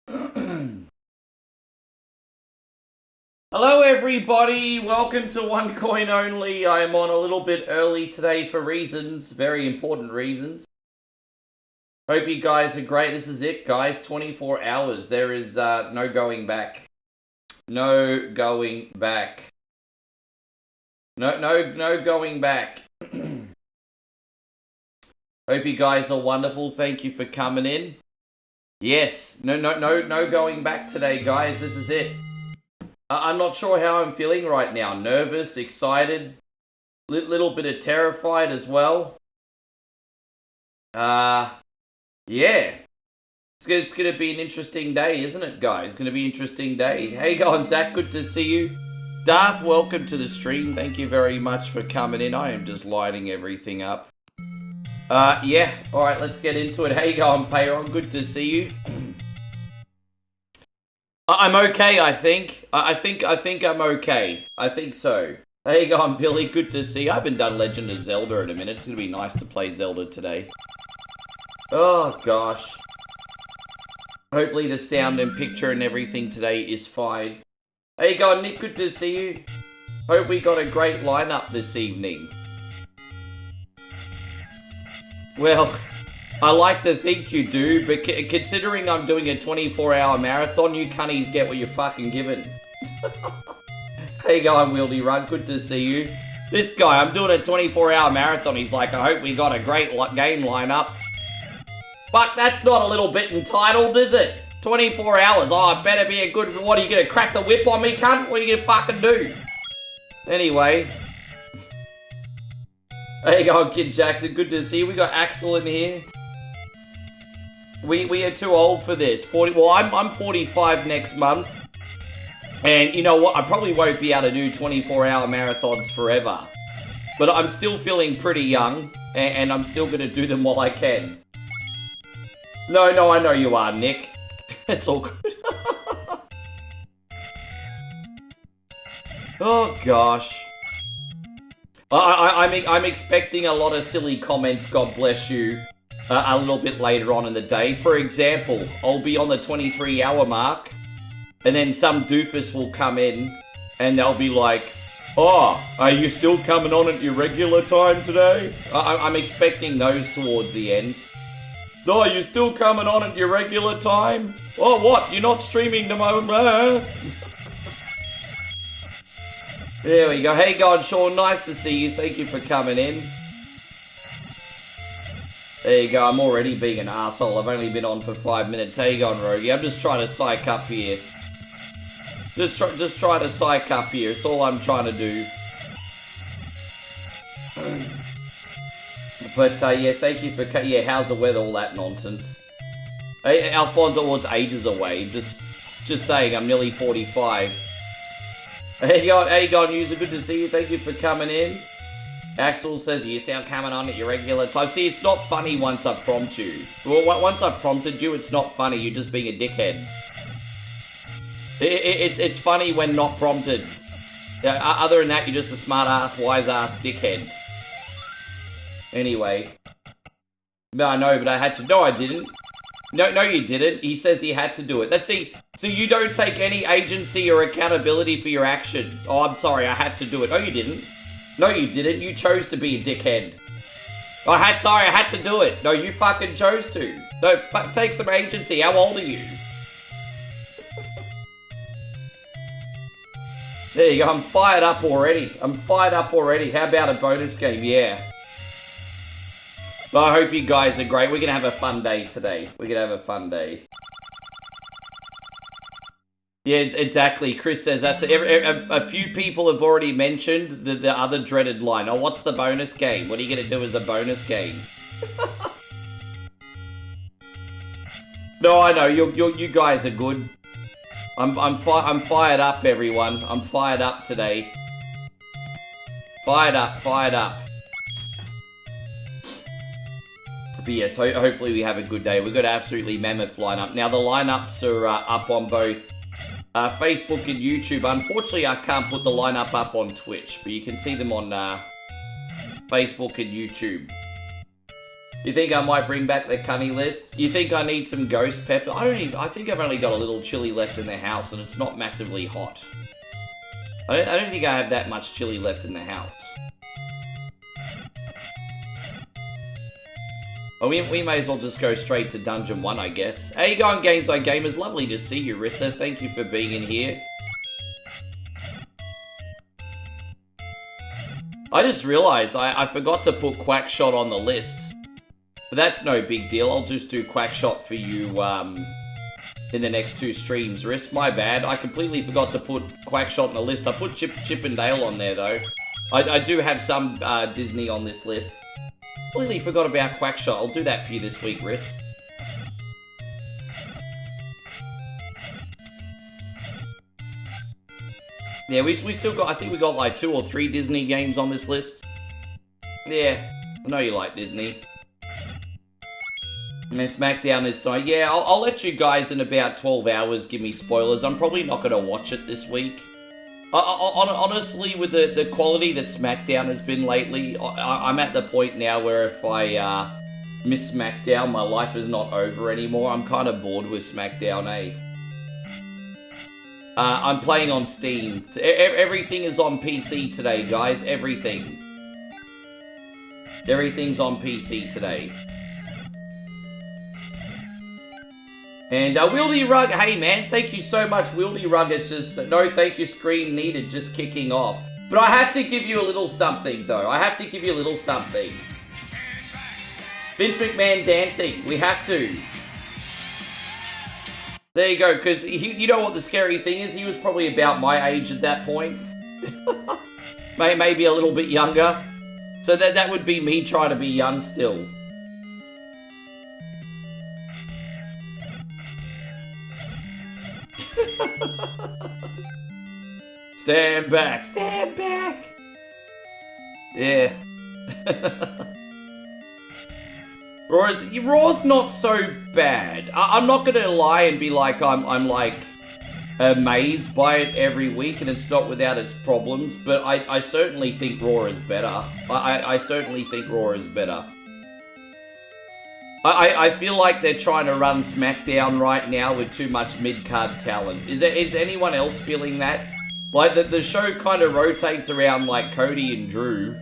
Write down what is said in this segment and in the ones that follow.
Hello everybody, welcome to One Coin Only. I am on a little bit early today for reasons, very important reasons. Hope you guys are great. This is it, guys, 24 hours. There is no going back. No going back. No going back. Hope you guys are wonderful. Thank you for coming in. Yes, no going back today, guys. This is it. I'm not sure how I'm feeling right now. Nervous, excited, little bit of terrified as well. Yeah. It's gonna be an interesting day, isn't it, guys? It's gonna be an interesting day. Hey, going, Zach, good to see you. Darth, welcome to the stream. Thank you very much for coming in. I am just lighting everything up. Yeah. All right, let's get into it. Hey, going, Payron, good to see you. I'm okay, I think. I think I'm okay. I think so. Hey, you going, Billy? Good to see you. I haven't done Legend of Zelda in a minute. It's going to be nice to play Zelda today. Oh, gosh. Hopefully the sound and picture and everything today is fine. Hey, you going, Nick? Good to see you. Hope we got a great lineup this evening. Well, I like to think you do, but considering I'm doing a 24-hour marathon, you cunnies get what you're fucking given. Hey, going, Wieldy Run, good to see you. This guy, I'm doing a 24-hour marathon. He's like, I hope we got a great game lineup. But that's not a little bit entitled, is it? 24 hours. Oh, it better be a good... What, are you gonna crack the whip on me, cunt? What are you gonna fucking do? Anyway. There you go, Kid Jackson. Good to see you. We got Axel in here. We are too old for this. Well, I'm 45 next month. And you know what? I probably won't be able to do 24-hour marathons forever. But I'm still feeling pretty young. And I'm still going to do them while I can. No, I know you are, Nick. It's all good. Oh, gosh. I'm expecting a lot of silly comments, God bless you. A little bit later on in the day. For example, I'll be on the 23-hour mark, and then some doofus will come in, and they'll be like, oh, are you still coming on at your regular time today? I'm expecting those towards the end. No, you're still coming on at your regular time? Oh, what? You're not streaming tomorrow? There we go. Hey, God, Sean, nice to see you. Thank you for coming in. There you go, I'm already being an asshole. I've only been on for 5 minutes. How you going, Rogie? I'm just trying to psych up here. Just try to psych up here. It's all I'm trying to do. But, yeah, thank you for... Yeah, how's the weather? All that nonsense. Hey, Alfonso was ages away. Just saying, I'm nearly 45. Hey, you going, user? Good to see you. Thank you for coming in. Axel says, you're still coming on at your regular time. See, it's not funny once I prompt you. Well, once I've prompted you, it's not funny. You're just being a dickhead. It's funny when not prompted. Other than that, you're just a smart-ass, wise-ass dickhead. Anyway. No, I know, but I had to. No, I didn't. No, you didn't. He says he had to do it. Let's see. So you don't take any agency or accountability for your actions. Oh, I'm sorry. I had to do it. No, you didn't. No, you didn't. You chose to be a dickhead. I had to do it. No, you fucking chose to. No, take some agency. How old are you? There you go. I'm fired up already. How about a bonus game? Yeah. But I hope you guys are great. We're going to have a fun day today. Yeah, exactly. Chris says that's a few people have already mentioned the other dreaded line. Oh, what's the bonus game? What are you going to do as a bonus game? No, I know you guys are good. I'm fired up, everyone. I'm fired up today. Fired up. But yes, hopefully we have a good day. We've got an absolutely mammoth lineup. Now the lineups are up on both Facebook and YouTube. Unfortunately, I can't put the lineup up on Twitch, but you can see them on Facebook and YouTube. You think I might bring back the cunny list? You think I need some ghost pepper? I think I've only got a little chili left in the house and it's not massively hot. I don't think I have that much chili left in the house. Well, we may as well just go straight to Dungeon 1, I guess. How you going, Games by Gamers? Lovely to see you, Rissa. Thank you for being in here. I just realized I forgot to put Quackshot on the list. But that's no big deal. I'll just do Quackshot for you in the next 2 streams. Riss, my bad. I completely forgot to put Quackshot on the list. I put Chip and Dale on there, though. I do have some Disney on this list. Completely forgot about Quackshot. I'll do that for you this week, Riss. Yeah, we still got, I think we got like 2 or 3 Disney games on this list. Yeah, I know you like Disney. And then SmackDown this night. Yeah, I'll let you guys in about 12 hours give me spoilers. I'm probably not going to watch it this week. Honestly, with the quality that SmackDown has been lately, I'm at the point now where if I miss SmackDown, my life is not over anymore. I'm kind of bored with SmackDown, eh? I'm playing on Steam. Everything is on PC today, guys. Everything. Everything's on PC today. And Wieldy Rug, hey man, thank you so much, Wieldy Rug. It's just, no thank you screen needed, just kicking off. But I have to give you a little something, though. I have to give you a little something. Vince McMahon dancing, we have to. There you go, because you know what the scary thing is? He was probably about my age at that point. Maybe a little bit younger. So that would be me trying to be young still. Stand back, stand back. Yeah. Raw's not so bad. I'm not gonna lie and be like I'm like amazed by it every week, and it's not without its problems. But I certainly think Raw is better. I certainly think Raw is better. I feel like they're trying to run SmackDown right now with too much mid-card talent. Is anyone else feeling that? Like, the show kind of rotates around, like, Cody and Drew.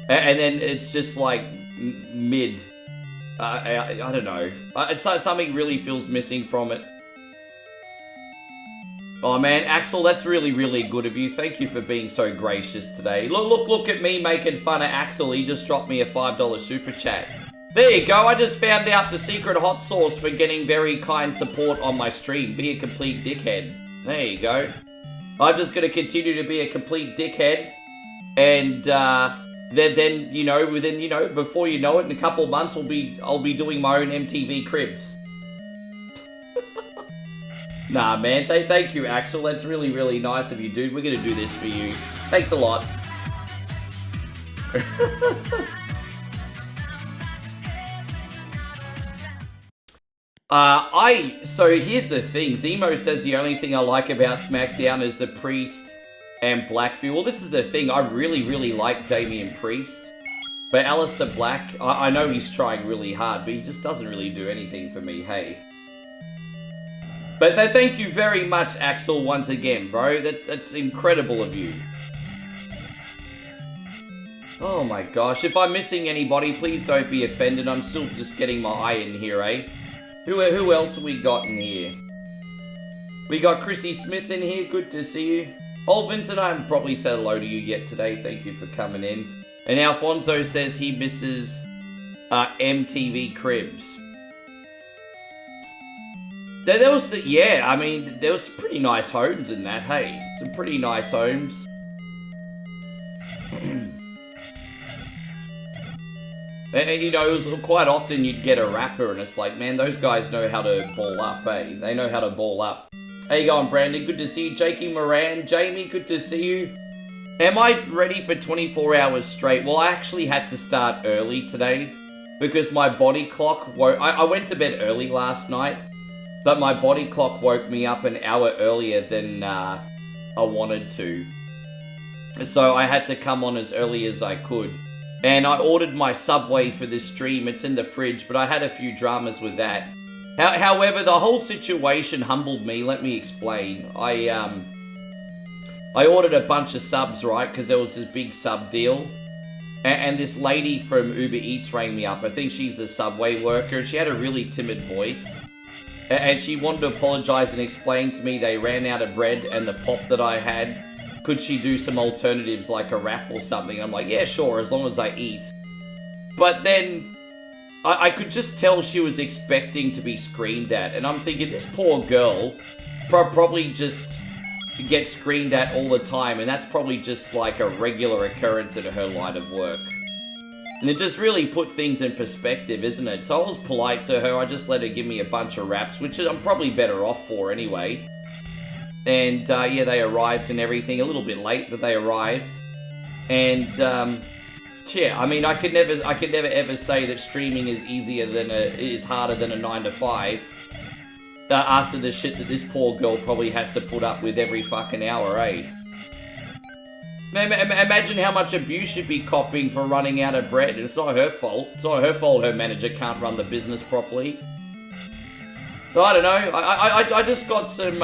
And then it's just, like, mid. I don't know. Something really feels missing from it. Oh, man, Axel, that's really, really good of you. Thank you for being so gracious today. Look at me making fun of Axel. He just dropped me a $5 super chat. There you go, I just found out the secret hot sauce for getting very kind support on my stream. Be a complete dickhead. There you go. I'm just going to continue to be a complete dickhead. And then you know, before you know it, in a couple of months, I'll be doing my own MTV Cribs. Nah, man, thank you, Axel. That's really, really nice of you, dude. We're going to do this for you. Thanks a lot. So here's the thing. Zemo says the only thing I like about SmackDown is the Priest and Blackview. Well, this is the thing. I really, really like Damian Priest. But Aleister Black, I know he's trying really hard, but he just doesn't really do anything for me, hey. But thank you very much, Axel, once again, bro. That's incredible of you. Oh my gosh. If I'm missing anybody, please don't be offended. I'm still just getting my eye in here, eh? Who else have we got in here? We got Chrissy Smith in here. Good to see you. Oh, Vincent, I haven't probably said hello to you yet today. Thank you for coming in. And Alfonso says he misses MTV Cribs. There was, yeah, I mean, there was some pretty nice homes in that, hey? Some pretty nice homes. And, you know, it was quite often you'd get a rapper and it's like, man, those guys know how to ball up, eh? They know how to ball up. How you going, Brandon? Good to see you. Jakey Moran. Jamie, good to see you. Am I ready for 24 hours straight? Well, I actually had to start early today because my body clock woke... I went to bed early last night, but my body clock woke me up an hour earlier than I wanted to. So I had to come on as early as I could. And I ordered my Subway for this stream. It's in the fridge, but I had a few dramas with that. However, the whole situation humbled me. Let me explain. I ordered a bunch of subs, right? Because there was this big sub deal. And this lady from Uber Eats rang me up. I think she's a Subway worker. She had a really timid voice. And she wanted to apologize and explain to me they ran out of bread and the pop that I had. Could she do some alternatives like a wrap or something? I'm like, yeah, sure, as long as I eat. But then I could just tell she was expecting to be screamed at. And I'm thinking, this poor girl probably just gets screamed at all the time. And that's probably just like a regular occurrence in her line of work. And it just really put things in perspective, isn't it? So I was polite to her. I just let her give me a bunch of wraps, which I'm probably better off for anyway. And yeah, they arrived and everything. A little bit late, but they arrived. And yeah, I mean, I could never ever say that streaming is harder than a 9 to 5. After the shit that this poor girl probably has to put up with every fucking hour, eh? Imagine how much abuse she'd be copping for running out of bread. It's not her fault. It's not her fault her manager can't run the business properly. So I don't know. I just got some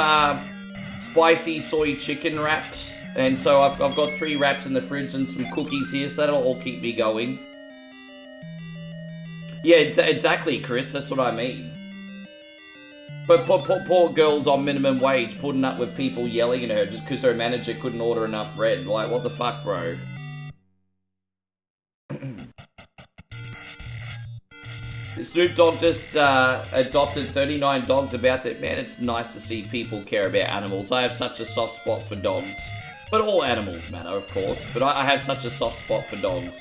spicy soy chicken wraps. And so I've got 3 wraps in the fridge and some cookies here. So that'll all keep me going. Yeah, exactly, Chris. That's what I mean. But poor girl's on minimum wage, putting up with people yelling at her just because her manager couldn't order enough bread. Like, what the fuck, bro? Snoop Dogg just adopted 39 dogs about it. Man, it's nice to see people care about animals. I have such a soft spot for dogs. But all animals matter, of course. But I have such a soft spot for dogs.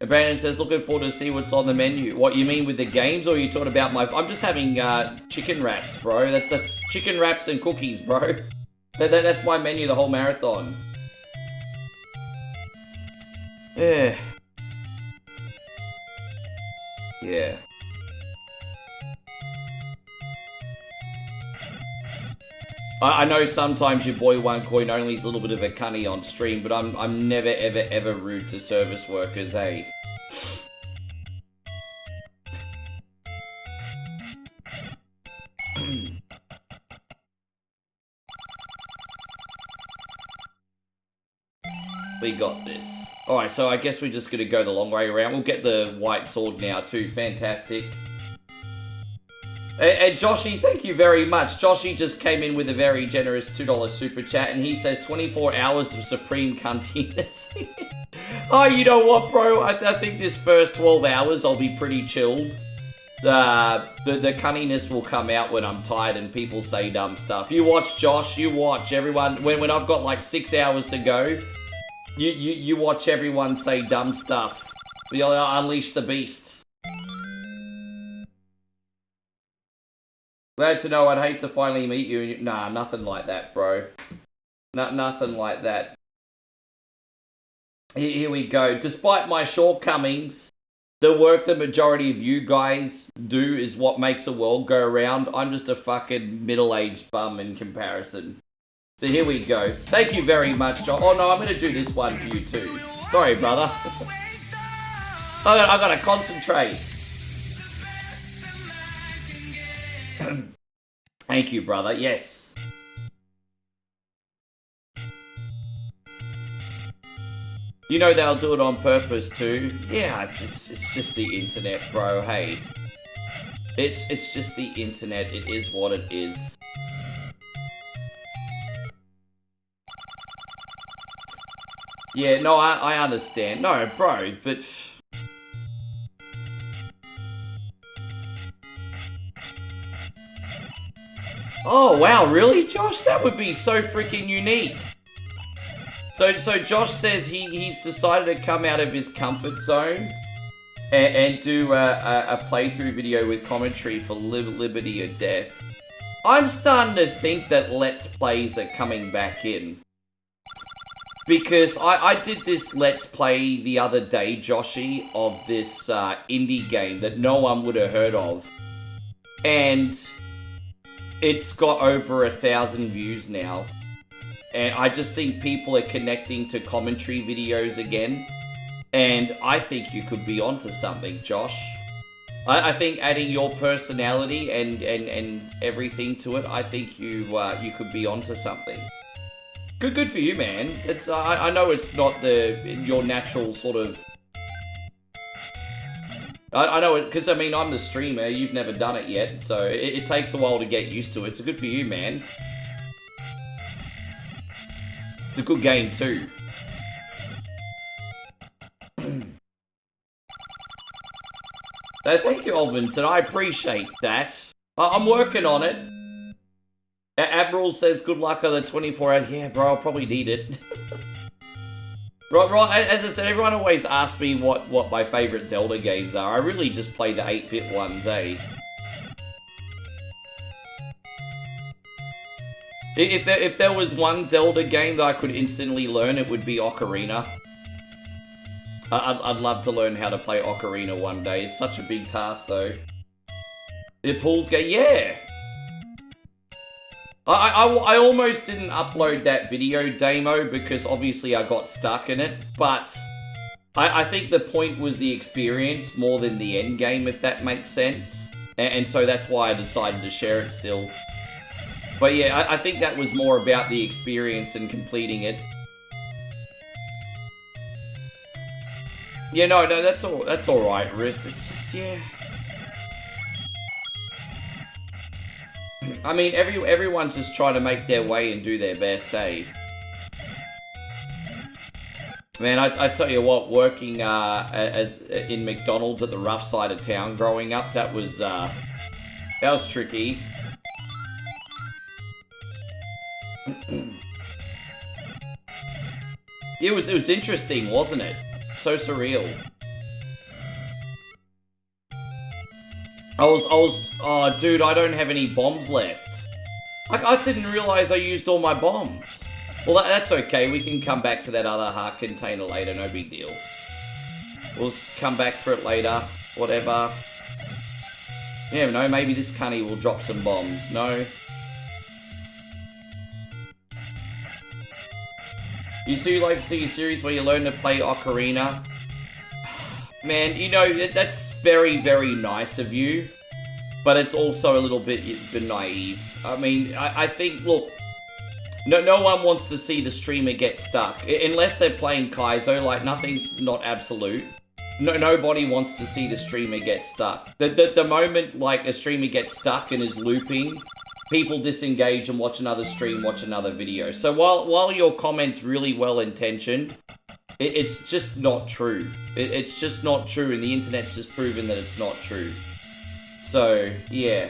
Brandon says, looking forward to see what's on the menu. What, you mean with the games, or are you talking about my... I'm just having chicken wraps, bro. That's chicken wraps and cookies, bro. That's my menu the whole marathon. Yeah. Yeah. I know sometimes your boy OneCoin only is a little bit of a cunny on stream, but I'm never ever rude to service workers, hey. We got this. Alright, so I guess we're just gonna go the long way around. We'll get the white sword now too. Fantastic. And Joshy, thank you very much. Joshy just came in with a very generous $2 super chat, and he says 24 hours of supreme cuntiness. Oh, you know what, bro? I think this first 12 hours I'll be pretty chilled. The cunniness will come out when I'm tired and people say dumb stuff. You watch, Josh. You watch. Everyone, when I've got like 6 hours to go, you watch everyone say dumb stuff. You'll unleash the beast. Glad to know. I'd hate to finally meet you. Nah, nothing like that, bro. Nothing like that. Here we go. Despite my shortcomings, the work the majority of you guys do is what makes the world go around. I'm just a fucking middle-aged bum in comparison. So here we go. Thank you very much, John. Oh no, I'm going to do this one for you too. Sorry, brother. I gotta concentrate. Thank you, brother. Yes. You know they'll do it on purpose too. Yeah, it's just the internet, bro. Hey, it's just the internet. It is what it is. Yeah, no, I understand. No, bro, but... Oh, wow, really, Josh? That would be so freaking unique. So Josh says he's decided to come out of his comfort zone and do a playthrough video with commentary for Liberty or Death. I'm starting to think that Let's Plays are coming back in. Because I did this Let's Play the other day, Joshy, of this indie game that no one would have heard of. and it's got over 1,000 views now. And I just think people are connecting to commentary videos again. And I think you could be onto something, Josh. I think adding your personality and everything to it, I think you could be onto something. Good for you, man. It's I know it's not your natural sort of. I know it because I mean I'm the streamer. You've never done it yet, so it takes a while to get used to it. So good for you, man. It's a good game too. So thank you, Olvinson. I appreciate that. I'm working on it. Admiral says good luck on the 24 hours. Yeah, bro, I'll probably need it. Right, as I said, everyone always asks me what my favourite Zelda games are. I really just play the 8-bit ones, eh? If there was one Zelda game that I could instantly learn, it would be Ocarina. I'd love to learn how to play Ocarina one day. It's such a big task, though. The Pool's game, yeah! I almost didn't upload that video demo because obviously I got stuck in it, but I think the point was the experience more than the end game, if that makes sense. And so that's why I decided to share it still. But yeah, I think that was more about the experience and completing it. Yeah, no, that's all right, Riz. It's just, yeah. I mean, everyone's just trying to make their way and do their best, eh? Man, I tell you what, working as in McDonald's at the rough side of town growing up, that was tricky. It was interesting, wasn't it? So surreal. Oh dude, I don't have any bombs left. I didn't realize I used all my bombs. Well, that's okay, we can come back to that other heart container later, no big deal. We'll come back for it later, whatever. Yeah, no, maybe this cunny will drop some bombs, no. You like to see a series where you learn to play Ocarina? Man, you know, that's very, very nice of you. But it's also a little bit naive. I mean, I think, look, no one wants to see the streamer get stuck. Unless they're playing Kaizo, like, nothing's not absolute. Nobody wants to see the streamer get stuck. The moment, like, a streamer gets stuck and is looping, people disengage and watch another stream, watch another video. So while your comment's really well-intentioned, it's just not true. It's just not true, and the internet's just proven that it's not true. So, yeah.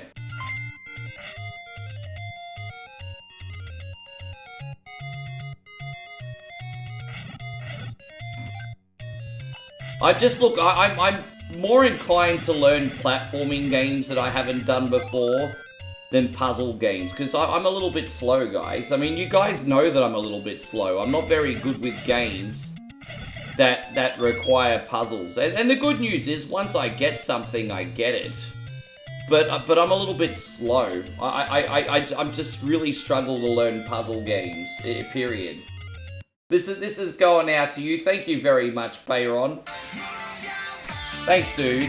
I'm more inclined to learn platforming games that I haven't done before than puzzle games, because I'm a little bit slow, guys. I mean, you guys know that I'm a little bit slow. I'm not very good with games that require puzzles. And the good news is, once I get something, I get it. But I'm a little bit slow. I'm just really struggle to learn puzzle games, period. This is going out to you. Thank you very much, Bayron. Thanks, dude.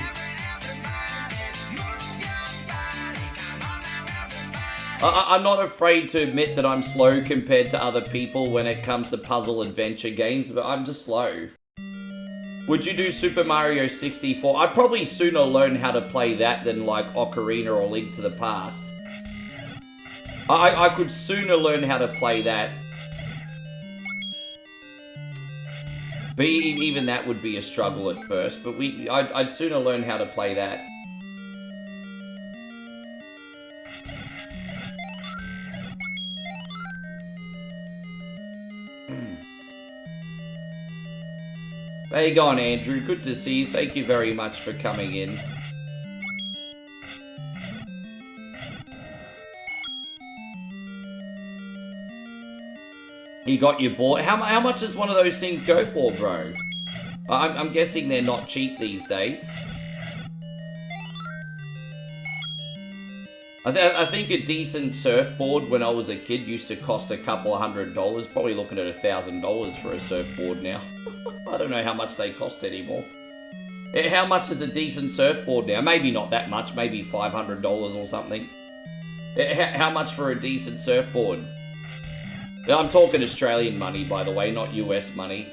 I'm not afraid to admit that I'm slow compared to other people when it comes to puzzle adventure games, but I'm just slow. Would you do Super Mario 64? I'd probably sooner learn how to play that than like Ocarina or Link to the Past. I could sooner learn how to play that. But even that would be a struggle at first, but I'd sooner learn how to play that. How you going, Andrew? Good to see you. Thank you very much for coming in. You got your board. How much does one of those things go for, bro? I'm guessing they're not cheap these days. I think a decent surfboard when I was a kid used to cost a couple of $100. Probably looking at $1,000 for a surfboard now. I don't know how much they cost anymore. How much is a decent surfboard now? Maybe not that much, maybe $500 or something. How much for a decent surfboard? I'm talking Australian money, by the way, not US money.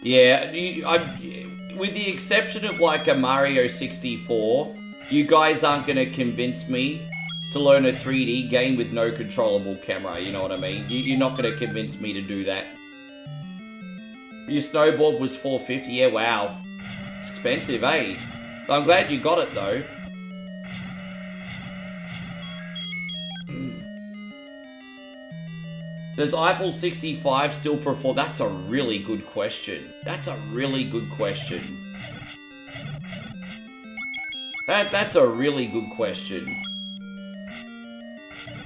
Yeah, with the exception of like a Mario 64, you guys aren't going to convince me to learn a 3D game with no controllable camera, you know what I mean? You're not going to convince me to do that. Your snowboard was $450, yeah, wow. It's expensive, eh? I'm glad you got it though. Does Eiffel 65 still perform? That's a really good question. That's a really good question. That's a really good question.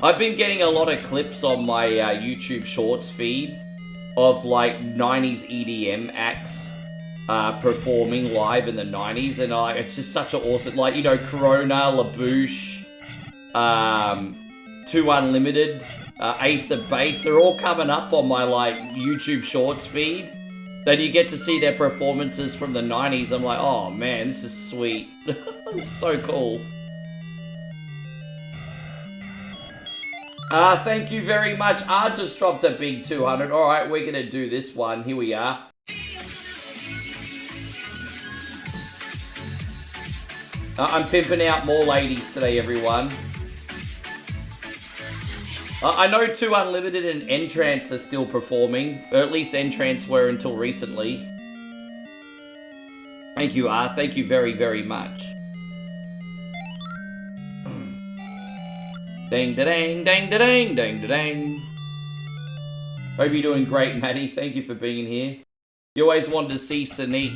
I've been getting a lot of clips on my YouTube Shorts feed of like 90s EDM acts performing live in the 90s, and it's just such an awesome, like, you know, Corona, La Bouche, 2 Unlimited, Ace of Base, they're all coming up on my like YouTube Shorts feed. Then you get to see their performances from the 90s. I'm like, oh man, this is sweet. It's so cool. Thank you very much. I just dropped a big 200. Alright, we're gonna do this one. Here we are. I'm pimping out more ladies today, everyone. I know 2 Unlimited and Entrance are still performing, or at least Entrance were until recently. Thank you, R. Thank you very, very much. Dang da dang, dang da dang, dang da dang. Hope you're doing great, Maddie. Thank you for being here. You always wanted to see Sonic.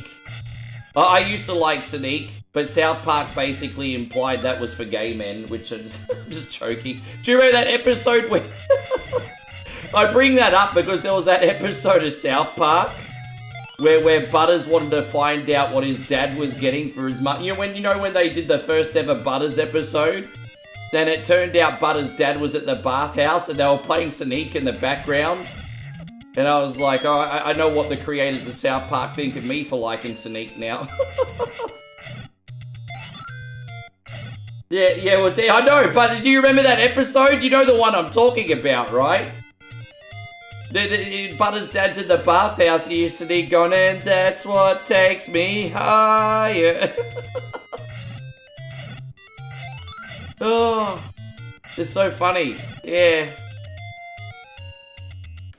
I used to like Sonic, but South Park basically implied that was for gay men, which is just choking. Do you remember that episode where... I bring that up because there was that episode of South Park where Butters wanted to find out what his dad was getting for his mum. You know when they did the first ever Butters episode? Then it turned out Butters' dad was at the bathhouse and they were playing Sonic in the background. And I was like, oh, I know what the creators of South Park think of me for liking Sonic now. yeah, well, I know, but do you remember that episode? You know the one I'm talking about, right? Butters' dad's in the bathhouse and he's Sonic going, and that's what takes me higher. Oh, it's so funny. Yeah.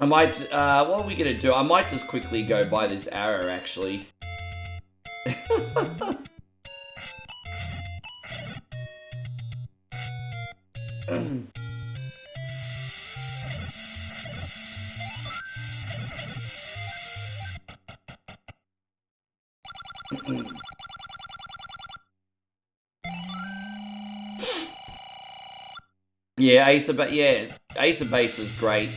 I might, what are we gonna do? I might just quickly go buy this arrow, actually. Yeah, Ace of Base is great.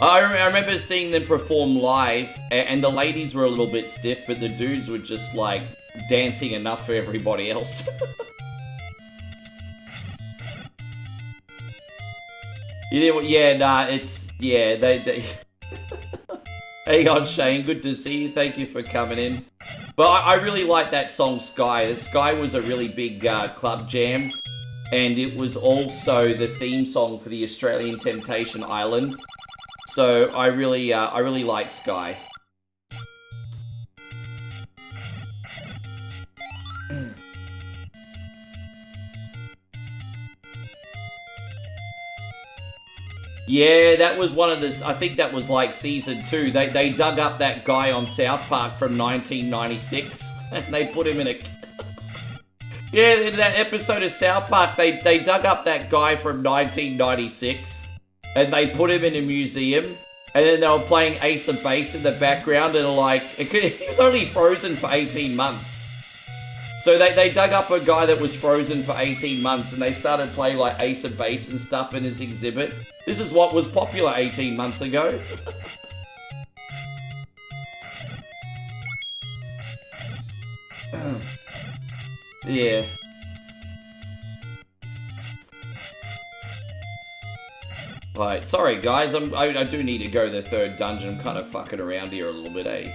I remember seeing them perform live, and the ladies were a little bit stiff, but the dudes were just like dancing enough for everybody else. You know, yeah, nah, it's, yeah, they Hang on, Shane, good to see you, thank you for coming in. But I really like that song, Sky. The Sky was a really big club jam, and it was also the theme song for the Australian Temptation Island. So I really like Sky. Yeah, that was one of the, I think that was like season 2. They dug up that guy on South Park from 1996 and they put him in a... Yeah, in that episode of South Park, they dug up that guy from 1996 and they put him in a museum, and then they were playing Ace of Base in the background, and like, he was only frozen for 18 months. So they dug up a guy that was frozen for 18 months and they started playing like Ace of Base and stuff in his exhibit. This is what was popular 18 months ago. Yeah. Right, sorry guys, I do need to go to the third dungeon. I'm kind of fucking around here a little bit, eh?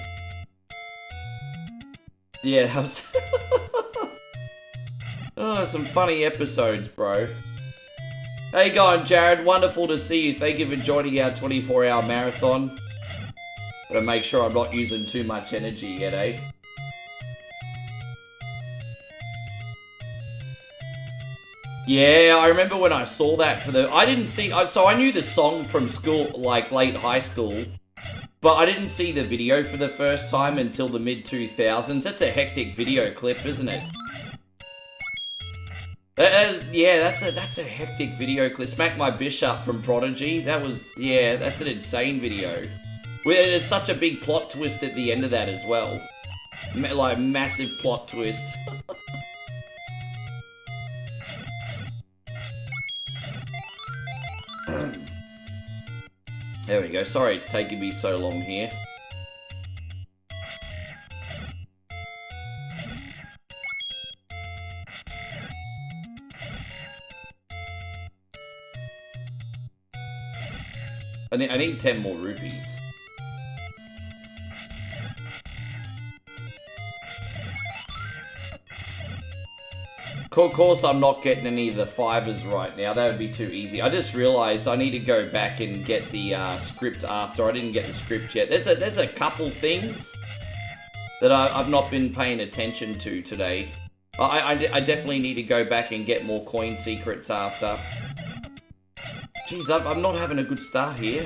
Yeah, I was oh, some funny episodes, bro. How you going, Jared? Wonderful to see you. Thank you for joining our 24-hour marathon. Gotta make sure I'm not using too much energy yet, eh? Yeah, I remember when I saw that for the... I didn't see... So I knew the song from school, like late high school. But I didn't see the video for the first time until the mid-2000s. That's a hectic video clip, isn't it? Yeah, that's a hectic video clip. Smack My Bishop from Prodigy. That was... Yeah, that's an insane video. There's such a big plot twist at the end of that as well. Like, massive plot twist. There we go. Sorry it's taking me so long here. I need 10 more rupees. Of course, I'm not getting any of the fibers right now. That would be too easy. I just realized I need to go back and get the script after. I didn't get the script yet. There's a couple things that I've not been paying attention to today. I definitely need to go back and get more coin secrets after. Jeez, I'm not having a good start here.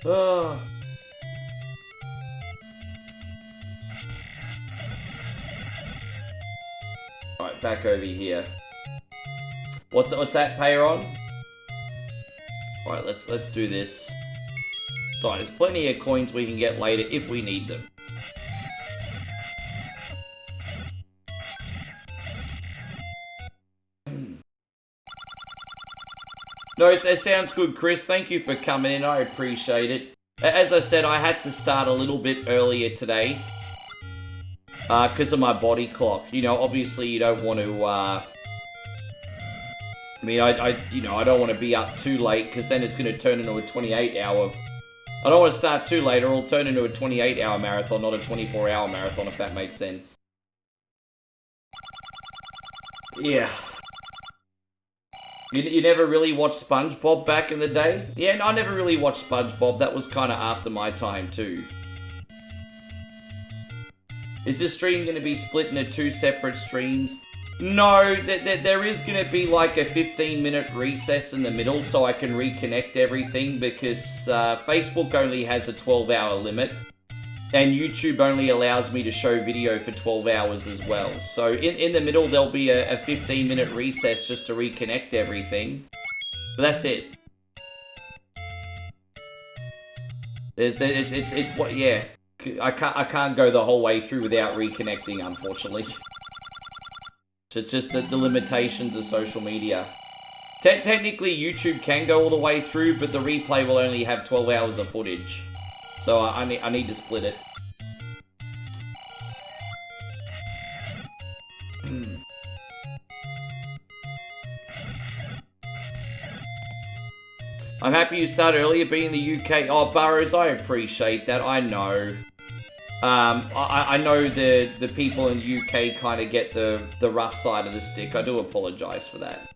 Oh. Alright, back over here. What's that payer on? Alright, let's do this. Alright, there's plenty of coins we can get later if we need them. No, it sounds good, Chris. Thank you for coming in. I appreciate it. As I said, I had to start a little bit earlier today. Because of my body clock. You know, obviously you don't want to, I mean, I don't want to be up too late, because then it's going to turn into a 28-hour... I don't want to start too late, or it'll turn into a 28-hour marathon, not a 24-hour marathon, if that makes sense. Yeah. You never really watched SpongeBob back in the day? Yeah, no, I never really watched SpongeBob. That was kind of after my time, too. Is this stream going to be split into 2 separate streams? No, there is going to be like a 15-minute recess in the middle so I can reconnect everything, because Facebook only has a 12-hour limit, and YouTube only allows me to show video for 12 hours as well. So in the middle there'll be a 15-minute recess just to reconnect everything. But that's it. It's what, yeah. I can't go the whole way through without reconnecting, unfortunately. It's just the limitations of social media. Technically, YouTube can go all the way through, but the replay will only have 12 hours of footage. So I need to split it. I'm happy you started earlier being in the UK. Oh, Burrows, I appreciate that. I know. I know the people in the UK kind of get the rough side of the stick. I do apologise for that.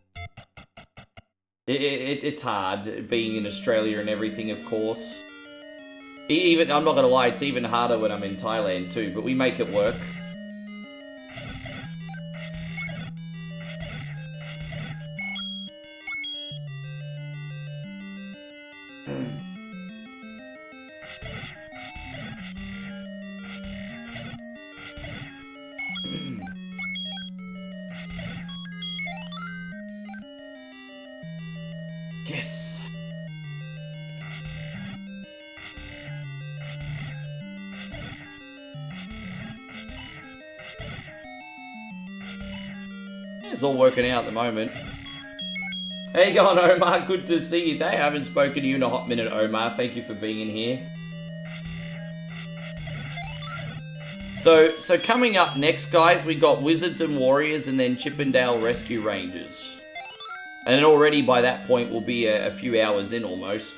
It's hard being in Australia and everything, of course. Even, I'm not going to lie, it's even harder when I'm in Thailand too, but we make it work. Yes. It's all working out at the moment. How you going, Omar? Good to see you today. I haven't spoken to you in a hot minute, Omar. Thank you for being in here. So coming up next, guys, we got Wizards and Warriors and then Chippendale Rescue Rangers. And then already by that point we'll be a few hours in almost.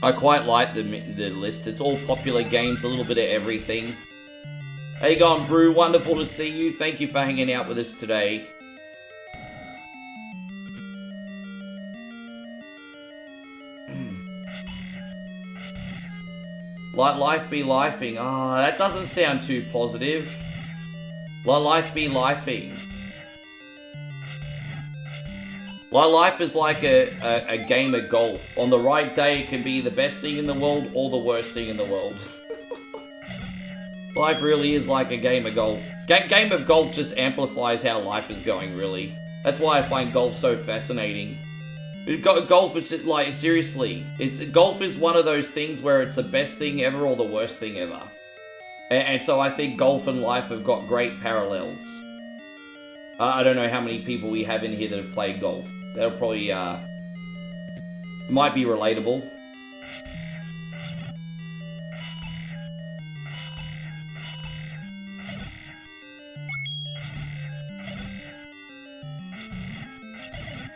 I quite like the list. It's all popular games, a little bit of everything. How you going, Brew? Wonderful to see you. Thank you for hanging out with us today. Let life be lifing. Ah, that doesn't sound too positive. Let life be lifing. Well, life is like a game of golf. On the right day, it can be the best thing in the world or the worst thing in the world. Life really is like a game of golf. Game of golf just amplifies how life is going, really. That's why I find golf so fascinating. Golf is just, like, seriously, golf is one of those things where it's the best thing ever or the worst thing ever. And so I think golf and life have got great parallels. I don't know how many people we have in here that have played golf. That'll probably, might be relatable.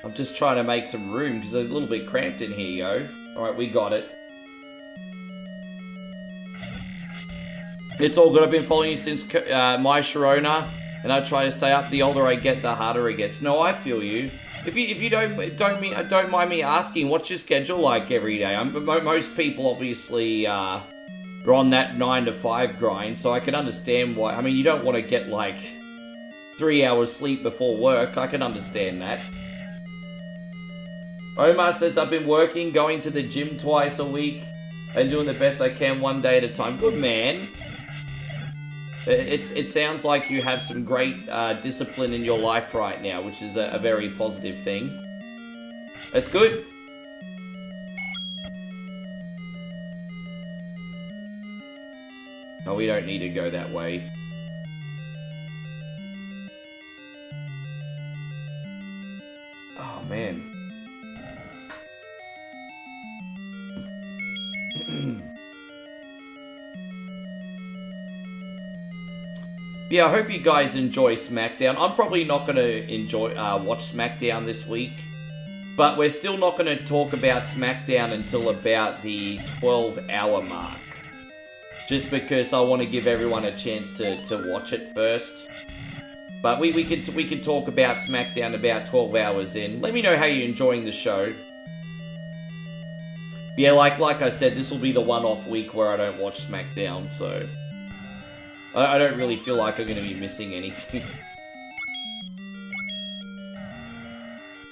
I'm just trying to make some room because it's a little bit cramped in here, yo. Alright, we got it. It's all good. I've been following you since my Sharona, and I try to stay up. The older I get, the harder it gets. No, I feel you. If you don't mind me asking, what's your schedule like every day? Most people obviously are on that 9 to 5 grind, so I can understand why. I mean, you don't want to get like 3 hours sleep before work. I can understand that. Omar says, I've been working, going to the gym twice a week, and doing the best I can one day at a time. Good man. It sounds like you have some great discipline in your life right now, which is a very positive thing. That's good. No, we don't need to go that way. Oh, man. Yeah, I hope you guys enjoy SmackDown. I'm probably not going to watch SmackDown this week, but we're still not going to talk about SmackDown until about the 12-hour mark, just because I want to give everyone a chance to watch it first. But we could talk about SmackDown about 12 hours in. Let me know how you're enjoying the show. Yeah, like I said, this will be the one-off week where I don't watch SmackDown, so I don't really feel like I'm going to be missing anything.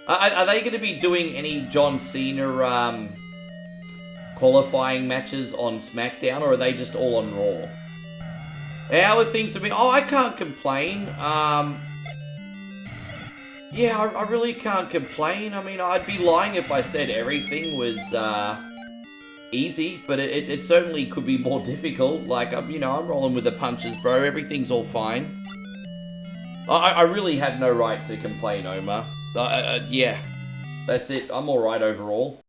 Are they going to be doing any John Cena qualifying matches on SmackDown, or are they just all on Raw? How are things have been? Oh, I can't complain. Yeah, I really can't complain. I mean, I'd be lying if I said everything was easy, but it certainly could be more difficult. Like, you know, I'm rolling with the punches, bro. Everything's all fine. I really have no right to complain, Omar. Yeah, that's it. I'm all right overall.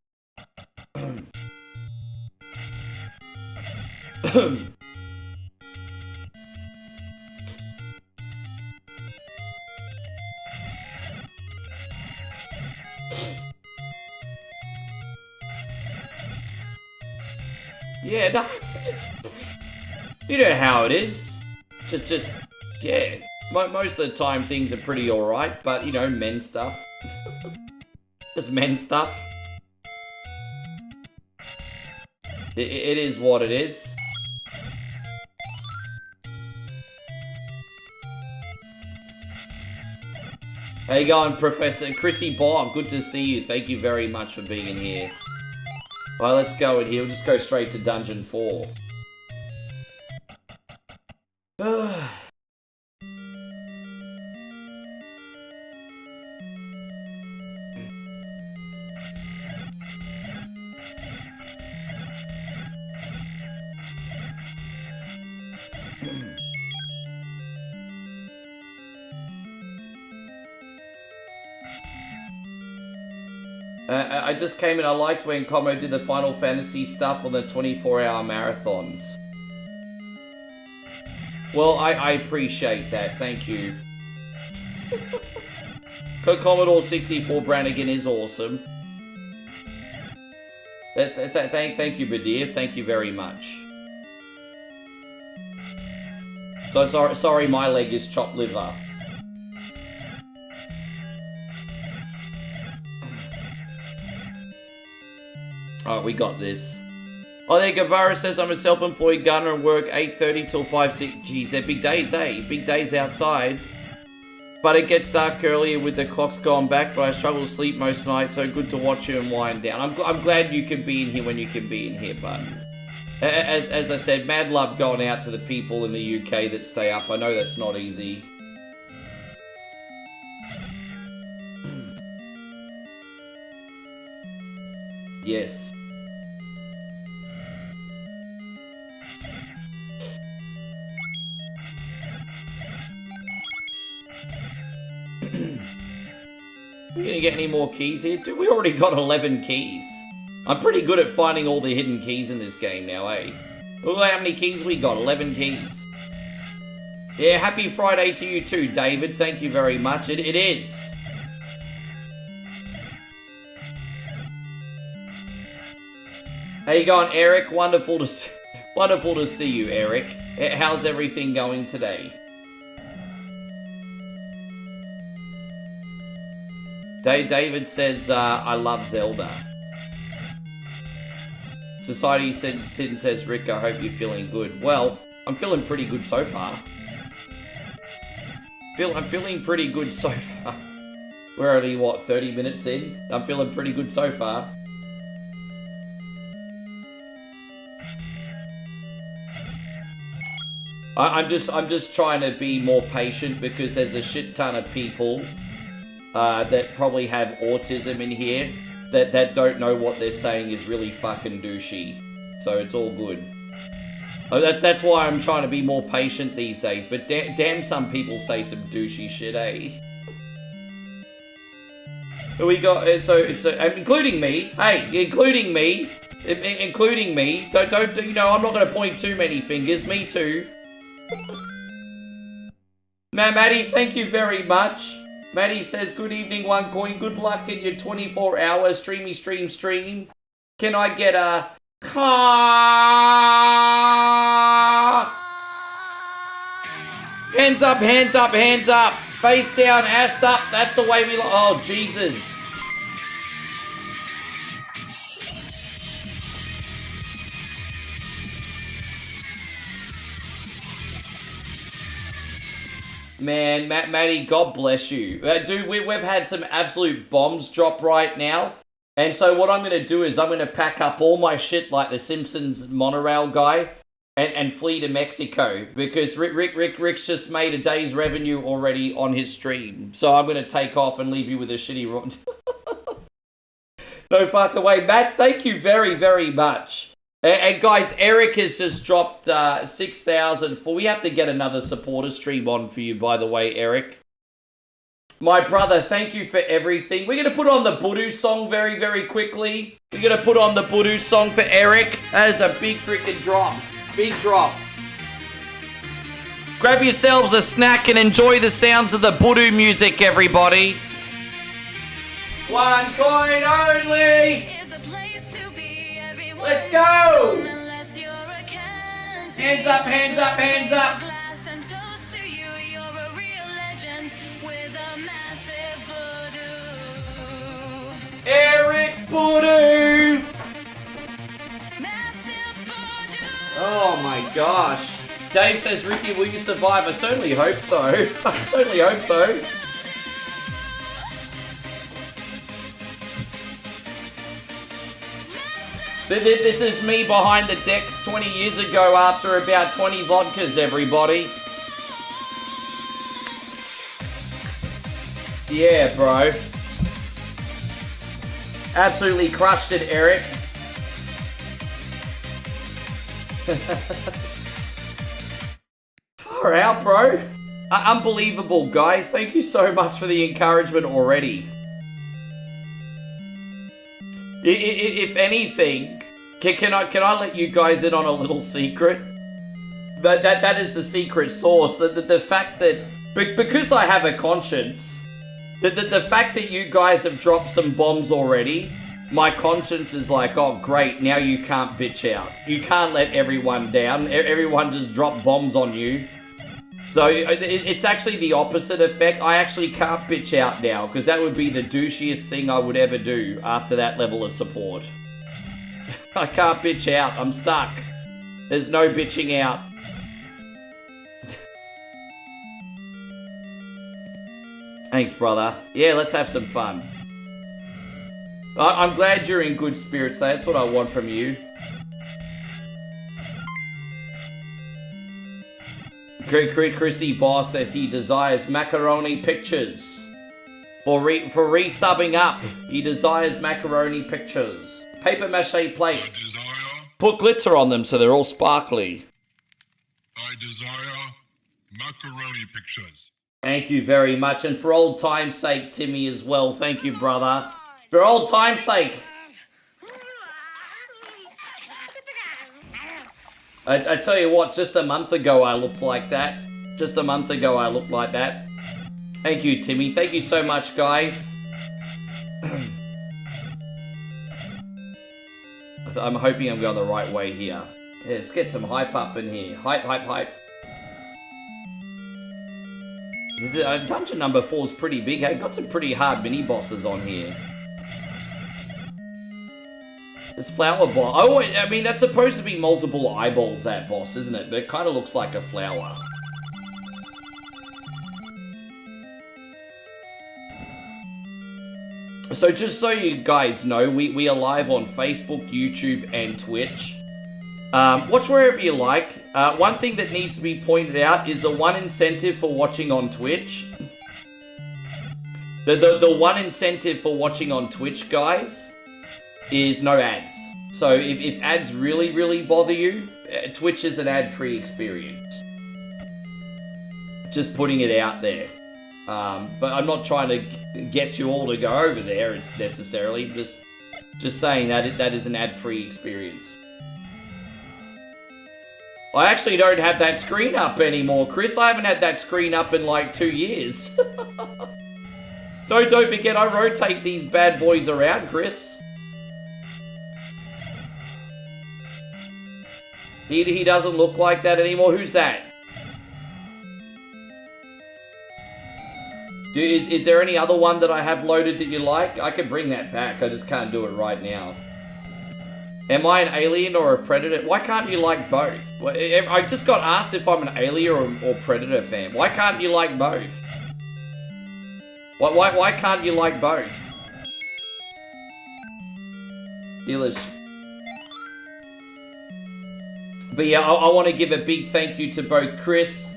Yeah, no, you know how it is. Just, yeah. Most of the time things are pretty alright, but, you know, men stuff. Just men stuff. It is what it is. How you going, Professor Chrissy Bob? Good to see you. Thank you very much for being in here. Alright, let's go in here. We'll just go straight to Dungeon 4. I just came in, I liked when Como did the Final Fantasy stuff on the 24-hour marathons. Well, I appreciate that, thank you. Commodore 64 Brannigan is awesome. Thank you, Badir, thank you very much. So sorry my leg is chopped liver. Alright, we got this. Oh, there Guevara says I'm a self-employed gardener and work 8:30 till 5:6. Geez, they're big days, eh? Big days outside. But it gets dark earlier with the clocks gone back, but I struggle to sleep most nights, so good to watch you and wind down. I'm glad you can be in here when you can be in here, bud. As I said, mad love going out to the people in the UK that stay up. I know that's not easy. Yes. Are we gonna get any more keys here? Dude, we already got 11 keys. I'm pretty good at finding all the hidden keys in this game now, eh? Look at how many keys we got, 11 keys. Yeah, happy Friday to you too, David. Thank you very much. It is. How you going, Eric? Wonderful to see you, Eric. How's everything going today? David says, I love Zelda. Society says, Rick, I hope you're feeling good. Well, I'm feeling pretty good so far. I'm feeling pretty good so far. We're only, what, 30 minutes in? I'm feeling pretty good so far. I'm just trying to be more patient because there's a shit ton of people that probably have autism in here that don't know what they're saying is really fucking douchey. So it's all good. That's why I'm trying to be more patient these days. But damn, some people say some douchey shit, eh? We got including me. Hey, including me. Don't you know? I'm not going to point too many fingers. Me too. Maddie, thank you very much. Maddie says, good evening, OneCoin. Good luck in your 24-hour stream. Can I get a hands up, hands up, hands up. Face down, ass up. That's the way we oh, Jesus. Man, Matty, God bless you. Dude, we've had some absolute bombs drop right now. And so what I'm going to do is I'm going to pack up all my shit like the Simpsons monorail guy and flee to Mexico. Because Rick's just made a day's revenue already on his stream. So I'm going to take off and leave you with a shitty run. No fucking way. Matt, thank you very, very much. And guys, Eric has just dropped 6,000. We have to get another supporter stream on for you, by the way, Eric. My brother, thank you for everything. We're going to put on the Budu song very, very quickly. We're going to put on the Budu song for Eric. That is a big freaking drop. Big drop. Grab yourselves a snack and enjoy the sounds of the Budu music, everybody. OneCoin only! Let's go! Hands up, hands up, hands up! Eric's Budu! Oh my gosh. Dave says, Ricky, will you survive? I certainly hope so. I certainly hope so. This is me behind the decks 20 years ago after about 20 vodkas, everybody. Yeah, bro. Absolutely crushed it, Eric. Far out, bro. Unbelievable, guys. Thank you so much for the encouragement already. If anything, can I let you guys in on a little secret? That is the secret sauce. The fact that, because I have a conscience, the fact that you guys have dropped some bombs already, my conscience is like, oh great, now you can't bitch out. You can't let everyone down. Everyone just drop bombs on you. So it's actually the opposite effect. I actually can't bitch out now, because that would be the douchiest thing I would ever do after that level of support. I can't bitch out. I'm stuck. There's no bitching out. Thanks, brother. Yeah, let's have some fun. I'm glad you're in good spirits. That's what I want from you. Chrissy Boss says he desires macaroni pictures. For resubbing up, he desires macaroni pictures. Paper mache plates. Put glitter on them so they're all sparkly. I desire macaroni pictures. Thank you very much. And for old time's sake, Timmy, as well. Thank you, brother. For old time's sake. I tell you what, just a month ago I looked like that. Just a month ago I looked like that. Thank you, Timmy. Thank you so much, guys. I'm hoping I'm going the right way here. Yeah, let's get some hype up in here. Hype, hype, hype. Dungeon number 4 is pretty big. Hey, got some pretty hard mini-bosses on here. This flower boss. Oh, I mean, that's supposed to be multiple eyeballs, that boss, isn't it? But it kind of looks like a flower. So just so you guys know, we are live on Facebook, YouTube, and Twitch. Watch wherever you like. One thing that needs to be pointed out is the one incentive for watching on Twitch. The one incentive for watching on Twitch, guys, is no ads. So if ads really, really bother you, Twitch is an ad-free experience. Just putting it out there. But I'm not trying to get you all to go over there, it's necessarily. Just saying that that is an ad-free experience. I actually don't have that screen up anymore, Chris. I haven't had that screen up in like 2 years. Don't forget, I rotate these bad boys around, Chris. He doesn't look like that anymore. Who's that? Is there any other one that I have loaded that you like? I can bring that back. I just can't do it right now. Am I an alien or a predator? Why can't you like both? I just got asked if I'm an alien or predator fan. Why can't you like both? Why can't you like both? Dealers. But yeah, I want to give a big thank you to both Chris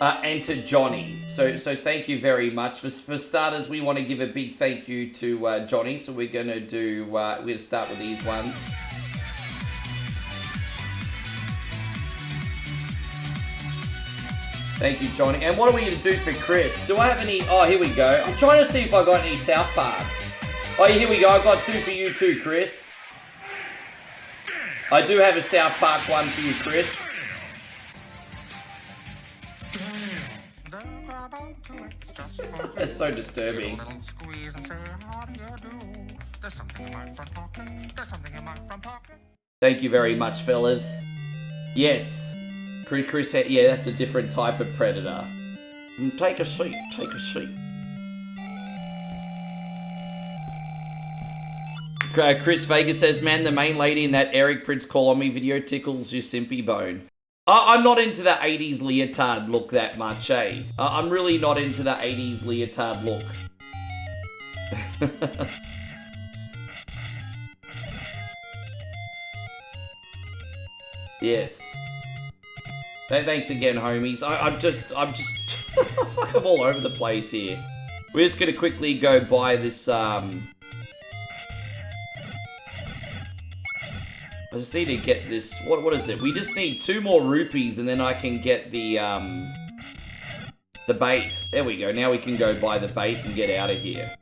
and to Johnny. So thank you very much. For starters, we want to give a big thank you to Johnny. So we're going to do, we're going to start with these ones. Thank you, Johnny. And what are we going to do for Chris? Do I have any... Oh, here we go. I'm trying to see if I got any South Park. Oh, here we go. I've got 2 for you too, Chris. I do have a South Park one for you, Chris. That's so disturbing. Thank you very much, fellas. Yes. Chris, yeah, that's a different type of predator. Take a seat, take a seat. Chris Vegas says, man, the main lady in that Eric Prince Call On Me video tickles your simpy bone. I'm not into the 80s leotard look that much, eh? I'm really not into the 80s leotard look. Yes. Thanks again, homies. I'm just fuck, I'm all over the place here. We're just gonna quickly go buy this, I just need to get this. What is it? We just need 2 more rupees and then I can get the bait. There we go. Now we can go buy the bait and get out of here.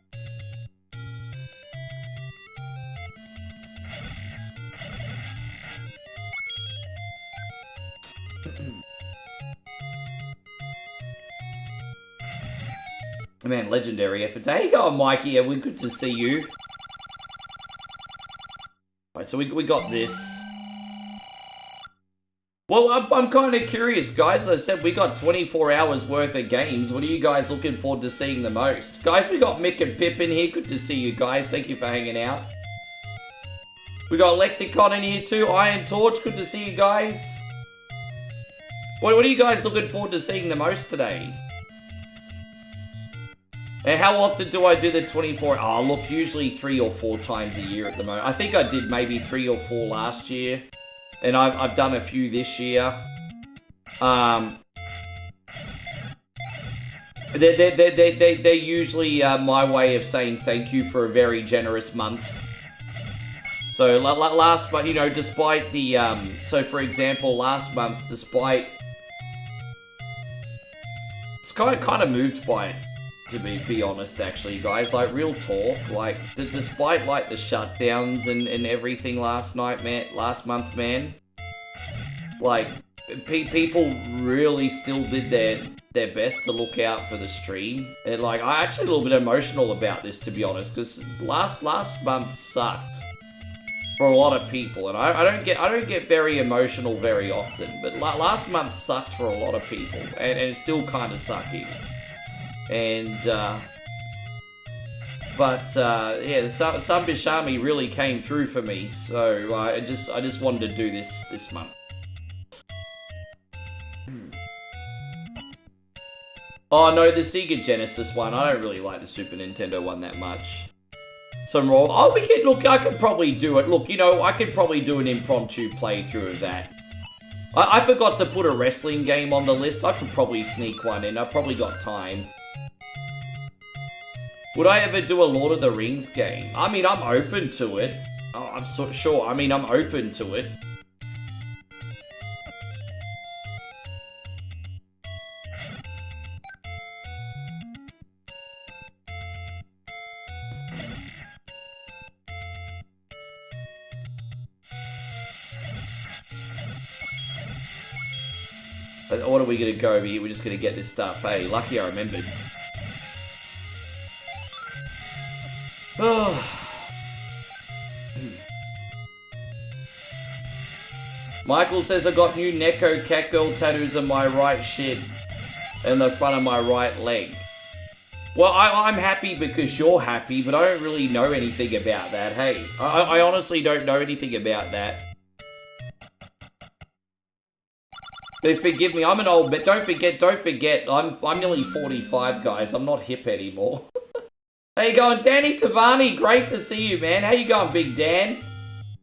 Man, legendary effort. How you going, Mikey? Yeah, we're good to see you. Alright, so we got this. Well, I'm kind of curious, guys. As I said, we got 24 hours worth of games. What are you guys looking forward to seeing the most? Guys, we got Mick and Pip in here. Good to see you guys. Thank you for hanging out. We got Lexicon in here too. Iron Torch. Good to see you guys. What are you guys looking forward to seeing the most today? And how often do I do the 24? Oh, look, usually 3 or 4 times a year at the moment. I think I did maybe 3 or 4 last year. And I've done a few this year. They're usually my way of saying thank you for a very generous month. So last month, you know, despite the, so for example, last month, despite, it's kind of moved by it. To be honest, actually, guys, like, real talk, like, despite, like, the shutdowns and everything last month, man, like, people really still did their best to look out for the stream, and, like, I'm actually a little bit emotional about this, to be honest, because last month sucked for a lot of people, and I don't get very emotional very often, but last month sucked for a lot of people, and it's still kind of sucking. And, yeah, some Bishami really came through for me, so I just wanted to do this month. Oh no, the Sega Genesis one, I don't really like the Super Nintendo one that much. Some raw, oh, look, I could probably do it, look, you know, I could probably do an impromptu playthrough of that. I forgot to put a wrestling game on the list, I could probably sneak one in, I've probably got time. Would I ever do a Lord of the Rings game? I mean, I'm open to it. Oh, I'm sure. I mean, I'm open to it. What are we going to go over here? We're just going to get this stuff. Hey, lucky I remembered. Oh. Michael says I got new Neko cat girl tattoos on my right shin and the front of my right leg. Well, I'm happy because you're happy, but I don't really know anything about that. Hey, I honestly don't know anything about that. But forgive me, I'm an old, but don't forget, I'm nearly 45, guys. I'm not hip anymore. How you going, Danny Tavani? Great to see you, man. How you going, Big Dan?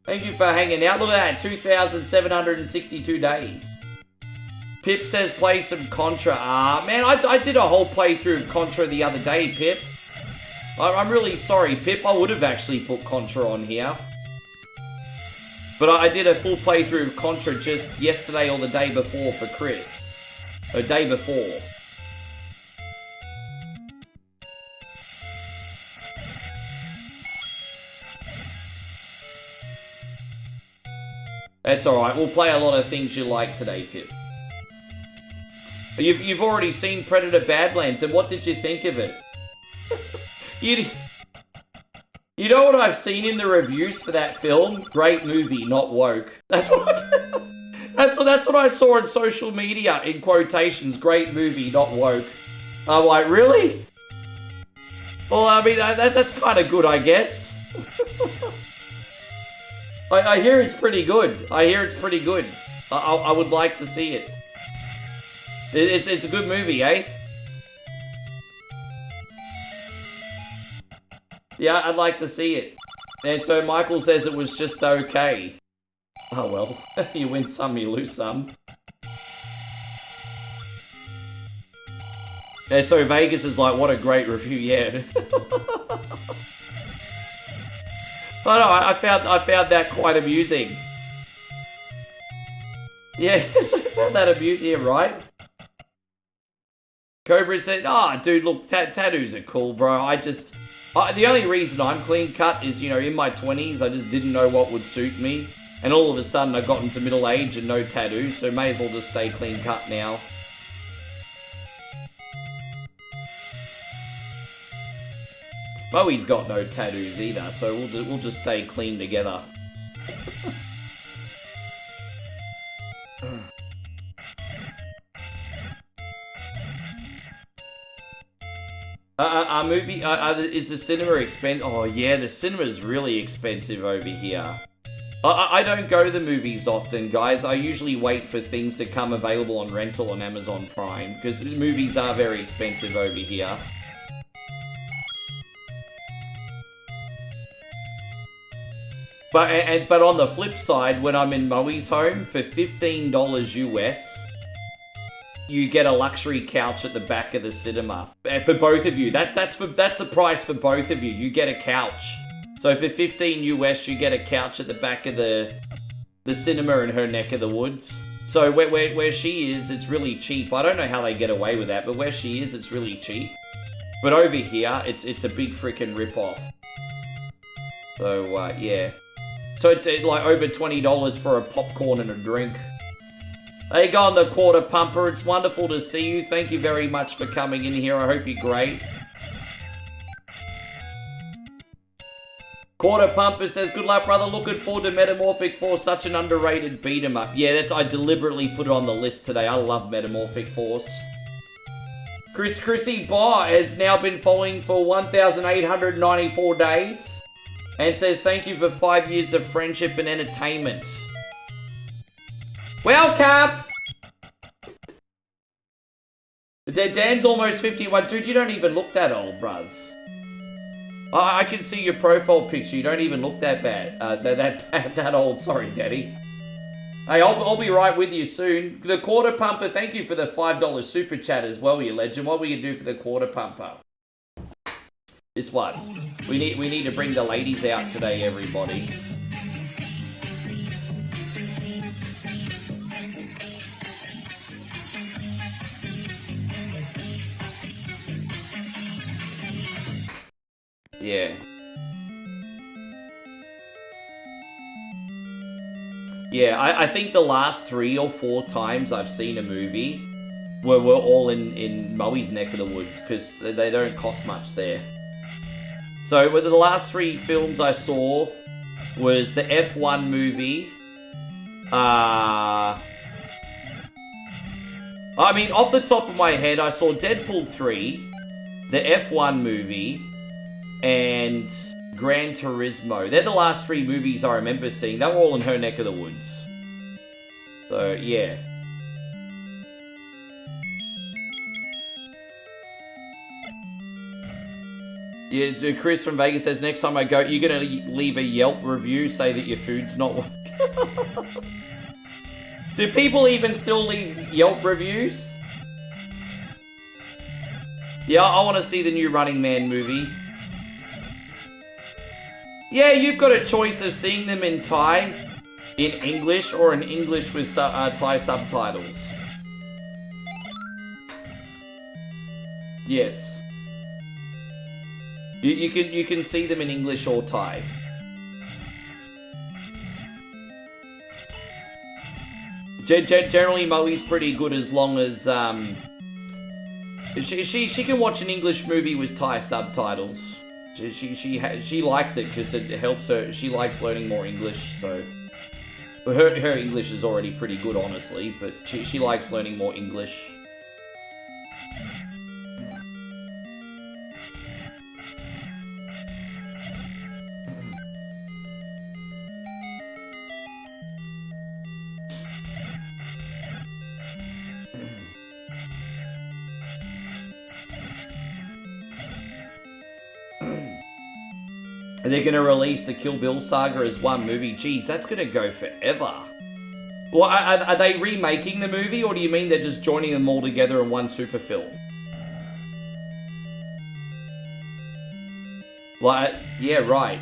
Thank you for hanging out. Look at that, 2,762 days. Pip says play some Contra. Man, I did a whole playthrough of Contra the other day, Pip. I'm really sorry, Pip. I would have actually put Contra on here. But I did a full playthrough of Contra just yesterday or the day before for Chris. Or day before. That's alright, we'll play a lot of things you like today, Pip. You've already seen Predator Badlands, and what did you think of it? You know what I've seen in the reviews for that film? Great movie, not woke. That's what I saw on social media, in quotations. Great movie, not woke. I'm like, really? Well, I mean, that's kind of good, I guess. I hear it's pretty good. I would like to see it. It's a good movie, eh? Yeah, I'd like to see it. And so Michael says it was just okay. Oh well, you win some, you lose some. And so Vegas is like, what a great review, yeah. I know, I found that quite amusing. Yeah, I found that amusing, yeah, right? Cobra said, dude, look, tattoos are cool, bro. The only reason I'm clean cut is, in my 20s, I just didn't know what would suit me. And all of a sudden, I got into middle age and no tattoos, so may as well just stay clean cut now. Bowie's got no tattoos either, so we'll just stay clean together. Is the cinema expensive? Oh yeah, the cinema's really expensive over here. I don't go to the movies often, guys. I usually wait for things to come available on rental on Amazon Prime, because movies are very expensive over here. But on the flip side, when I'm in Moe's home, for $15 US, you get a luxury couch at the back of the cinema. For both of you. That's the price for both of you. You get a couch. So for 15 US, you get a couch at the back of the cinema in her neck of the woods. So where she is, it's really cheap. I don't know how they get away with that, but where she is, it's really cheap. But over here, it's a big freaking rip-off. So, yeah. So it's like over $20 for a popcorn and a drink. Hey, go on the Quarter Pumper. It's wonderful to see you. Thank you very much for coming in here. I hope you're great. Quarter Pumper says, good luck, brother. Looking forward to Metamorphic 4. Such an underrated beat-em-up. Yeah, I deliberately put it on the list today. I love Metamorphic Force. Chrissy Barr has now been following for 1,894 days. And says, thank you for 5 years of friendship and entertainment. Welcome! Dan's almost 51. Dude, you don't even look that old, bruz. I can see your profile picture. You don't even look that bad. That old. Sorry, Daddy. Hey, I'll be right with you soon. The Quarter Pumper, thank you for the $5 super chat as well, you legend. What will you do for the Quarter Pumper? This one. We need to bring the ladies out today, everybody. Yeah. Yeah, I think the last 3 or 4 times I've seen a movie we're all in Moe's neck of the woods, because they don't cost much there. So the last 3 films I saw was the F1 movie. I mean, off the top of my head, I saw Deadpool 3, the F1 movie, and Gran Turismo. They're the last 3 movies I remember seeing. They were all in her neck of the woods. So, yeah. Yeah, Chris from Vegas says, next time I go, you're going to leave a Yelp review, say that your food's not working. Do people even still leave Yelp reviews? Yeah, I want to see the new Running Man movie. Yeah, you've got a choice of seeing them in Thai, in English, or in English with Thai subtitles. Yes. You can see them in English or Thai. Generally, Moe's pretty good as long as she can watch an English movie with Thai subtitles. She likes it because it helps her. She likes learning more English, so her English is already pretty good, honestly. But she likes learning more English. They're going to release the Kill Bill saga as one movie. Jeez, that's going to go forever. Well, are they remaking the movie, or do you mean they're just joining them all together in one super film? Well, yeah, right.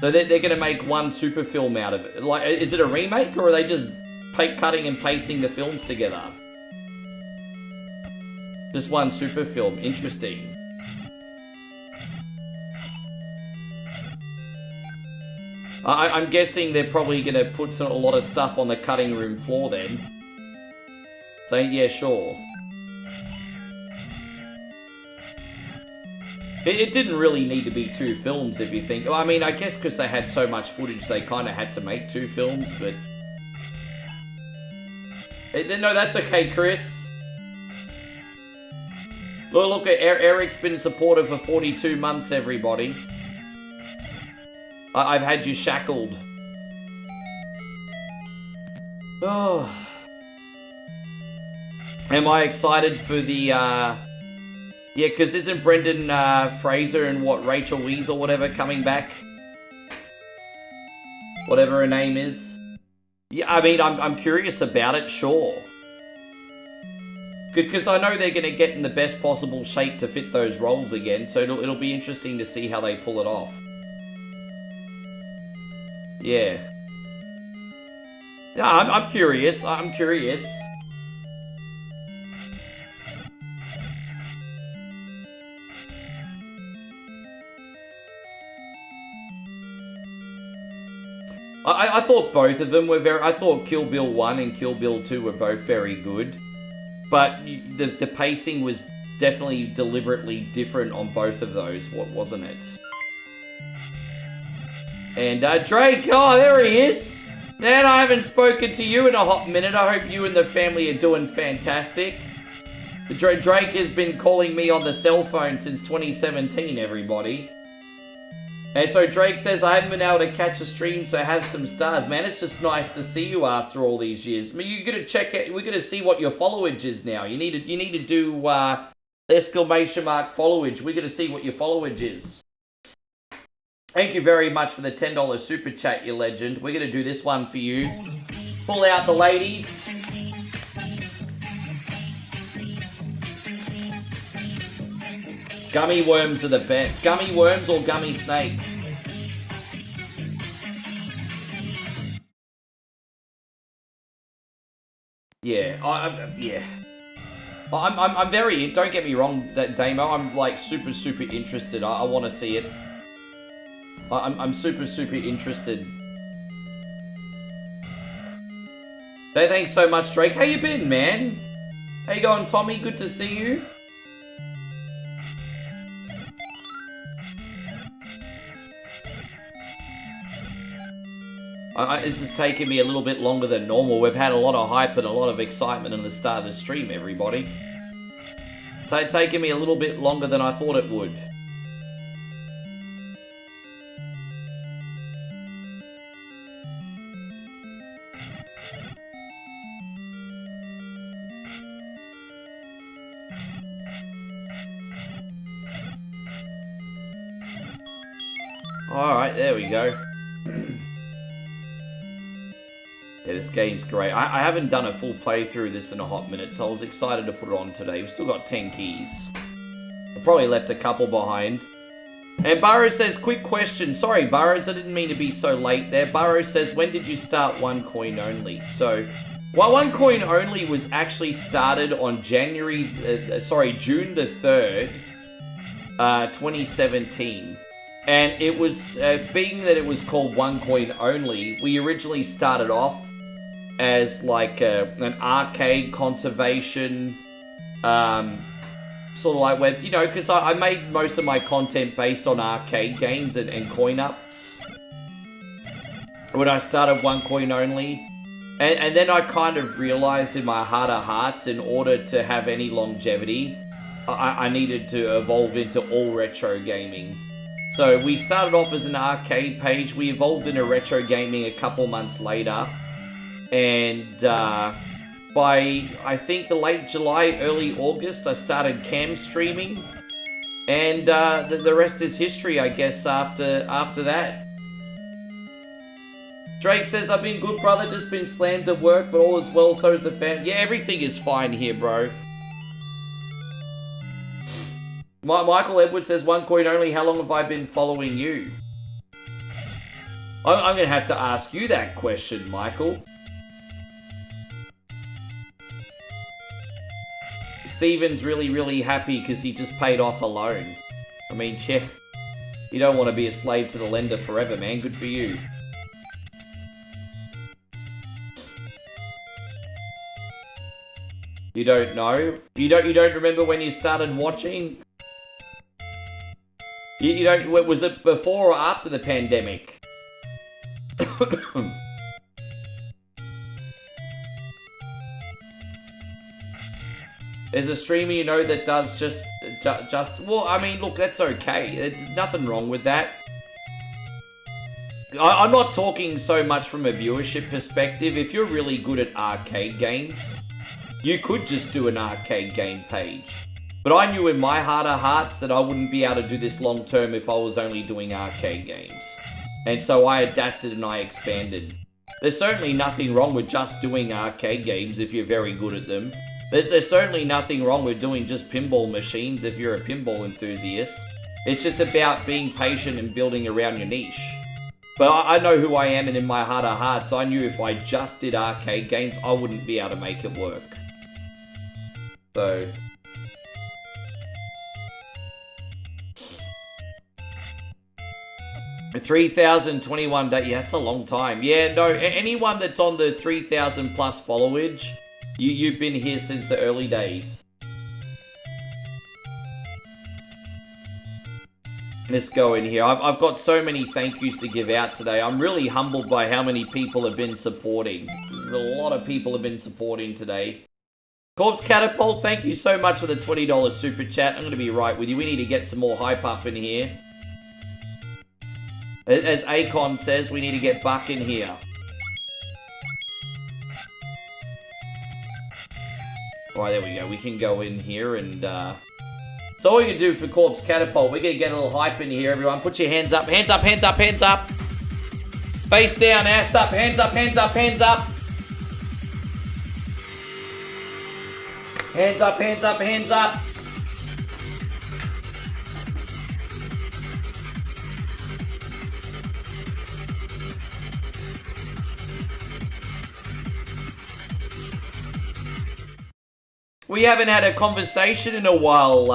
So they're going to make one super film out of it. Like, is it a remake, or are they just cutting and pasting the films together? Just one super film. Interesting. I'm guessing they're probably going to put a lot of stuff on the cutting room floor then. So, yeah, sure. It didn't really need to be 2 films, if you think. Well, I mean, I guess because they had so much footage, they kind of had to make 2 films, but... No, that's okay, Chris. Well, look, Eric's been supportive for 42 months, everybody. I've had you shackled. Oh. Am I excited for the, Yeah, because isn't Brendan Fraser and Rachel Weisz or whatever coming back? Whatever her name is. Yeah, I mean, I'm curious about it, sure. Because I know they're going to get in the best possible shape to fit those roles again, so it'll be interesting to see how they pull it off. Yeah. Yeah, I'm curious. I'm curious. I thought both of them were I thought Kill Bill 1 and Kill Bill 2 were both very good. But the pacing was definitely deliberately different on both of those, wasn't it? And Drake, oh, there he is. Man, I haven't spoken to you in a hot minute. I hope you and the family are doing fantastic. Drake has been calling me on the cell phone since 2017, everybody. And so Drake says, I haven't been able to catch a stream, so have some stars. Man, it's just nice to see you after all these years. I mean, you're gonna check it. We're gonna see what your followage is now. You need to do exclamation mark followage. We're gonna see what your followage is. Thank you very much for the $10 super chat, you legend. We're gonna do this one for you. Pull out the ladies. Gummy worms are the best. Gummy worms or gummy snakes? Yeah, yeah. I'm very, don't get me wrong, Damo, I'm like super interested. I want to see it. I'm super interested. Hey, thanks so much, Drake. How you been, man? How you going, Tommy? Good to see you. This is taking me a little bit longer than normal. We've had a lot of hype and a lot of excitement in the start of the stream, everybody. It's taking me a little bit longer than I thought it would. Alright, there we go. Yeah, this game's great. I haven't done a full playthrough of this in a hot minute, so I was excited to put it on today. We've still got 10 keys. I probably left a couple behind. And Burrows says, quick question. Sorry, Burrows, I didn't mean to be so late there. Burrows says, when did you start One Coin Only? So, well, One Coin Only was actually started on June the 3rd, 2017. And it was, being that it was called One Coin Only, we originally started off as like an arcade conservation, sort of like web, you know, because I made most of my content based on arcade games and coin-ups when I started One Coin Only. And then I kind of realized in my heart of hearts, in order to have any longevity, I needed to evolve into all retro gaming. So we started off as an arcade page, we evolved into retro gaming a couple months later, and by, I think, the late July, early August, I started cam streaming, and the rest is history, I guess, after that. Drake says, I've been good, brother, just been slammed at work, but all is well, so is the fam. Yeah, everything is fine here, bro. Michael Edwards says, One Coin Only, how long have I been following you? I'm gonna have to ask you that question, Michael. Steven's really happy because he just paid off a loan. I mean, yeah, you don't want to be a slave to the lender forever, man. Good for you. You don't know? You don't remember when you started watching? You don't, was it before or after the pandemic? There's a streamer you know that does just, well, I mean, look, that's okay. There's nothing wrong with that. I'm not talking so much from a viewership perspective. If you're really good at arcade games, you could just do an arcade game page. But I knew in my heart of hearts that I wouldn't be able to do this long term if I was only doing arcade games. And so I adapted and I expanded. There's certainly nothing wrong with just doing arcade games if you're very good at them. There's certainly nothing wrong with doing just pinball machines if you're a pinball enthusiast. It's just about being patient and building around your niche. But I know who I am, and in my heart of hearts, I knew if I just did arcade games, I wouldn't be able to make it work. So... 3,021 days, yeah, that's a long time. Yeah, no, anyone that's on the 3,000 plus followage, you've been here since the early days. Let's go in here. I've got so many thank yous to give out today. I'm really humbled by how many people have been supporting. A lot of people have been supporting today. Corpse Catapult, thank you so much for the $20 super chat. I'm going to be right with you. We need to get some more hype up in here. As Akon says, we need to get Buck in here. Alright, there we go. We can go in here and... So all you can do for Corpse Catapult, we're going to get a little hype in here, everyone. Put your hands up. Hands up, hands up, hands up. Face down, ass up. Hands up, hands up, hands up. Hands up, hands up, hands up. We haven't had a conversation in a while,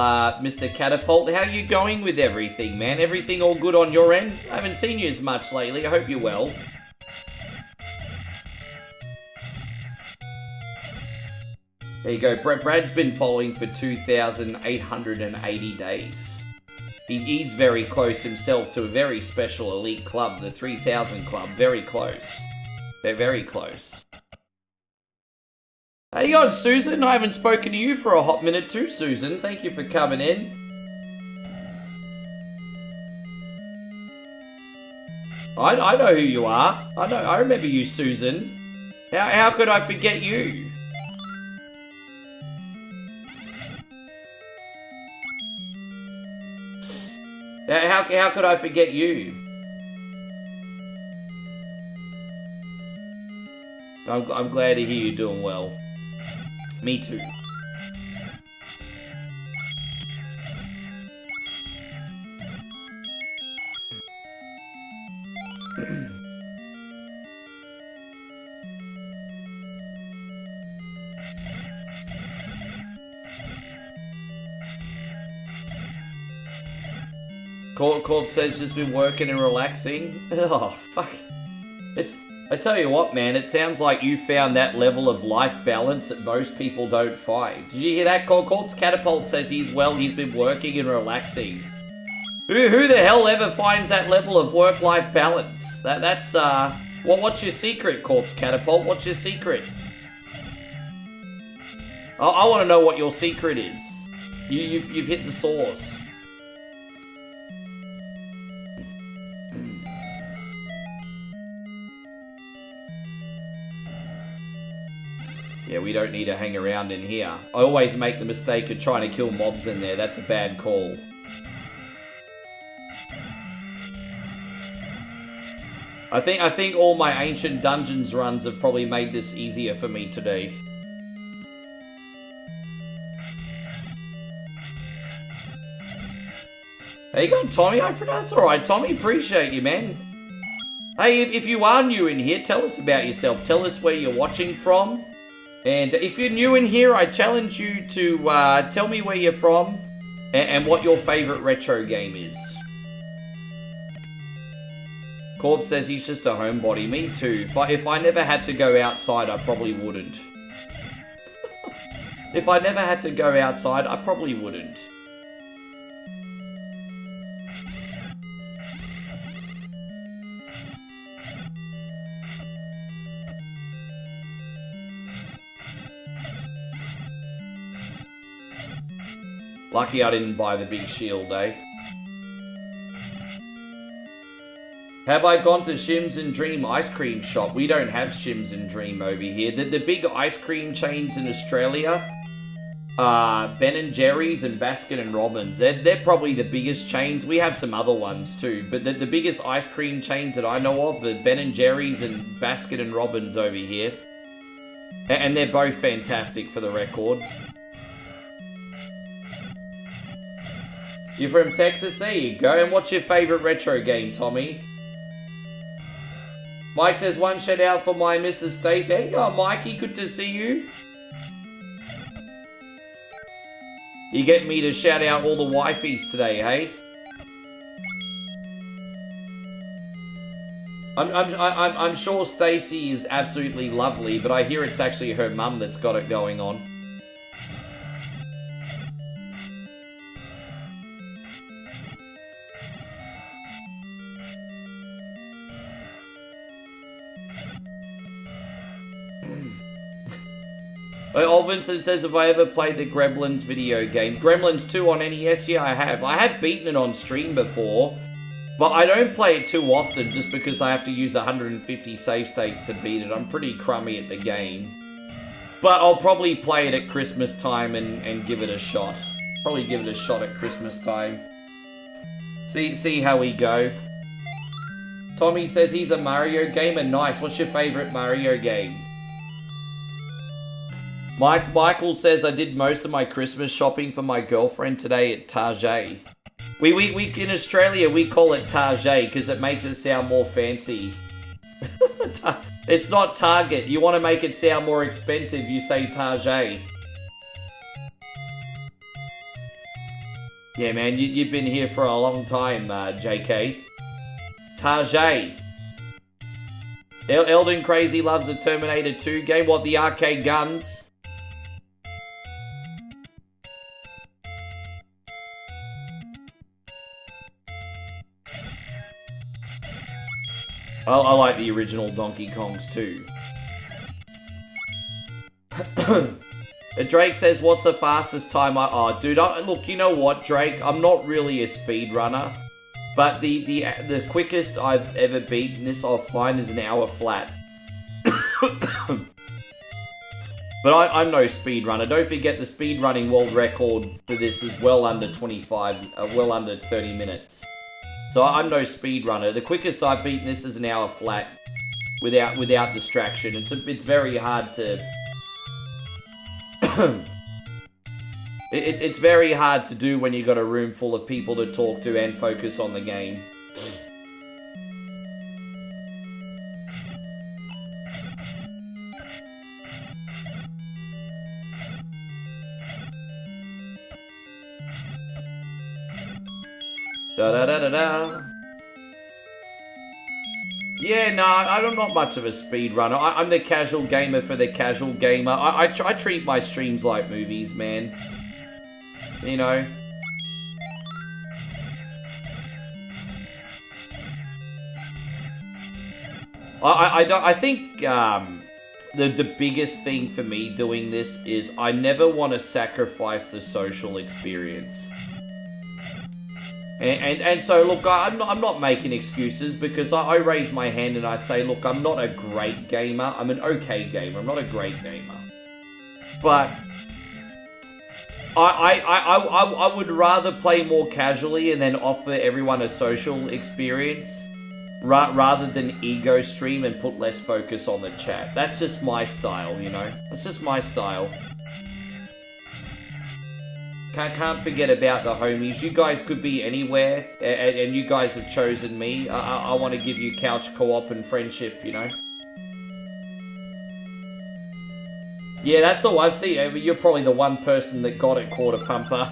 Mr. Catapult. How are you going with everything, man? Everything all good on your end? I haven't seen you as much lately. I hope you're well. There you go. Brad's been following for 2,880 days. He's very close himself to a very special elite club, the 3,000 Club. Very close. They're very close. How you going, Susan? I haven't spoken to you for a hot minute too, Susan. Thank you for coming in. I know who you are. I remember you, Susan. How could I forget you? How could I forget you? I'm glad to hear you're doing well. Me too. Corp says just been working and relaxing. Oh, fuck. I tell you what, man, it sounds like you found that level of life balance that most people don't find. Did you hear that? Corp's Catapult says he's been working and relaxing. Who the hell ever finds that level of work-life balance? That's what's your secret, Corpse Catapult? What's your secret? I want to know what your secret is. You've hit the source. Yeah, we don't need to hang around in here. I always make the mistake of trying to kill mobs in there. That's a bad call. I think all my Ancient Dungeons runs have probably made this easier for me today. There you go, Tommy. I pronounce alright, Tommy. Appreciate you, man. Hey, if you are new in here, tell us about yourself. Tell us where you're watching from. And if you're new in here, I challenge you to tell me where you're from and what your favorite retro game is. Corb says he's just a homebody. Me too. If I never had to go outside, I probably wouldn't. If I never had to go outside, I probably wouldn't. Lucky I didn't buy the big shield, eh? Have I gone to Shims and Dream ice cream shop? We don't have Shims and Dream over here. The big ice cream chains in Australia are Ben & Jerry's and Baskin and Robbins. They're probably the biggest chains. We have some other ones too, but the biggest ice cream chains that I know of are Ben & Jerry's and Baskin and Robbins over here. And they're both fantastic, for the record. You're from Texas? There you go. And what's your favorite retro game, Tommy? Mike says, one shout out for my Mrs. Stacey. Hey, oh, Mikey, good to see you. You get me to shout out all the wifeys today, hey? I'm sure Stacey is absolutely lovely, but I hear it's actually her mum that's got it going on. Old Vincent says, have I ever played the Gremlins video game? Gremlins 2 on NES? Yeah, I have. I have beaten it on stream before, but I don't play it too often just because I have to use 150 save states to beat it. I'm pretty crummy at the game. But I'll probably play it at Christmas time and give it a shot. Probably give it a shot at Christmas time. See how we go. Tommy says he's a Mario gamer. Nice. What's your favorite Mario game? Michael says, I did most of my Christmas shopping for my girlfriend today at Target. We in Australia, we call it Target because it makes it sound more fancy. It's not Target. You want to make it sound more expensive, you say Target. Yeah, man, you've been here for a long time, JK. Target. Eldon Crazy loves the Terminator 2 game. What, the arcade guns? I like the original Donkey Kongs too. Drake says, what's the fastest time Oh, dude, look, you know what, Drake? I'm not really a speedrunner, but the quickest I've ever beaten this offline is an hour flat. But I'm no speedrunner. Don't forget the speedrunning world record for this is well under 30 minutes. So I'm no speedrunner. The quickest I've beaten this is an hour flat, without distraction. It's very hard to. It's very hard to do when you got a room full of people to talk to and focus on the game. Da-da-da-da-da. Yeah, no, I'm not much of a speedrunner. I'm the casual gamer for the casual gamer. I treat my streams like movies, man. You know? I think the biggest thing for me doing this is I never want to sacrifice the social experience. And so, look, I'm not making excuses because I raise my hand and I say, look, I'm not a great gamer. I'm an okay gamer. I'm not a great gamer. But I would rather play more casually and then offer everyone a social experience rather than ego stream and put less focus on the chat. That's just my style, you know? That's just my style. Can't forget about the homies. You guys could be anywhere, and you guys have chosen me. I want to give you couch co-op and friendship, you know? Yeah, that's all I see. You're probably the one person that got it, Quarter Pumper.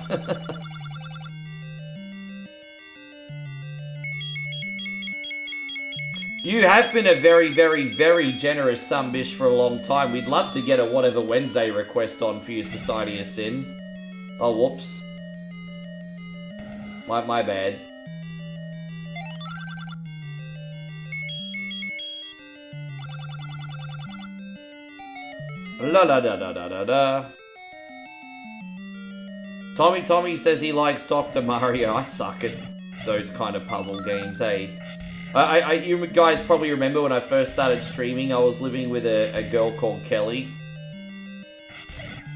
You have been a very, very, very generous Sunbish for a long time. We'd love to get a Whatever Wednesday request on for you, Society of Sin. Oh, whoops. My bad. La la da da da da da. Tommy says he likes Dr. Mario. I suck at those kind of puzzle games, hey. You guys probably remember when I first started streaming, I was living with a girl called Kelly.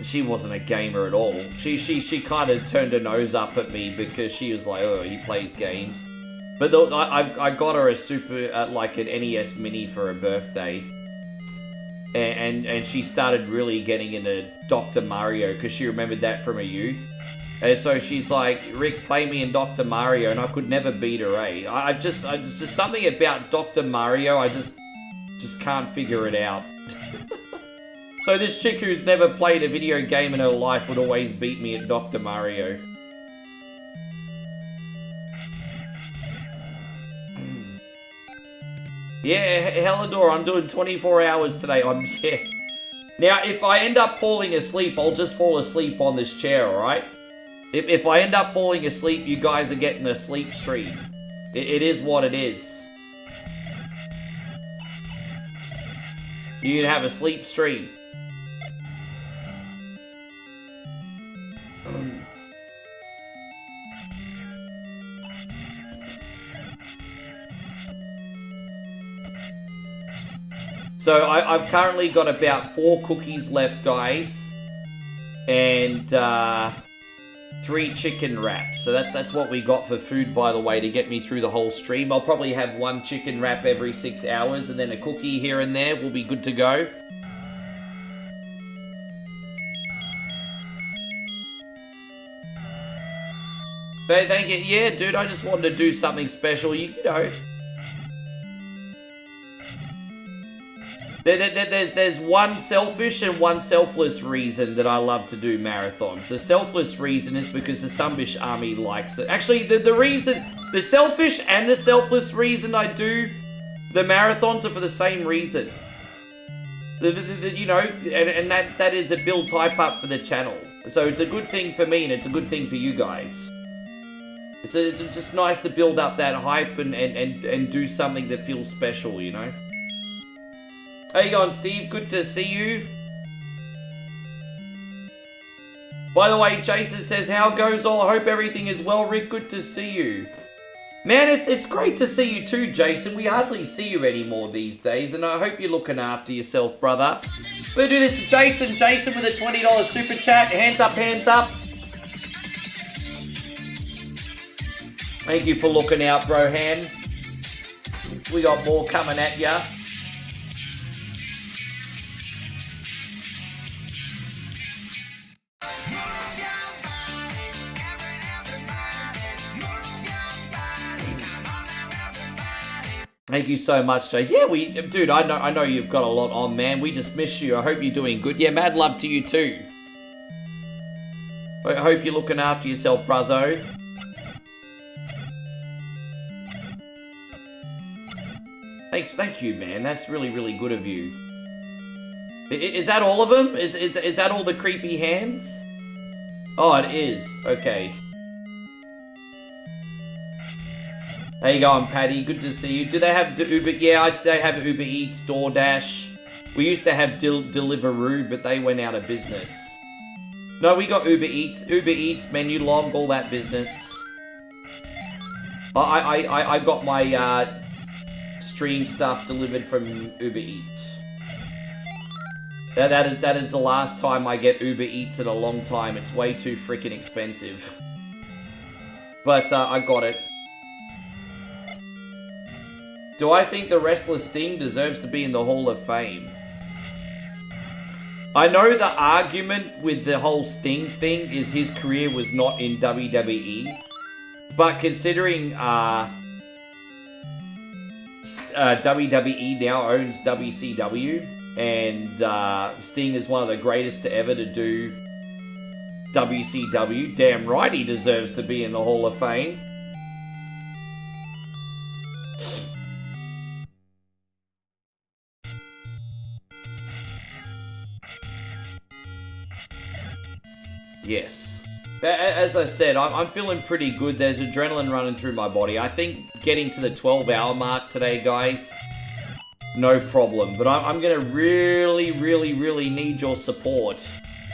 She wasn't a gamer at all. She kind of turned her nose up at me because she was like, oh, he plays games. But I got her a like an NES Mini for her birthday. And she started really getting into Dr. Mario because she remembered that from her youth. And so she's like, Rick, play me in Dr. Mario, and I could never beat her, eh? I just something about Dr. Mario, I just can't figure it out. So this chick who's never played a video game in her life would always beat me at Dr. Mario. Yeah, Hellador, I'm doing 24 hours today. Yeah. Now, if I end up falling asleep, I'll just fall asleep on this chair, alright? If I end up falling asleep, you guys are getting a sleep stream. It is what it is. You can have a sleep stream. So I've currently got about 4 cookies left, guys. And 3 chicken wraps. So that's what we got for food, by the way, to get me through the whole stream. I'll probably have 1 chicken wrap every 6 hours, and then a cookie here and there. We'll be good to go. Thank you. Yeah, dude, I just wanted to do something special. You know. There's one selfish and one selfless reason that I love to do marathons. The selfless reason is because the Sunbish army likes it. Actually, the selfish and the selfless reason I do the marathons are for the same reason. You know, and that is it builds hype up for the channel. So it's a good thing for me and it's a good thing for you guys. It's just nice to build up that hype and do something that feels special, you know? How you going, Steve? Good to see you. By the way, Jason says, how goes all? I hope everything is well, Rick. Good to see you. Man, it's great to see you too, Jason. We hardly see you anymore these days, and I hope you're looking after yourself, brother. We'll do this to Jason. Jason with a $20 super chat. Hands up, hands up. Thank you for looking out, bro, hands. We got more coming at ya. Thank you so much, Jay. Yeah, dude, I know you've got a lot on, man. We just miss you. I hope you're doing good. Yeah, mad love to you too. I hope you're looking after yourself, bruzzo. Thank you, man. That's really, really good of you. Is that all of them? Is that all the creepy hands? Oh, it is. Okay. How you going, Patty? Good to see you. Do they have Uber? Yeah, they have Uber Eats, DoorDash. We used to have Deliveroo, but they went out of business. No, we got Uber Eats, Menulog, all that business. I got my stream stuff delivered from Uber Eats. That is the last time I get Uber Eats in a long time. It's way too freaking expensive. But I got it. Do I think the wrestler Sting deserves to be in the Hall of Fame? I know the argument with the whole Sting thing is his career was not in WWE, but considering WWE now owns WCW, and Sting is one of the greatest to ever to do WCW, damn right he deserves to be in the Hall of Fame. Yes. As I said, I'm feeling pretty good. There's adrenaline running through my body. I think getting to the 12-hour mark today, guys, no problem. But I'm going to really, really, really need your support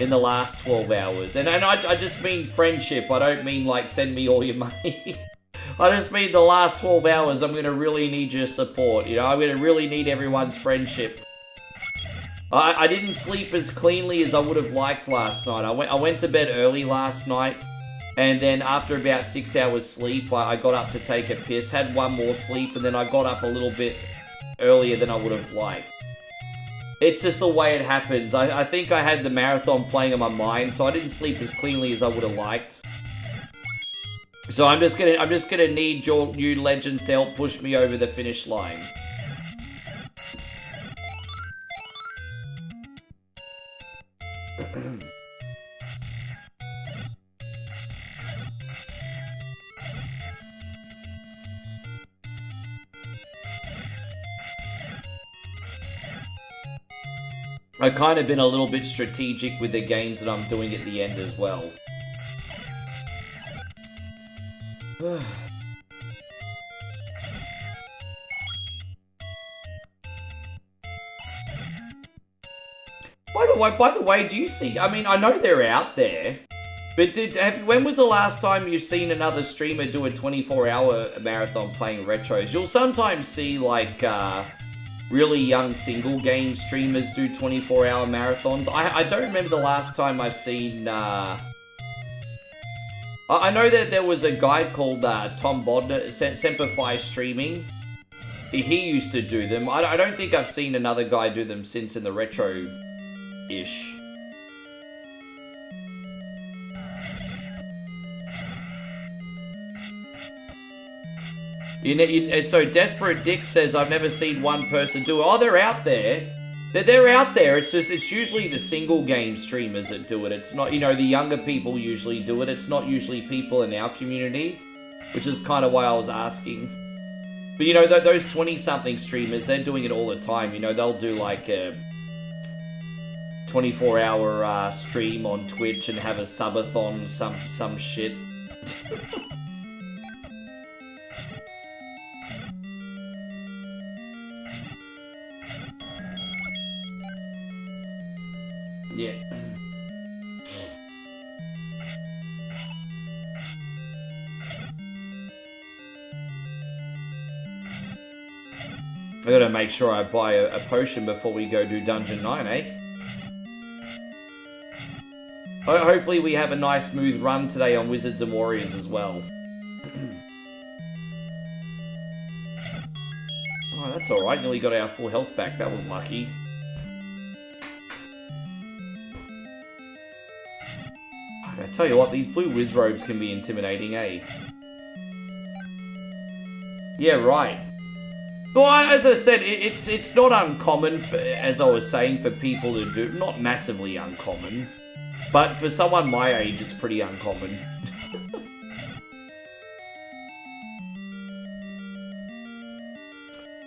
in the last 12 hours. And I just mean friendship. I don't mean, like, send me all your money. I just mean the last 12 hours, I'm going to really need your support. You know, I'm going to really need everyone's friendship. I didn't sleep as cleanly as I would have liked last night. I went to bed early last night, and then after about 6 hours sleep, I got up to take a piss, had one more sleep, and then I got up a little bit earlier than I would have liked. It's just the way it happens. I think I had the marathon playing on my mind, so I didn't sleep as cleanly as I would have liked. So I'm just gonna need your new legends to help push me over the finish line. I've kind of been a little bit strategic with the games that I'm doing at the end as well. By the way, do you see, I mean, I know they're out there, but when was the last time you've seen another streamer do a 24-hour marathon playing retros? You'll sometimes see, like, really young single game streamers do 24-hour marathons. I don't remember the last time I've seen, I know that there was a guy called Tom Bodner, Sempify Streaming. He used to do them. I don't think I've seen another guy do them since in the retro-ish. So Desperate Dick says, I've never seen one person do it. Oh, they're out there. They're out there. It's usually the single game streamers that do it. It's not, you know, the younger people usually do it. It's not usually people in our community, which is kind of why I was asking. But, you know, those 20-something streamers, they're doing it all the time. You know, they'll do like a 24-hour stream on Twitch and have a subathon, some shit. Yeah. I gotta make sure I buy a potion before we go do Dungeon 9, eh? Hopefully we have a nice smooth run today on Wizards and Warriors as well. Oh, that's alright. Nearly got our full health back. That was lucky. I tell you what, these blue whiz robes can be intimidating, eh? Yeah, right. Well, as I said, it's not uncommon, as I was saying, for people to do. Not massively uncommon. But for someone my age, it's pretty uncommon.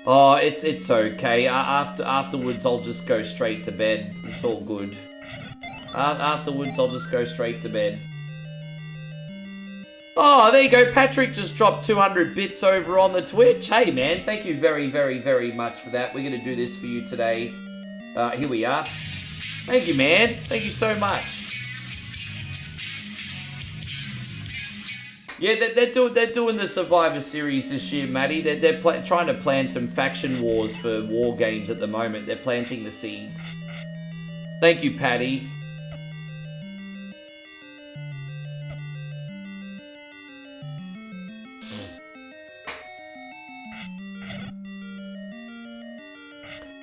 Oh, it's okay. Afterwards, I'll just go straight to bed. It's all good. Afterwards, I'll just go straight to bed. Oh, there you go. Patrick just dropped 200 bits over on the Twitch. Hey, man. Thank you very, very, very much for that. We're going to do this for you today. Here we are. Thank you, man. Thank you so much. Yeah, they're doing the Survivor Series this year, Matty. They're trying to plan some faction wars for war games at the moment. They're planting the seeds. Thank you, Patty.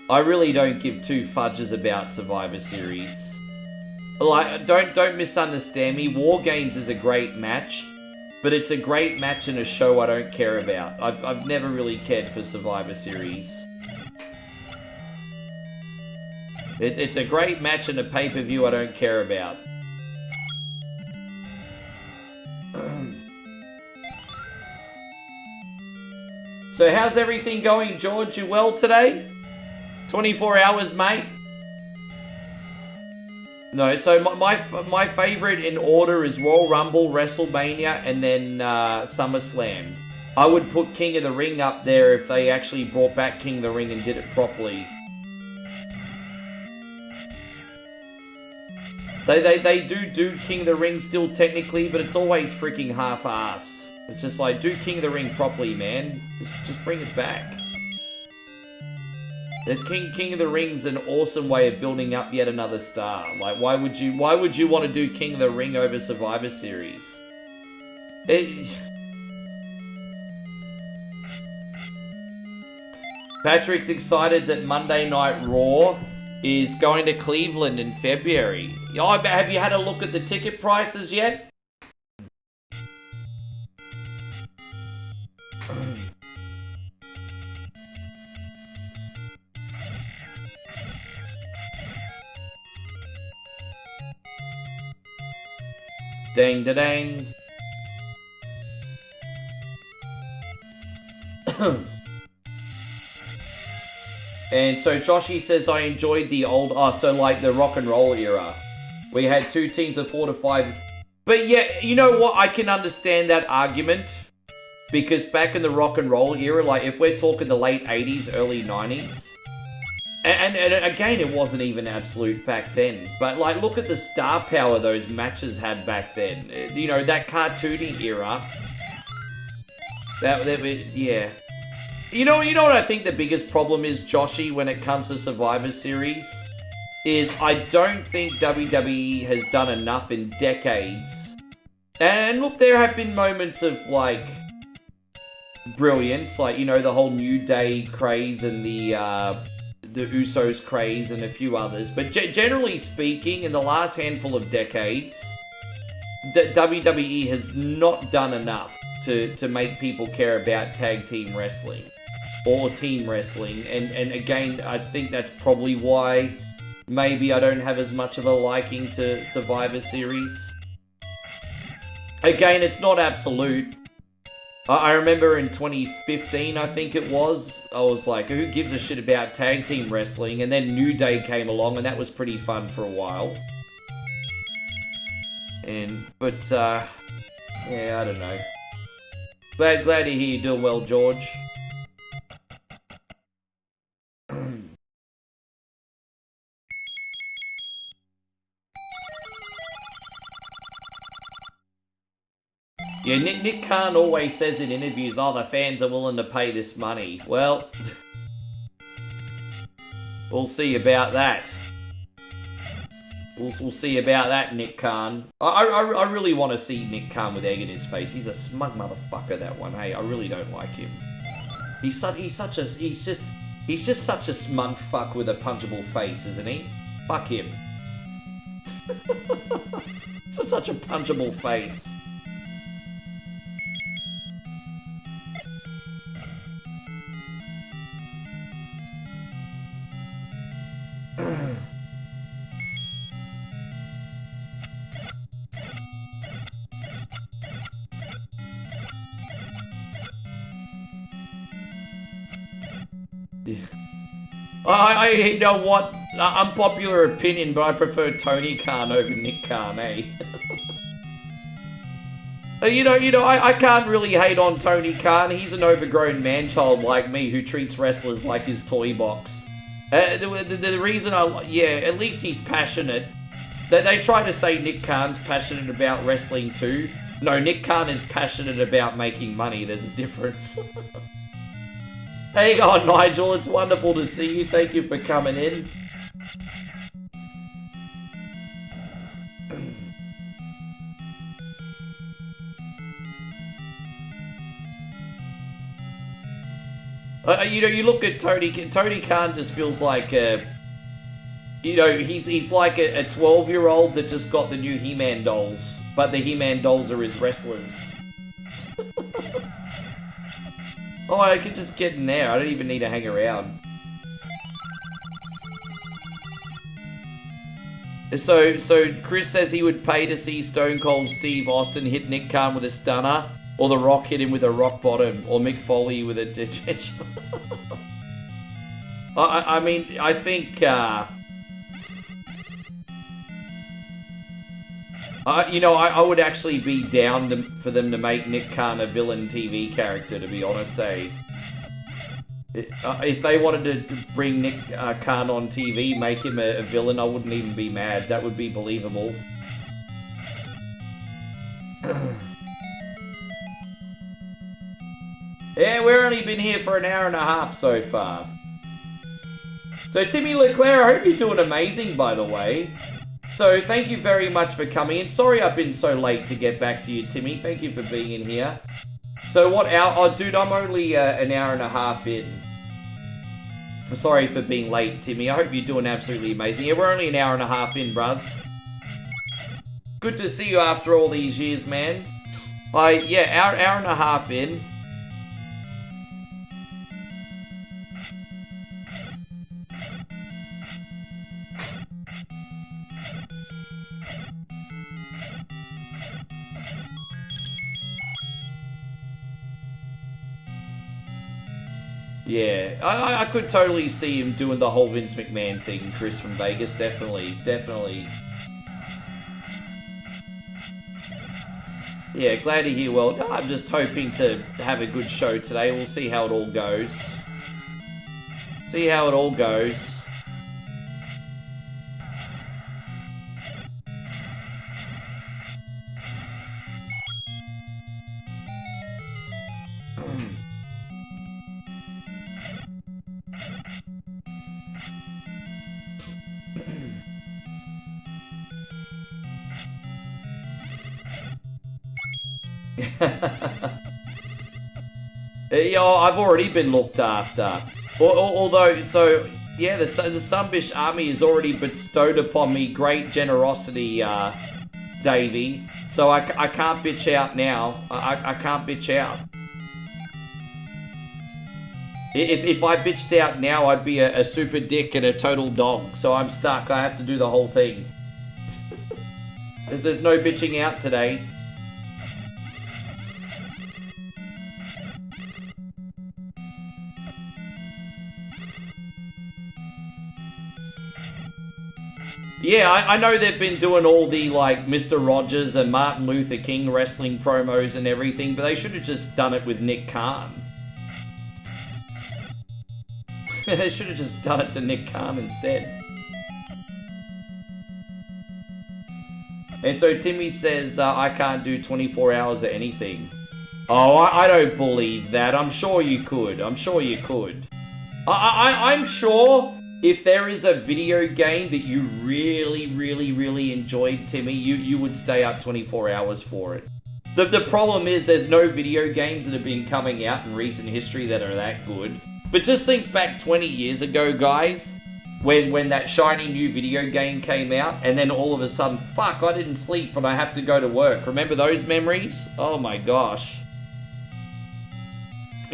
I really don't give two fudges about Survivor Series. Like, don't misunderstand me. War Games is a great match, but it's a great match in a show I don't care about. I've never really cared for Survivor Series. It's a great match in a pay-per-view I don't care about. So how's everything going, George? You well today? 24 hours, mate? No, so my favorite in order is Royal Rumble, WrestleMania, and then SummerSlam. I would put King of the Ring up there if they actually brought back King of the Ring and did it properly. They do King of the Ring still technically, but it's always freaking half-assed. It's just like, do King of the Ring properly, man. Just bring it back. The King of the Ring's an awesome way of building up yet another star. Like, why would you want to do King of the Ring over Survivor Series? Patrick's excited that Monday Night Raw is going to Cleveland in February. Oh, have you had a look at the ticket prices yet? Dang da dang. And so Joshy says I enjoyed the old, so like the rock and roll era. We had two teams of 4 to 5. But yeah, you know what? I can understand that argument. Because back in the rock and roll era, like if we're talking the late 80s, early 90s. And again, it wasn't even absolute back then. But like, look at the star power those matches had back then. You know, that cartoony era. Yeah. You know what I think the biggest problem is, Joshy, when it comes to Survivor Series? Is I don't think WWE has done enough in decades. And look, there have been moments of, like, brilliance. Like, you know, the whole New Day craze and the Usos craze and a few others. But generally speaking, in the last handful of decades, WWE has not done enough to make people care about tag team wrestling or team wrestling. And again, I think that's probably why maybe I don't have as much of a liking to Survivor Series. Again, it's not absolute. I remember in 2015, I think it was, I was like, who gives a shit about tag team wrestling? And then New Day came along, and that was pretty fun for a while. But yeah, I don't know. Glad to hear you doing well, George. Yeah, Nick Khan always says in interviews, oh, the fans are willing to pay this money. Well, we'll see about that. We'll see about that, Nick Khan. I really want to see Nick Khan with egg in his face. He's a smug motherfucker, that one. Hey, I really don't like him. He's just such a smug fuck with a punchable face, isn't he? Fuck him. Such a punchable face. You know what? Unpopular opinion, but I prefer Tony Khan over Nick Khan, eh? You know, I can't really hate on Tony Khan. He's an overgrown man-child like me who treats wrestlers like his toy box. The reason at least he's passionate. They try to say Nick Khan's passionate about wrestling too. No, Nick Khan is passionate about making money. There's a difference. Hey on, Nigel. It's wonderful to see you. Thank you for coming in. You know, you look at Tony Khan just feels like, you know, he's like a 12-year-old that just got the new He-Man dolls, but the He-Man dolls are his wrestlers. Oh, I can just get in there. I don't even need to hang around. So Chris says he would pay to see Stone Cold Steve Austin hit Nick Khan with a stunner, or The Rock hit him with a rock bottom, or Mick Foley with a ditch. I mean, I think, you know, I would actually be down for them to make Nick Khan a villain TV character, to be honest, eh? If they wanted to bring Nick Khan on TV, make him a villain, I wouldn't even be mad. That would be believable. Yeah, we've only been here for an hour and a half so far. So Timmy Leclerc, I hope you're doing amazing, by the way. So thank you very much for coming in. Sorry I've been so late to get back to you, Timmy. Thank you for being in here. So what hour? Oh, dude, I'm only an hour and a half in. Sorry for being late, Timmy. I hope you're doing absolutely amazing. Yeah, we're only an hour and a half in, bruz. Good to see you after all these years, man. Yeah, hour and a half in. Yeah, I could totally see him doing the whole Vince McMahon thing, Chris from Vegas, definitely. Yeah, glad to hear. Well, I'm just hoping to have a good show today. We'll see how it all goes. Yeah, I've already been looked after. Although, so, yeah, the Sunbish Army has already bestowed upon me great generosity, Davey. So I can't bitch out now. I can't bitch out. If I bitched out now, I'd be a super dick and a total dog. So I'm stuck. I have to do the whole thing. There's no bitching out today. Yeah, I know they've been doing all the, like, Mr. Rogers and Martin Luther King wrestling promos and everything, but they should have just done it with Nick Khan. They should have just done it to Nick Khan instead. And so Timmy says, I can't do 24 hours of anything. Oh, I don't believe that. I'm sure you could. I'm sure if there is a video game that you really enjoyed, Timmy, you would stay up 24 hours for it. The problem is there's no video games that have been coming out in recent history that are that good. But just think back 20 years ago, guys, when that shiny new video game came out, and then all of a sudden, fuck, I didn't sleep but I have to go to work. Remember those memories? Oh my gosh.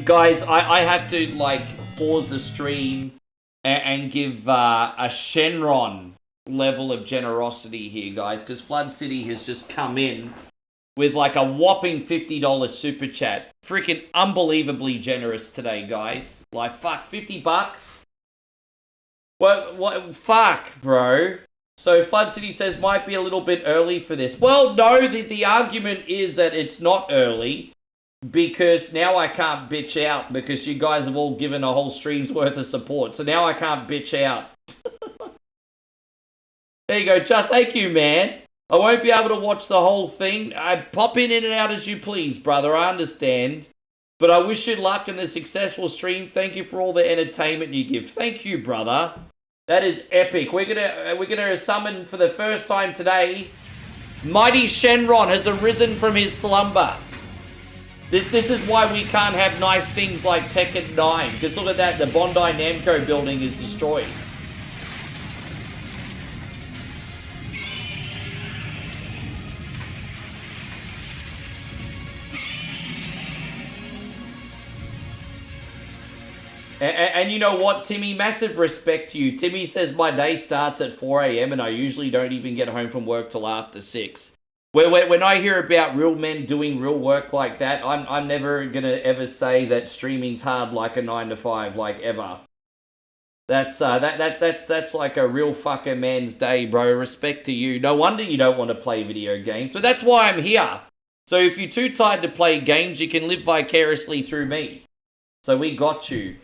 Guys, I had to, like, pause the stream and give a Shenron level of generosity here, guys, because Flood City has just come in with like a whopping $50 super chat. Freaking unbelievably generous today, guys. Like, fuck, $50? What? Fuck, bro. So Flood City says might be a little bit early for this. Well, no, the argument is that it's not early. Because now I can't bitch out because you guys have all given a whole stream's worth of support. So now I can't bitch out. There you go, just thank you, man. I won't be able to watch the whole thing. Pop in and out as you please, brother. I understand. But I wish you luck in the successful stream. Thank you for all the entertainment you give. Thank you, brother. That is epic. We're gonna summon for the first time today. Mighty Shenron has arisen from his slumber. This is why we can't have nice things like Tekken 9. Because look at that, the Bondi Namco building is destroyed. And you know what, Timmy? Massive respect to you. Timmy says my day starts at 4 a.m. and I usually don't even get home from work till after 6. When I hear about real men doing real work like that, I'm never gonna ever say that streaming's hard like a 9 to 5, like ever. That's like a real fucking man's day, bro. Respect to you. No wonder you don't want to play video games, but that's why I'm here. So if you're too tired to play games, you can live vicariously through me. So we got you.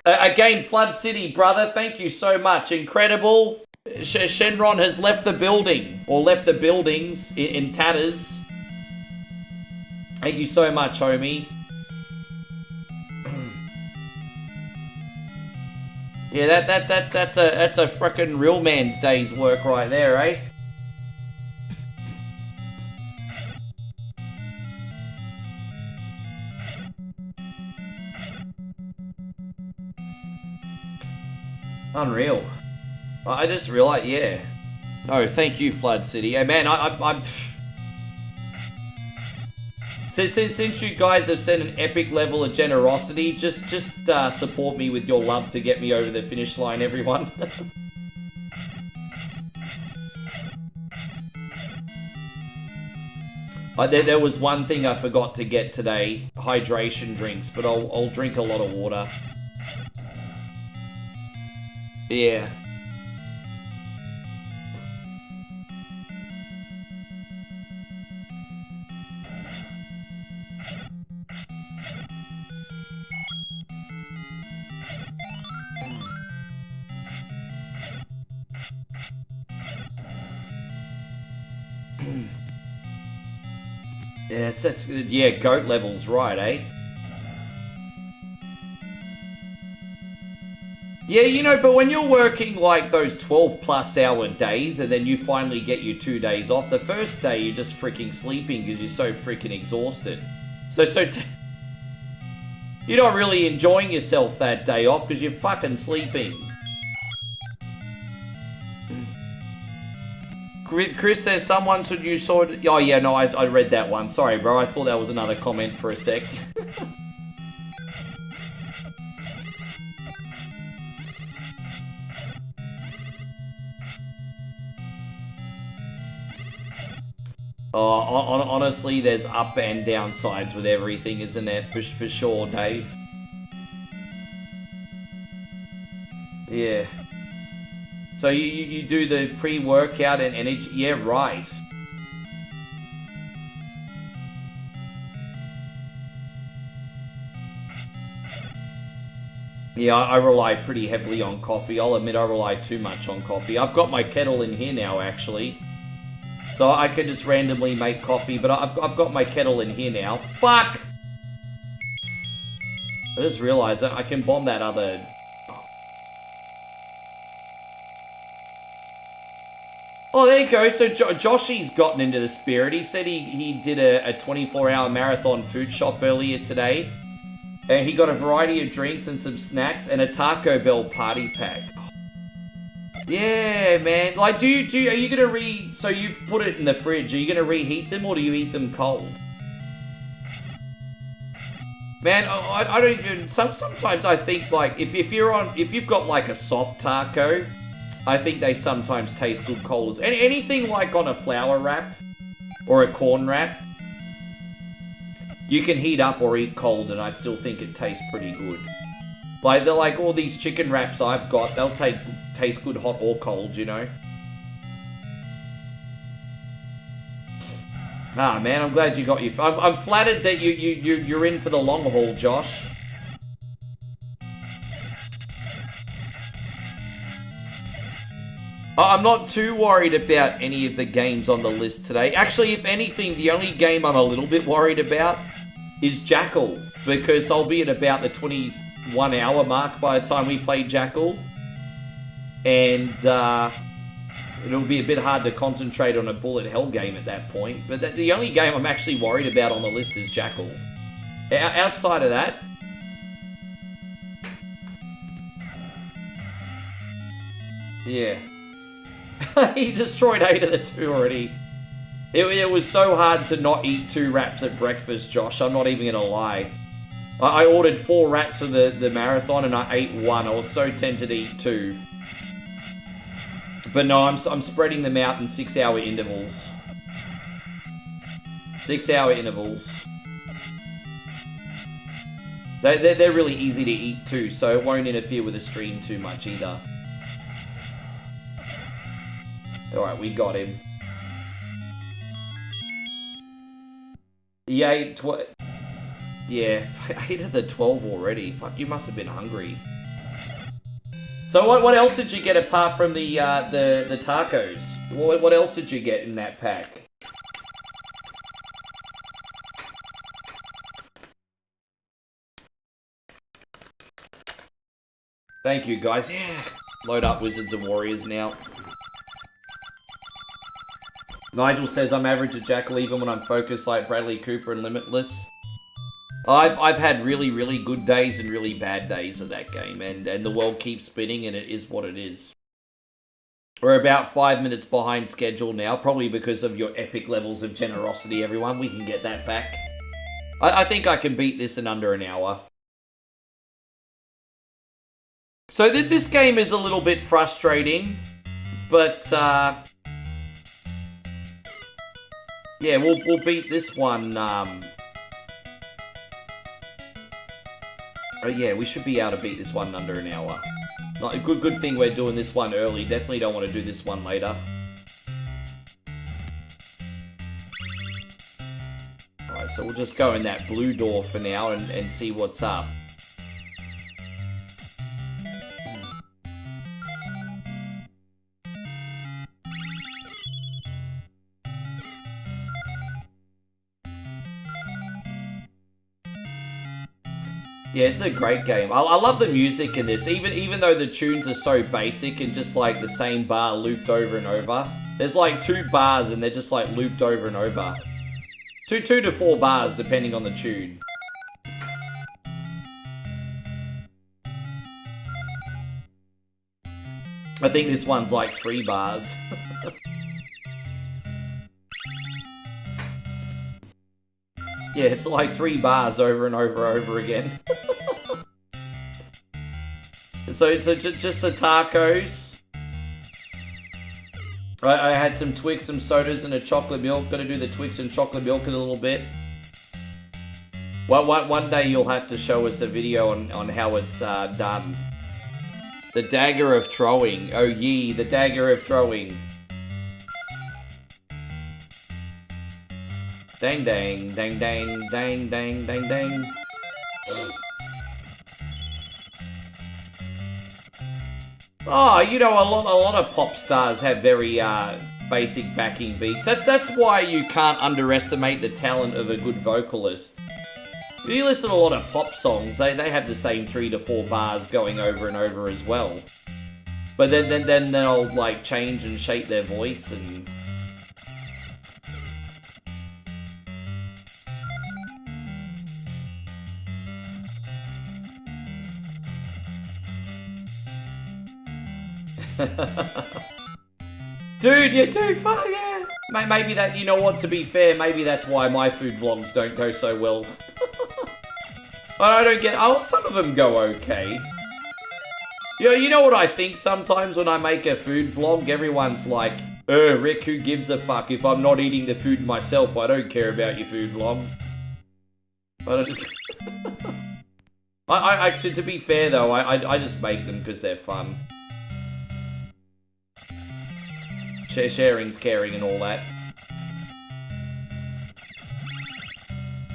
Again, Flood City, brother, thank you so much. Incredible. Shenron has left the building, or left the buildings in tatters. Thank you so much, homie. Yeah, that's a frickin' real man's day's work right there, eh? Unreal. I just realized, yeah. No, thank you, Flood City. Hey, man, I'm... Since you guys have sent an epic level of generosity, just support me with your love to get me over the finish line, everyone. There was one thing I forgot to get today. Hydration drinks, but I'll drink a lot of water. Yeah. Yeah, goat levels, right, eh? Yeah, you know, but when you're working like those 12+ hour days and then you finally get your 2 days off, the first day you're just freaking sleeping because you're so freaking exhausted. You're not really enjoying yourself that day off because you're fucking sleeping. Chris says someone should use sword. Oh yeah, no, I read that one. Sorry, bro. I thought that was another comment for a sec. Honestly, there's up and down sides with everything, isn't there? For sure, Dave. Yeah. So you do the pre-workout and energy... Yeah, right. Yeah, I rely pretty heavily on coffee. I'll admit I rely too much on coffee. I've got my kettle in here now, actually. So I could just randomly make coffee, but I've got my kettle in here now. Fuck! I just realized that I can bomb that other... Oh, there you go. So Joshy's gotten into the spirit. He said he did a 24-hour marathon food shop earlier today. And he got a variety of drinks and some snacks and a Taco Bell party pack. Yeah, man. Like, are you gonna so you put it in the fridge, are you gonna reheat them or do you eat them cold? Man, I don't even, sometimes I think like, if you've got like a soft taco, I think they sometimes taste good cold. Anything like on a flour wrap or a corn wrap, you can heat up or eat cold and I still think it tastes pretty good. Like, they're like all these chicken wraps I've got, they'll taste good hot or cold, you know? Ah, man, I'm glad you got your... I'm flattered that you're in for the long haul, Josh. I'm not too worried about any of the games on the list today. Actually, if anything, the only game I'm a little bit worried about is Jackal, because I'll be at about the 21-hour mark by the time we play Jackal. And it'll be a bit hard to concentrate on a bullet hell game at that point. But the only game I'm actually worried about on the list is Jackal. Outside of that... Yeah. He destroyed 8 of the 2 already. It was so hard to not eat 2 wraps at breakfast, Josh. I'm not even gonna lie. I ordered 4 wraps for the marathon and I ate 1. I was so tempted to eat 2. But no, I'm spreading them out in 6-hour intervals. 6-hour intervals. They're really easy to eat too, so it won't interfere with the stream too much either. Alright, we got him. He ate yeah, 8 of the 12 already. Fuck, you must have been hungry. So what else did you get apart from the tacos? What else did you get in that pack? Thank you, guys. Yeah. Load up Wizards and Warriors now. Nigel says, I'm average at Jackal even when I'm focused like Bradley Cooper and Limitless. I've had really, really good days and really bad days with that game, and the world keeps spinning, and it is what it is. We're about 5 minutes behind schedule now, probably because of your epic levels of generosity, everyone. We can get that back. I think I can beat this in under an hour. So this game is a little bit frustrating, but yeah, we'll beat this one. Oh yeah, we should be able to beat this one in under an hour. Not a good thing we're doing this one early. Definitely don't want to do this one later. Alright, so we'll just go in that blue door for now and see what's up. Yeah, it's a great game. I love the music in this, even though the tunes are so basic and just like the same bar looped over and over. There's like 2 bars and they're just like looped over and over. 2 to 4 bars depending on the tune. I think this one's like 3 bars. Yeah, it's like 3 bars over and over again. So just the tacos. I had some Twix, some sodas, and a chocolate milk. Gonna do the Twix and chocolate milk in a little bit. One day you'll have to show us a video on how it's done. The dagger of throwing. Oh yee, the dagger of throwing. Dang dang, dang dang, dang dang, dang dang. Oh, you know, a lot of pop stars have very basic backing beats. That's why you can't underestimate the talent of a good vocalist. If you listen to a lot of pop songs, they have the same 3 to 4 bars going over and over as well. But then they'll like change and shape their voice and. Dude, you're too far, yeah. Maybe that, you know what, to be fair, maybe that's why my food vlogs don't go so well. I don't get, oh, some of them go okay. You know what I think sometimes when I make a food vlog? Everyone's like, Rick, who gives a fuck? If I'm not eating the food myself, I don't care about your food vlog. To be fair though, I just make them because they're fun. Sharing's caring and all that.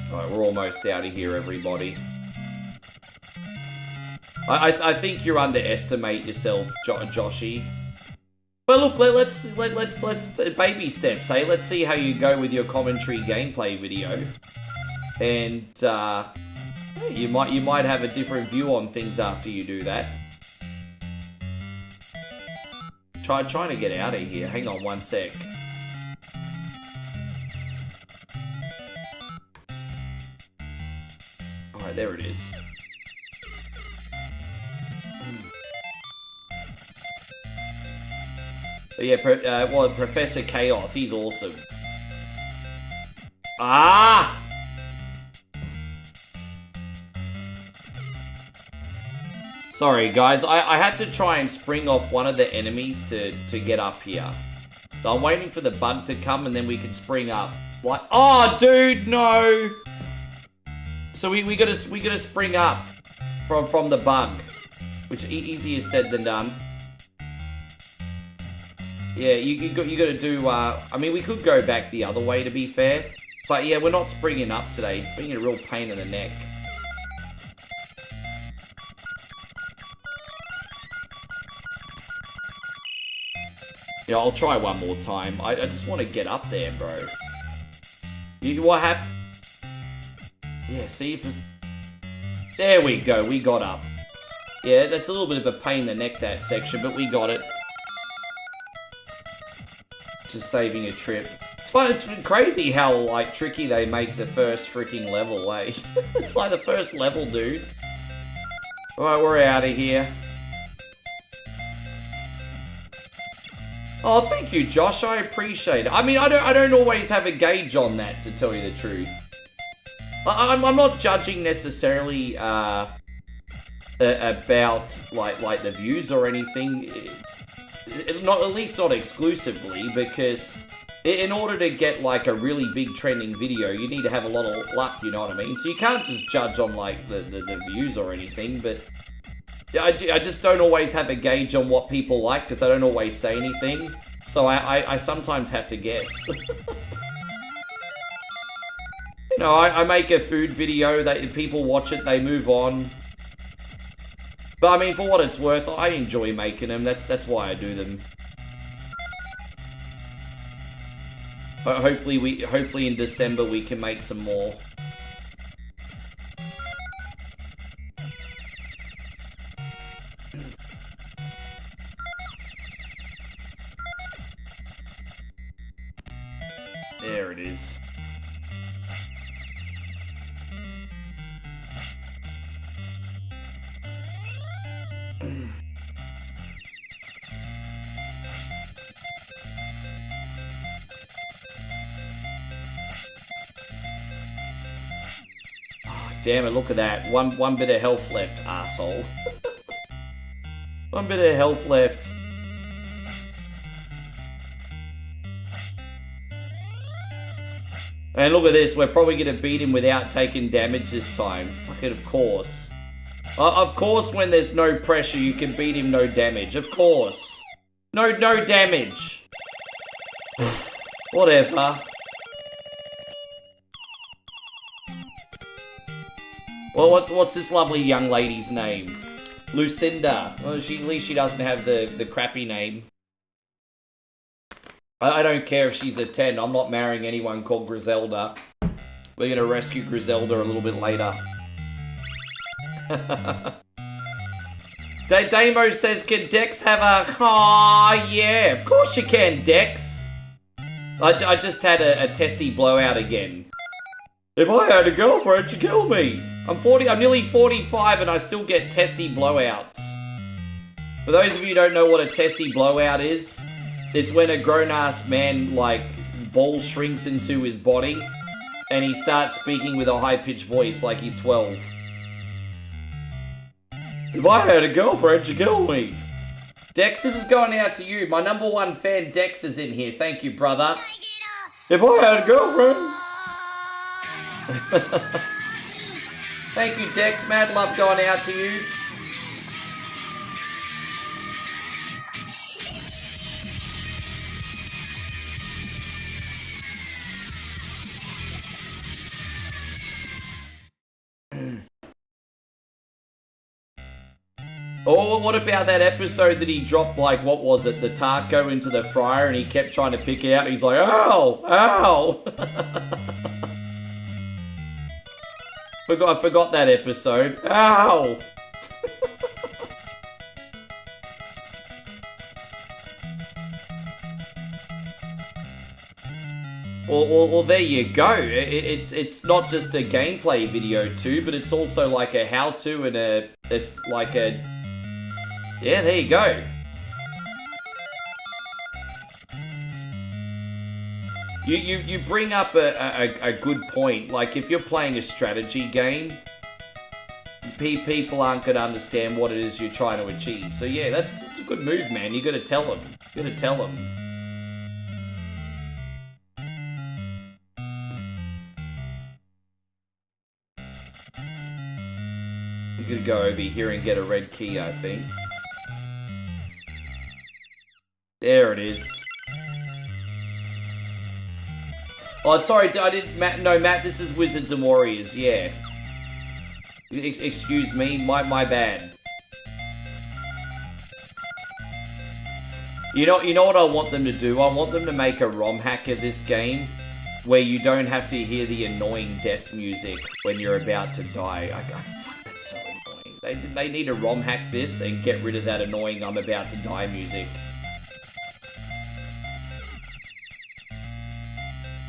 Alright, we're almost out of here, everybody. I think you underestimate yourself, Joshy. But look, let's baby steps, hey? Let's see how you go with your commentary gameplay video. And you might have a different view on things after you do that. Trying to get out of here. Hang on one sec. Alright, there it is. But yeah, well, Professor Chaos, he's awesome. Ah! Sorry, guys. I had to try and spring off one of the enemies to get up here. So I'm waiting for the bug to come and then we can spring up. Like, oh, dude, no! So we gotta spring up from the bug, which easier said than done. Yeah, you gotta do. I mean, we could go back the other way to be fair, but yeah, we're not springing up today. It's being a real pain in the neck. Yeah, I'll try one more time. I just want to get up there, bro. What happened? Yeah, see if... There we go, we got up. Yeah, that's a little bit of a pain in the neck, that section, but we got it. Just saving a trip. It's fun, it's crazy how, like, tricky they make the first freaking level, eh? It's like the first level, dude. Alright, we're out of here. Oh, thank you, Josh. I appreciate it. I mean, I don't always have a gauge on that, to tell you the truth. I'm not judging necessarily about like the views or anything. Not, at least not exclusively, because in order to get like a really big trending video, you need to have a lot of luck. You know what I mean? So you can't just judge on like the views or anything, but. I just don't always have a gauge on what people like, because I don't always say anything. So I sometimes have to guess. You know, I make a food video, that people watch it, they move on. But I mean, for what it's worth, I enjoy making them. That's why I do them. But hopefully in December we can make some more. There it is. Oh, damn it, look at that. One bit of health left, asshole. One bit of health left. And look at this, we're probably going to beat him without taking damage this time. Fucking of course. Of course when there's no pressure you can beat him no damage. Of course. No damage. Whatever. Well, what's this lovely young lady's name? Lucinda. Well, at least she doesn't have the crappy name. I don't care if she's a 10. I'm not marrying anyone called Griselda. We're going to rescue Griselda a little bit later. Damo says, can Dex have a... Aw, yeah. Of course you can, Dex. I just had a testy blowout again. If I had a girlfriend, she'd kill me. I'm nearly 45 and I still get testy blowouts. For those of you who don't know what a testy blowout is... It's when a grown-ass man, like, ball shrinks into his body and he starts speaking with a high-pitched voice like he's 12. If I had a girlfriend, she'd kill me. Dex, this is going out to you. My #1 fan, Dex, is in here. Thank you, brother. If I had a girlfriend... Thank you, Dex. Mad love going out to you. Oh, what about that episode that he dropped, like, what was it, the taco into the fryer and he kept trying to pick it out and he's like, ow, ow. I forgot that episode. Ow. Well, there you go. It's not just a gameplay video too, but it's also like a how-to and yeah, there you go. You bring up a good point. Like if you're playing a strategy game, people aren't gonna understand what it is you're trying to achieve. So yeah, it's a good move, man. You gotta tell them. You gotta tell them. You gotta go over here and get a red key, I think. There it is. Oh, sorry, I didn't... Matt, this is Wizards and Warriors, yeah. Excuse me, my bad. You know what I want them to do? I want them to make a ROM hack of this game where you don't have to hear the annoying death music when you're about to die. Fuck, that's so annoying. They need to ROM hack this and get rid of that annoying I'm about to die music.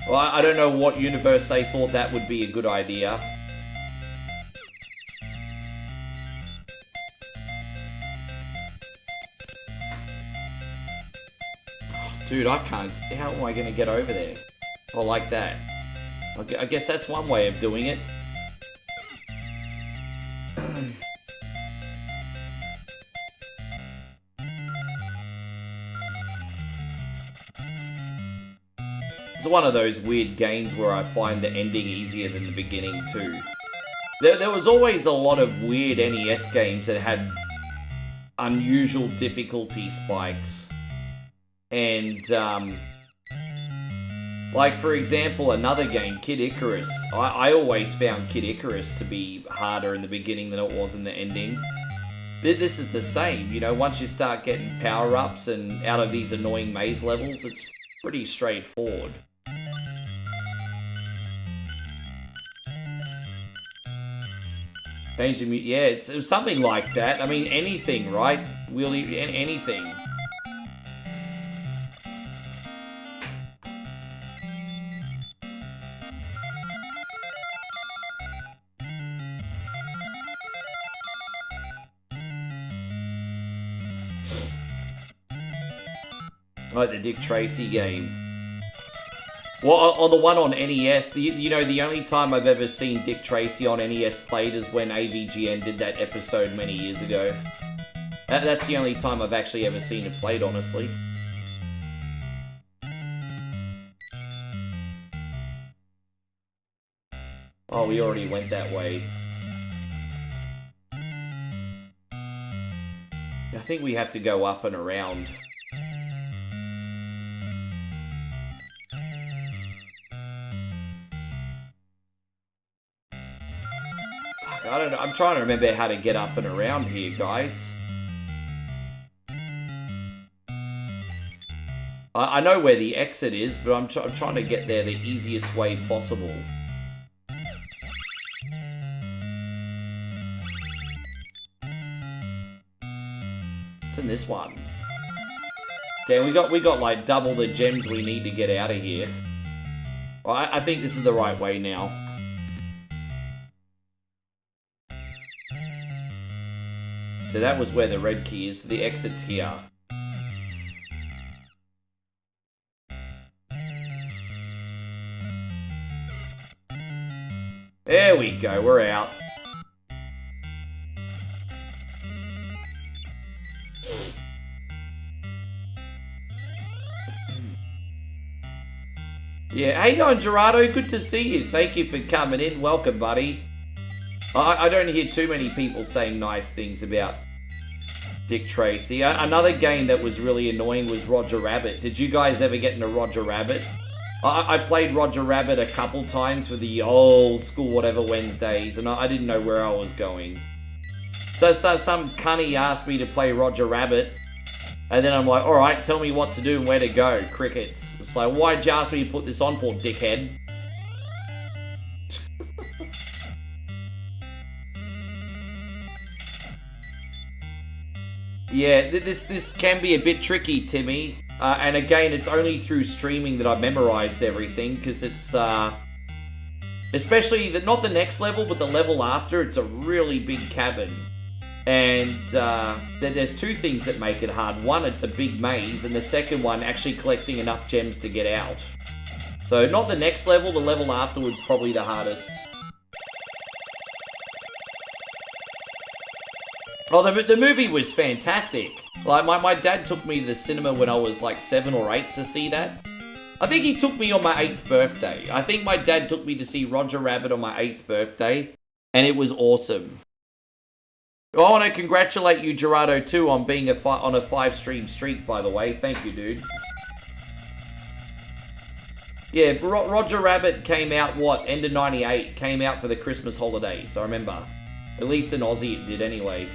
Well, I don't know what universe they thought that would be a good idea. Dude, I can't... How am I going to get over there? Oh, like that. I guess that's one way of doing it. It's one of those weird games where I find the ending easier than the beginning too. There was always a lot of weird NES games that had unusual difficulty spikes. And, like for example, another game, Kid Icarus. I always found Kid Icarus to be harder in the beginning than it was in the ending. This is the same, you know, once you start getting power-ups and out of these annoying maze levels, it's pretty straightforward. Benjamin, yeah, it was something like that. I mean, anything, right? Really, anything. Like the Dick Tracy game. Well, on the one on NES, you know, the only time I've ever seen Dick Tracy on NES played is when AVGN did that episode many years ago. That's the only time I've actually ever seen it played, honestly. Oh, we already went that way. I think we have to go up and around. I don't know, I'm trying to remember how to get up and around here, guys. I know where the exit is, but I'm trying to get there the easiest way possible. It's in this one. Damn, we got like double the gems we need to get out of here. Well, I think this is the right way now. So that was where the red key is. So the exit's here. There we go, we're out. Yeah, how you going, Gerardo? Good to see you. Thank you for coming in. Welcome, buddy. I don't hear too many people saying nice things about Dick Tracy. Another game that was really annoying was Roger Rabbit. Did you guys ever get into Roger Rabbit? I played Roger Rabbit a couple times for the old school whatever Wednesdays, and I didn't know where I was going. So some cunny asked me to play Roger Rabbit, and then I'm like, alright, tell me what to do and where to go. Crickets. It's like, why'd you ask me to put this on for, dickhead? Yeah, this can be a bit tricky, Timmy. And again, it's only through streaming that I've memorized everything, because it's, especially, not the next level, but the level after, it's a really big cabin. And there's two things that make it hard. One, it's a big maze, and the second one, actually collecting enough gems to get out. So, not the next level, the level afterwards probably the hardest. Oh, the movie was fantastic. Like, my dad took me to the cinema when I was like 7 or 8 to see that. I think he took me on my 8th birthday. I think my dad took me to see Roger Rabbit on my 8th birthday, and it was awesome. I want to congratulate you, Gerardo, too, on being on a 5-stream streak, by the way. Thank you, dude. Yeah, Roger Rabbit came out, end of 98, came out for the Christmas holidays, I remember. At least in Aussie it did anyway.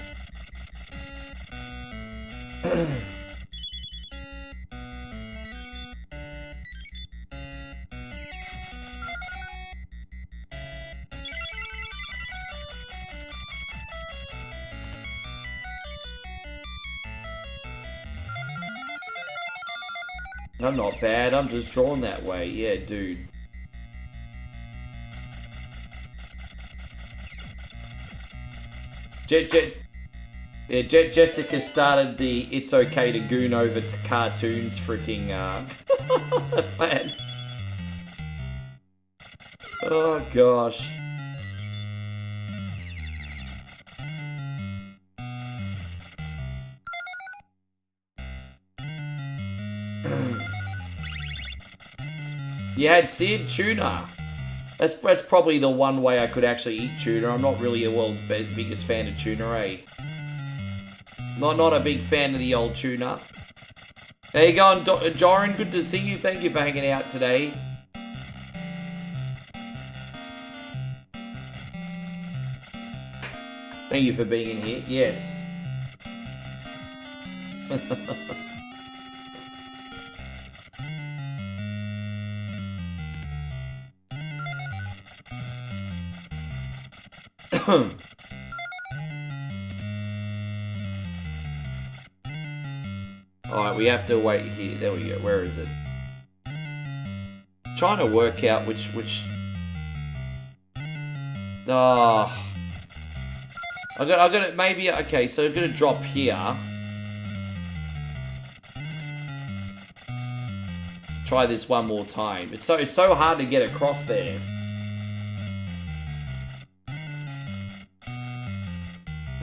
I'm not bad, I'm just drawn that way. Yeah, dude. Jessica started the It's Okay to Goon Over to Cartoons freaking fan. Oh gosh. You had seared tuna. That's probably the one way I could actually eat tuna. I'm not really the world's biggest fan of tuna, eh? Not a big fan of the old tuna. There you go, Joran, good to see you. Thank you for hanging out today. Thank you for being in here. Yes. Alright, we have to wait here. There we go. Where is it? Trying to work out which... Oh. I got it, maybe... Okay, so I'm gonna drop here. Try this one more time. It's so hard to get across there.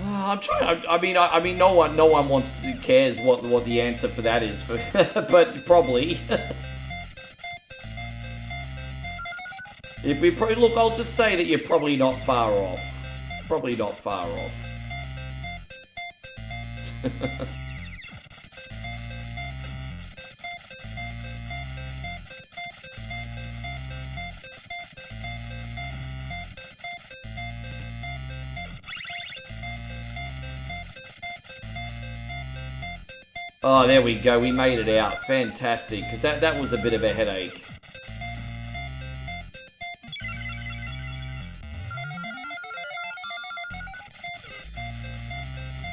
I'm trying. I mean, no one cares what the answer for that is, but probably. If we look, I'll just say that you're probably not far off. Probably not far off. Oh, there we go. We made it out. Fantastic. Because that was a bit of a headache.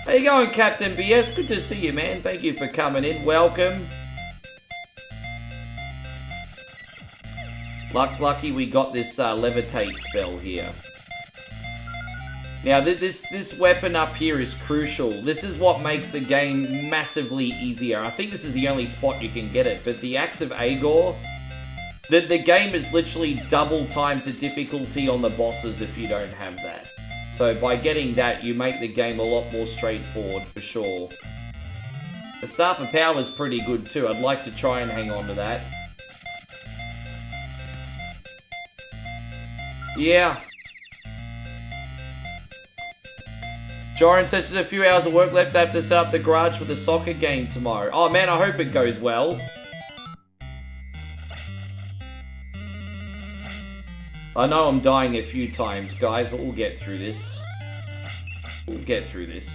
How you going, Captain BS? Good to see you, man. Thank you for coming in. Welcome. Lucky we got this levitate spell here. Now, this weapon up here is crucial. This is what makes the game massively easier. I think this is the only spot you can get it, but the Axe of Agor, the game is literally double times the difficulty on the bosses if you don't have that. So by getting that, you make the game a lot more straightforward, for sure. The Staff of Power is pretty good too. I'd like to try and hang on to that. Yeah. Joran says there's a few hours of work left. I have to set up the garage for the soccer game tomorrow. Oh man, I hope it goes well. I know I'm dying a few times, guys, but we'll get through this. We'll get through this.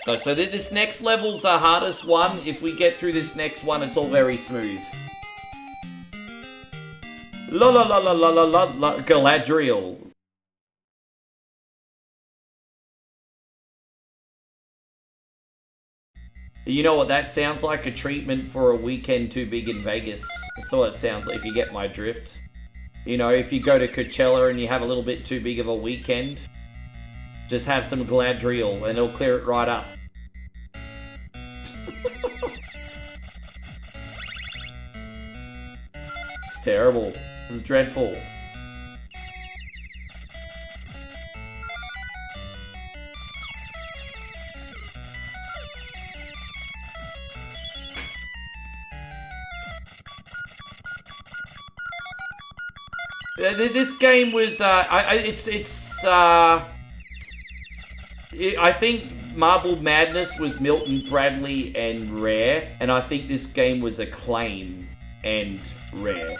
Oh, so this next level's the hardest one. If we get through this next one, it's all very smooth. La la la la la la la la Galadriel. You know what that sounds like? A treatment for a weekend too big in Vegas. That's what it sounds like, if you get my drift. You know, if you go to Coachella and you have a little bit too big of a weekend, just have some Galadriel and it'll clear it right up. It's terrible. This is dreadful. This game was, I think Marble Madness was Milton Bradley and Rare, and I think this game was Acclaim and Rare.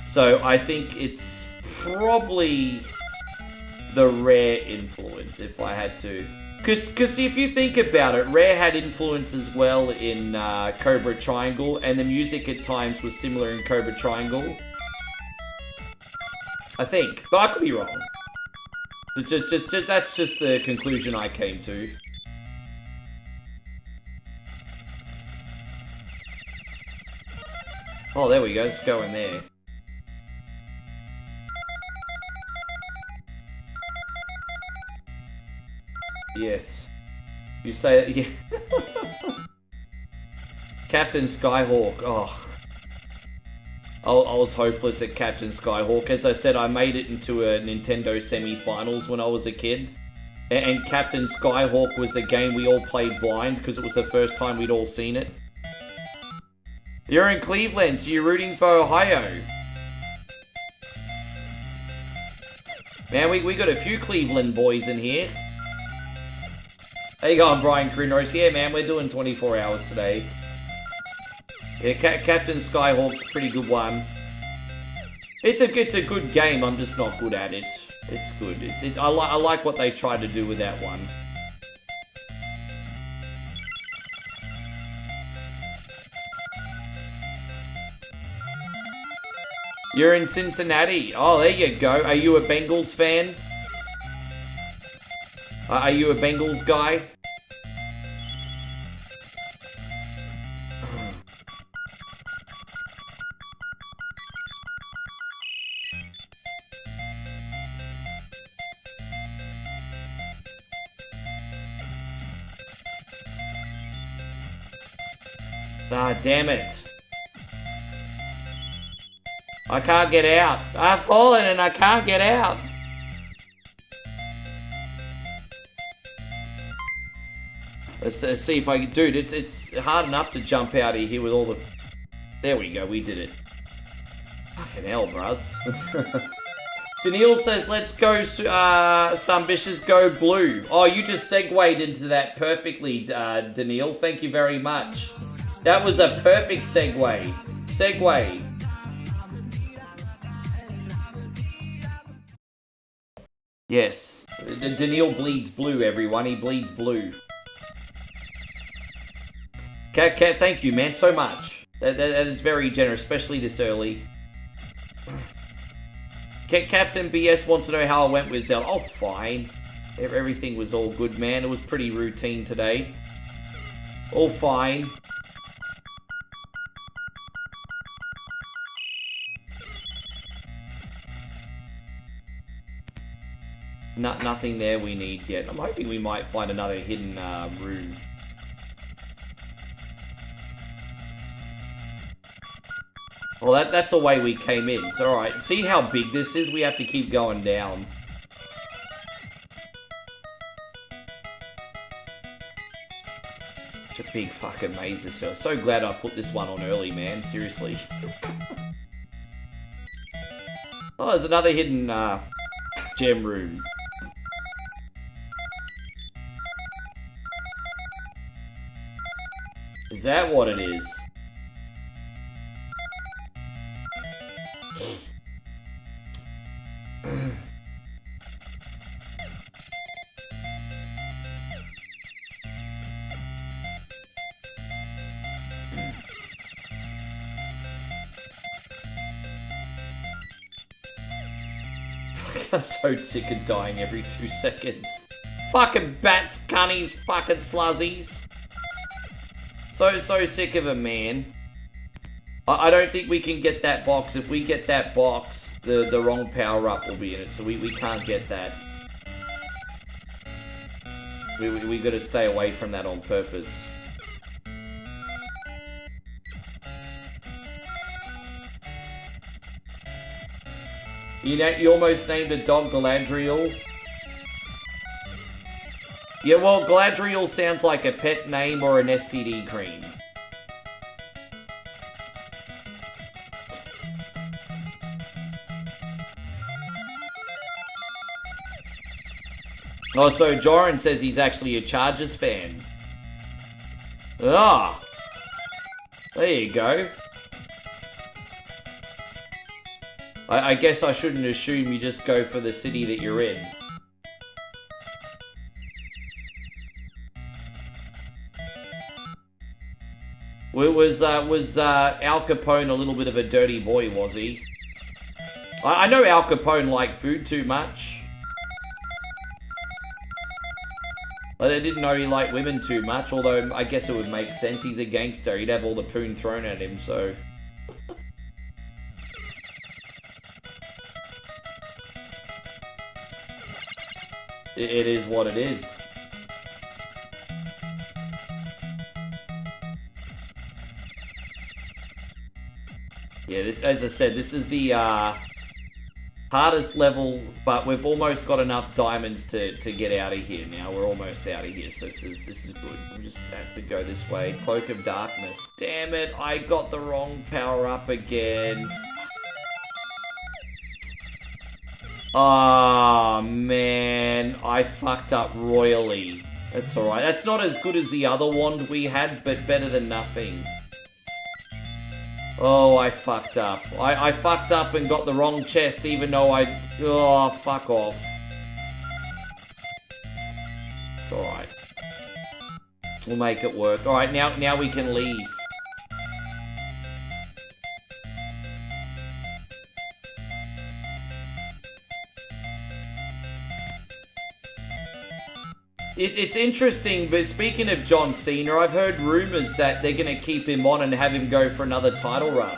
So I think it's probably the Rare influence, if I had to. Because if you think about it, Rare had influence as well in Cobra Triangle, and the music at times was similar in Cobra Triangle. I think, but I could be wrong. That's just the conclusion I came to. Oh, there we go. Let's go in there. Yes. You say that, yeah. Captain Skyhawk. Oh. I was hopeless at Captain Skyhawk. As I said, I made it into a Nintendo semi-finals when I was a kid. And Captain Skyhawk was a game we all played blind because it was the first time we'd all seen it. You're in Cleveland, so you're rooting for Ohio. Man, we got a few Cleveland boys in here. How you going, Brian Krunos? Yeah, man, we're doing 24 hours today. Yeah, Captain Skyhawk's a pretty good one. It's a good game, I'm just not good at it. It's good. I like what they tried to do with that one. You're in Cincinnati. Oh, there you go. Are you a Bengals fan? Are you a Bengals guy? Ah, damn it. I can't get out. I've fallen and I can't get out. Let's see if I can... Dude, it's hard enough to jump out of here with all the... There we go, we did it. Fucking hell, bruz. Daniil says, let's go, some bitches go blue. Oh, you just segued into that perfectly, Daniil. Thank you very much. That was a perfect segue. Segue. Yes. Daniil bleeds blue, everyone. He bleeds blue. Cat, thank you, man, so much. That is very generous, especially this early. Captain BS wants to know how I went with Zelda. Oh, fine. Everything was all good, man. It was pretty routine today. All fine. Nothing there we need yet. I'm hoping we might find another hidden room. Well, that's the way we came in. So, alright. See how big this is? We have to keep going down. It's a big fucking maze this year. So glad I put this one on early, man. Seriously. Oh, there's another hidden gem room. Is that what it is? I'm so sick of dying every 2 seconds. Fucking bats, cunnies, fucking sluzzies. So sick of them, man. I don't think we can get that box. If we get that box, the wrong power-up will be in it, so we can't get that. We gotta stay away from that on purpose. You know, you almost named a dog Galadriel. Yeah, well, Galadriel sounds like a pet name or an STD cream. Oh, so Joran says he's actually a Chargers fan. Ah, there you go. I guess I shouldn't assume you just go for the city that you're in. Was Al Capone a little bit of a dirty boy, was he? I know Al Capone liked food too much. But I didn't know he liked women too much, although I guess it would make sense. He's a gangster. He'd have all the poon thrown at him, so... It is what it is. Yeah, this, as I said, this is the hardest level, but we've almost got enough diamonds to get out of here now. We're almost out of here, so this is good. We just have to go this way. Cloak of Darkness. Damn it, I got the wrong power-up again. Oh, man. I fucked up royally. That's alright. That's not as good as the other wand we had, but better than nothing. Oh, I fucked up. I fucked up and got the wrong chest, even though I... Oh, fuck off. It's alright. We'll make it work. Alright, now we can leave. It's interesting, but speaking of John Cena, I've heard rumours that they're going to keep him on and have him go for another title run.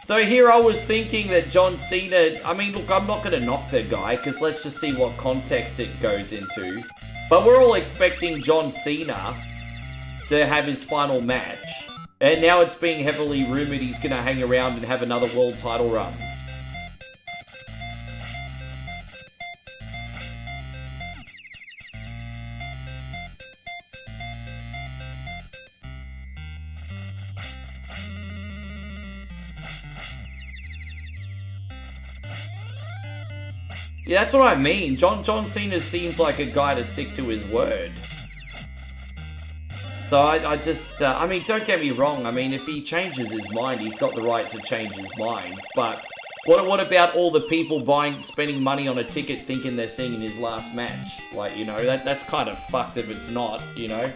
So here I was thinking that John Cena... I mean, look, I'm not going to knock the guy, because let's just see what context it goes into. But we're all expecting John Cena to have his final match. And now it's being heavily rumoured he's going to hang around and have another world title run. Yeah, that's what I mean. John Cena seems like a guy to stick to his word. So I just, I mean, don't get me wrong. I mean, if he changes his mind, he's got the right to change his mind. But what about all the people spending money on a ticket thinking they're seeing his last match? Like, you know, that's kind of fucked if it's not, you know?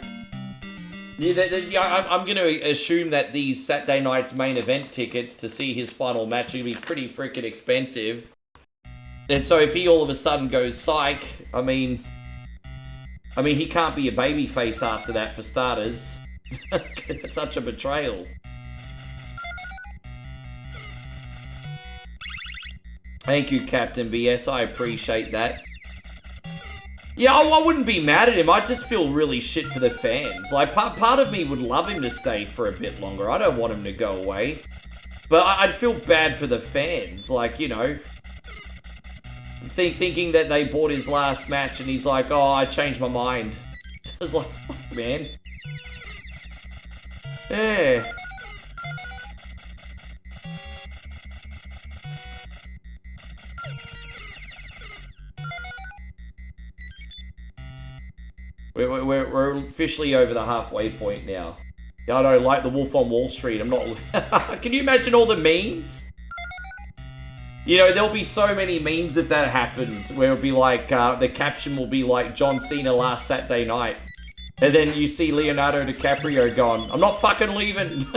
Yeah, I'm going to assume that these Saturday night's main event tickets to see his final match are going to be pretty freaking expensive. And so if he all of a sudden goes psych, I mean, he can't be a babyface after that, for starters. It's such a betrayal. Thank you, Captain BS. I appreciate that. Yeah, I wouldn't be mad at him. I just feel really shit for the fans. Like, part of me would love him to stay for a bit longer. I don't want him to go away. But I'd feel bad for the fans. Like, you know... Thinking that they bought his last match and he's like, oh, I changed my mind. I was like, fuck, man. Yeah. We're officially over the halfway point now. I don't like the Wolf on Wall Street. I'm not... Can you imagine all the memes? You know, there'll be so many memes if that happens, where it'll be like, the caption will be like, John Cena last Saturday night. And then you see Leonardo DiCaprio going, I'm not fucking leaving.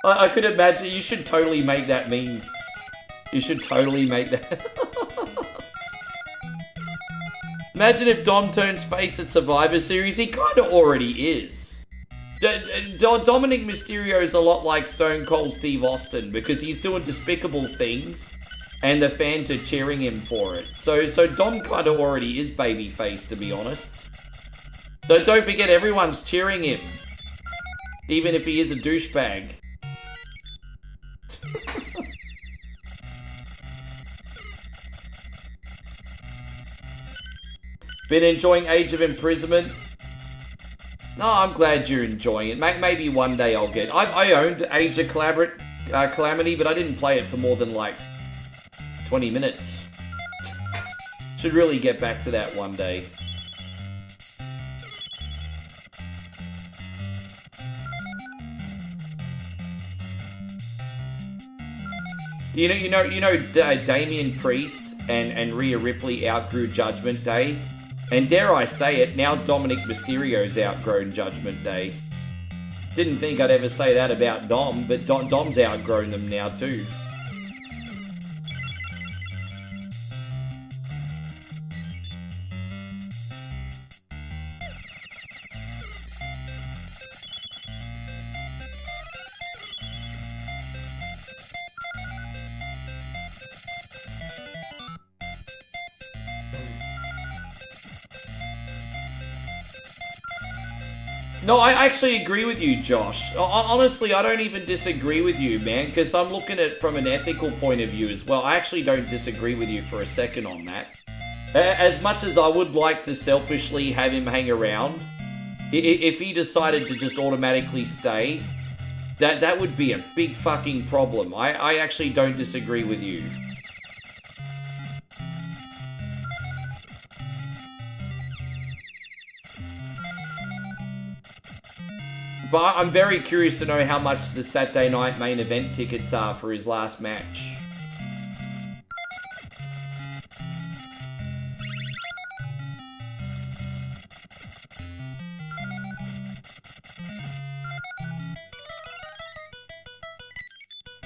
I could imagine. You should totally make that meme. You should totally make that. Imagine if Dom turns face at Survivor Series. He kind of already is. Dominic Mysterio is a lot like Stone Cold Steve Austin because he's doing despicable things and the fans are cheering him for it. So Dom kind of already is babyface, to be honest. Don't forget, everyone's cheering him. Even if he is a douchebag. Been enjoying Age of Imprisonment? No, I'm glad you're enjoying it. Maybe one day I'll get... I owned Age of Calamity, but I didn't play it for more than like 20 minutes. Should really get back to that one day. You know, Damian Priest and Rhea Ripley outgrew Judgment Day. And dare I say it, now Dominic Mysterio's outgrown Judgment Day. Didn't think I'd ever say that about Dom, but Dom's outgrown them now too. No, I actually agree with you, Josh. Honestly, I don't even disagree with you, man, because I'm looking at it from an ethical point of view as well. I actually don't disagree with you for a second on that. As much as I would like to selfishly have him hang around, if he decided to just automatically stay, that would be a big fucking problem. I actually don't disagree with you. But I'm very curious to know how much the Saturday night main event tickets are for his last match.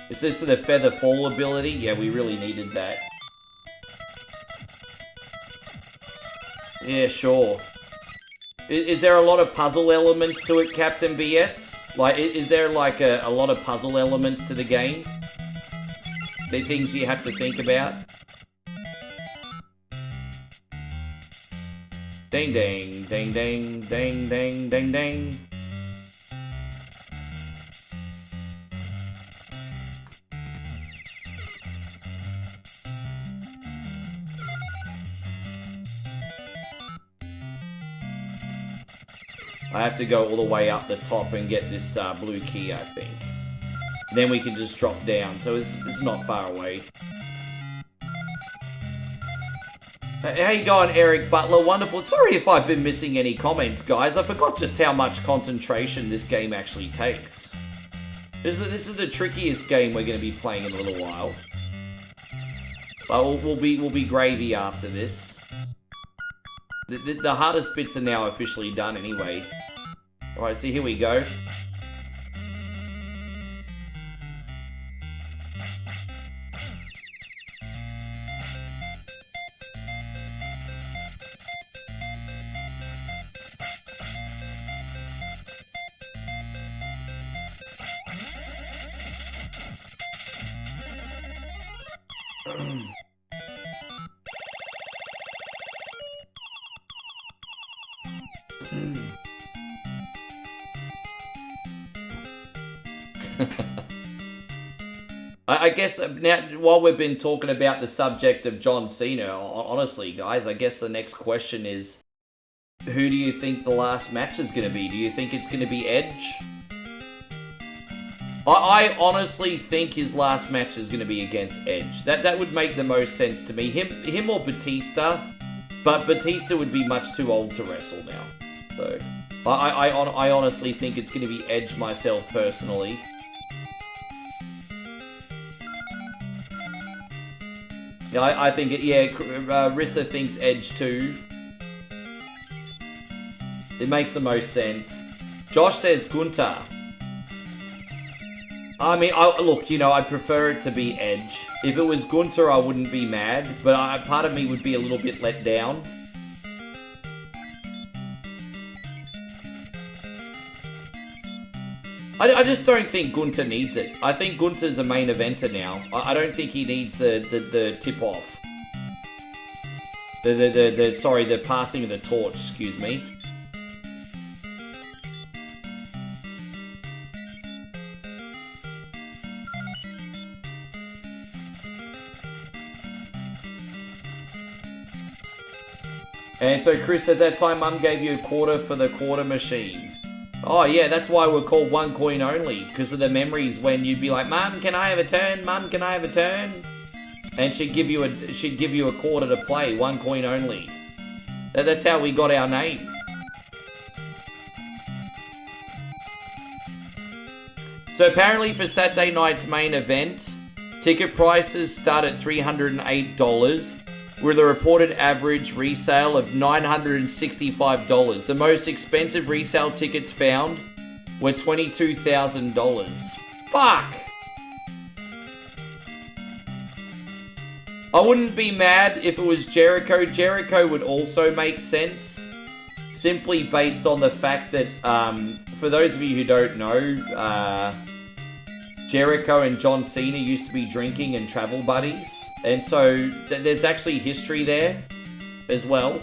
Is this the Feather Fall ability? Yeah, we really needed that. Yeah, sure. Is there a lot of puzzle elements to it, Captain BS? Like, is there like a lot of puzzle elements to the game? The things you have to think about? Ding ding, ding ding, ding ding, ding ding. I have to go all the way up the top and get this blue key, I think. Then we can just drop down, so it's not far away. How you going, Eric Butler? Wonderful. Sorry if I've been missing any comments, guys. I forgot just how much concentration this game actually takes. This is the trickiest game we're going to be playing in a little while. But we'll be gravy after this. The hardest bits are now officially done anyway. Alright, so here we go. I guess now, while we've been talking about the subject of John Cena, honestly, guys, I guess the next question is, who do you think the last match is going to be? Do you think it's going to be Edge? I honestly think his last match is going to be against Edge. That would make the most sense to me. Him or Batista, but Batista would be much too old to wrestle now. So I honestly think it's going to be Edge myself personally. Yeah, I think it. Yeah, Rissa thinks Edge too. It makes the most sense. Josh says Gunter. I mean, look, you know, I'd prefer it to be Edge. If it was Gunter, I wouldn't be mad, but part of me would be a little bit let down. I just don't think Gunter needs it. I think Gunter's a main eventer now. I don't think he needs the tip-off. The passing of the torch, excuse me. And so Chris, at that time, Mum gave you a quarter for the quarter machine. Oh yeah, that's why we're called one coin only, because of the memories when you'd be like, Mum, can I have a turn? Mum, can I have a turn? And she'd give you a quarter to play, one coin only. That's how we got our name. So apparently for Saturday night's main event, ticket prices start at $308, with a reported average resale of $965. The most expensive resale tickets found were $22,000. Fuck! I wouldn't be mad if it was Jericho. Jericho would also make sense, simply based on the fact that, for those of you who don't know, Jericho and John Cena used to be drinking and travel buddies. And so, there's actually history there as well.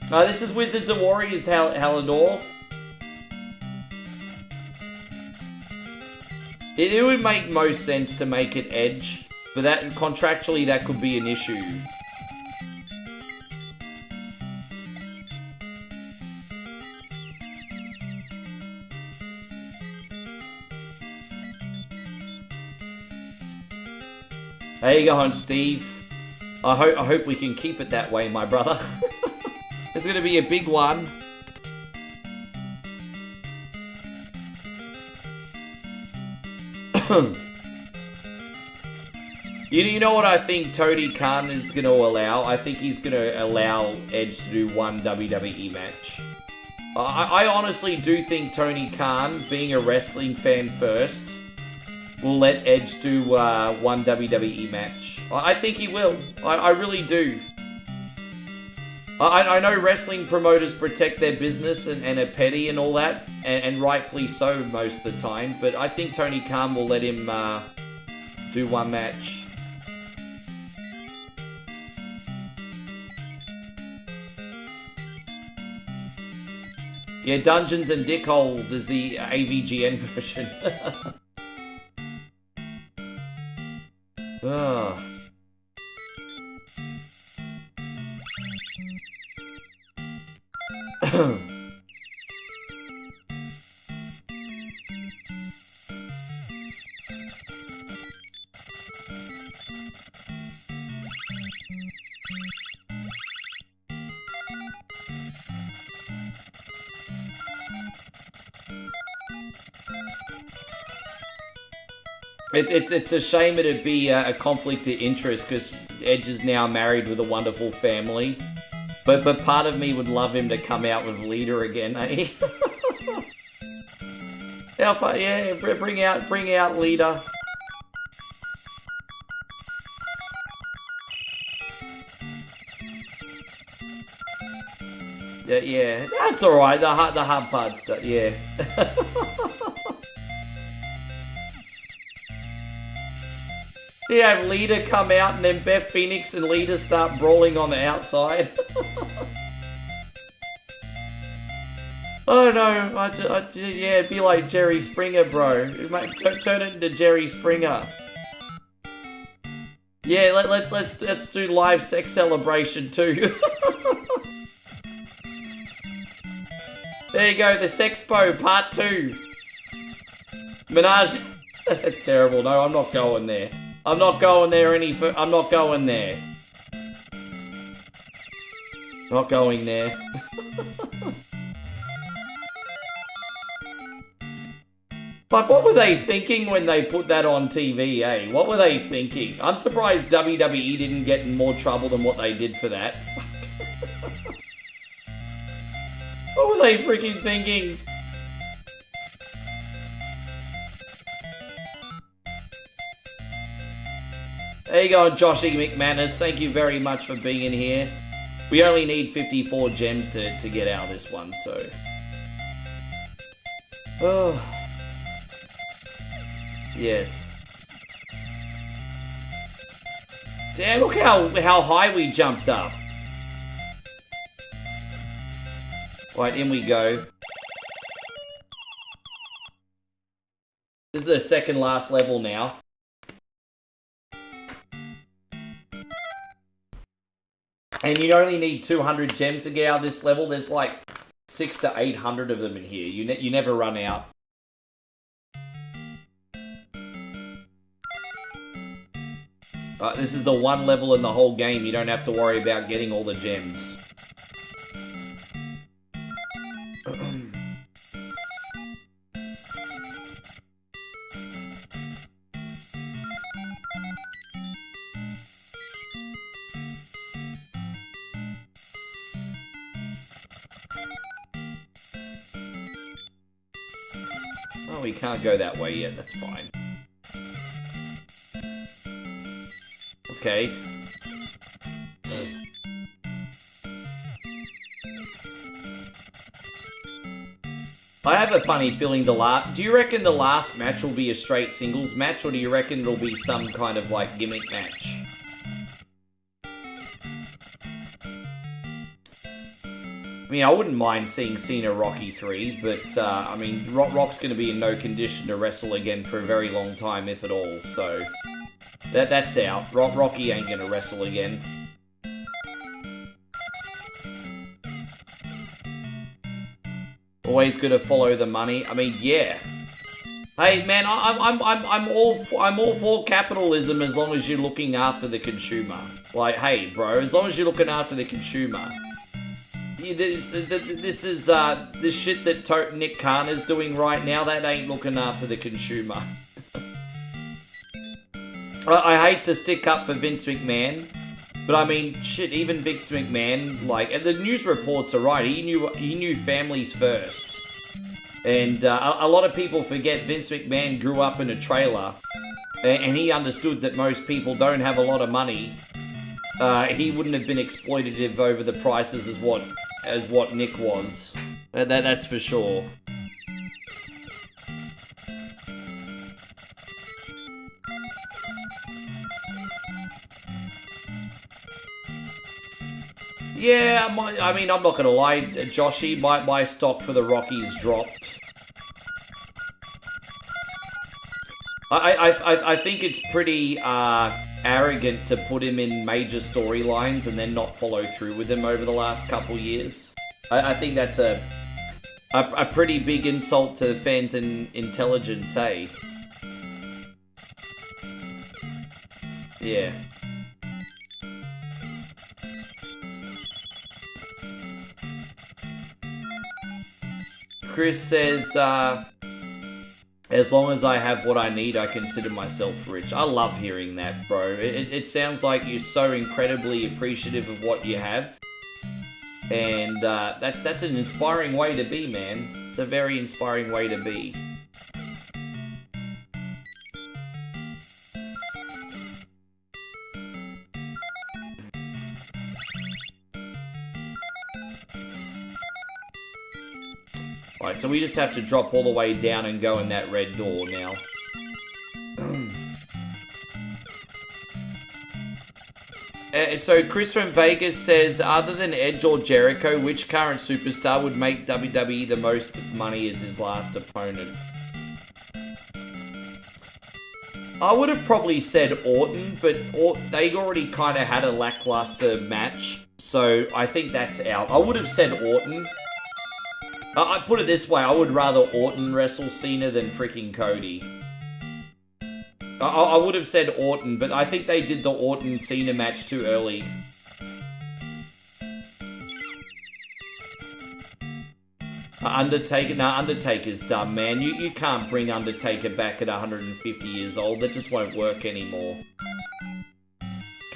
This is Wizards and Warriors, Hallador. It would make most sense to make it Edge, but that contractually that could be an issue. How you going, Steve? I hope we can keep it that way, my brother. It's gonna be a big one. You know what I think Tony Khan is gonna allow? I think he's gonna allow Edge to do one WWE match. I honestly do think Tony Khan, being a wrestling fan first, will let Edge do one WWE match. I think he will. I really do. I know wrestling promoters protect their business and are petty and all that, and rightfully so most of the time, but I think Tony Khan will let him do one match. Yeah, Dungeons and Dickholes is the AVGN version. Ugh. It's a shame it'd be a conflict of interest because Edge is now married with a wonderful family. But part of me would love him to come out with Lita again, eh? Yeah, bring out Lita. Yeah, that's alright, the hard part's done, yeah. You have Lita come out and then Beth Phoenix and Lita start brawling on the outside. Oh no, yeah, it'd be like Jerry Springer, bro. Turn it into Jerry Springer. Yeah, let's do live sex celebration too. There you go, the Sexpo Part 2. Menage. That's terrible. No, I'm not going there. I'm not going there I'm not going there. Not going there. But what were they thinking when they put that on TV, eh? What were they thinking? I'm surprised WWE didn't get in more trouble than what they did for that. What were they freaking thinking? There you go, Joshy McManus. Thank you very much for being in here. We only need 54 gems to get out of this one, so... Oh. Yes. Damn, look how high we jumped up. Right, in we go. This is the second last level now. And you only need 200 gems to get out of this level. There's like 600 to 800 of them in here. You never run out. This is the one level in the whole game you don't have to worry about getting all the gems. Oh, we can't go that way yet, that's fine. Okay. I have a funny feeling do you reckon the last match will be a straight singles match, or do you reckon it'll be some kind of, like, gimmick match? I mean, I wouldn't mind seeing Cena Rocky 3, but, I mean, Rock's going to be in no condition to wrestle again for a very long time, if at all, so... That's out. Rocky ain't going to wrestle again. Always going to follow the money. I mean, yeah. Hey, man, I'm all for capitalism as long as you're looking after the consumer. Like, hey, bro, as long as you're looking after the consumer. This shit that Nick Khan is doing right now, that ain't looking after the consumer. I hate to stick up for Vince McMahon, but I mean, shit, even Vince McMahon, like, and the news reports are right, he knew families first. And a lot of people forget Vince McMahon grew up in a trailer, and he understood that most people don't have a lot of money. He wouldn't have been exploitative over the prices as what Nick was. That's for sure. Yeah, I mean, I'm not gonna lie, Joshy, my stock for the Rockies dropped. I think it's pretty arrogant to put him in major storylines and then not follow through with him over the last couple years. I think that's a pretty big insult to fans and intelligence, eh? Yeah. Chris says, as long as I have what I need, I consider myself rich. I love hearing that, bro. It sounds like you're so incredibly appreciative of what you have. And that's an inspiring way to be, man. It's a very inspiring way to be. Right, so we just have to drop all the way down and go in that red door now. So Chris from Vegas says, other than Edge or Jericho, which current superstar would make WWE the most money as his last opponent? I would have probably said Orton, but they already kind of had a lackluster match, so I think that's out. I would have said Orton. I put it this way, I would rather Orton wrestle Cena than freaking Cody. I would have said Orton, but I think they did the Orton-Cena match too early. Undertaker? Nah, Undertaker's dumb, man. You can't bring Undertaker back at 150 years old. That just won't work anymore.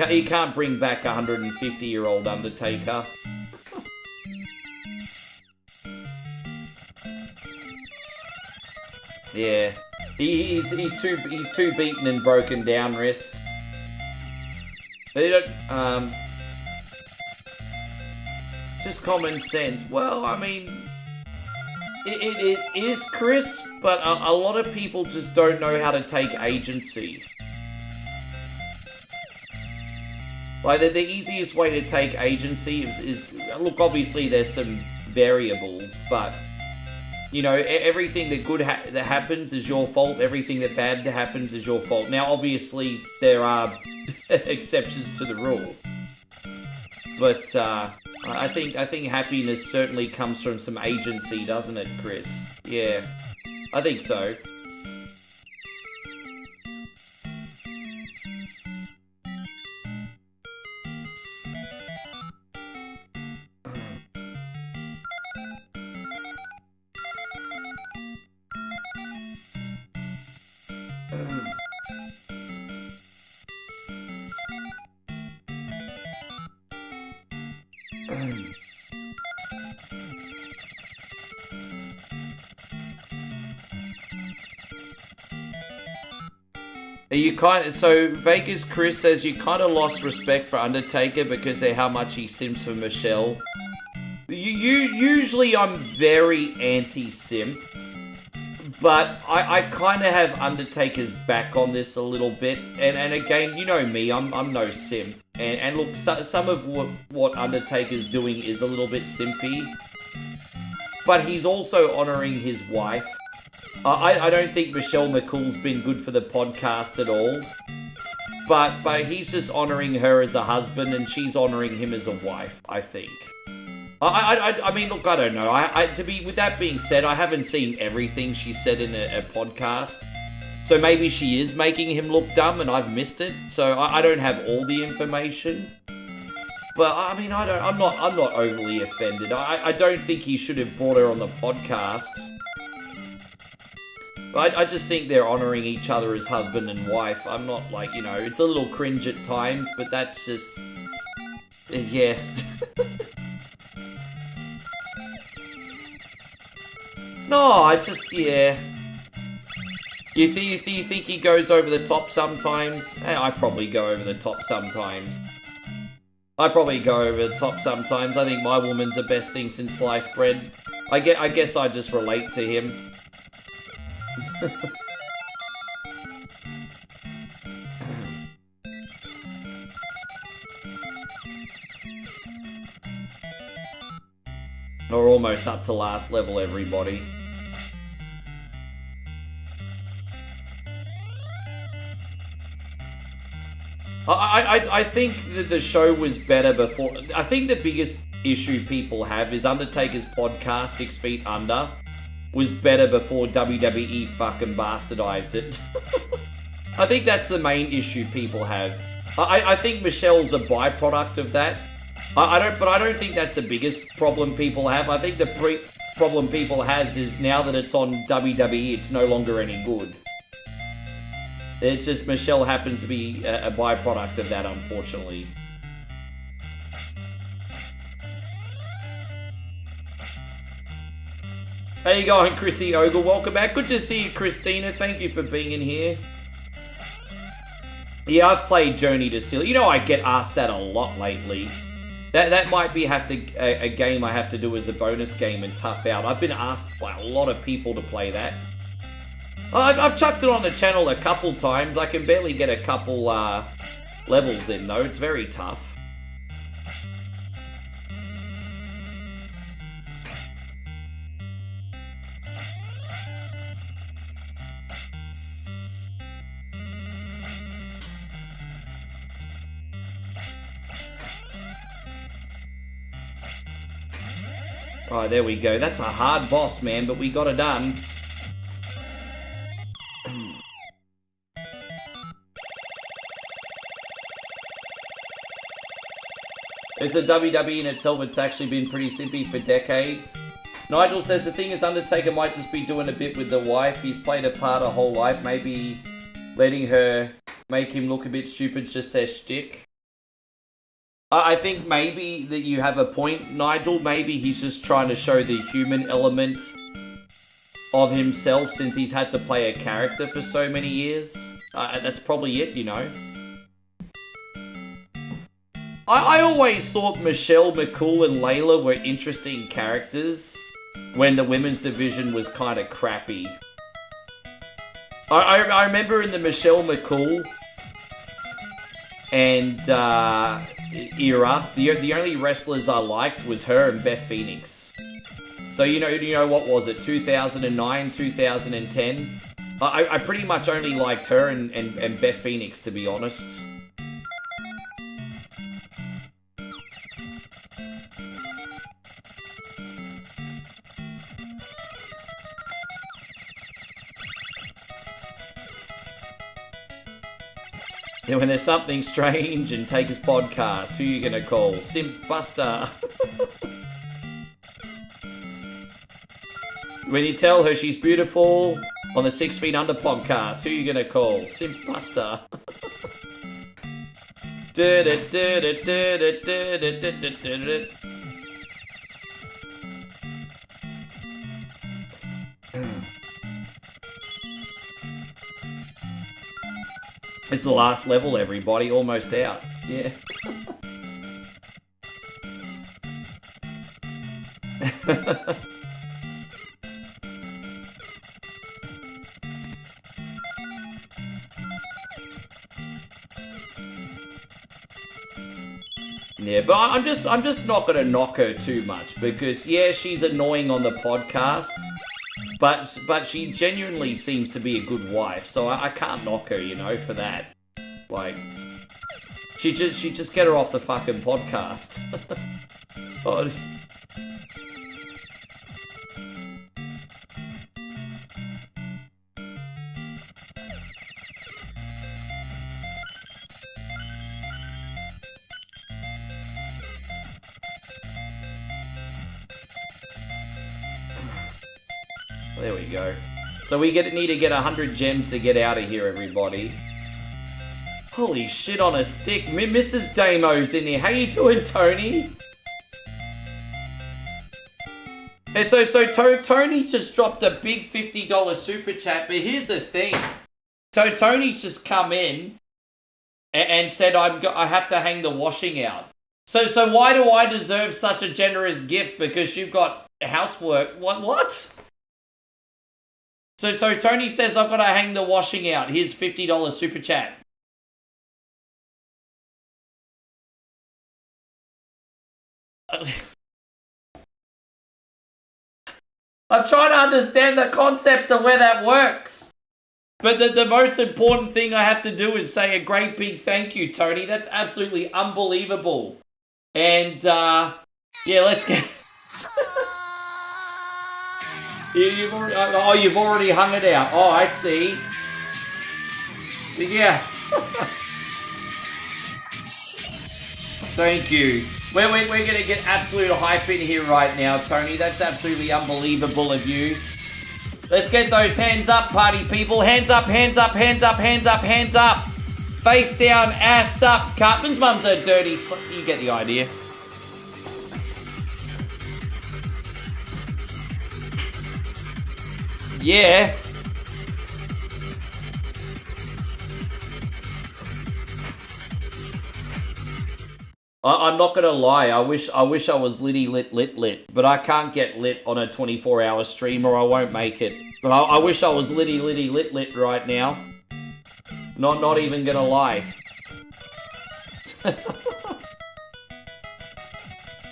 You can't bring back 150-year-old Undertaker. Yeah, he's too beaten and broken down, Riss. They don't, just common sense. Well, I mean, it is, Chris, but a lot of people just don't know how to take agency. Like, the easiest way to take agency is look, obviously there's some variables, but, you know, everything that good that happens is your fault, everything that bad happens is your fault. Now, obviously, there are exceptions to the rule. But, I think happiness certainly comes from some agency, doesn't it, Chris? Yeah, I think so. So Vegas Chris says you kind of lost respect for Undertaker because of how much he simps for Michelle. Usually I'm very anti-simp, but I kind of have Undertaker's back on this a little bit. And again, you know me, I'm no simp. And look, some of what Undertaker's doing is a little bit simpy, but he's also honouring his wife. I don't think Michelle McCool's been good for the podcast at all. But he's just honouring her as a husband and she's honouring him as a wife, I think. I mean, look, I don't know. With that being said, I haven't seen everything she said in a podcast. So maybe she is making him look dumb and I've missed it. So I don't have all the information. But I mean, I'm not overly offended. I don't think he should have brought her on the podcast. I just think they're honouring each other as husband and wife. I'm not like, you know, it's a little cringe at times, but that's just... yeah. No, yeah. You think he goes over the top sometimes? I probably go over the top sometimes. I think my woman's the best thing since sliced bread. I guess I just relate to him. We're almost up to last level, everybody. I think that the show was better before. I think the biggest issue people have is Undertaker's podcast, 6 Feet Under, was better before WWE fucking bastardized it. I think that's the main issue people have. I think Michelle's a byproduct of that. I don't think that's the biggest problem people have. I think the problem people has is now that it's on WWE, it's no longer any good. It's just Michelle happens to be a byproduct of that, unfortunately. How you going, Chrissy Ogle? Welcome back. Good to see you, Christina. Thank you for being in here. Yeah, I've played Journey to Seal. You know, I get asked that a lot lately. That might be a game I have to do as a bonus game and tough out. I've been asked by a lot of people to play that. I've chucked it on the channel a couple times. I can barely get a couple levels in, though. It's very tough. Oh, there we go. That's a hard boss, man, but we got it done. It's a WWE in itself. It's actually been pretty simpy for decades. Nigel says the thing is Undertaker might just be doing a bit with the wife. He's played a part a whole life. Maybe letting her make him look a bit stupid just their shtick. I think maybe that you have a point, Nigel. Maybe he's just trying to show the human element of himself since he's had to play a character for so many years. That's probably it, you know. I always thought Michelle, McCool, and Layla were interesting characters when the women's division was kind of crappy. I remember in the Michelle McCool and era, the only wrestlers I liked was her and Beth Phoenix. So you know what was it, 2009, 2010? I pretty much only liked her and Beth Phoenix, to be honest. And when there's something strange and take his podcast, who you gonna call? Simp Buster. When you tell her she's beautiful on the 6 Feet Under podcast, who you gonna call? Simp Buster. It's the last level, everybody. Almost out. Yeah. Yeah, but I'm just not gonna knock her too much because yeah, she's annoying on the podcast, but she genuinely seems to be a good wife, so I can't knock her, you know, for that. Like, she just get her off the fucking podcast. Oh. There we go. So we need to get 100 gems to get out of here, everybody. Holy shit on a stick. Mrs. Damo's in here. How you doing, Tony? And so Tony just dropped a big $50 super chat, but here's the thing. So Tony's just come in and said I have to hang the washing out. So why do I deserve such a generous gift? Because you've got housework. What? So Tony says I've got to hang the washing out. Here's $50 super chat. I'm trying to understand the concept of where that works. But the most important thing I have to do is say a great big thank you, Tony. That's absolutely unbelievable. And, yeah, let's get... You've already hung it out. Oh, I see. Yeah. Thank you. We're going to get absolute hype in here right now, Tony. That's absolutely unbelievable of you. Let's get those hands up, party people. Hands up, hands up, hands up, hands up, hands up. Face down, ass up. Cartman's mum's a dirty you get the idea. Yeah. I'm not gonna lie. I wish I was lit, but I can't get lit on a 24-hour stream, or I won't make it. But I wish I was lit right now. Not even gonna lie.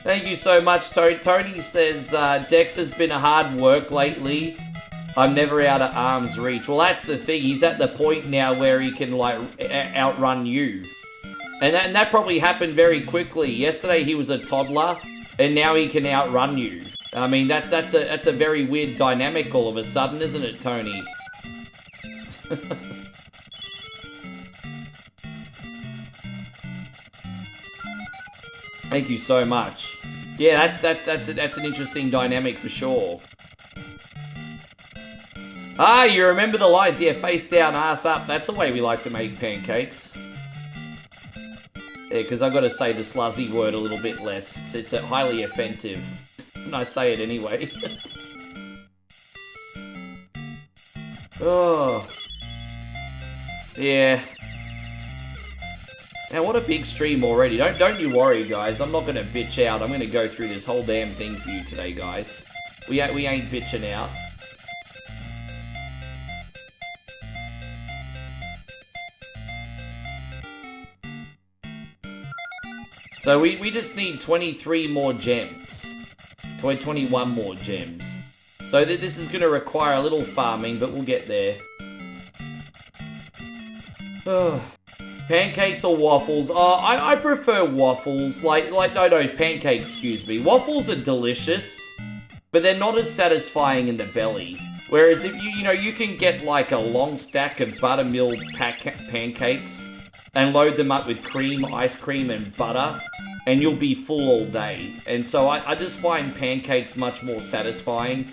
Thank you so much, Tony says Dex has been a hard work lately. I'm never out of arm's reach. Well, that's the thing. He's at the point now where he can, like, outrun you. And that probably happened very quickly. Yesterday he was a toddler, and now he can outrun you. I mean, that's a very weird dynamic all of a sudden, isn't it, Tony? Thank you so much. Yeah, that's an interesting dynamic for sure. Ah, you remember the lines. Yeah, face down, ass up. That's the way we like to make pancakes. Yeah, because I've got to say the sluzzy word a little bit less. It's highly offensive. And I say it anyway. Oh. Yeah. Now, what a big stream already. Don't you worry, guys. I'm not going to bitch out. I'm going to go through this whole damn thing for you today, guys. We ain't bitching out. So we just need 23 more gems. 21 more gems. So this is going to require a little farming, but we'll get there. Pancakes or waffles? I prefer waffles. No, pancakes, excuse me. Waffles are delicious, but they're not as satisfying in the belly. Whereas if you can get like a long stack of buttermilk pancakes and load them up with cream, ice cream, and butter, and you'll be full all day. And so I just find pancakes much more satisfying.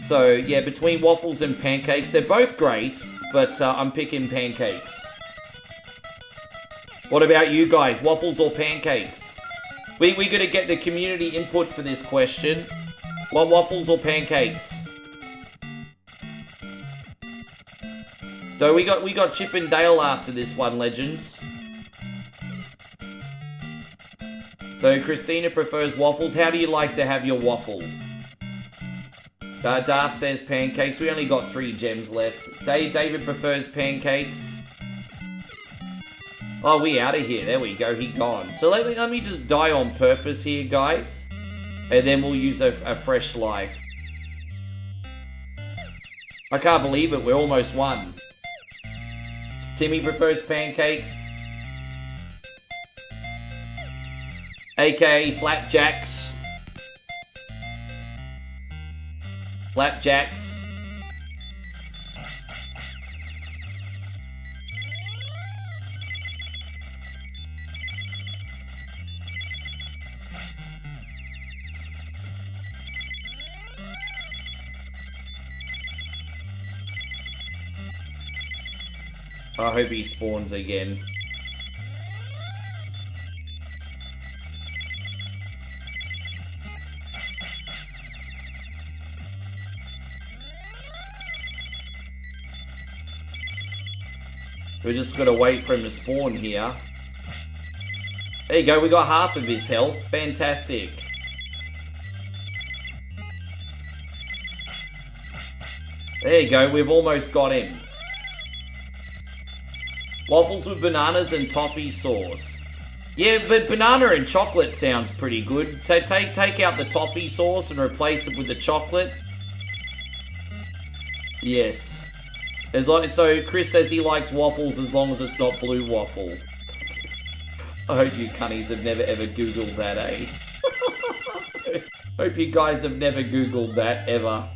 So yeah, between waffles and pancakes, they're both great, but I'm picking pancakes. What about you guys? Waffles or pancakes? We gotta get the community input for this question. What, waffles or pancakes? So we got Chip and Dale after this one, legends. So Christina prefers waffles. How do you like to have your waffles? Darth says pancakes. We only got 3 gems left. David prefers pancakes. Oh, we out of here. There we go. He gone. So let me just die on purpose here, guys. And then we'll use a fresh life. I can't believe it. We're almost won. Timmy prefers pancakes. AKA flapjacks. Flapjacks. I hope he spawns again. We're just gonna wait for him to spawn here. There you go, we got half of his health. Fantastic. There you go, we've almost got him. Waffles with bananas and toffee sauce. Yeah, but banana and chocolate sounds pretty good. So take out the toffee sauce and replace it with the chocolate. Yes. So Chris says he likes waffles as long as it's not blue waffle. I hope you cunnies have never ever Googled that, eh? Hope you guys have never Googled that, ever.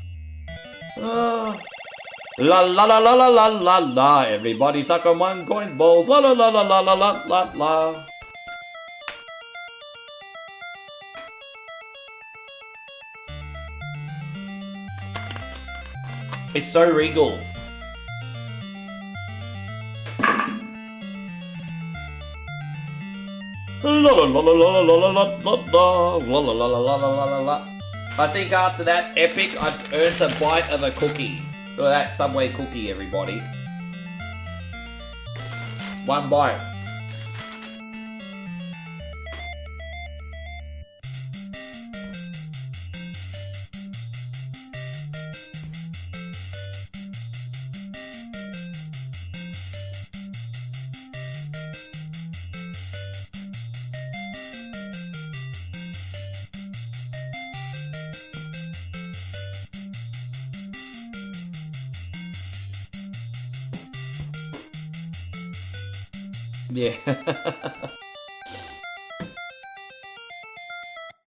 La la la la la la la la. Everybody suck on one coin balls. La la la la la la la la la. It's so regal. La la la la la la la la la la la la la la la. I think after that epic, I've earned a bite of a cookie. Look at that Subway cookie, everybody. One bite. Yeah.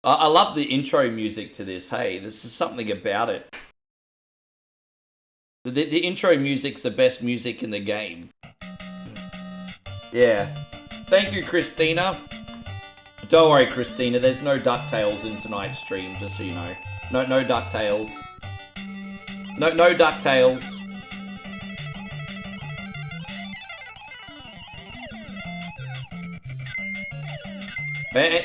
I love the intro music to this. Hey, this is something about it. The intro music's the best music in the game. Yeah. Thank you, Christina. Don't worry, Christina. There's no DuckTales in tonight's stream, just so you know. No DuckTales. No DuckTales.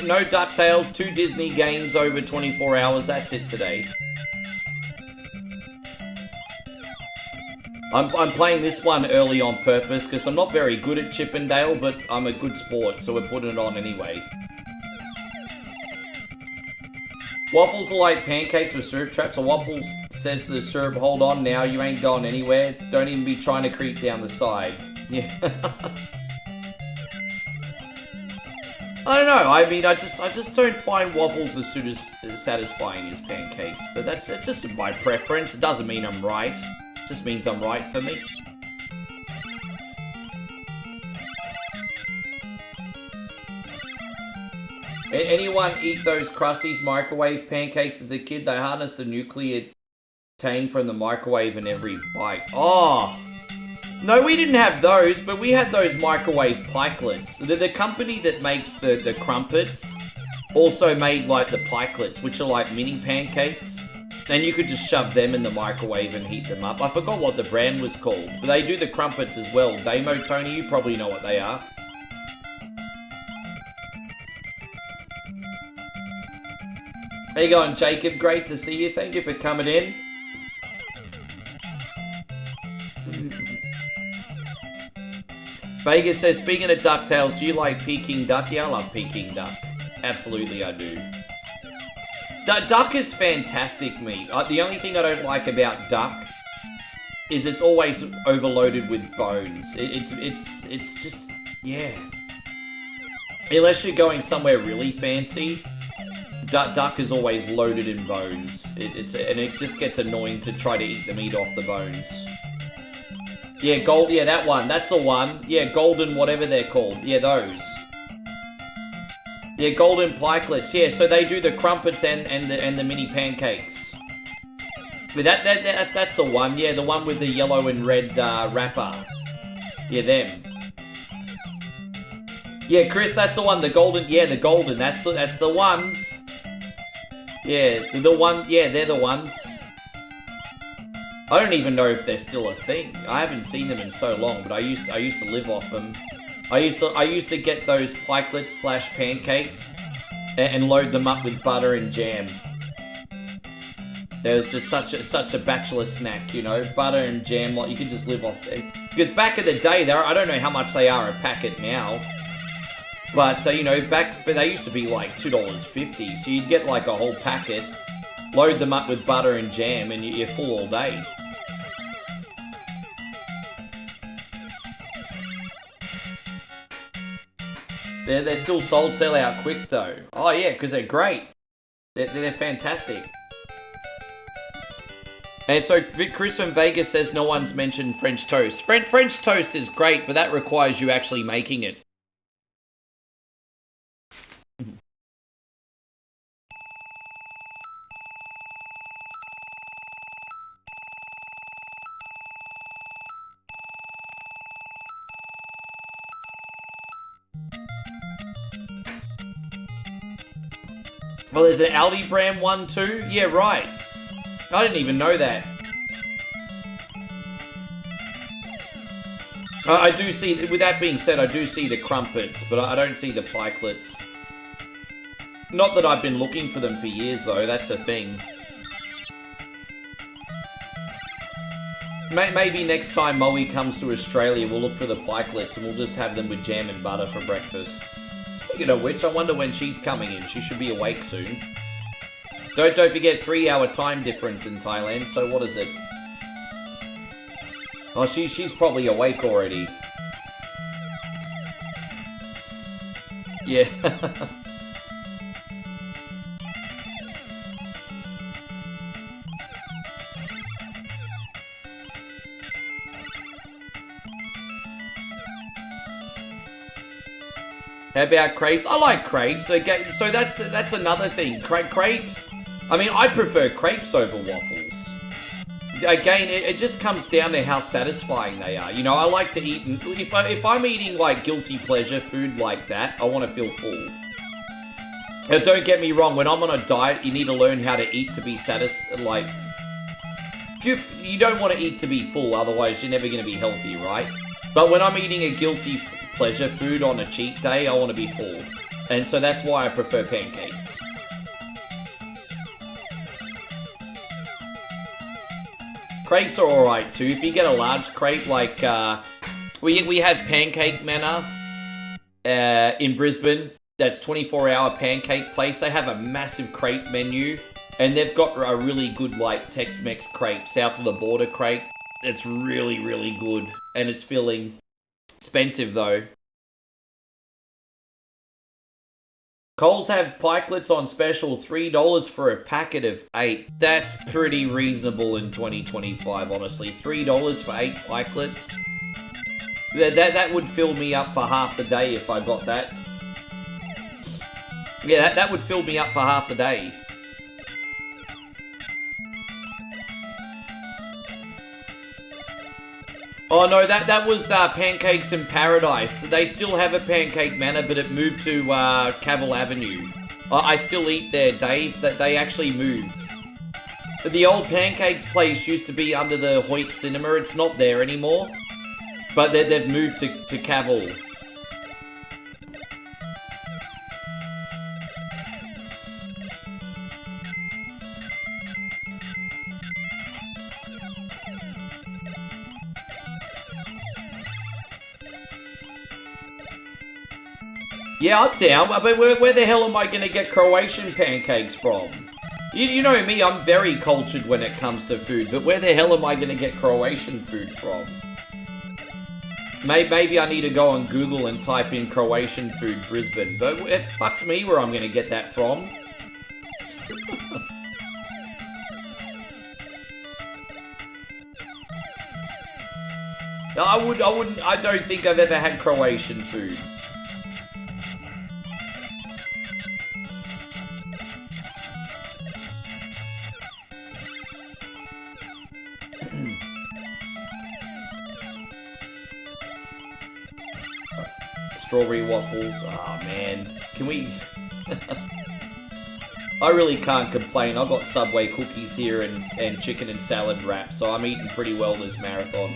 No DuckTales, 2 Disney games over 24 hours, that's it today. I'm playing this one early on purpose because I'm not very good at Chip and Dale, but I'm a good sport, so we're putting it on anyway. Waffles are like pancakes with syrup traps. A waffle says to the syrup, hold on now, you ain't going anywhere. Don't even be trying to creep down the side. Yeah. I don't know, I mean, I just don't find waffles as satisfying as pancakes. But it's just my preference. It doesn't mean I'm right. It just means I'm right for me. Anyone eat those Krusty's microwave pancakes as a kid? They harness the nuclear tang from the microwave in every bite. Oh! No, we didn't have those, but we had those microwave pikelets. The company that makes the crumpets also made, like, the pikelets, which are like mini pancakes. And you could just shove them in the microwave and heat them up. I forgot what the brand was called, but they do the crumpets as well. Damo, Tony, you probably know what they are. How you going, Jacob? Great to see you. Thank you for coming in. Vegas says, speaking of DuckTales, do you like Peking Duck? Yeah, I love Peking Duck. Absolutely, I do. Duck is fantastic meat. The only thing I don't like about duck is it's always overloaded with bones. It's just, yeah. Unless you're going somewhere really fancy, duck is always loaded in bones. And it just gets annoying to try to eat the meat off the bones. Yeah, yeah, that one. That's the one. Yeah, golden whatever they're called. Yeah, those. Yeah, golden pikelets. Yeah, so they do the crumpets and the mini pancakes. But that's the one. Yeah, the one with the yellow and red wrapper. Yeah, them. Yeah, Chris, that's the one. The golden. Yeah, the golden. That's the ones. Yeah, the one. Yeah, they're the ones. I don't even know if they're still a thing. I haven't seen them in so long, but I used to live off them. I used to get those pikelets / pancakes and load them up with butter and jam. There was just such a bachelor snack, you know, butter and jam. Like you could just live off there. Because back in the day, I don't know how much they are a packet now, but you know, but they used to be like $2.50. So you'd get like a whole packet, load them up with butter and jam, and you're full all day. They're still sold, sell out quick though. Oh yeah, because they're great. They're fantastic. And so Chris from Vegas says no one's mentioned French toast. French toast is great, but that requires you actually making it. Oh, there's an Aldi brand one too? Yeah, right. I didn't even know that. I do see, with that being said, I do see the crumpets, but I don't see the pikelets. Not that I've been looking for them for years though, that's the thing. Maybe next time Moe comes to Australia, we'll look for the pikelets and we'll just have them with jam and butter for breakfast. Speaking of which, I wonder when she's coming in. She should be awake soon. Don't forget 3-hour time difference in Thailand, so what is it? Oh, she's probably awake already. Yeah. How about crepes? I like crepes. Okay, so that's another thing. Crepes. I mean, I prefer crepes over waffles. Again, it just comes down to how satisfying they are. You know, I like to eat. If I'm eating like guilty pleasure food like that, I want to feel full. Now, don't get me wrong. When I'm on a diet, you need to learn how to eat to be satisfied. Like, you don't want to eat to be full, otherwise you're never going to be healthy, right? But when I'm eating a guilty pleasure food on a cheat day, I want to be full. And so that's why I prefer pancakes. Crepes are alright too. If you get a large crepe, like, we had Pancake Manor in Brisbane. That's 24-hour pancake place. They have a massive crepe menu. And they've got a really good, like, Tex-Mex crepe, south of the border crepe. It's really, really good. And it's filling. Expensive, though. Coles have pikelets on special, $3 for a packet of 8. That's pretty reasonable in 2025, honestly. $3 for 8 pikelets. That would fill me up for half the day if I got that. Yeah, that would fill me up for half the day. Oh no, that was Pancakes in Paradise. They still have a Pancake Manor, but it moved to Cavill Avenue. I still eat there, Dave. That they actually moved. The old Pancakes place used to be under the Hoyt Cinema. It's not there anymore. But they've moved to Cavill. Yeah, I'm down, but where the hell am I going to get Croatian pancakes from? You know me, I'm very cultured when it comes to food, but where the hell am I going to get Croatian food from? Maybe I need to go on Google and type in Croatian food Brisbane, but it fucks me where I'm going to get that from. I don't think I've ever had Croatian food. Strawberry waffles. Oh man, can we? I really can't complain. I've got Subway cookies here and chicken and salad wraps, so I'm eating pretty well this marathon.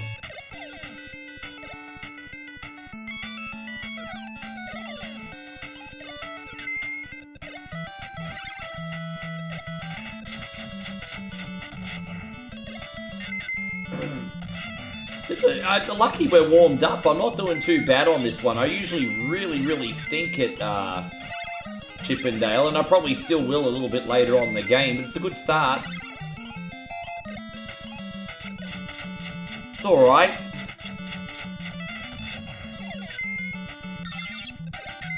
Lucky we're warmed up. I'm not doing too bad on this one. I usually really stink at Chippendale, and I probably still will a little bit later on in the game, but it's a good start. It's alright.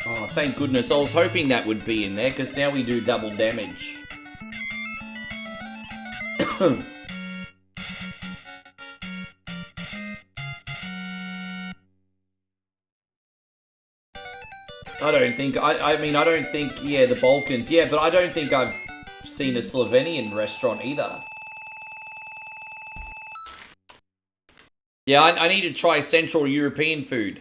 Oh, thank goodness. I was hoping that would be in there, because now we do double damage. I don't think, I don't think, yeah, the Balkans, yeah, but I don't think I've seen a Slovenian restaurant either. Yeah, I need to try Central European food.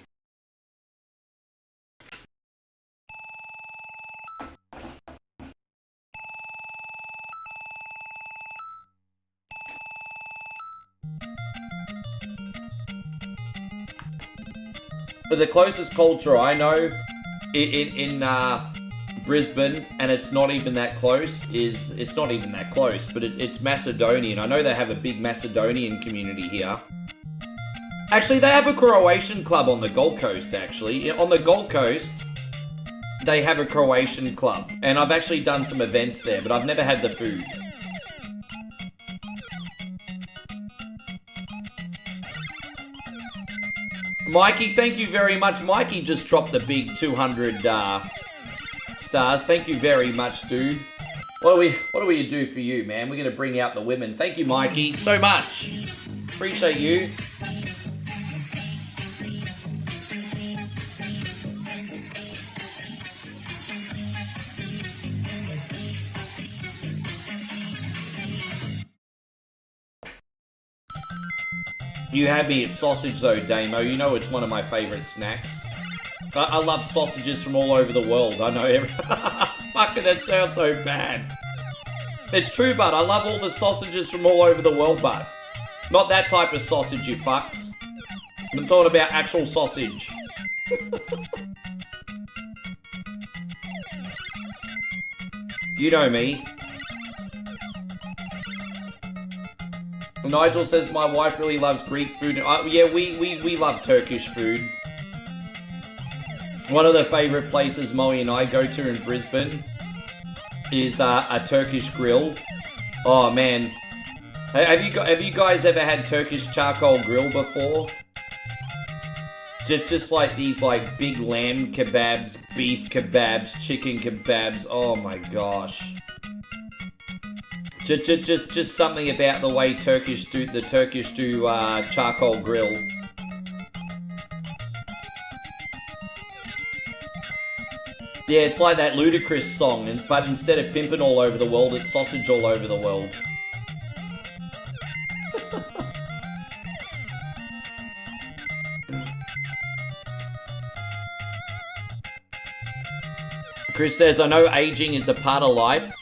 But the closest culture I know in Brisbane, and it's not even that close, it's not even that close, but it's Macedonian. I know they have a big Macedonian community here. Actually, they have a Croatian club on the Gold Coast, actually. On the Gold Coast, they have a Croatian club, and I've actually done some events there, but I've never had the food. Mikey, thank you very much. Mikey just dropped the big 200 stars. Thank you very much, dude. What do we do for you, man? We're going to bring out the women. Thank you, Mikey, so much. Appreciate you. You had me at sausage though, Damo. You know it's one of my favourite snacks. I love sausages from all over the world. I know fucking that sounds so bad. It's true, bud. I love all the sausages from all over the world, bud. Not that type of sausage, you fucks. I'm talking about actual sausage. You know me. Nigel says my wife really loves Greek food. Yeah, we love Turkish food. One of the favourite places Moe and I go to in Brisbane is a Turkish grill. Oh man, have you guys ever had Turkish charcoal grill before? Just like these like big lamb kebabs, beef kebabs, chicken kebabs. Oh my gosh. Just something about the way the Turkish do charcoal grill. Yeah, it's like that Ludacris song, but instead of pimping all over the world, it's sausage all over the world. Chris says, I know aging is a part of life,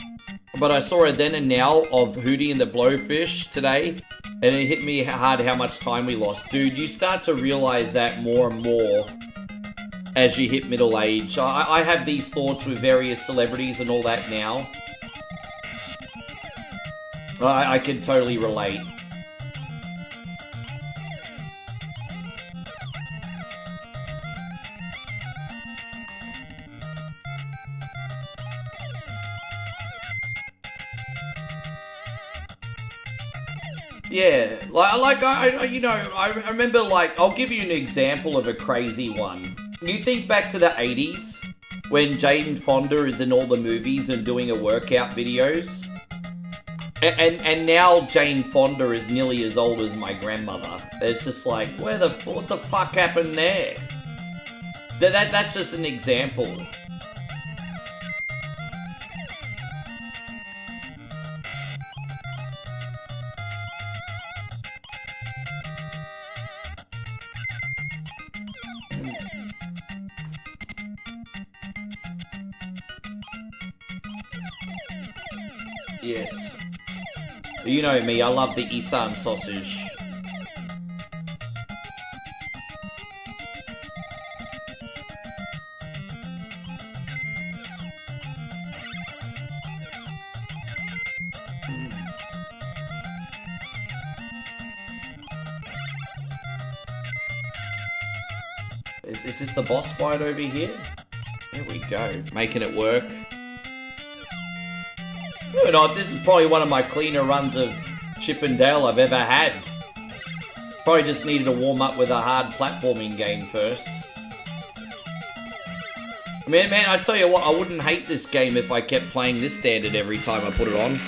but I saw a then and now of Hootie and the Blowfish today, and it hit me hard how much time we lost. Dude, you start to realize that more and more as you hit middle age. I have these thoughts with various celebrities and all that now. I can totally relate. Yeah, I remember, like, I'll give you an example of a crazy one. You think back to the 80s, when Jane Fonda is in all the movies and doing her workout videos? And now Jane Fonda is nearly as old as my grandmother. It's just like, what the fuck happened there? That's just an example. Yes. You know me, I love the Isan sausage. Is this the boss fight over here? There we go, making it work. You know, this is probably one of my cleaner runs of Chip and Dale I've ever had. Probably just needed to warm up with a hard platforming game first. Man, I tell you what, I wouldn't hate this game if I kept playing this standard every time I put it on.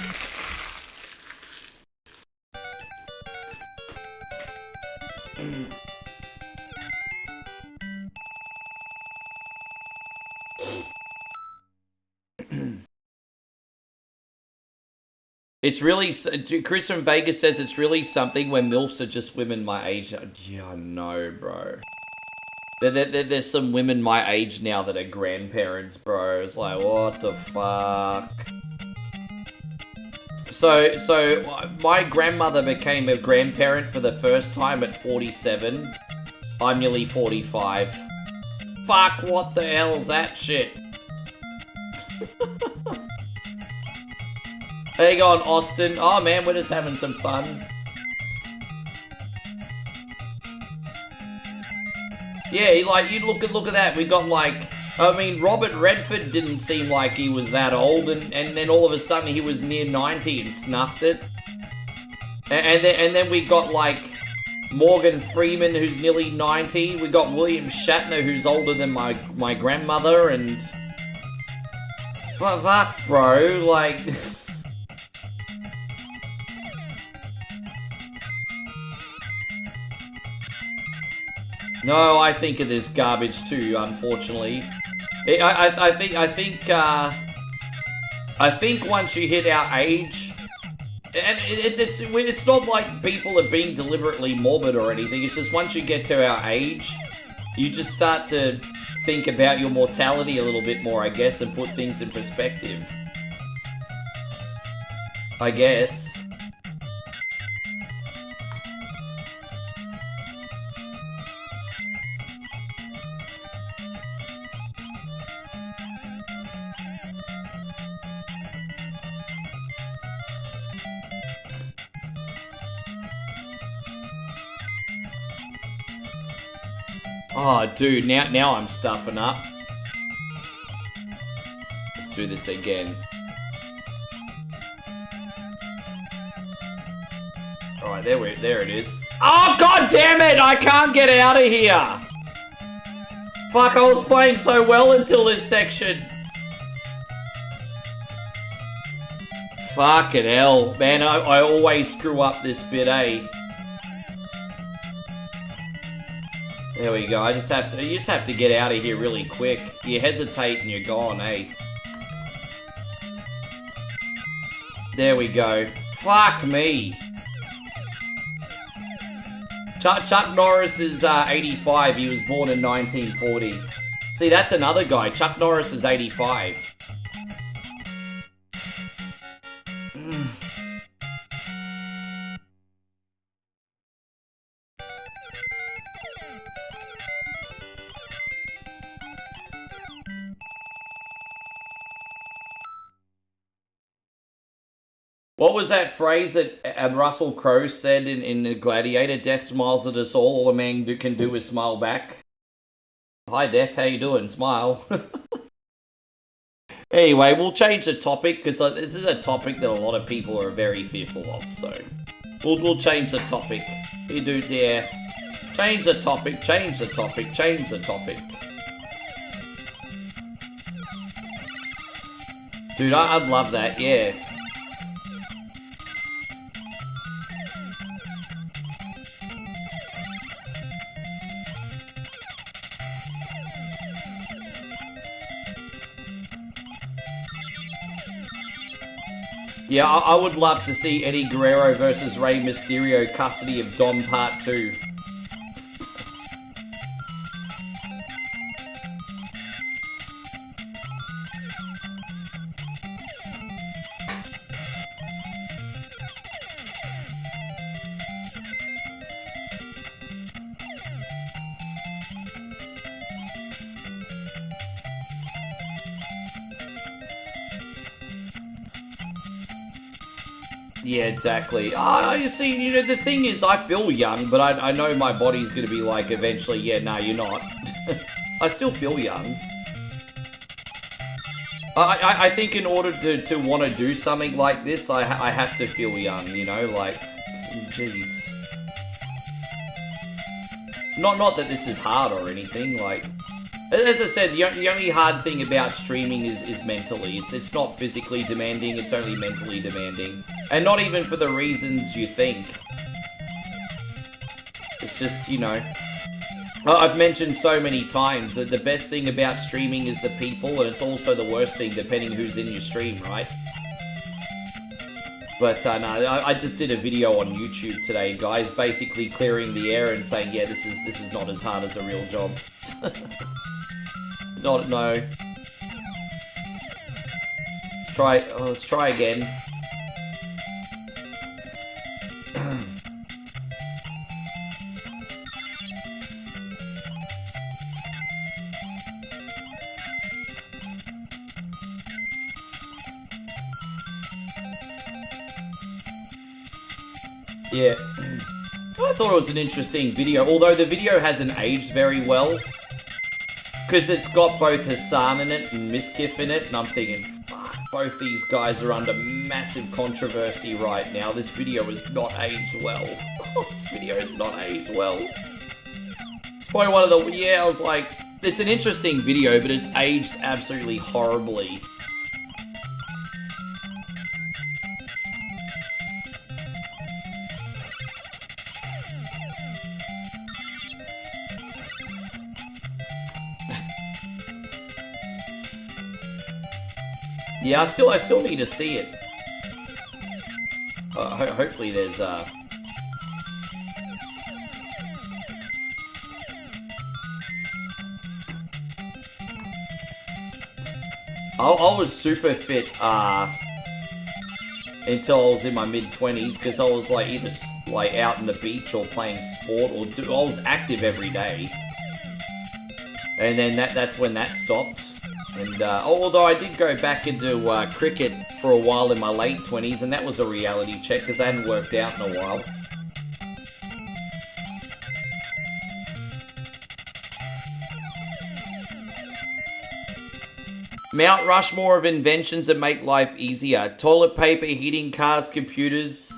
It's really, Chris from Vegas says it's really something when MILFs are just women my age. Yeah, I know, bro. There's some women my age now that are grandparents, bro. It's like, what the fuck? So my grandmother became a grandparent for the first time at 47. I'm nearly 45. Fuck, what the hell's that shit? How you going, Austin? Oh man, we're just having some fun. Yeah, like, you look at that. We got like, I mean, Robert Redford didn't seem like he was that old, and then all of a sudden he was near 90 and snuffed it. And then we got like Morgan Freeman, who's nearly 90. We got William Shatner, who's older than my grandmother, and fuck, bro, like. No, I think of this garbage too, unfortunately. I think once you hit our age, and it's not like people are being deliberately morbid or anything. It's just once you get to our age, you just start to think about your mortality a little bit more, I guess, and put things in perspective. I guess. Oh, dude, now I'm stuffing up. Let's do this again. Alright, there it is. Oh, god damn it! I can't get out of here! Fuck, I was playing so well until this section. Fucking hell. Man, I always screw up this bit, eh? There we go. You just have to get out of here really quick. You hesitate and you're gone, eh? There we go. Fuck me. Chuck Norris is 85. He was born in 1940. See, that's another guy. Chuck Norris is 85. What was that phrase that Russell Crowe said in the Gladiator? Death smiles at us all a man can do is smile back. Hi Death, how you doing? Smile. Anyway, we'll change the topic, because this is a topic that a lot of people are very fearful of, so... We'll change the topic. You do, yeah. Change the topic, change the topic, change the topic. Dude, I'd love that, yeah. Yeah, I would love to see Eddie Guerrero versus Rey Mysterio, Custody of Dom Part 2. Yeah, exactly. You see, the thing is, I feel young, but I know my body's gonna be like, eventually, yeah, no, you're not. I still feel young. I think in order to want to do something like this, I have to feel young, like, jeez. Not that this is hard or anything, like... As I said, the only hard thing about streaming is mentally. It's not physically demanding, it's only mentally demanding. And not even for the reasons you think. It's just, I've mentioned so many times that the best thing about streaming is the people, and it's also the worst thing depending who's in your stream, right? But no, I just did a video on YouTube today, guys, basically clearing the air and saying, yeah, this is not as hard as a real job. No. Let's try again. Yeah. I thought it was an interesting video, although the video hasn't aged very well. Because it's got both Hassan in it and Miskiff in it, and I'm thinking, fuck, both these guys are under massive controversy right now. This video is not aged well. This video is not aged well. It's probably one of the, I was like, it's an interesting video, but it's aged absolutely horribly. Yeah, I still need to see it. Hopefully there's I was super fit until I was in my mid-20s, because I was like either like out on the beach or playing sport, or I was active every day, and then that's when that stopped. And although I did go back into cricket for a while in my late 20s, and that was a reality check because I hadn't worked out in a while. Mount Rushmore of inventions that make life easier. Toilet paper, heating, cars, computers.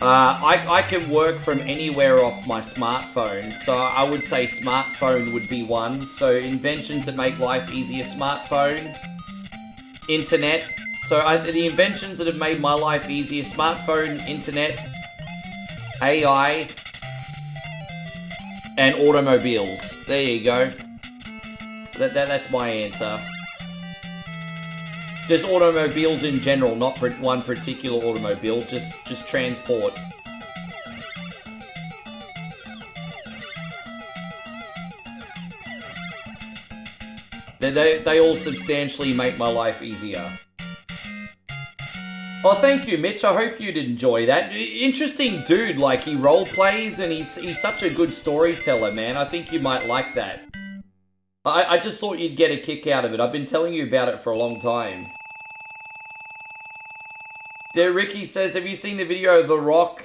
I can work from anywhere off my smartphone, so I would say smartphone would be one. So inventions that make life easier, smartphone, internet. So the inventions that have made my life easier, smartphone, internet, AI, and automobiles. There you go. That's my answer. Just automobiles in general, not one particular automobile, just transport. They all substantially make my life easier. Oh, thank you, Mitch. I hope you'd enjoy that. Interesting dude, like, he role plays and he's such a good storyteller, man. I think you might like that. I just thought you'd get a kick out of it. I've been telling you about it for a long time. Dear Ricky says, have you seen the video of The Rock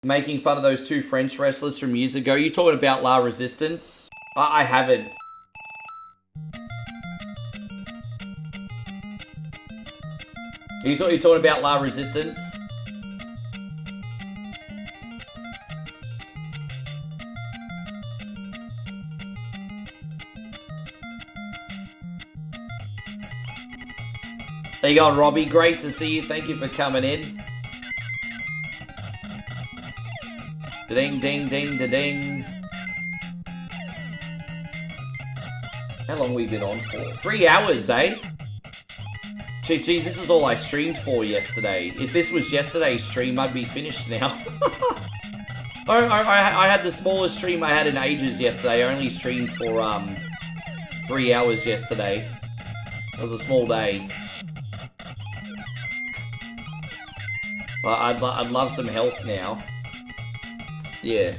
making fun of those two French wrestlers from years ago? You talking about La Resistance? I haven't. Are you talking about La Resistance? There you go, Robbie. Great to see you. Thank you for coming in. Ding, ding, ding, da ding. How long have we been on for? 3 hours, eh? Gee, this is all I streamed for yesterday. If this was yesterday's stream, I'd be finished now. I had the smallest stream I had in ages yesterday. I only streamed for 3 hours yesterday. It was a small day. But I'd love some help now. Yeah.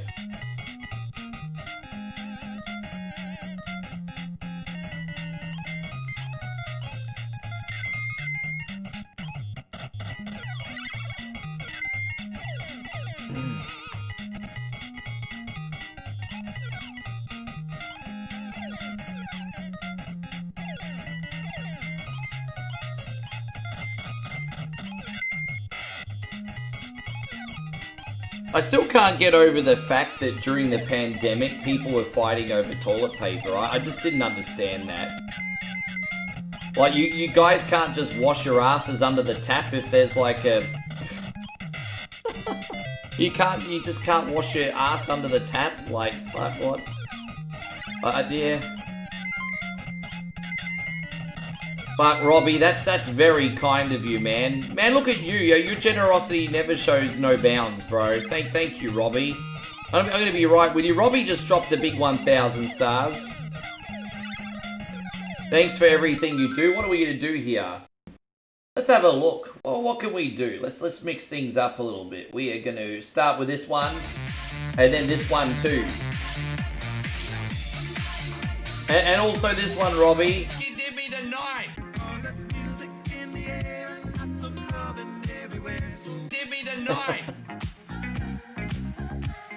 I still can't get over the fact that during the pandemic, people were fighting over toilet paper. I just didn't understand that. Like, you guys can't just wash your asses under the tap if there's like a... you just can't wash your ass under the tap? Like what? Yeah. But Robbie, that's very kind of you, man. Man, look at you. Your generosity never shows no bounds, bro. Thank you, Robbie. I'm gonna be right with you. Robbie just dropped the big 1,000 stars. Thanks for everything you do. What are we gonna do here? Let's have a look. Well, what can we do? Let's mix things up a little bit. We are gonna start with this one, and then this one too, and also this one, Robbie. Give me the knife. Give me the knife.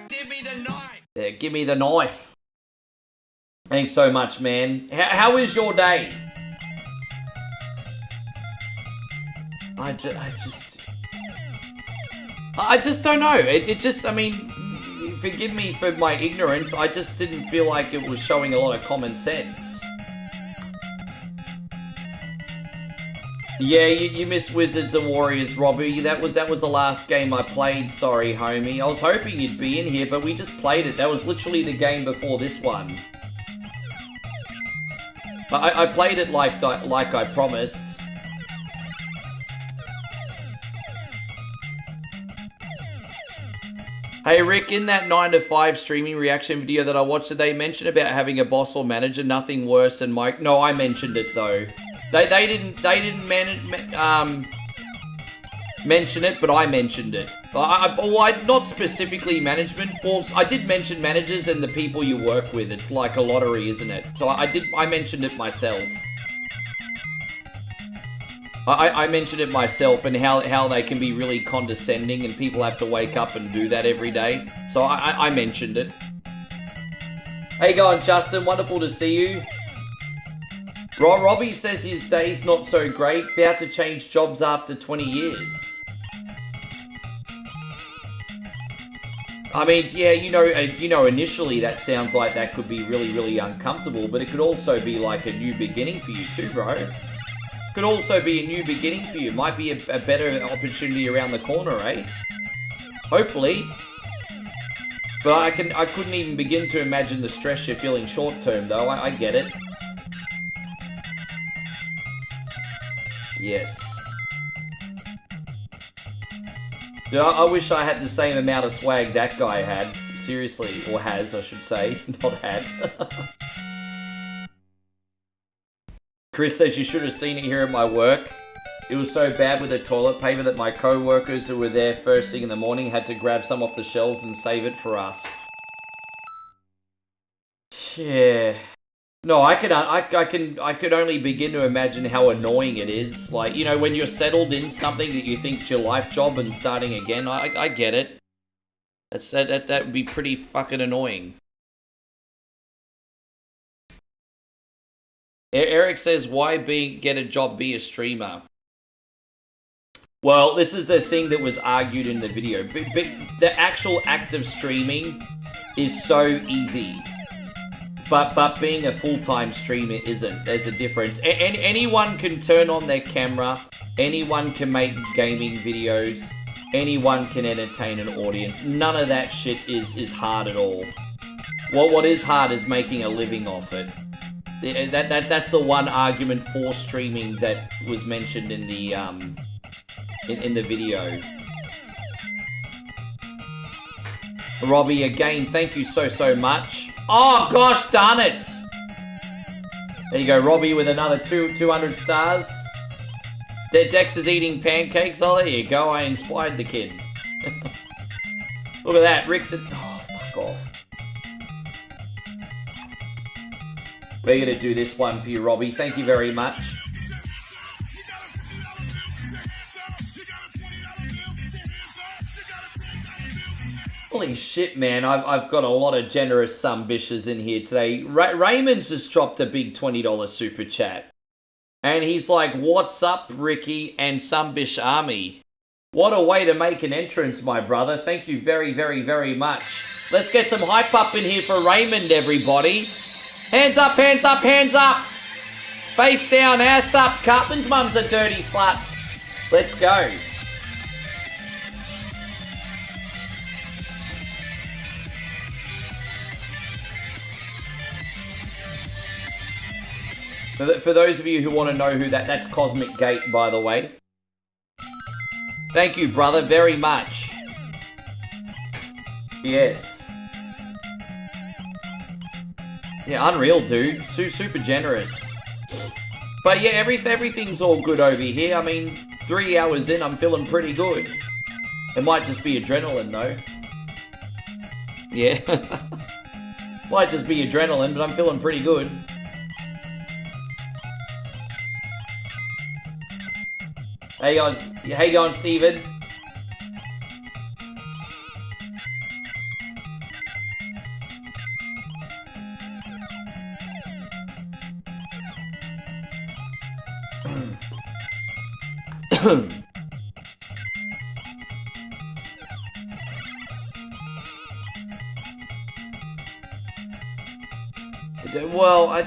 Give me the knife. Yeah, give me the knife. Thanks so much, man. How is your day? I just don't know. It just, I mean, forgive me for my ignorance. I just didn't feel like it was showing a lot of common sense. Yeah, you missed Wizards and Warriors, Robbie. That was the last game I played. Sorry, homie. I was hoping you'd be in here, but we just played it. That was literally the game before this one. I played it like I promised. Hey Rick, in that 9 to 5 streaming reaction video that I watched, did they mention about having a boss or manager? Nothing worse than Mike. No, I mentioned it though. They didn't mention it, but I mentioned it. Not specifically management. Well, I did mention managers and the people you work with. It's like a lottery, isn't it? So I mentioned it myself. I mentioned it myself and how they can be really condescending and people have to wake up and do that every day. So I mentioned it. Hey, going, Justin. Wonderful to see you. Robbie says his day's not so great. About to change jobs after 20 years. I mean, yeah, you know, initially that sounds like that could be really, really uncomfortable, but it could also be like a new beginning for you too, bro. Could also be a new beginning for you. Might be a better opportunity around the corner, eh? Hopefully. But I couldn't even begin to imagine the stress you're feeling short term, though. I get it. Yes. Dude, I wish I had the same amount of swag that guy had. Seriously. Or has, I should say. Not had. Chris says you should have seen it here at my work. It was so bad with the toilet paper that my co-workers who were there first thing in the morning had to grab some off the shelves and save it for us. Yeah. No, I could only begin to imagine how annoying it is. Like, you know, when you're settled in something that you think's your life job and starting again, I get it. That would be pretty fucking annoying. Eric says, why get a job, be a streamer? Well, this is the thing that was argued in the video. But the actual act of streaming is so easy. But being a full-time streamer isn't. There's a difference. Anyone can turn on their camera. Anyone can make gaming videos. Anyone can entertain an audience. None of that shit is hard at all. What is hard is making a living off it. That's the one argument for streaming that was mentioned in the in the video. Robbie, again, thank you so much. Oh, gosh darn it! There you go, Robbie with another 200 stars. Dex is eating pancakes. Oh, there you go. I inspired the kid. Look at that. Rick's at... Oh, fuck off. We're going to do this one for you, Robbie. Thank you very much. Holy shit, man. I've got a lot of generous sumbishers in here today. Raymond's just dropped a big $20 super chat. And he's like, what's up, Ricky and Sumbish Army? What a way to make an entrance, my brother. Thank you very much. Let's get some hype up in here for Raymond, everybody. Hands up, hands up, hands up. Face down, ass up. Cartman's mum's a dirty slut. Let's go. For those of you who want to know who that's Cosmic Gate, by the way. Thank you, brother, very much. Yes. Yeah, unreal, dude. Super generous. But yeah, everything's all good over here. I mean, 3 hours in, I'm feeling pretty good. It might just be adrenaline, though. Yeah. Might just be adrenaline, but I'm feeling pretty good. Hey guys, Steven. Well, I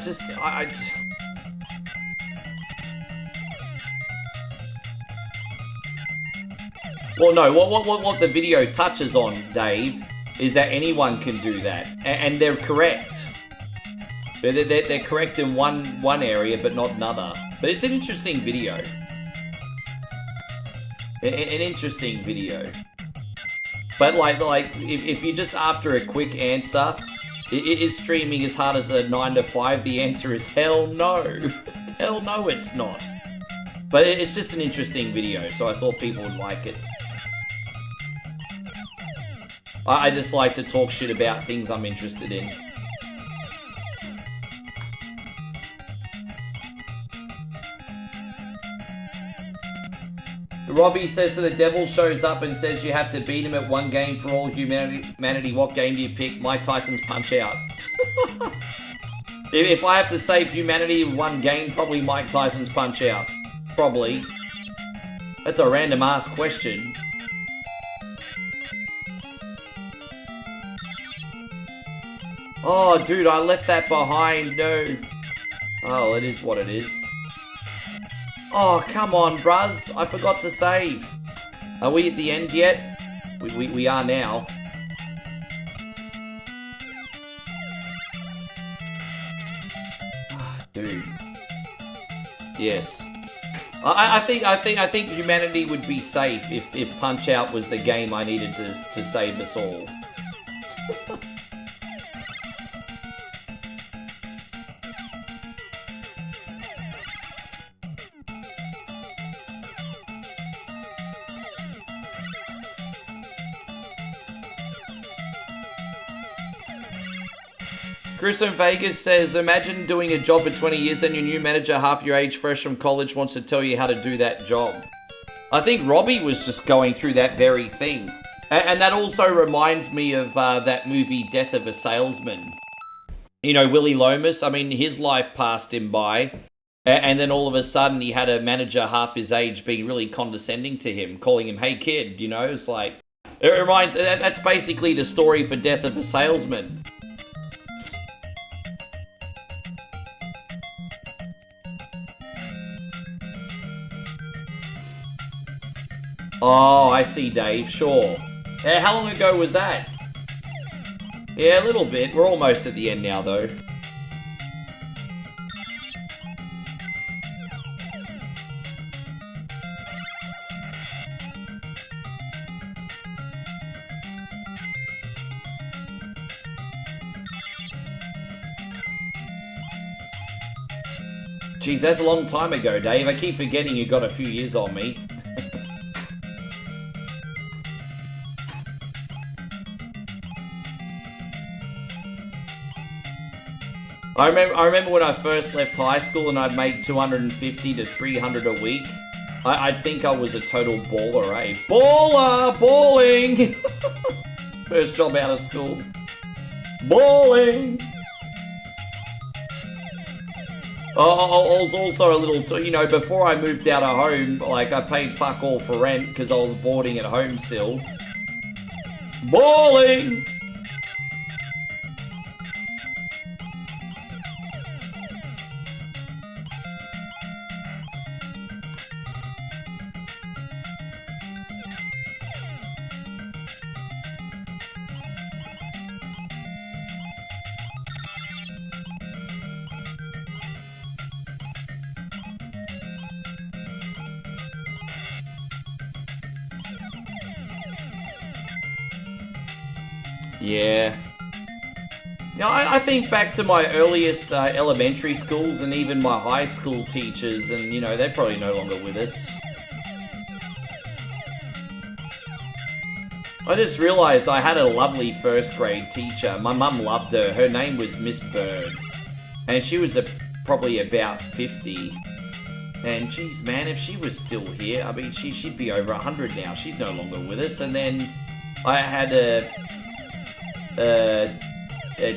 Well, no, what the video touches on, Dave, is that anyone can do that. And they're correct. They're correct in one area, but not another. But it's an interesting video. An interesting video. But like if you're just after a quick answer, is streaming as hard as a 9 to 5? The answer is hell no. Hell no, it's not. But it's just an interesting video, so I thought people would like it. I just like to talk shit about things I'm interested in. Robbie says, so the devil shows up and says you have to beat him at one game for all humanity. What game do you pick? Mike Tyson's Punch Out. If I have to save humanity in one game, probably Mike Tyson's Punch-Out. Probably. That's a random ass question. Oh, dude, I left that behind. No. Oh, it is what it is. Oh, come on, bruz. I forgot to save. Are we at the end yet? We are now. Dude. Yes. I think humanity would be safe if Punch-Out was the game I needed to save us all. Chris in Vegas says, imagine doing a job for 20 years and your new manager, half your age, fresh from college, wants to tell you how to do that job. I think Robbie was just going through that very thing. And that also reminds me of that movie, Death of a Salesman. You know, Willie Lomas, I mean, his life passed him by. And then all of a sudden he had a manager half his age being really condescending to him, calling him, hey kid, you know, it's like... It reminds... That's basically the story for Death of a Salesman. Oh, I see, Dave. Sure. How long ago was that? Yeah, a little bit. We're almost at the end now, though. Jeez, that's a long time ago, Dave. I keep forgetting you got a few years on me. I remember when I first left high school and I'd make 250 to 300 a week. I think I was a total baller, eh? Baller! Balling! First job out of school. Balling! I was also a little, you know, before I moved out of home, like I paid fuck all for rent because I was boarding at home still. Balling! Yeah. Now, I think back to my earliest elementary schools and even my high school teachers, and, you know, they're probably no longer with us. I just realised I had a lovely first grade teacher. My mum loved her. Her name was Miss Bird. And she was probably about 50. And geez, man, if she was still here, I mean, she'd be over 100 now. She's no longer with us. And then I had a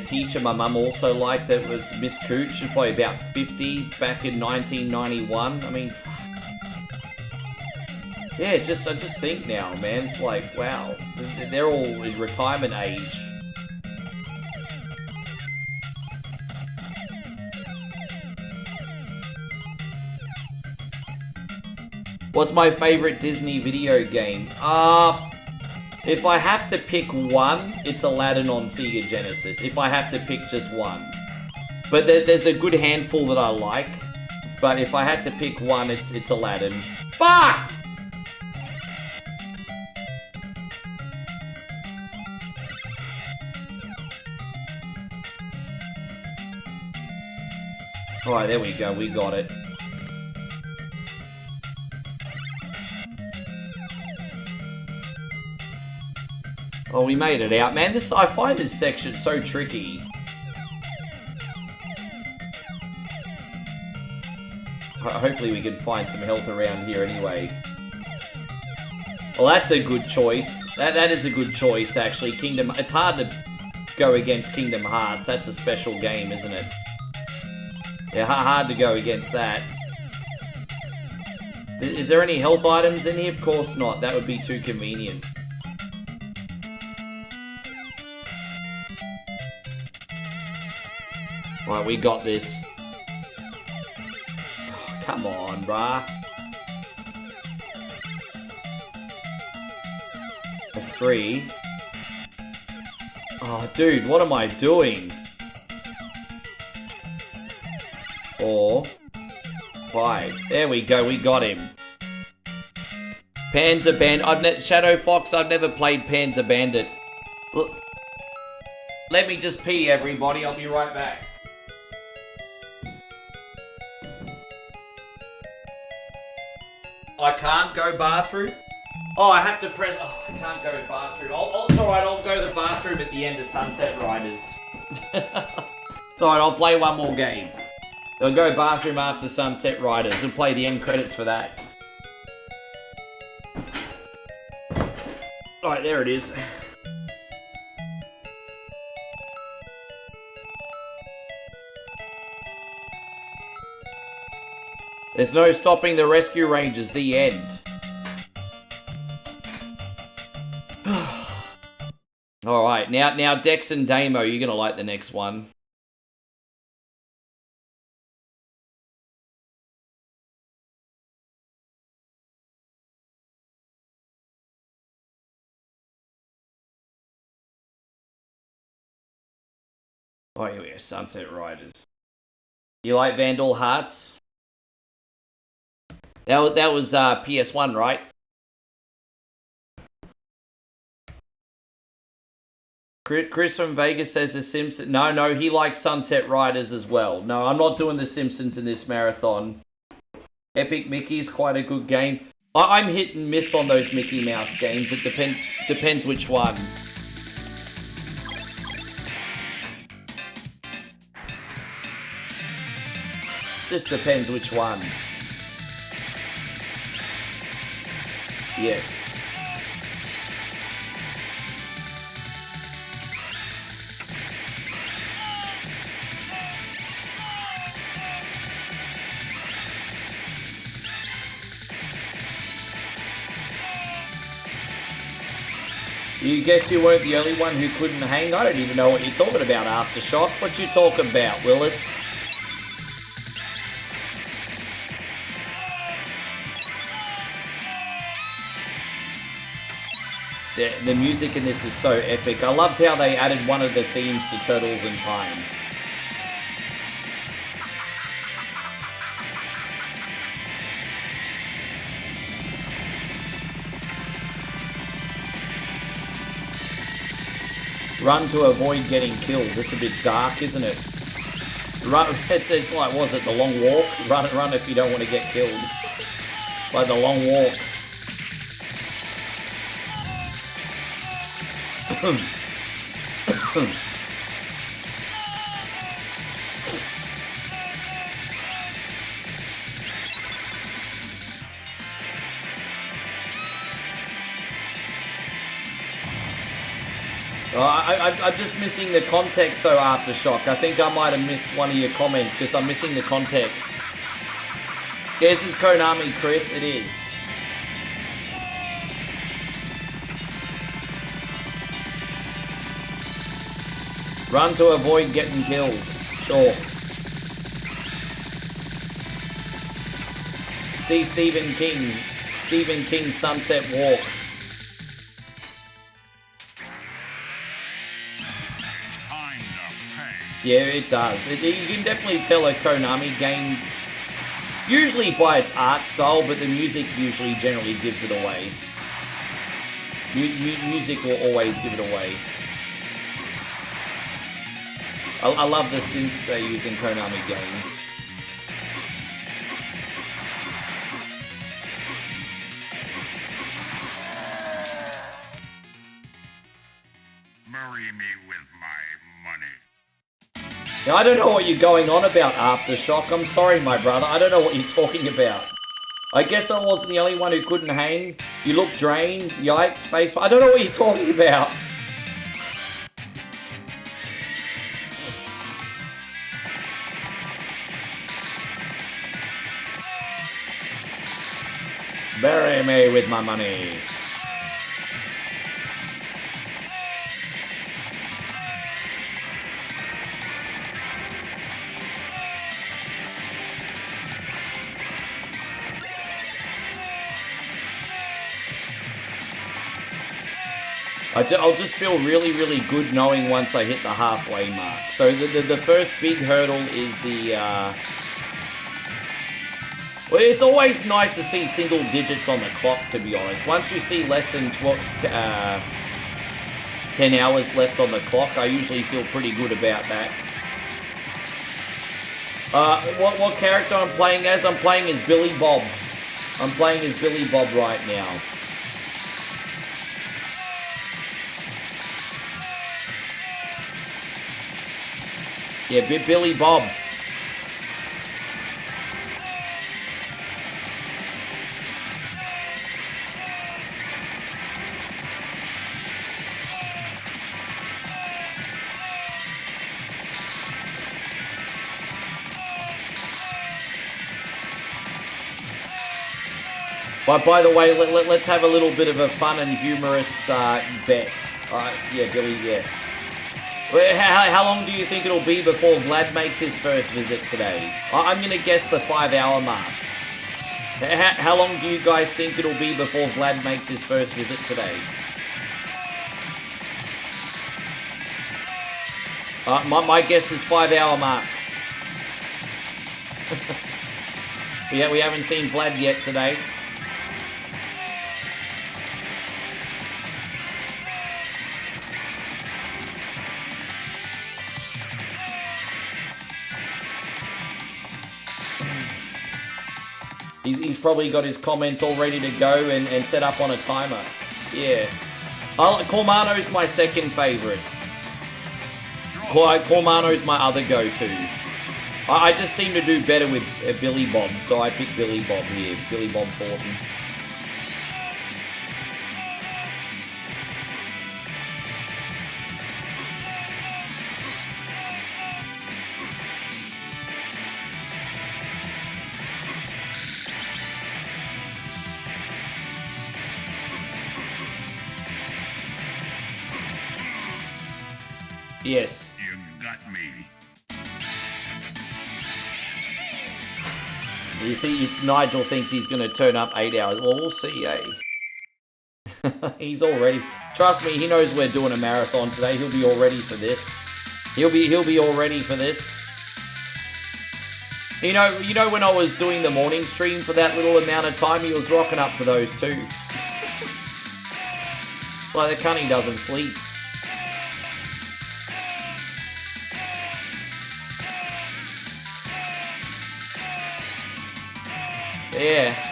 teacher my mum also liked, that was Miss Cooch. She's probably about 50 back in 1991. I mean, yeah, I just think now, man, it's like, wow, they're all in retirement age. What's my favorite Disney video game? If I have to pick one, it's Aladdin on Sega Genesis. If I have to pick just one. But there's a good handful that I like. But if I had to pick one, it's Aladdin. Fuck! Alright, there we go. We got it. Oh, we made it out. Man, I find this section so tricky. Hopefully we can find some health around here anyway. Well, that's a good choice. That is a good choice, actually. Kingdom... It's hard to go against Kingdom Hearts. That's a special game, isn't it? Yeah, hard to go against that. Is there any health items in here? Of course not. That would be too convenient. Right, we got this. Oh, come on, bruh. That's 3. Oh, dude, what am I doing? 4, 5. There we go, we got him. Panzer Bandit. Shadow Fox, I've never played Panzer Bandit. Look, let me just pee, everybody. I'll be right back. I can't go bathroom? Oh, I have to press... Oh, I can't go bathroom. It's alright, I'll go to the bathroom at the end of Sunset Riders. It's alright, I'll play one more game. I'll go bathroom after Sunset Riders and play the end credits for that. Alright, there it is. There's no stopping the rescue rangers, the end. Alright, now Dex and Damo, you're gonna like the next one. Oh, here we go, Sunset Riders. You like Vandal Hearts? That was PS1, right? Chris from Vegas says The Simpsons. No, he likes Sunset Riders as well. No, I'm not doing The Simpsons in this marathon. Epic Mickey's quite a good game. I'm hit and miss on those Mickey Mouse games. It depends which one. Just depends which one. Yes. You guess you weren't the only one who couldn't hang? I don't even know what you're talking about, Aftershock. What you talking about, Willis? The music in this is so epic. I loved how they added one of the themes to Turtles in Time. Run to avoid getting killed. That's a bit dark, isn't it? Run. It's like, was it the long walk? Run if you don't want to get killed. Like the long walk. I'm just missing the context, so Aftershock. I think I might have missed one of your comments because I'm missing the context. Yeah, this is Konami, Chris. It is. Run to avoid getting killed. Sure. Stephen King, Sunset Walk. Yeah, it does. You can definitely tell a Konami game, usually by its art style, but the music usually generally gives it away. Music will always give it away. I love the synths they use in Konami games. Marry me with my money. Now, I don't know what you're going on about, Aftershock. I'm sorry, my brother. I don't know what you're talking about. I guess I wasn't the only one who couldn't hang. You look drained. Yikes, face. I don't know what you're talking about. Bury me with my money. I'll just feel really, really good knowing once I hit the halfway mark. So the first big hurdle is the... Well, it's always nice to see single digits on the clock, to be honest. Once you see less than 10 hours left on the clock, I usually feel pretty good about that. What character I'm playing as? I'm playing as Billy Bob. I'm playing as Billy Bob right now. Yeah, Billy Bob. But by the way, let's have a little bit of a fun and humorous bet. Yeah, Billy, yes. How long do you think it'll be before Vlad makes his first visit today? I'm going to guess the 5-hour mark. How long do you guys think it'll be before Vlad makes his first visit today? My guess is 5-hour mark. we haven't seen Vlad yet today. He's probably got his comments all ready to go and set up on a timer. Yeah. Cormano's my second favourite. Cormano's my other go-to. I just seem to do better with Billy Bob, so I pick Billy Bob here. Billy Bob Thornton. Yes. You got me. Nigel thinks he's going to turn up 8 hours. Well, we'll see, eh? He's all ready. Trust me, he knows we're doing a marathon today. He'll be all ready for this. He'll be all ready for this. You know when I was doing the morning stream for that little amount of time, he was rocking up for those too. Like the cunt, he doesn't sleep. Yeah.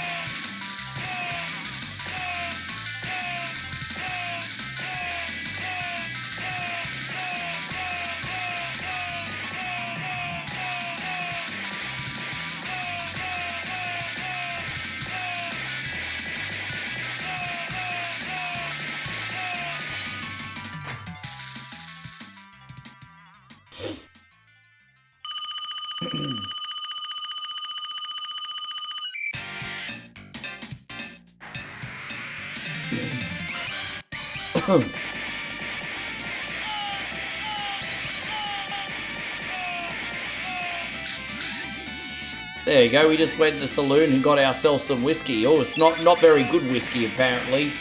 There you go, we just went to the saloon and got ourselves some whiskey. Oh, it's not very good whiskey, apparently.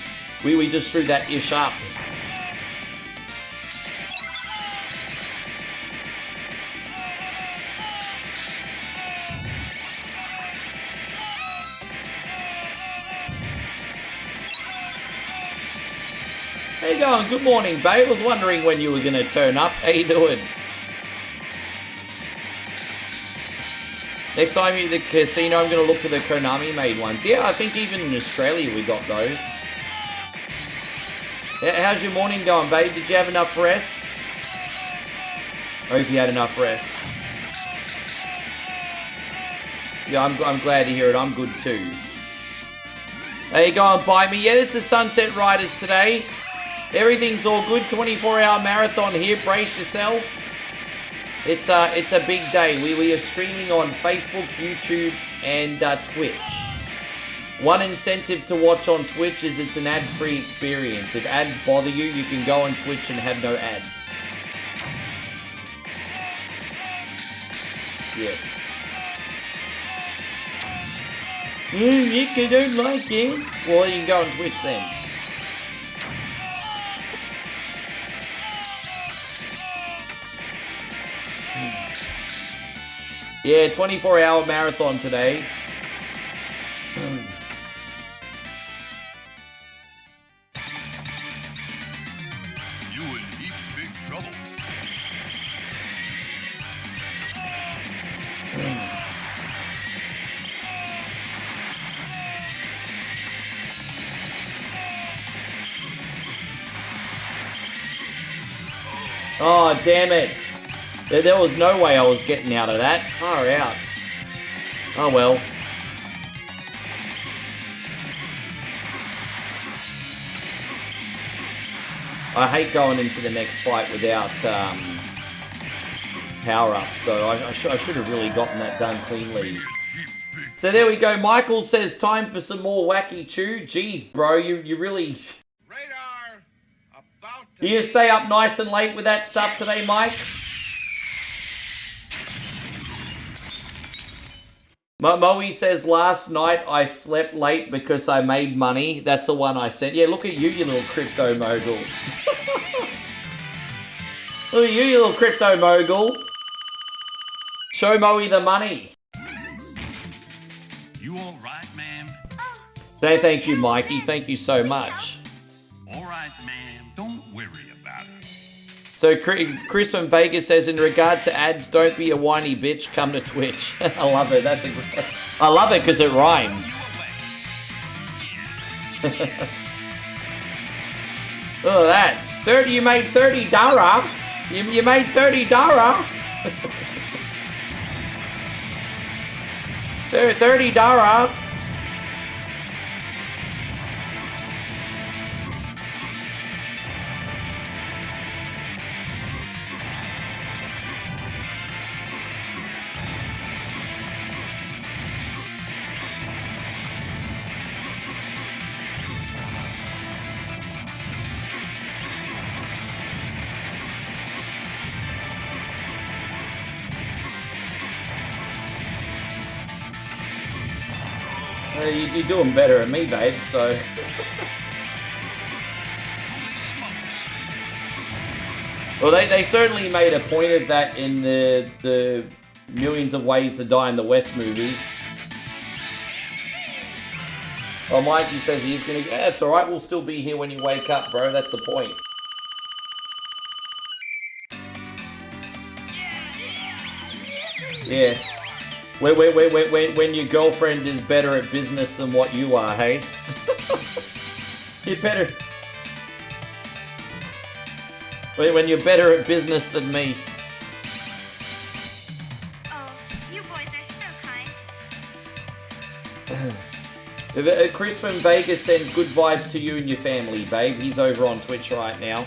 We just threw that ish up. How you going? Good morning, babe. I was wondering when you were going to turn up. How you doing? Next time you're at the casino, I'm going to look for the Konami made ones. Yeah, I think even in Australia we got those. How's your morning going, babe? Did you have enough rest? I hope you had enough rest. Yeah, I'm glad to hear it. I'm good too. How you going, by me? Yeah, this is Sunset Riders today. Everything's all good. 24-hour marathon here. Brace yourself. It's a big day. We are streaming on Facebook, YouTube, and Twitch. One incentive to watch on Twitch is it's an ad-free experience. If ads bother you, you can go on Twitch and have no ads. Yes. Nick, I don't like it. Well, you can go on Twitch then. Yeah, 24-hour marathon today. You in deep big trouble. Oh, damn it. There was no way I was getting out of that. Far out. Oh, well. I hate going into the next fight without power-up, so I should have really gotten that done cleanly. So there we go. Michael says, time for some more wacky chew. Jeez, bro, you really... Radar about to... You stay up nice and late with that stuff today, Mike? Moe says, last night I slept late because I made money. That's the one I sent. Yeah, look at you, you little crypto mogul. Look at you, you little crypto mogul. Show Moe the money. You all right, ma'am? Thank you, Mikey. Thank you so much. All right, ma'am. Don't worry about it. So Chris from Vegas says, in regards to ads, don't be a whiny bitch, come to Twitch. I love it. I love it because it rhymes. Look at that. You made $30. You made $30. $30. You're doing better than me, babe, so... Well, they certainly made a point of that in the Millions of Ways to Die in the West movie. Oh, Mikey says he's gonna... Yeah, it's alright, we'll still be here when you wake up, bro. That's the point. Yeah. When your girlfriend is better at business than what you are, hey? You're better... When you're better at business than me. Oh, you boys are so kind. Chris from Vegas sends good vibes to you and your family, babe. He's over on Twitch right now.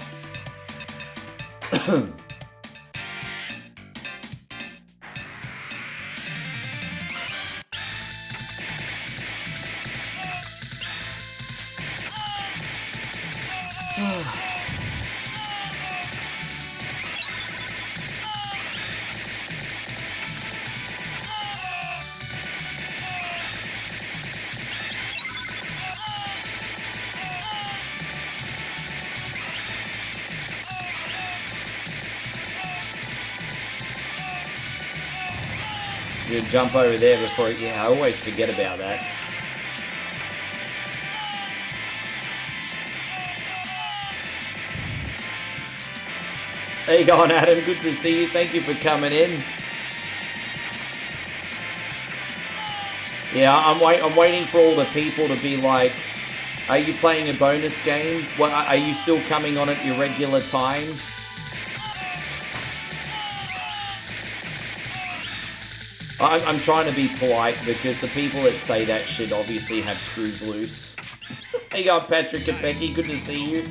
You jump over there before... Yeah, I always forget about that. How you going, Adam? Good to see you. Thank you for coming in. Yeah, I'm waiting for all the people to be like, are you playing a bonus game? What, are you still coming on at your regular time? I'm trying to be polite because the people that say that shit obviously have screws loose. Hey, you going, Patrick and Becky? Good to see you.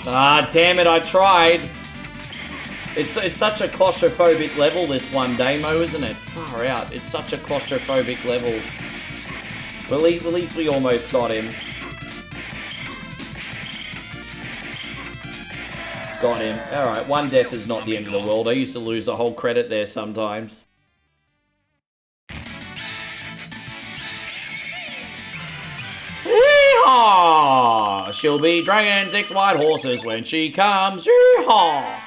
Ah, damn it, I tried. It's such a claustrophobic level, this one, Damo, isn't it? Far out. It's such a claustrophobic level. But at least we almost got him. Got him. Alright, one death is not the end of the world. I used to lose a whole credit there sometimes. Yeehaw! She'll be dragging 6 white horses when she comes. Yeehaw!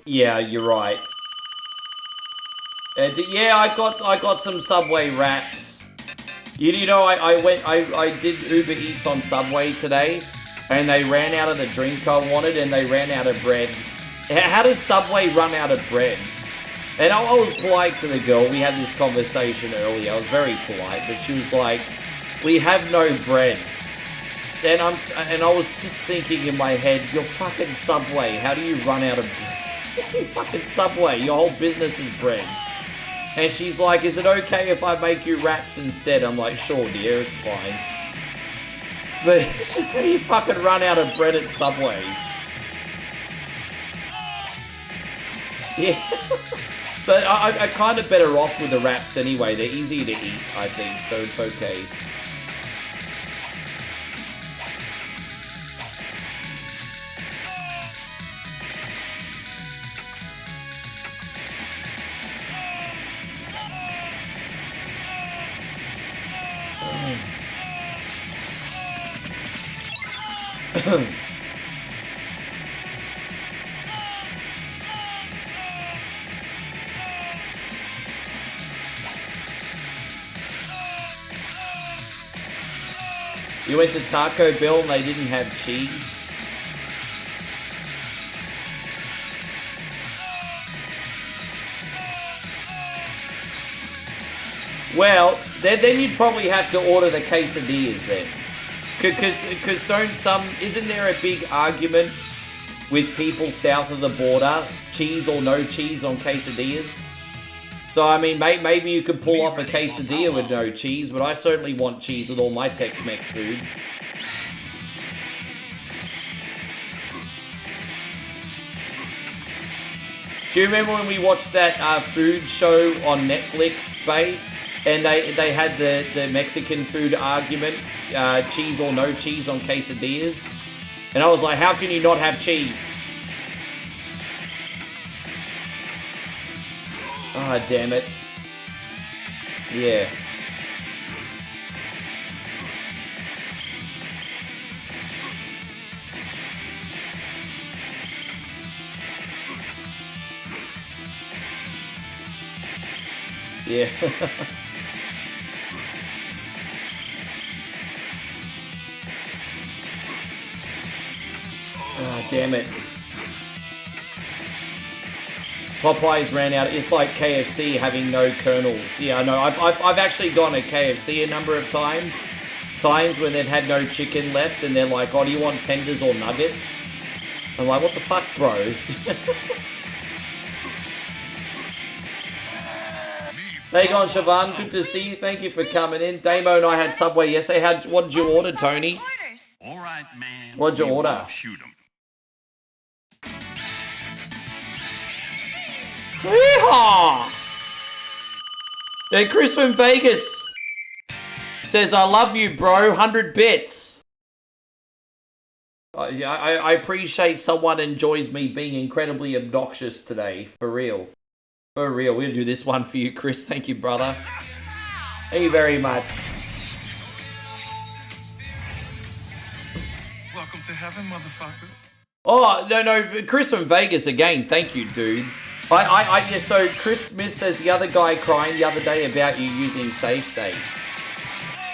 Yeah, you're right. Yeah, I got some Subway wraps. You know, I did Uber Eats on Subway today, and they ran out of the drink I wanted, and they ran out of bread. How does Subway run out of bread? And I was polite to the girl. We had this conversation earlier. I was very polite, but she was like, "We have no bread." And I was just thinking in my head, "You're fucking Subway. How do you run out of bread?" You fucking Subway, your whole business is bread. And she's like, "Is it okay if I make you wraps instead?" I'm like, "Sure, dear, it's fine." But how do you fucking run out of bread at Subway? Yeah. But I'm kind of better off with the wraps anyway. They're easy to eat, I think, so it's okay. You went to Taco Bell and they didn't have cheese? Well, then you'd probably have to order the quesadillas then. Because isn't there a big argument with people south of the border, cheese or no cheese on quesadillas? So, I mean, maybe you could pull off a quesadilla with no cheese, but I certainly want cheese with all my Tex-Mex food. Do you remember when we watched that food show on Netflix, babe? And they had the Mexican food argument, cheese or no cheese on quesadillas. And I was like, how can you not have cheese? Ah, damn it. Yeah. Yeah. Ah, damn it. Popeyes ran out. It's like KFC having no kernels. Yeah, I know. I've actually gone to KFC a number of times when they've had no chicken left, and they're like, "Oh, do you want tenders or nuggets?" I'm like, "What the fuck, bros?" How you going, Siobhan? Good to see you. Thank you for coming in. Damo and I had Subway yesterday. What did you order, Tony? All right, man. What did you order? Shoot 'em. Yeehaw! Yeah, Chris from Vegas says, "I love you, bro. 100 bits." I appreciate someone enjoys me being incredibly obnoxious today. For real. For real. We'll do this one for you, Chris. Thank you, brother. Thank you very much. Welcome to heaven, motherfuckers. Oh, no, Chris from Vegas again. Thank you, dude. Yeah, so Chris Smith says the other guy crying the other day about you using save states.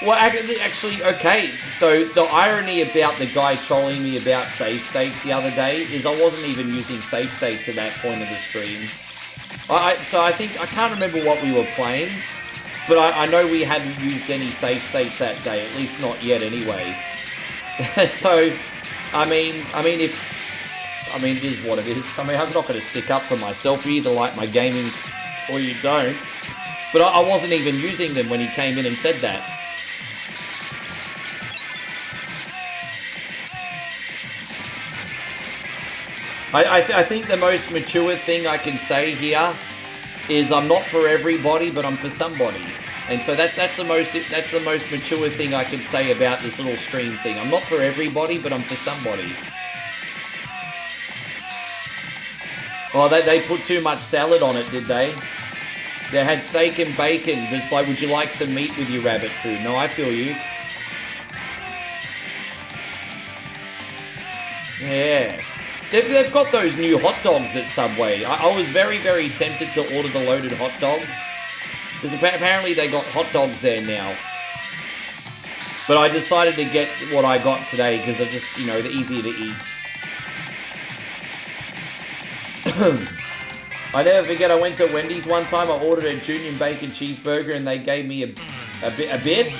Well, actually, okay. So the irony about the guy trolling me about save states the other day is I wasn't even using save states at that point of the stream. So I think, I can't remember what we were playing, but I know we hadn't used any save states that day, at least not yet anyway. So, it is what it is. I'm not going to stick up for myself. You either like my gaming or you don't. But I wasn't even using them when he came in and said that. I think the most mature thing I can say here is I'm not for everybody, but I'm for somebody. And so that's the most mature thing I can say about this little stream thing. I'm not for everybody, but I'm for somebody. Oh, they put too much salad on it, did they? They had steak and bacon. It's like, would you like some meat with your rabbit food? No, I feel you. Yeah. They've got those new hot dogs at Subway. I was very, very tempted to order the loaded hot dogs. Because apparently they got hot dogs there now. But I decided to get what I got today because they're just, they're easier to eat. I never forget, I went to Wendy's one time. I ordered a junior bacon cheeseburger and they gave me a bit.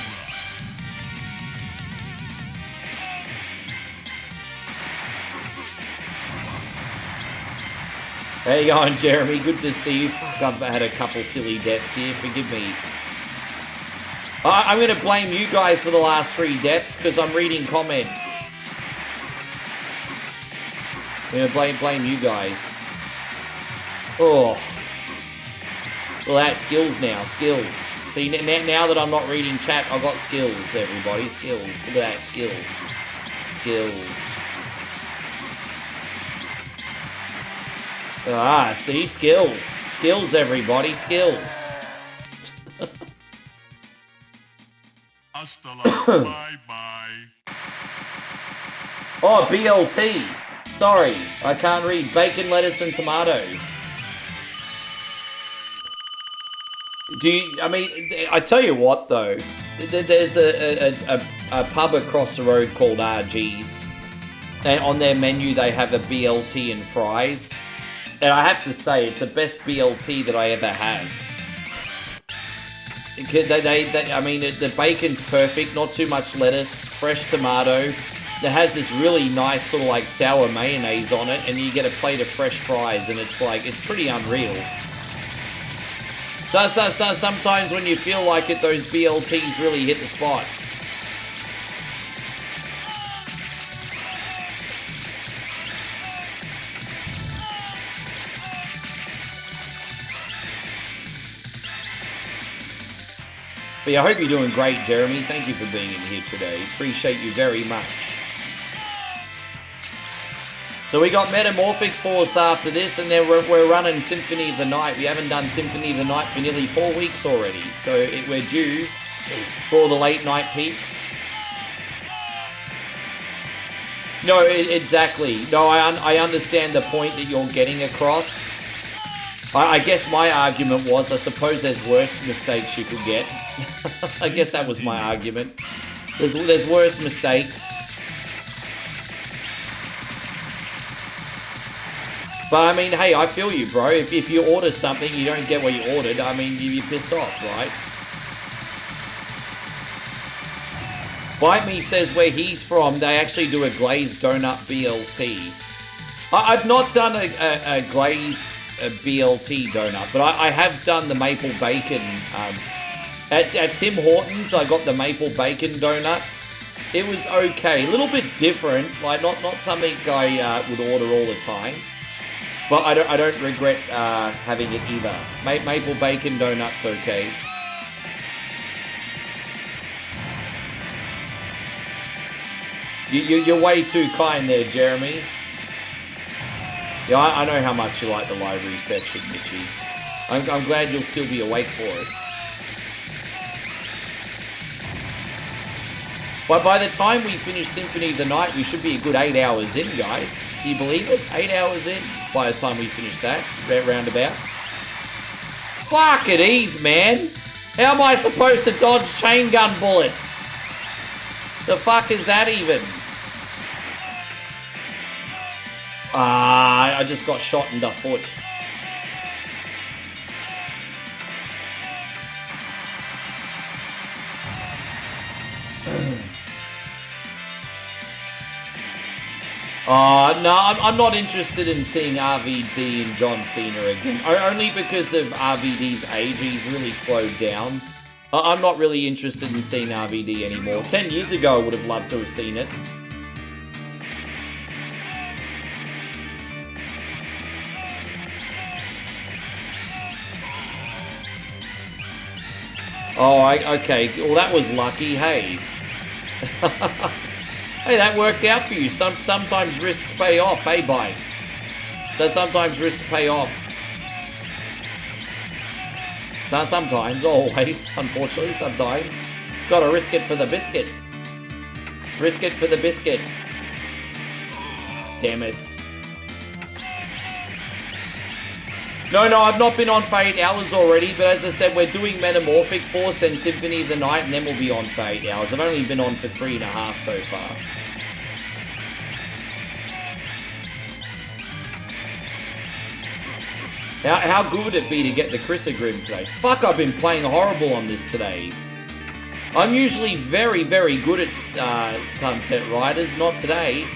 How you going, Jeremy? Good to see you. Fuck, I've had a couple silly deaths here. Forgive me. I'm going to blame you guys for the last 3 deaths because I'm reading comments. I'm going to blame you guys. Oh. Well, that's skills now. Skills. See, now that I'm not reading chat, I've got skills, everybody. Skills. Look at that. Skills. Skills. Ah, see? Skills. Skills, everybody. Skills. Hasta la bye-bye. Oh, BLT. Sorry, I can't read. Bacon, lettuce, and tomato. I tell you what, though. There's a pub across the road called RG's. And on their menu, they have a BLT and fries. And I have to say, it's the best BLT that I ever had. The bacon's perfect, not too much lettuce, fresh tomato. It has this really nice sort of like sour mayonnaise on it, and you get a plate of fresh fries, and it's pretty unreal. So sometimes when you feel like it, those BLTs really hit the spot. But yeah, I hope you're doing great, Jeremy. Thank you for being in here today. Appreciate you very much. So we got Metamorphic Force after this, and then we're running Symphony of the Night. We haven't done Symphony of the Night for nearly 4 weeks already. So we're due for all the late night peeps. No, exactly. No, I understand the point that you're getting across. I guess my argument was, I suppose there's worse mistakes you could get. I guess that was my argument. There's worse mistakes. But I mean, hey, I feel you, bro. If you order something, you don't get what you ordered, I mean, you're pissed off, right? Bite Me says where he's from, they actually do a glazed donut BLT. I've not done a glazed BLT donut, but I have done the maple bacon. At Tim Hortons, I got the maple bacon donut. It was okay, a little bit different, like not something I would order all the time. But I don't regret having it either. Maple bacon donut's okay. You're way too kind there, Jeremy. Yeah, I know how much you like the library section, Mitchie. I'm glad you'll still be awake for it. But by the time we finish Symphony of the Night, we should be a good 8 hours in, guys. Can you believe it? 8 hours in by the time we finish that, roundabouts. Fuck it, ease, man. How am I supposed to dodge chain gun bullets? The fuck is that even? I just got shot in the foot. No, I'm not interested in seeing RVD and John Cena again. Only because of RVD's age, he's really slowed down. I'm not really interested in seeing RVD anymore. 10 years ago, I would have loved to have seen it. Oh, okay. Well, that was lucky. Hey. Hey, that worked out for you. Sometimes risks pay off. Hey, bye. So sometimes risks pay off. So sometimes, always, unfortunately, sometimes. Gotta risk it for the biscuit. Risk it for the biscuit. Damn it. No, I've not been on for 8 hours already, but as I said, we're doing Metamorphic Force and Symphony of the Night, and then we'll be on for 8 hours. I've only been on for 3.5 so far. How good would it be to get the Chrysogrim today? Fuck, I've been playing horrible on this today. I'm usually very, very good at Sunset Riders, not today.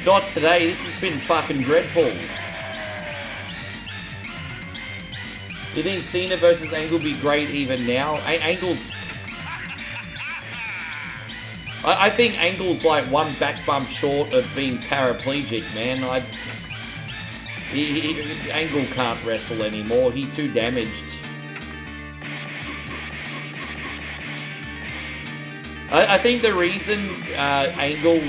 Not today, this has been fucking dreadful. You think Cena versus Angle would be great even now? Angle's... I think Angle's like one back bump short of being paraplegic, man. Angle can't wrestle anymore. He's too damaged. I think the reason Angle...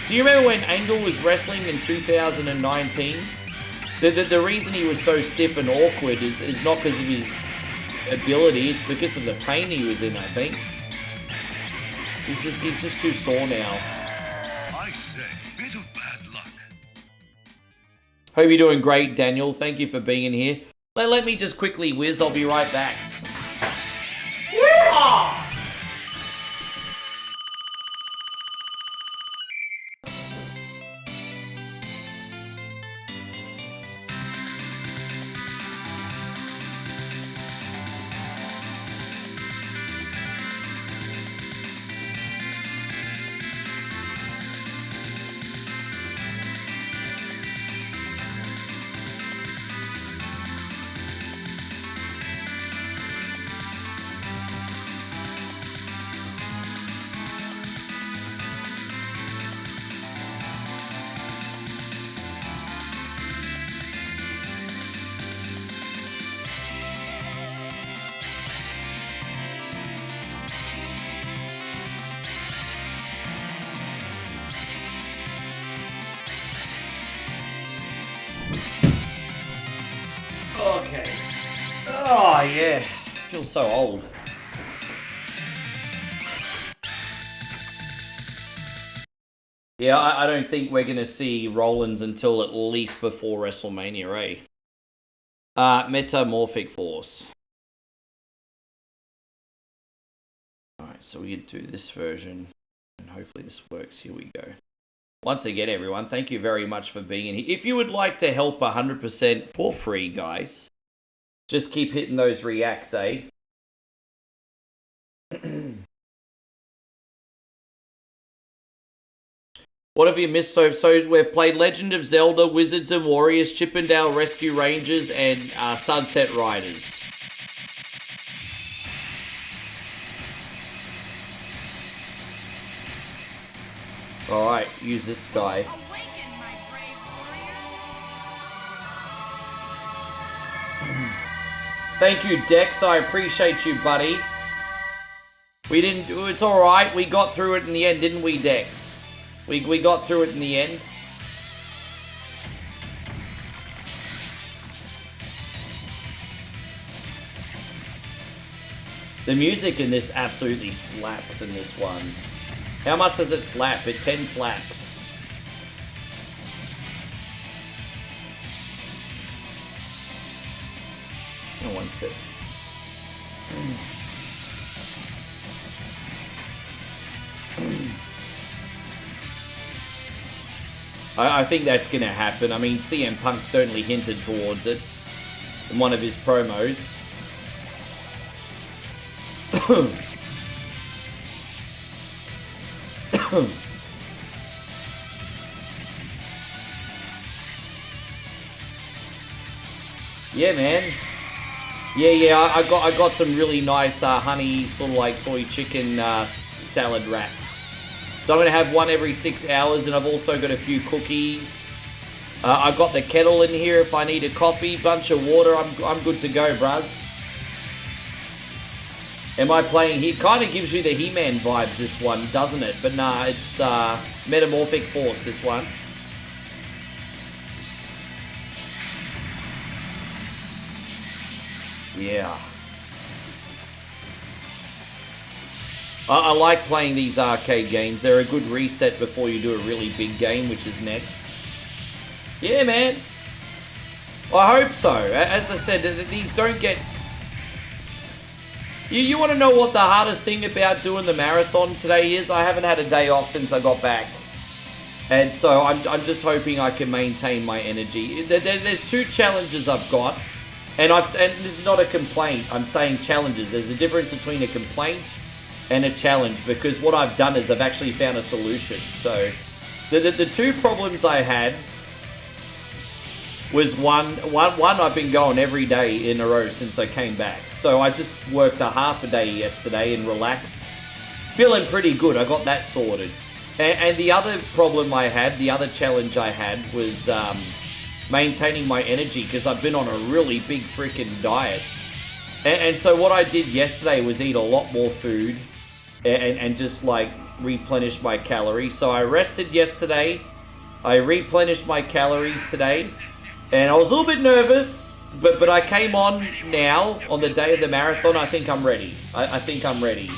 So you remember when Angle was wrestling in 2019? The reason he was so stiff and awkward is not because of his ability, it's because of the pain he was in, I think. He's just too sore now. I say, bit of bad luck. Hope you're doing great, Daniel. Thank you for being in here. Let me just quickly whiz, I'll be right back. Yeah! Okay. Oh, yeah. I feel so old. Yeah, I don't think we're going to see Rollins until at least before WrestleMania, eh? Metamorphic Force. Alright, so we do this version. And hopefully this works. Here we go. Once again, everyone, thank you very much for being in here. If you would like to help 100% for free, guys, just keep hitting those reacts, eh? What have you missed? So we've played Legend of Zelda, Wizards and Warriors, Chippendale Rescue Rangers, and Sunset Riders. Alright, use this guy. Awaken, my brave warriors. Thank you, Dex. I appreciate you, buddy. We didn't... It's alright. We got through it in the end, didn't we, Dex? We got through it in the end. The music in this absolutely slaps in this one. How much does it slap? It 10 slaps. No one sec. I think that's going to happen. I mean, CM Punk certainly hinted towards it in one of his promos. Yeah, man. Yeah. I got some really nice honey, sort of like soy chicken salad wraps. So I'm gonna have one every 6 hours, and I've also got a few cookies. I've got the kettle in here if I need a coffee, bunch of water. I'm good to go, bruz. Am I playing here? Kind of gives you the He-Man vibes, this one, doesn't it? But nah, it's Metamorphic Force, this one. Yeah. I like playing these arcade games. They're a good reset before you do a really big game, which is next. Yeah, man. I hope so. As I said, these don't get... You want to know what the hardest thing about doing the marathon today is? I haven't had a day off since I got back. And so I'm just hoping I can maintain my energy. There's two challenges I've got. And this is not a complaint. I'm saying challenges. There's a difference between a complaint and a challenge, because what I've done is I've actually found a solution. So the two problems I had was one I've been going every day in a row since I came back. So I just worked a half a day yesterday and relaxed. Feeling pretty good. I got that sorted. And the other problem I had, the other challenge I had was maintaining my energy, because I've been on a really big freaking diet. And so what I did yesterday was eat a lot more food and just like replenish my calories. So I rested yesterday. I replenished my calories today. And I was a little bit nervous, but I came on now on the day of the marathon. I think I'm ready. I think I'm ready.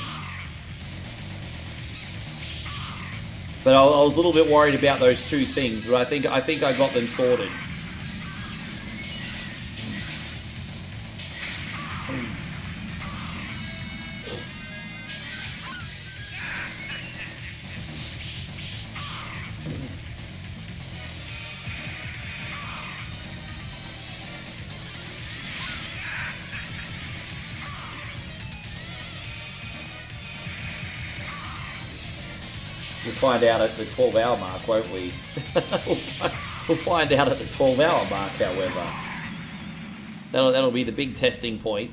But I was a little bit worried about those two things, but I think I got them sorted. We'll find out at the 12-hour mark, won't we? We'll find out at the 12-hour mark, however. That'll be the big testing point.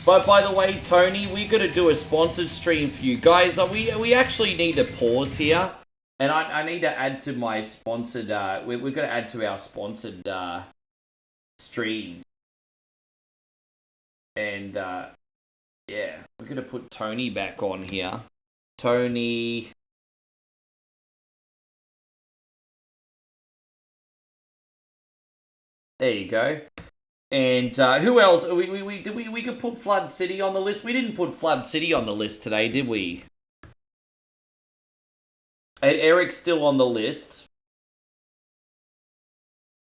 But by the way, Tony, we're going to do a sponsored stream for you guys. We actually need to pause here. And I need to add to my sponsored... we're going to add to our sponsored stream. And, yeah. We're going to put Tony back on here. Tony... There you go. And who else? We could put Flood City on the list. We didn't put Flood City on the list today, did we? And Eric's still on the list.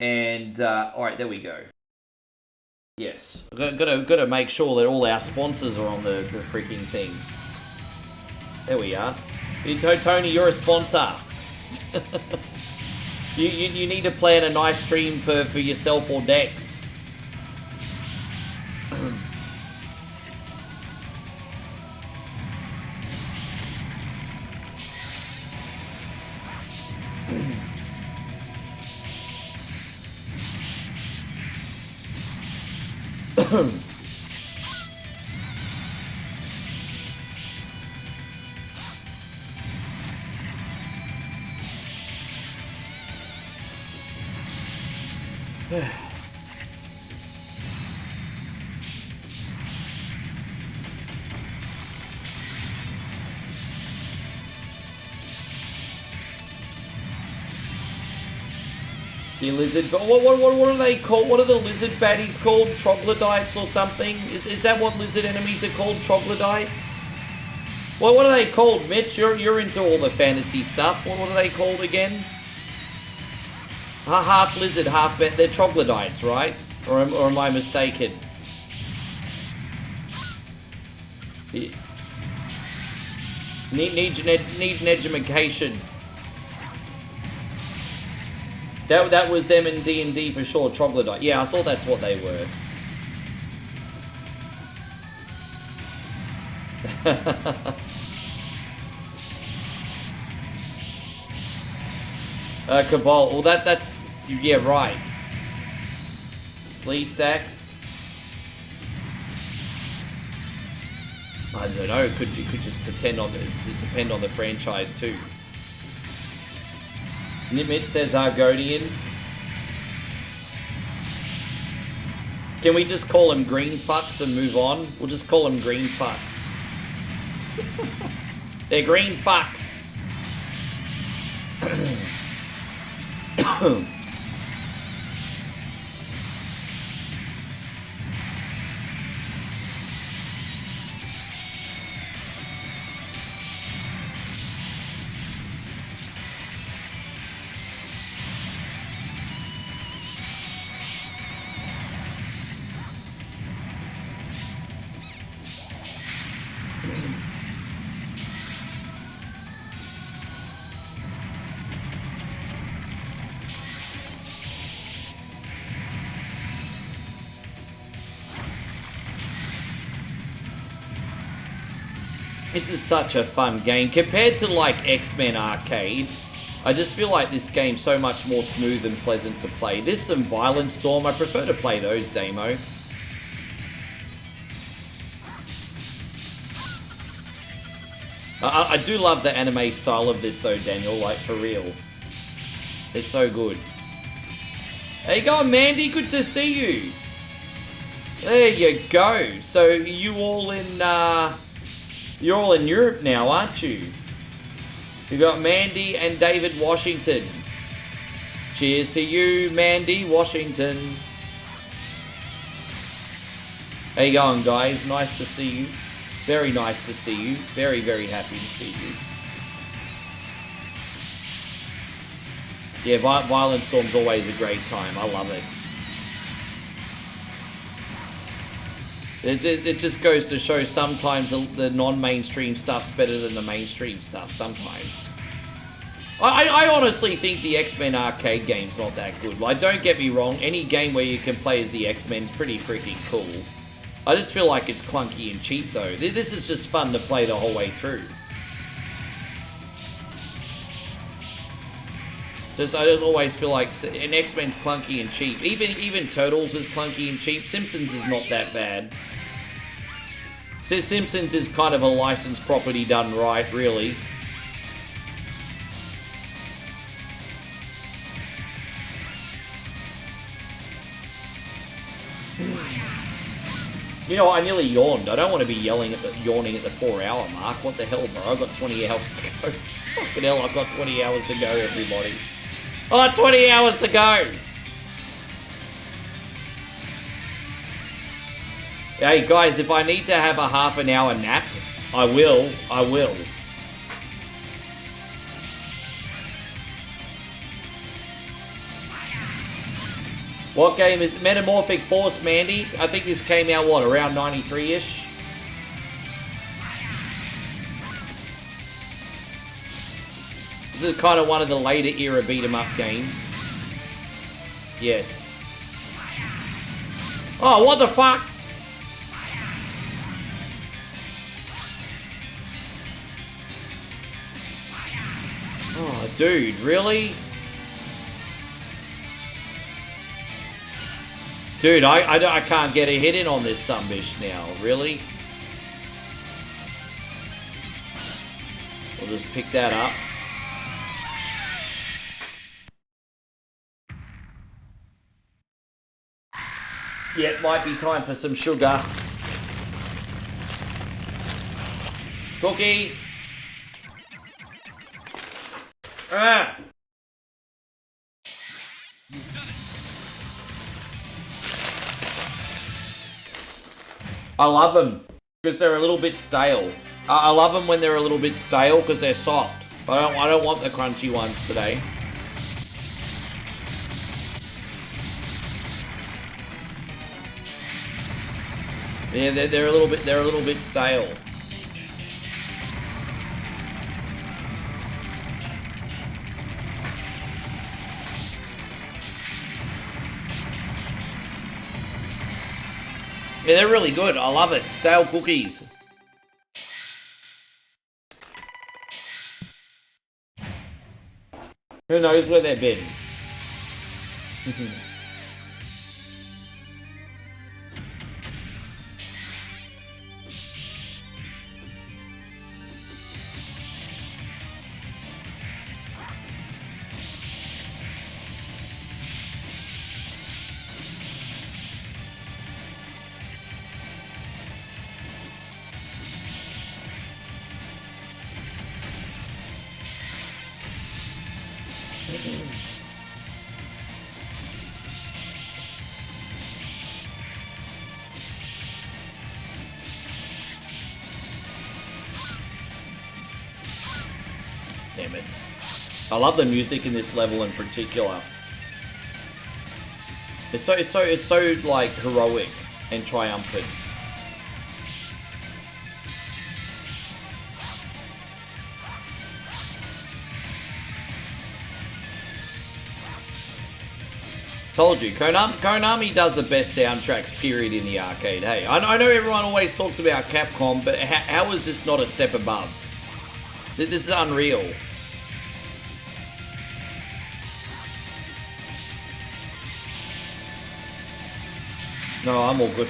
And all right, there we go. Yes, got to make sure that all our sponsors are on the freaking thing. There we are. Tony, you're a sponsor. you need to plan a nice stream for yourself or Dex. Monkey lizard. But what are they called? What are the lizard baddies called? Troglodytes or something? Is that what lizard enemies are called? Troglodytes? Well, what are they called, Mitch? You're into all the fantasy stuff. What are they called again? Half lizard, half bat. They're troglodytes, right? Or am I mistaken? Yeah. Need an education. That was them in D&D for sure, troglodyte. Yeah, I thought that's what they were. Cabal. Well, that's yeah, right. Slee stacks. I don't know. You could just depend on the franchise too. Mitch says Argonians. Can we just call them green fucks and move on? We'll just call them green fucks. They're green fucks. This is such a fun game. Compared to like X-Men Arcade, I just feel like this game's so much more smooth and pleasant to play. There's some Violent Storm. I prefer to play those, Damo. I do love the anime style of this though, Daniel, like for real. It's so good. There you go, Mandy, good to see you. There you go. So you all in you're all in Europe now, aren't you? You got Mandy and David Washington. Cheers to you, Mandy Washington. How you going, guys? Nice to see you. Very nice to see you. Very, very happy to see you. Yeah, Violent Storm's always a great time. I love it. It just goes to show sometimes the non-mainstream stuff's better than the mainstream stuff, sometimes. I honestly think the X-Men arcade game's not that good. Like, don't get me wrong, any game where you can play as the X-Men's pretty freaking cool. I just feel like it's clunky and cheap, though. This is just fun to play the whole way through. I just always feel like an X-Men's clunky and cheap. Even Turtles is clunky and cheap. Simpsons is not that bad. So Simpsons is kind of a licensed property done right, really. You know, I nearly yawned. I don't want to be yawning at the 4-hour mark. What the hell, bro? I've got 20 hours to go. Fucking hell, I've got 20 hours to go, everybody. Oh, 20 hours to go! Hey, guys, if I need to have a half an hour nap, I will. What game is Metamorphic Force, Mandy? I think this came out, what, around 93-ish? This is kind of one of the later era beat-em-up games. Yes. Oh, what the fuck? Oh, dude, really? Dude, I can't get a hit in on this sunbish now, really? We'll just pick that up. Yeah, it might be time for some sugar. Cookies! Ah! You've done I love them because they're a little bit stale. I love them when they're a little bit stale because they're soft. I don't want the crunchy ones today. Yeah, they're a little bit stale. Yeah, they're really good. I love it. Stale cookies. Who knows where they've been? Damn it. I love the music in this level in particular. It's so like heroic and triumphant. Told you, Konami does the best soundtracks, period, in the arcade. Hey, I know everyone always talks about Capcom, but how is this not a step above? This is unreal. No, I'm all good.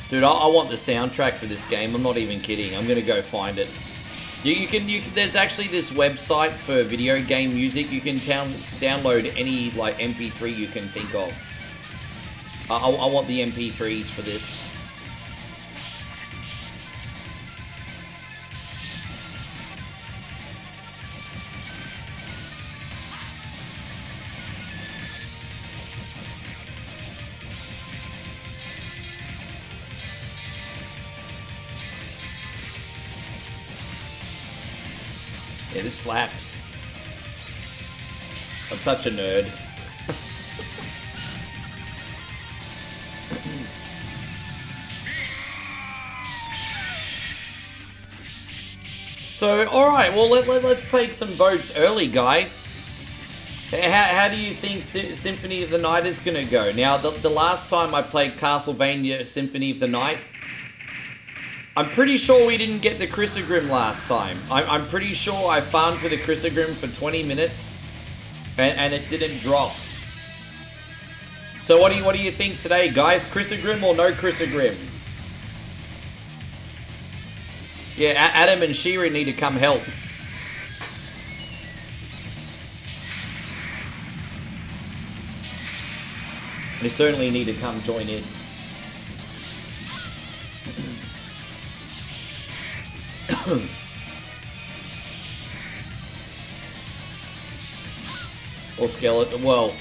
Dude, I want the soundtrack for this game. I'm not even kidding. I'm gonna go find it. You can. There's actually this website for video game music. You can download any like MP3 you can think of. I want the MP3s for this. Yeah, this slaps. I'm such a nerd. So, alright, well, let's take some votes early, guys. How do you think Symphony of the Night is going to go? Now, the last time I played Castlevania Symphony of the Night, I'm pretty sure we didn't get the Chrysogrim last time. I'm pretty sure I farmed for the Chrysogrim for 20 minutes and it didn't drop. So what do you think today, guys? Chrysogrim or no Chrysogrim? Yeah, Adam and Shira need to come help. They certainly need to come join in. Or skeleton. Well,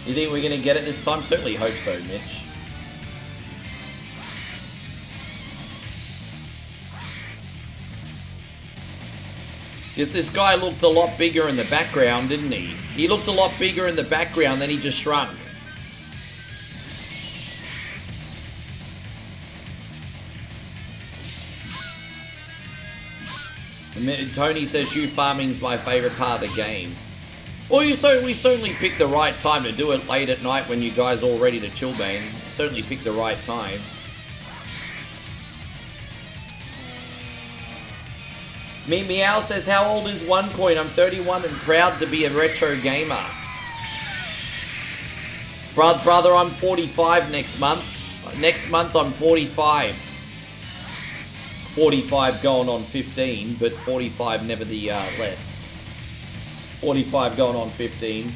you think we're gonna get it this time? Certainly hope so, Mitch. Because this guy looked a lot bigger in the background, didn't he? He looked a lot bigger in the background, then he just shrunk. Tony says shoe farming's my favourite part of the game. Well, we certainly picked the right time to do it late at night when you guys are all ready to chill, man. Certainly picked the right time. Meow says, how old is OneCoin? I'm 31 and proud to be a retro gamer. Brother, I'm 45 next month. Next month I'm 45. 45 going on 15, but 45 never the less. 45 going on 15.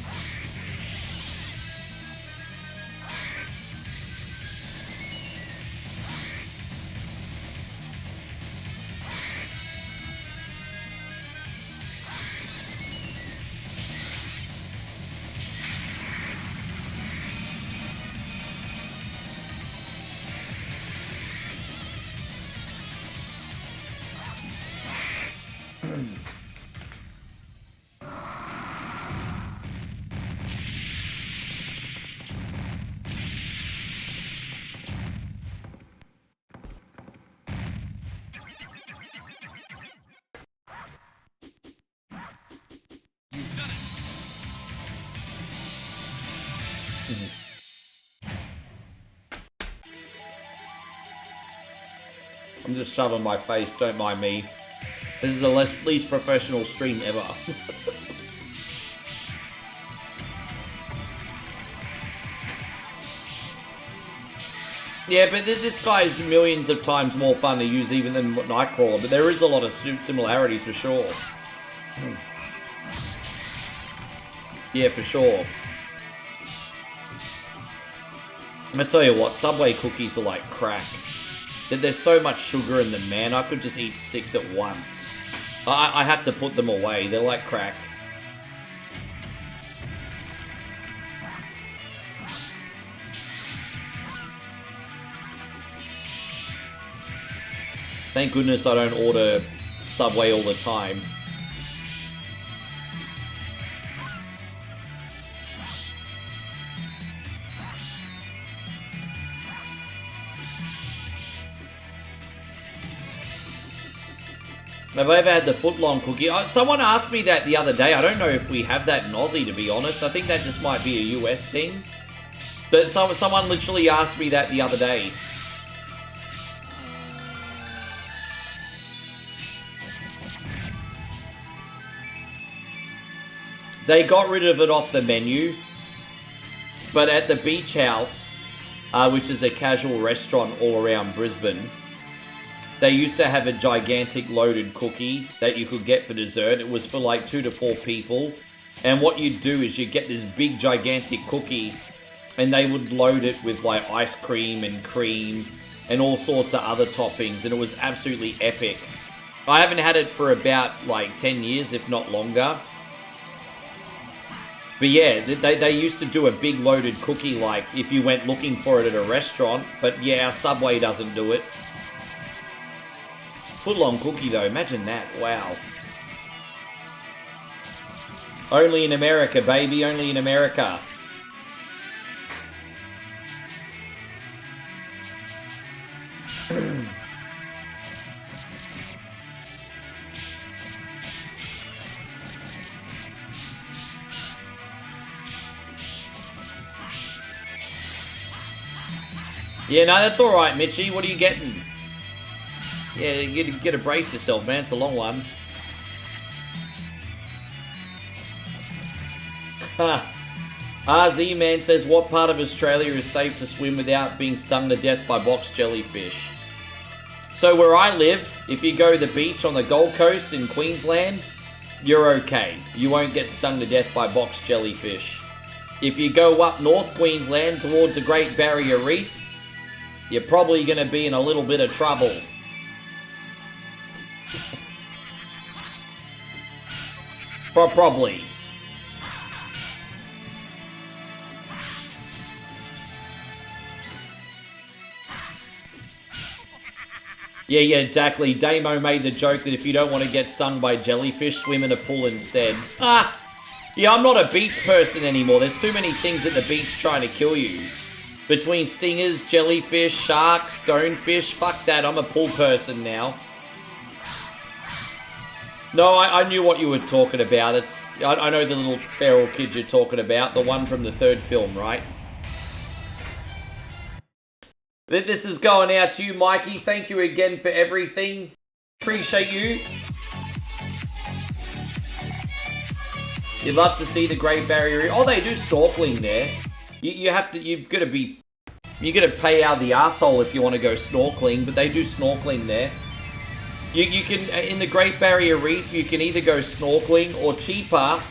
I'm just shoving my face, don't mind me. This is the least professional stream ever. Yeah, but this guy is millions of times more fun to use even than Nightcrawler, but there is a lot of similarities for sure. Yeah, for sure. I tell you what, Subway cookies are like crack. There's so much sugar in them, man. I could just eat 6 at once. I have to put them away. They're like crack. Thank goodness I don't order Subway all the time. Have I ever had the footlong cookie? Someone asked me that the other day. I don't know if we have that in Aussie, to be honest. I think that just might be a US thing. But someone literally asked me that the other day. They got rid of it off the menu. But at the Beach House, which is a casual restaurant all around Brisbane, they used to have a gigantic loaded cookie that you could get for dessert. It was for like 2 to 4 people. And what you'd do is you'd get this big gigantic cookie and they would load it with like ice cream and cream and all sorts of other toppings. And it was absolutely epic. I haven't had it for about like 10 years, if not longer. But yeah, they used to do a big loaded cookie like if you went looking for it at a restaurant. But yeah, our Subway doesn't do it. Footlong cookie though, imagine that, wow. Only in America, baby, only in America. Yeah, no, that's alright, Mitchie, what are you getting? Yeah, you gotta brace yourself, man. It's a long one. RZ Man says, what part of Australia is safe to swim without being stung to death by box jellyfish? So where I live, if you go to the beach on the Gold Coast in Queensland, you're okay. You won't get stung to death by box jellyfish. If you go up North Queensland towards the Great Barrier Reef, you're probably going to be in a little bit of trouble. Probably. Yeah, exactly. Damo made the joke that if you don't want to get stung by jellyfish, swim in a pool instead. Yeah, I'm not a beach person anymore. There's too many things at the beach trying to kill you. Between stingers, jellyfish, sharks, stonefish, fuck that, I'm a pool person now. No, I knew what you were talking about. I know the little feral kid you're talking about, the one from the third film, right? This is going out to you, Mikey. Thank you again for everything. Appreciate you. You'd love to see the Great Barrier Reef. Oh, they do snorkeling there. You have to. You've got to be. You got to pay out the arsehole if you want to go snorkeling, but they do snorkeling there. You can in the Great Barrier Reef. You can either go snorkeling or cheaper.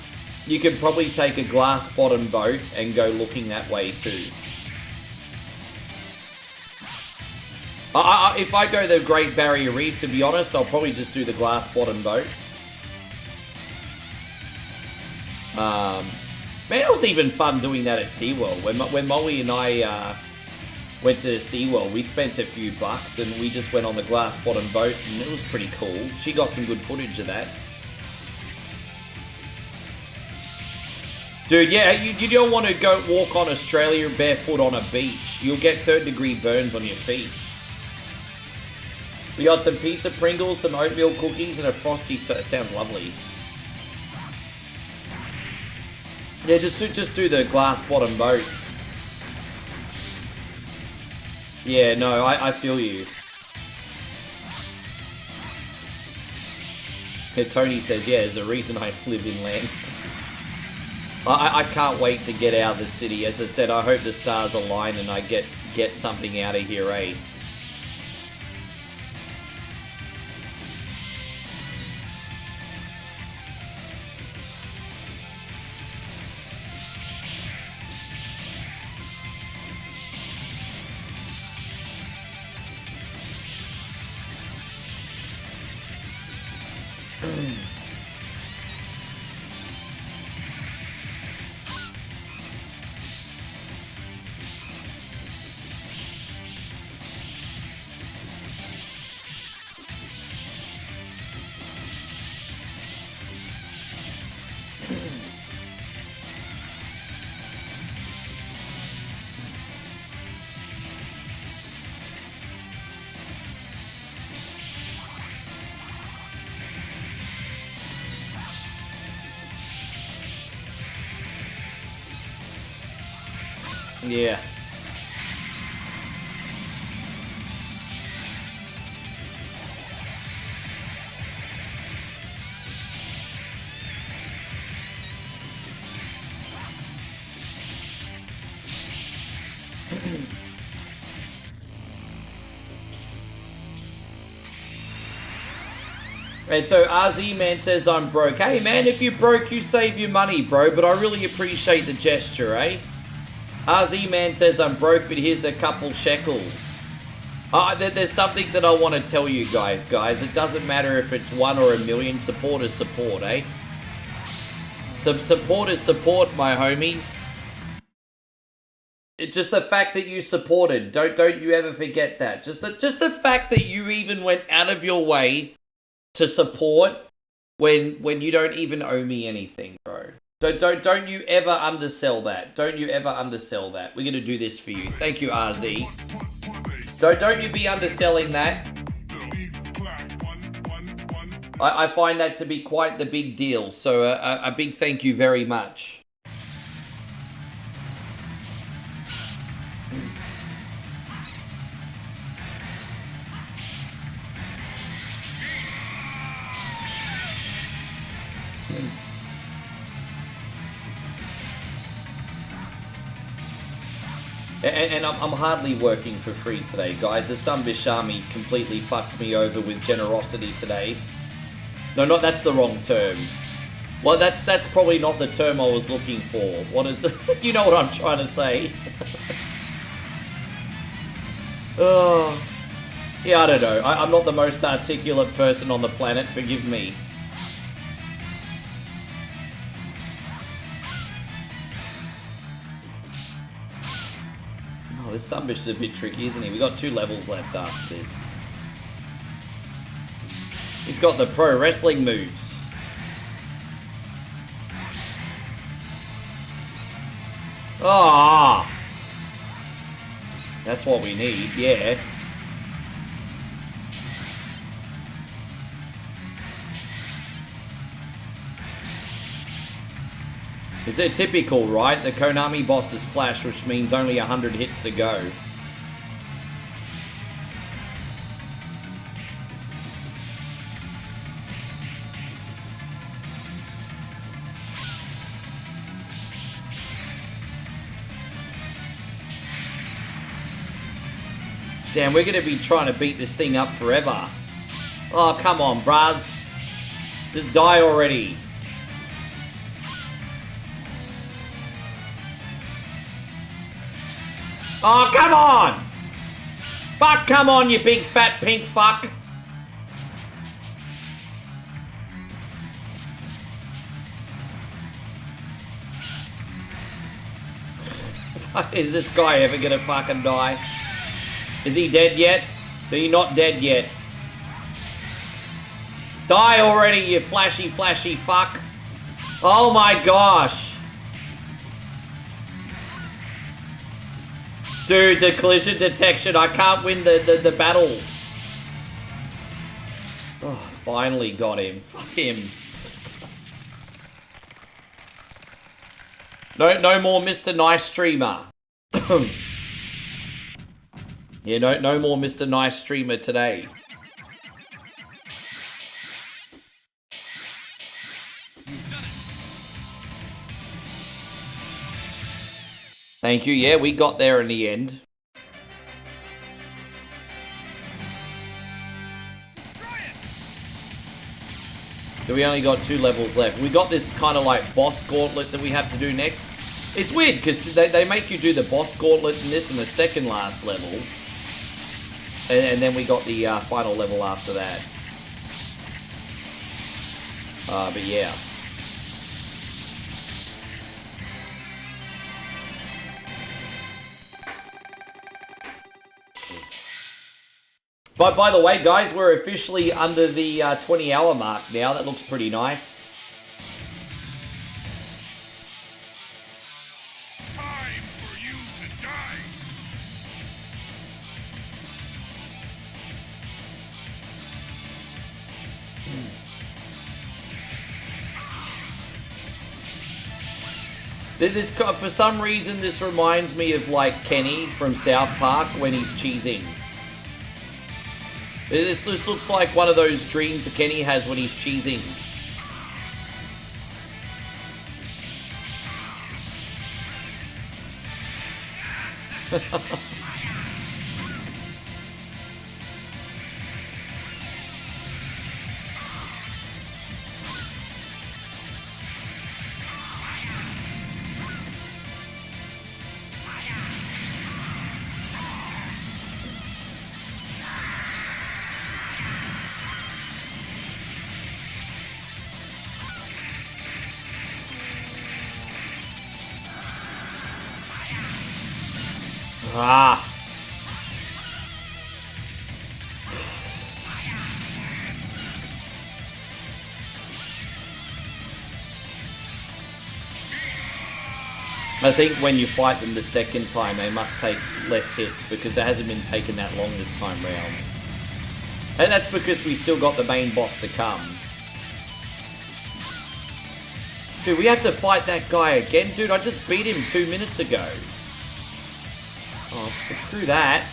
You can probably take a glass bottom boat and go looking that way too. If I go to the Great Barrier Reef, to be honest, I'll probably just do the glass bottom boat. Man, it was even fun doing that at SeaWorld. When Molly and I went to SeaWorld, we spent a few bucks and we just went on the glass bottom boat and it was pretty cool. She got some good footage of that. Dude, yeah, you don't want to go walk on Australia barefoot on a beach. You'll get 3rd-degree burns on your feet. We got some pizza, Pringles, some oatmeal cookies, and a Frosty. So it sounds lovely. Yeah, just do the glass bottom boat. Yeah, no, I feel you. Yeah, Tony says, yeah, there's a reason I live inland. I can't wait to get out of the city. As I said, I hope the stars align and I get something out of here, eh? Yeah. And so RZ Man says I'm broke. Hey man, if you're broke, you save your money, bro. But I really appreciate the gesture, eh? RZ Man says I'm broke, but here's a couple shekels. There's something that I want to tell you guys. It doesn't matter if it's 1 or a million. Support is support, eh? Support is support, my homies. It's just the fact that you supported. Don't you ever forget that. Just the fact that you even went out of your way to support when you don't even owe me anything, bro. Don't you ever undersell that. Don't you ever undersell that. We're gonna do this for you. Thank you, RZ. Don't you be underselling that. I find that to be quite the big deal. So a big thank you very much. And I'm hardly working for free today, guys. The Sun Bishami completely fucked me over with generosity today. No, that's the wrong term. Well, that's probably not the term I was looking for. What is it? You know what I'm trying to say. Oh, yeah, I don't know. I'm not the most articulate person on the planet. Forgive me. This Sunbish is a bit tricky, isn't he? We got 2 levels left after this. He's got the pro wrestling moves. Ah, that's what we need. Yeah. It's a typical, right? The Konami boss is Flash, which means only 100 hits to go. Damn, we're gonna be trying to beat this thing up forever. Oh, come on, bruz. Just die already. Oh, come on! Fuck, come on, you big fat pink fuck. Is this guy ever gonna fucking die? Is he dead yet? Is he not dead yet? Die already, you flashy, flashy fuck. Oh my gosh. Dude, the collision detection, I can't win the battle. Oh, finally got him. Fuck him. No more Mr. Nice Streamer. Yeah, no more Mr. Nice Streamer today. Thank you. Yeah, we got there in the end. So we only got 2 levels left. We got this kind of like boss gauntlet that we have to do next. It's weird because they make you do the boss gauntlet in this in the second last level. And then we got the final level after that. But yeah. But by the way, guys, we're officially under the 20-hour mark now. That looks pretty nice. Time for you to die. This, for some reason, this reminds me of like Kenny from South Park when he's cheesing. This looks like one of those dreams that Kenny has when he's cheesing. Ah. I think when you fight them the second time, they must take less hits because it hasn't been taken that long this time round. And that's because we still got the main boss to come. Dude, we have to fight that guy again? Dude, I just beat him 2 minutes ago. Oh, screw that.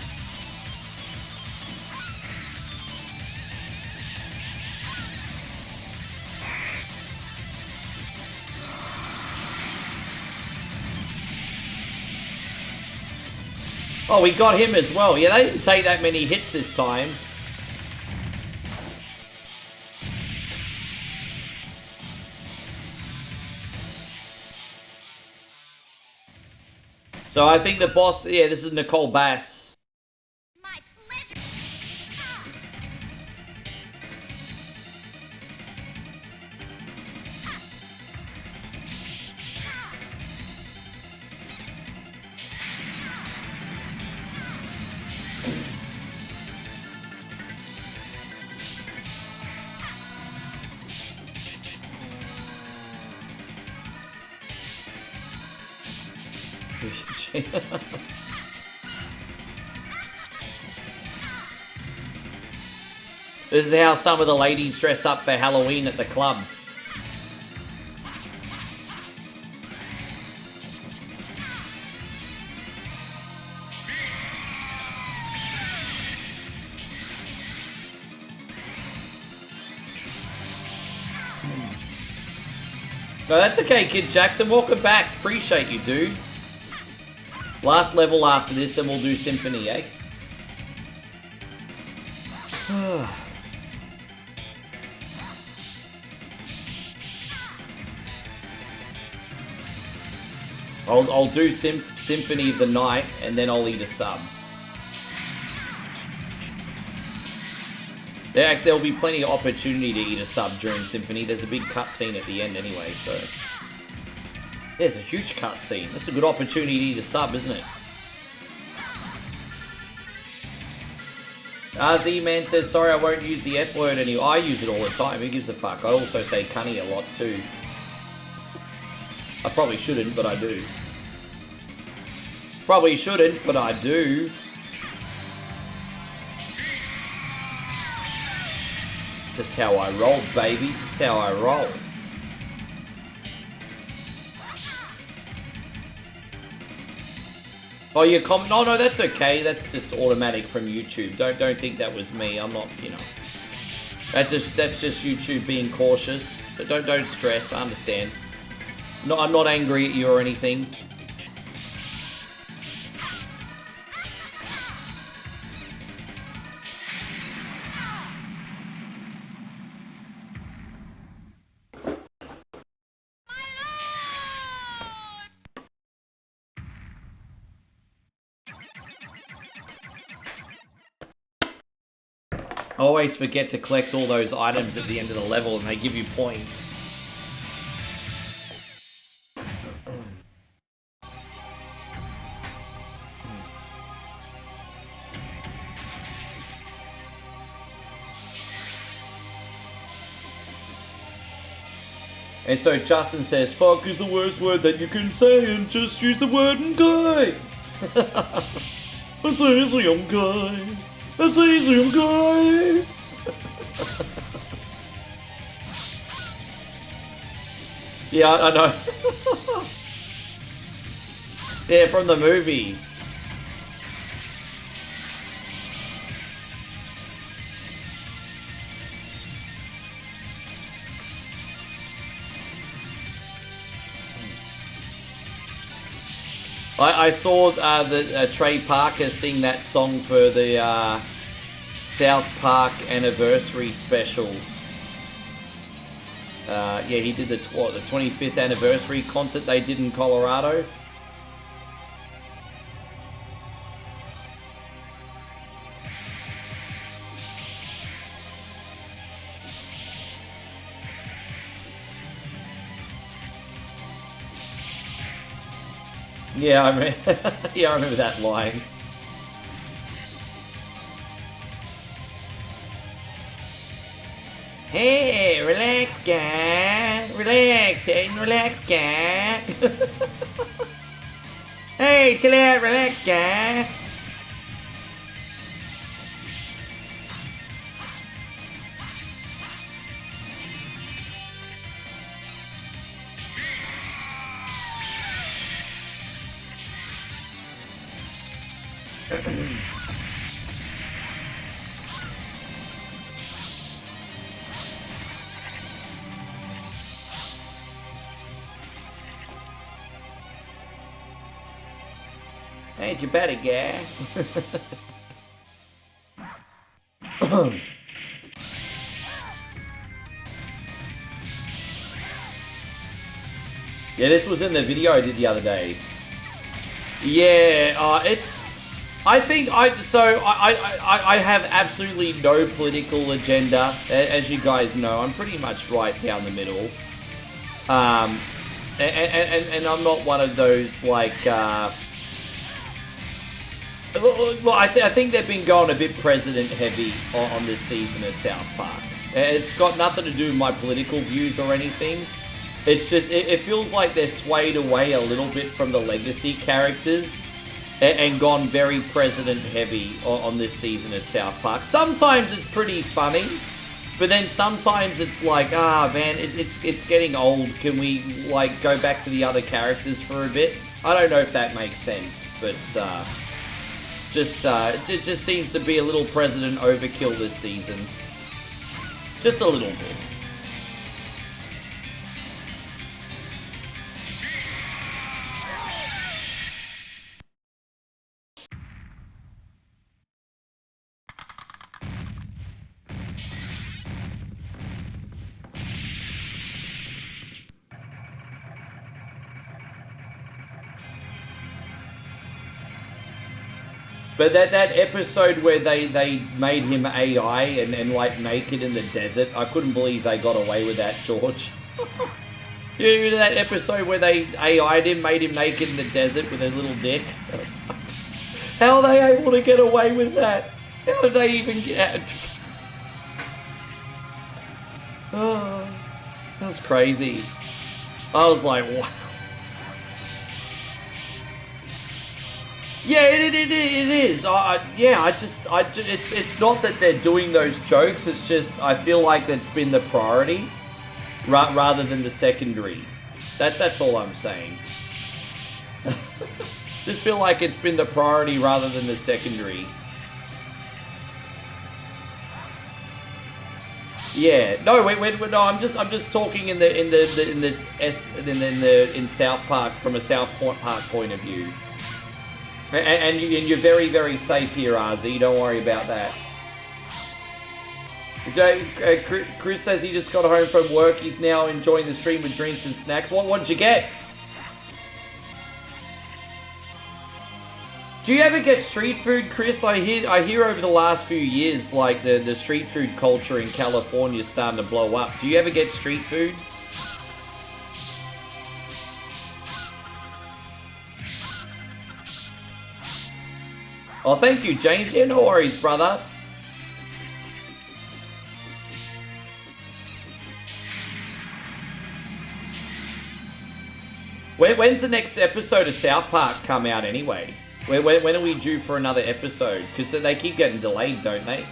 Oh, we got him as well. Yeah, they didn't take that many hits this time. So I think the boss, yeah, this is Nicole Bass. My pleasure. This is how some of the ladies dress up for Halloween at the club. No, that's okay, Kid Jackson. Welcome back. Appreciate you, dude. Last level after this, and we'll do Symphony, eh? I'll do Symphony of the Night, and then I'll eat a sub. There'll be plenty of opportunity to eat a sub during Symphony. There's a big cutscene at the end anyway, so... There's a huge cutscene. That's a good opportunity to eat a sub, isn't it? Z-Man says, sorry, I won't use the F word anymore. I use it all the time. Who gives a fuck? I also say cunny a lot, too. I probably shouldn't, but I do. Probably shouldn't, but I do. Just how I roll, baby. Just how I roll. Oh, you comment? No, that's okay. That's just automatic from YouTube. Don't think that was me. I'm not, you know. That's just YouTube being cautious. But don't stress. I understand. No, I'm not angry at you or anything. I always forget to collect all those items at the end of the level and they give you points. And so Justin says, fuck is the worst word that you can say and just use the word "okay." That's easy, okay. That's easy, okay. Yeah, I know. Yeah, from the movie. I saw Trey Parker sing that song for the South Park anniversary special. Yeah, he did the 25th anniversary concert they did in Colorado. Yeah, I remember that line. Hey, relax, guy. Relax, relax, guy. Hey, chill out, relax, guy. Ain't you better, guy? Yeah, this was in the video I did the other day. Yeah, it's... I have absolutely no political agenda. As you guys know, I'm pretty much right down the middle. And I'm not one of those, like, well, I think they've been going a bit president heavy on this season of South Park. It's got nothing to do with my political views or anything. It's just, it feels like they're swayed away a little bit from the legacy characters and gone very president heavy on this season of South Park. Sometimes it's pretty funny, but then sometimes it's like, man, it's getting old. Can we, like, go back to the other characters for a bit? I don't know if that makes sense, but it just seems to be a little president overkill this season. Just a little bit. But that episode where they made him AI and like naked in the desert, I couldn't believe they got away with that, George. You remember that episode where they AI'd him, made him naked in the desert with a little dick? That was like, how are they able to get away with that? How did they even get... Oh, that was crazy. I was like, wow. Yeah, it is. It's not that they're doing those jokes. It's just I feel like that's been the priority, rather than the secondary. That's all I'm saying. Just feel like it's been the priority rather than the secondary. Yeah. No, wait. No, I'm just talking in South Park from a South Park point of view. And you're very, very safe here, RZ. Don't worry about that. Chris says he just got home from work. He's now enjoying the stream with drinks and snacks. What did you get? Do you ever get street food, Chris? I hear over the last few years, like the street food culture in California is starting to blow up. Do you ever get street food? Oh, thank you, James. Yeah, no worries, brother. When's the next episode of South Park come out anyway? When are we due for another episode? Because they keep getting delayed, don't they?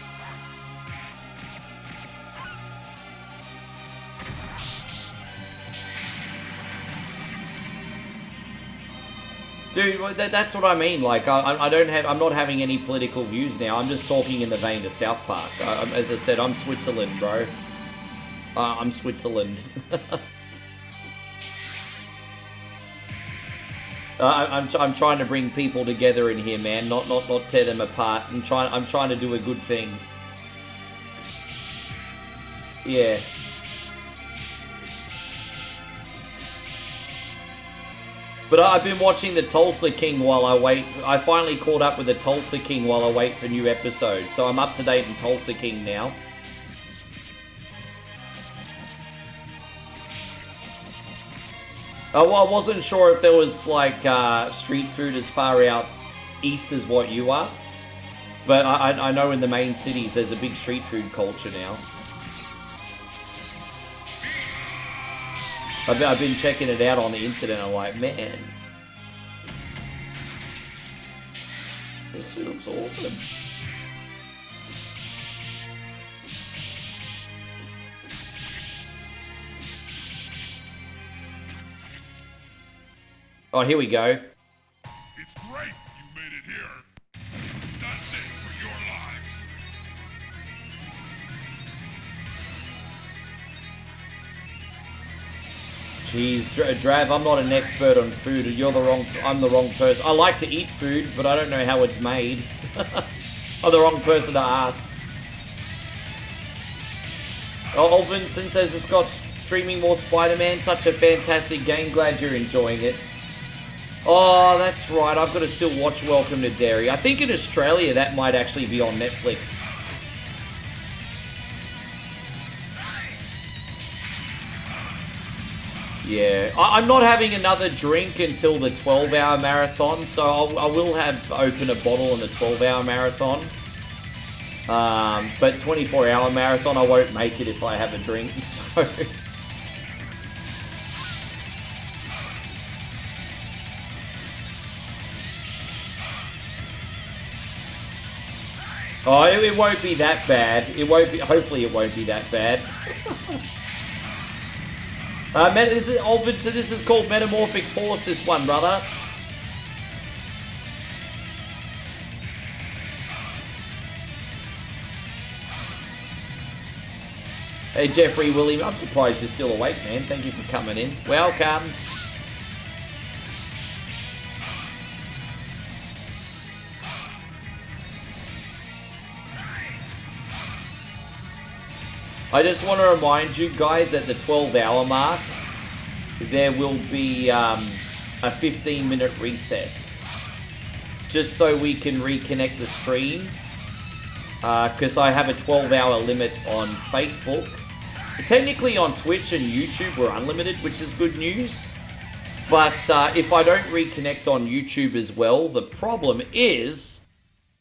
Dude, that's what I mean. Like, I'm not having any political views now. I'm just talking in the vein of South Park. As I said, I'm Switzerland, bro. I'm Switzerland. I'm trying to bring people together in here, man. Not tear them apart. I'm trying to do a good thing. Yeah. But I've been watching the Tulsa King while I wait. I finally caught up with the Tulsa King while I wait for new episodes. So I'm up to date in Tulsa King now. Well, I wasn't sure if there was like street food as far out east as what you are. But I know in the main cities there's a big street food culture now. I've been checking it out on the internet. I'm like, man, this looks awesome. Oh, here we go. It's great you made it here. That's it for your lives. Jeez, Drav, I'm not an expert on food. I'm the wrong person. I like to eat food, but I don't know how it's made. I'm the wrong person to ask. Oh, Vincent says it's got streaming more Spider-Man. Such a fantastic game. Glad you're enjoying it. Oh, that's right. I've got to still watch Welcome to Derry. I think in Australia that might actually be on Netflix. Yeah, I'm not having another drink until the 12-hour marathon, so I will have open a bottle in the 12-hour marathon. But 24-hour marathon, I won't make it if I have a drink, so... Oh, it won't be that bad. It won't be. Hopefully, it won't be that bad. This is called Metamorphic Force. This one, brother. Hey, Jeffrey William. I'm surprised you're still awake, man. Thank you for coming in. Welcome. I just want to remind you guys at the 12-hour mark, there will be a 15-minute recess. just so we can reconnect the stream. Because I have a 12-hour limit on Facebook. Technically on Twitch and YouTube we're unlimited, which is good news. But if I don't reconnect on YouTube as well, the problem is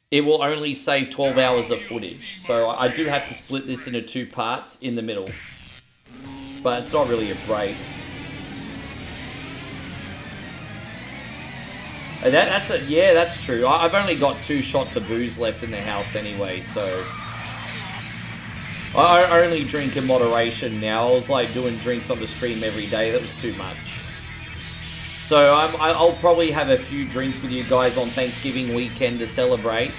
it will only save 12 hours of footage. So I do have to split this into 2 parts in the middle. But it's not really a break. Yeah, that's true. I've only got 2 shots of booze left in the house anyway, so... I only drink in moderation now. I was like doing drinks on the stream every day. That was too much. So I'll probably have a few drinks with you guys on Thanksgiving weekend to celebrate.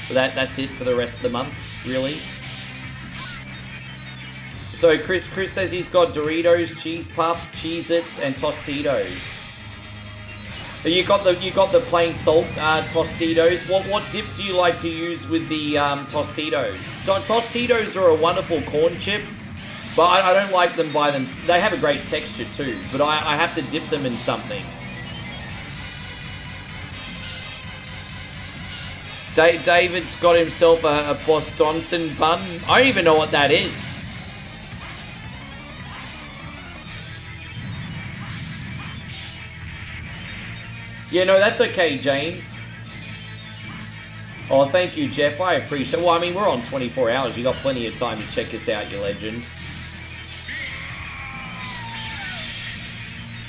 But that's it for the rest of the month, really. So Chris says he's got Doritos, Cheese Puffs, Cheez-Its, and Tostitos. You got the plain salt Tostitos. What dip do you like to use with the Tostitos? Tostitos are a wonderful corn chip, but I don't like them by them. They have a great texture too, but I have to dip them in something. David's got himself a Bostonson bun. I don't even know what that is. Yeah, no, that's okay, James. Oh, thank you, Jeff. I appreciate it. Well, I mean, we're on 24 hours. You got plenty of time to check us out, you legend.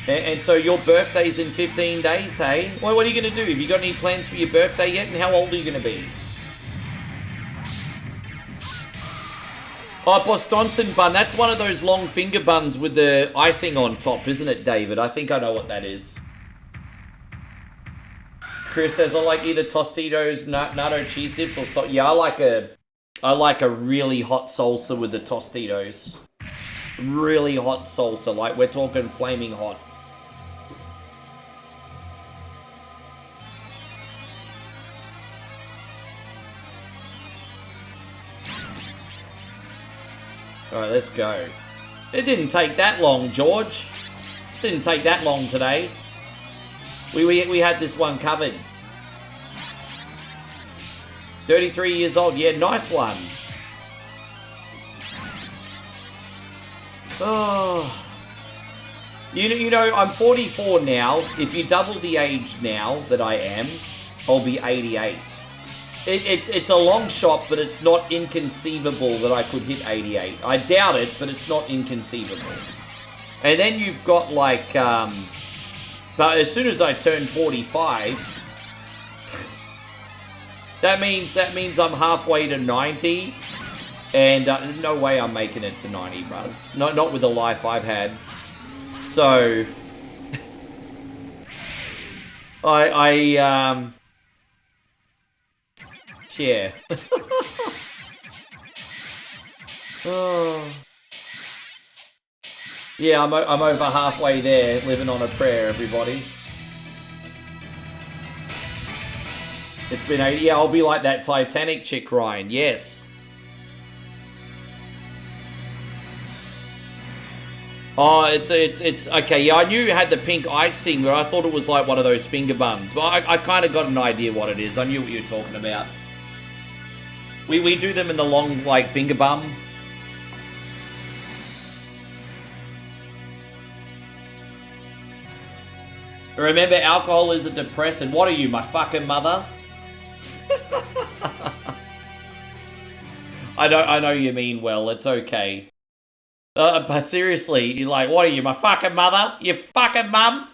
And so your birthday's in 15 days, hey? Well, what are you going to do? Have you got any plans for your birthday yet? And how old are you going to be? Oh, Bostonson bun. That's one of those long finger buns with the icing on top, isn't it, David? I think I know what that is. Chris says, I like either Tostitos, natto cheese dips, or so. Yeah, I like a really hot salsa with the Tostitos. Really hot salsa, like we're talking flaming hot. Alright, let's go. It didn't take that long, George. This didn't take that long today. We had this one covered. 33 years old. Yeah, nice one. Oh. You know, I'm 44 now. If you double the age now that I am, I'll be 88. It's a long shot, but it's not inconceivable that I could hit 88. I doubt it, but it's not inconceivable. And then you've got like... But as soon as I turn 45, that means I'm halfway to 90, and no way I'm making it to 90, bruz. Not with the life I've had. So, yeah. Oh. Yeah, I'm over halfway there, living on a prayer, everybody. It's been 80. Yeah, I'll be like that Titanic chick, Ryan. Yes. Oh, it's okay. Yeah, I knew you had the pink icing, but I thought it was like one of those finger buns. But I kind of got an idea what it is. I knew what you were talking about. We do them in the long, like, finger bum. Remember, alcohol is a depressant. What are you, my fucking mother? I know you mean well. It's okay. But seriously, you're like, what are you, my fucking mother? You fucking mum?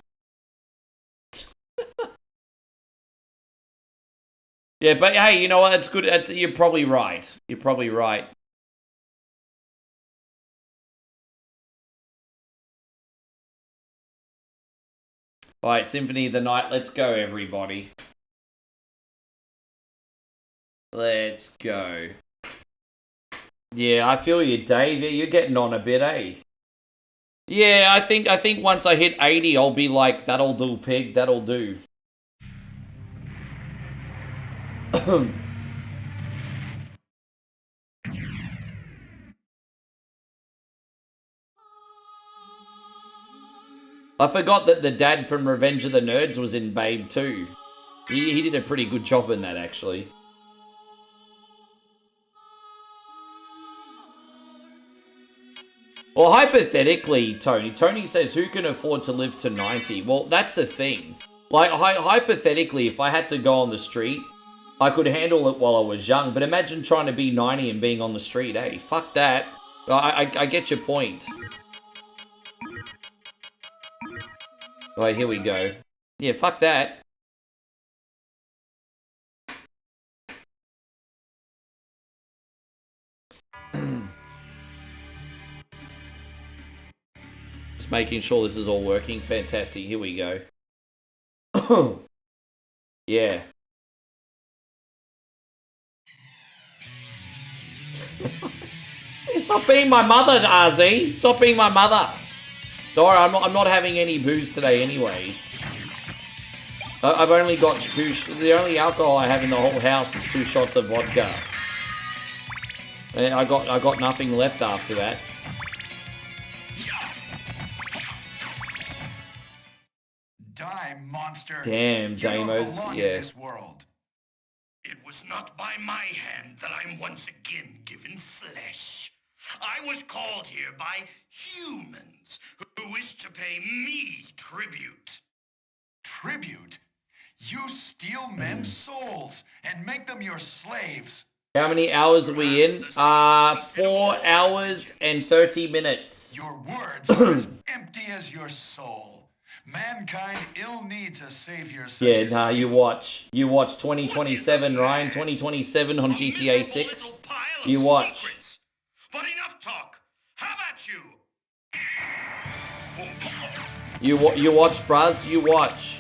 Yeah, but hey, you know what? It's good. You're probably right. You're probably right. Alright, Symphony of the Night, let's go, everybody. Let's go. Yeah, I feel you, Dave. You're getting on a bit, eh? Yeah, I think once I hit 80, I'll be like, that'll do, pig, that'll do. I forgot that the dad from Revenge of the Nerds was in Babe too. He did a pretty good job in that, actually. Well, hypothetically, Tony says, who can afford to live to 90? Well, that's the thing. Like, hypothetically, if I had to go on the street, I could handle it while I was young. But imagine trying to be 90 and being on the street. Hey, fuck that. I get your point. Alright, here we go. Yeah, fuck that. Just making sure this is all working. Fantastic. Here we go. Yeah. Stop being my mother, RZ. Stop being my mother. Don't worry, I'm not having any booze today anyway. I've only got the only alcohol I have in the whole house is 2 shots of vodka. And I got nothing left after that. Die, monster. Damn, Damos. Yeah. This world. It was not by my hand that I'm once again given flesh. I was called here by humans who wish to pay me tribute. Tribute? You steal men's souls and make them your slaves. How many hours are we in? 4 hours and 30 minutes. Your words are as empty as your soul. Mankind ill needs a savior such Yeah, as nah, you watch. You watch 2027, Ryan. 2027 on GTA 6. You watch. But enough talk. How about you? You watch, bruz. You watch.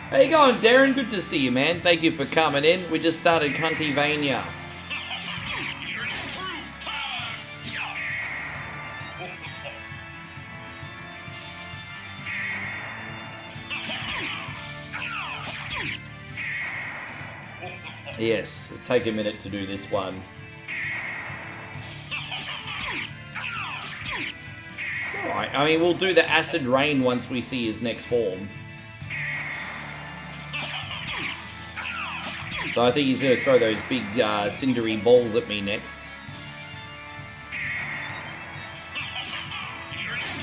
How you going, Darren? Good to see you, man. Thank you for coming in. We just started Castlevania. Yes, take a minute to do this one. It's alright. I mean, we'll do the acid rain once we see his next form. So I think he's going to throw those big cindery balls at me next.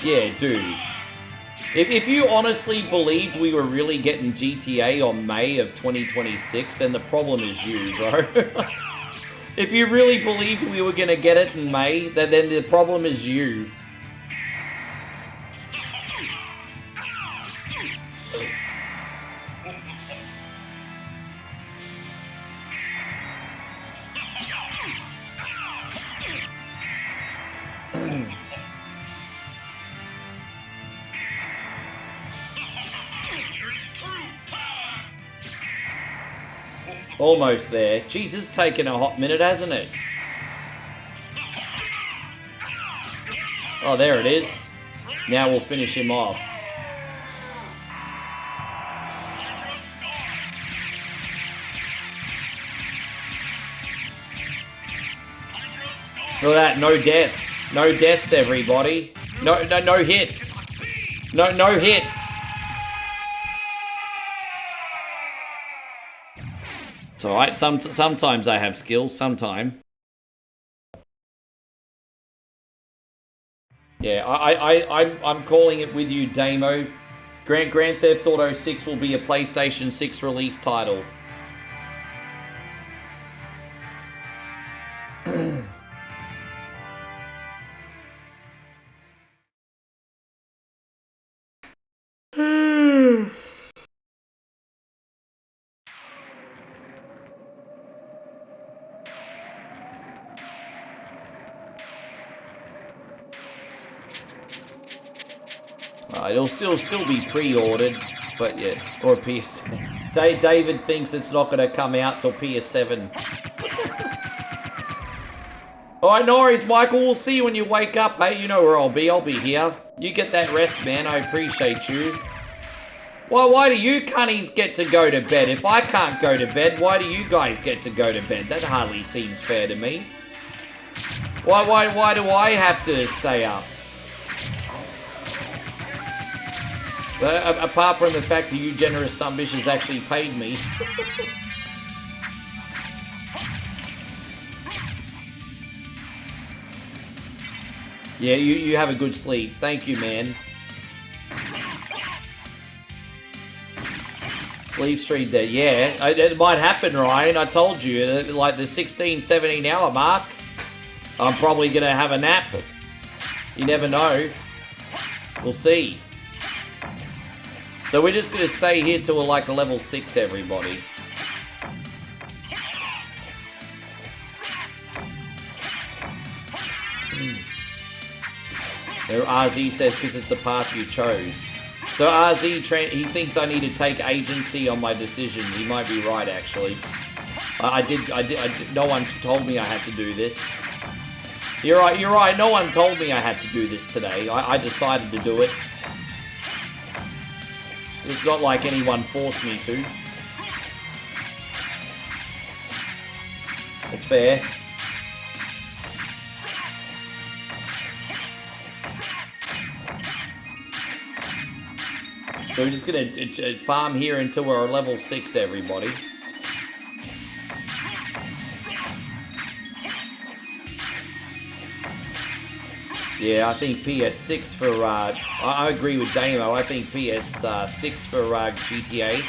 Yeah, dude. If you honestly believed we were really getting GTA on May of 2026, then the problem is you, bro. If you really believed we were going to get it in May, then the problem is you. Almost there. Jeez, it's taken a hot minute, hasn't it? Oh, there it is. Now we'll finish him off. Look at that, no deaths. No deaths, everybody. No hits. No hits. It's alright, sometimes I have skills, sometime. Yeah, I'm calling it with you, Damo. Grand Theft Auto 6 will be a PlayStation 6 release title. It'll still be pre-ordered, but yeah, or PS. David thinks it's not going to come out till PS7. Alright, no worries, Michael. We'll see you when you wake up, hey? You know where I'll be. I'll be here. You get that rest, man. I appreciate you. Why do you cunnies get to go to bed? If I can't go to bed, why do you guys get to go to bed? That hardly seems fair to me. Why do I have to stay up? Apart from the fact that you generous some bitches actually paid me. Yeah, you have a good sleep. Thank you, man. Sleep stream there. Yeah, it might happen, Ryan. I told you, like the 16, 17 hour mark, I'm probably going to have a nap. You never know. We'll see. So we're just going to stay here till we're like a level 6, everybody. RZ says because it's the path you chose. So RZ, he thinks I need to take agency on my decision. He might be right, actually. I did. No one told me I had to do this. You're right. No one told me I had to do this today. I decided to do it. So it's not like anyone forced me to. That's fair. So we're just gonna farm here until we're level 6, everybody. Yeah, I think PS6 for, I agree with Damo, I think PS6 for GTA.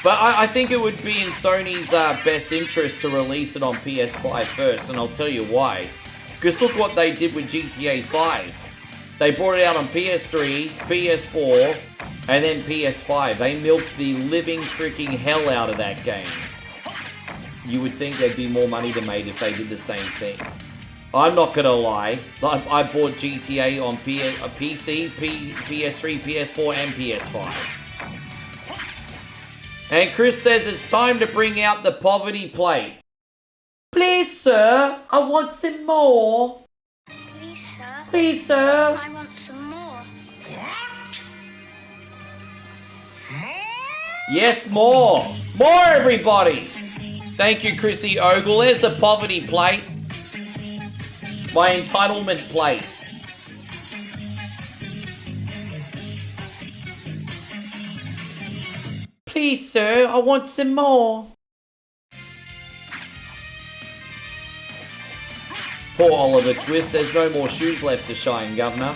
But I think it would be in Sony's best interest to release it on PS5 first, and I'll tell you why. Because look what they did with GTA 5. They brought it out on PS3, PS4, and then PS5. They milked the living freaking hell out of that game. You would think there'd be more money to made if they did the same thing. I'm not gonna lie. I bought GTA on PC, PS3, PS4, and PS5. And Chris says it's time to bring out the poverty plate. Please, sir, I want some more. Please, sir. Please, sir. I want some more. What? More? Yes, more. More, everybody. Thank you, Chrissy Ogle. There's the poverty plate. My entitlement plate. Please, sir, I want some more. Poor Oliver Twist, there's no more shoes left to shine, Governor.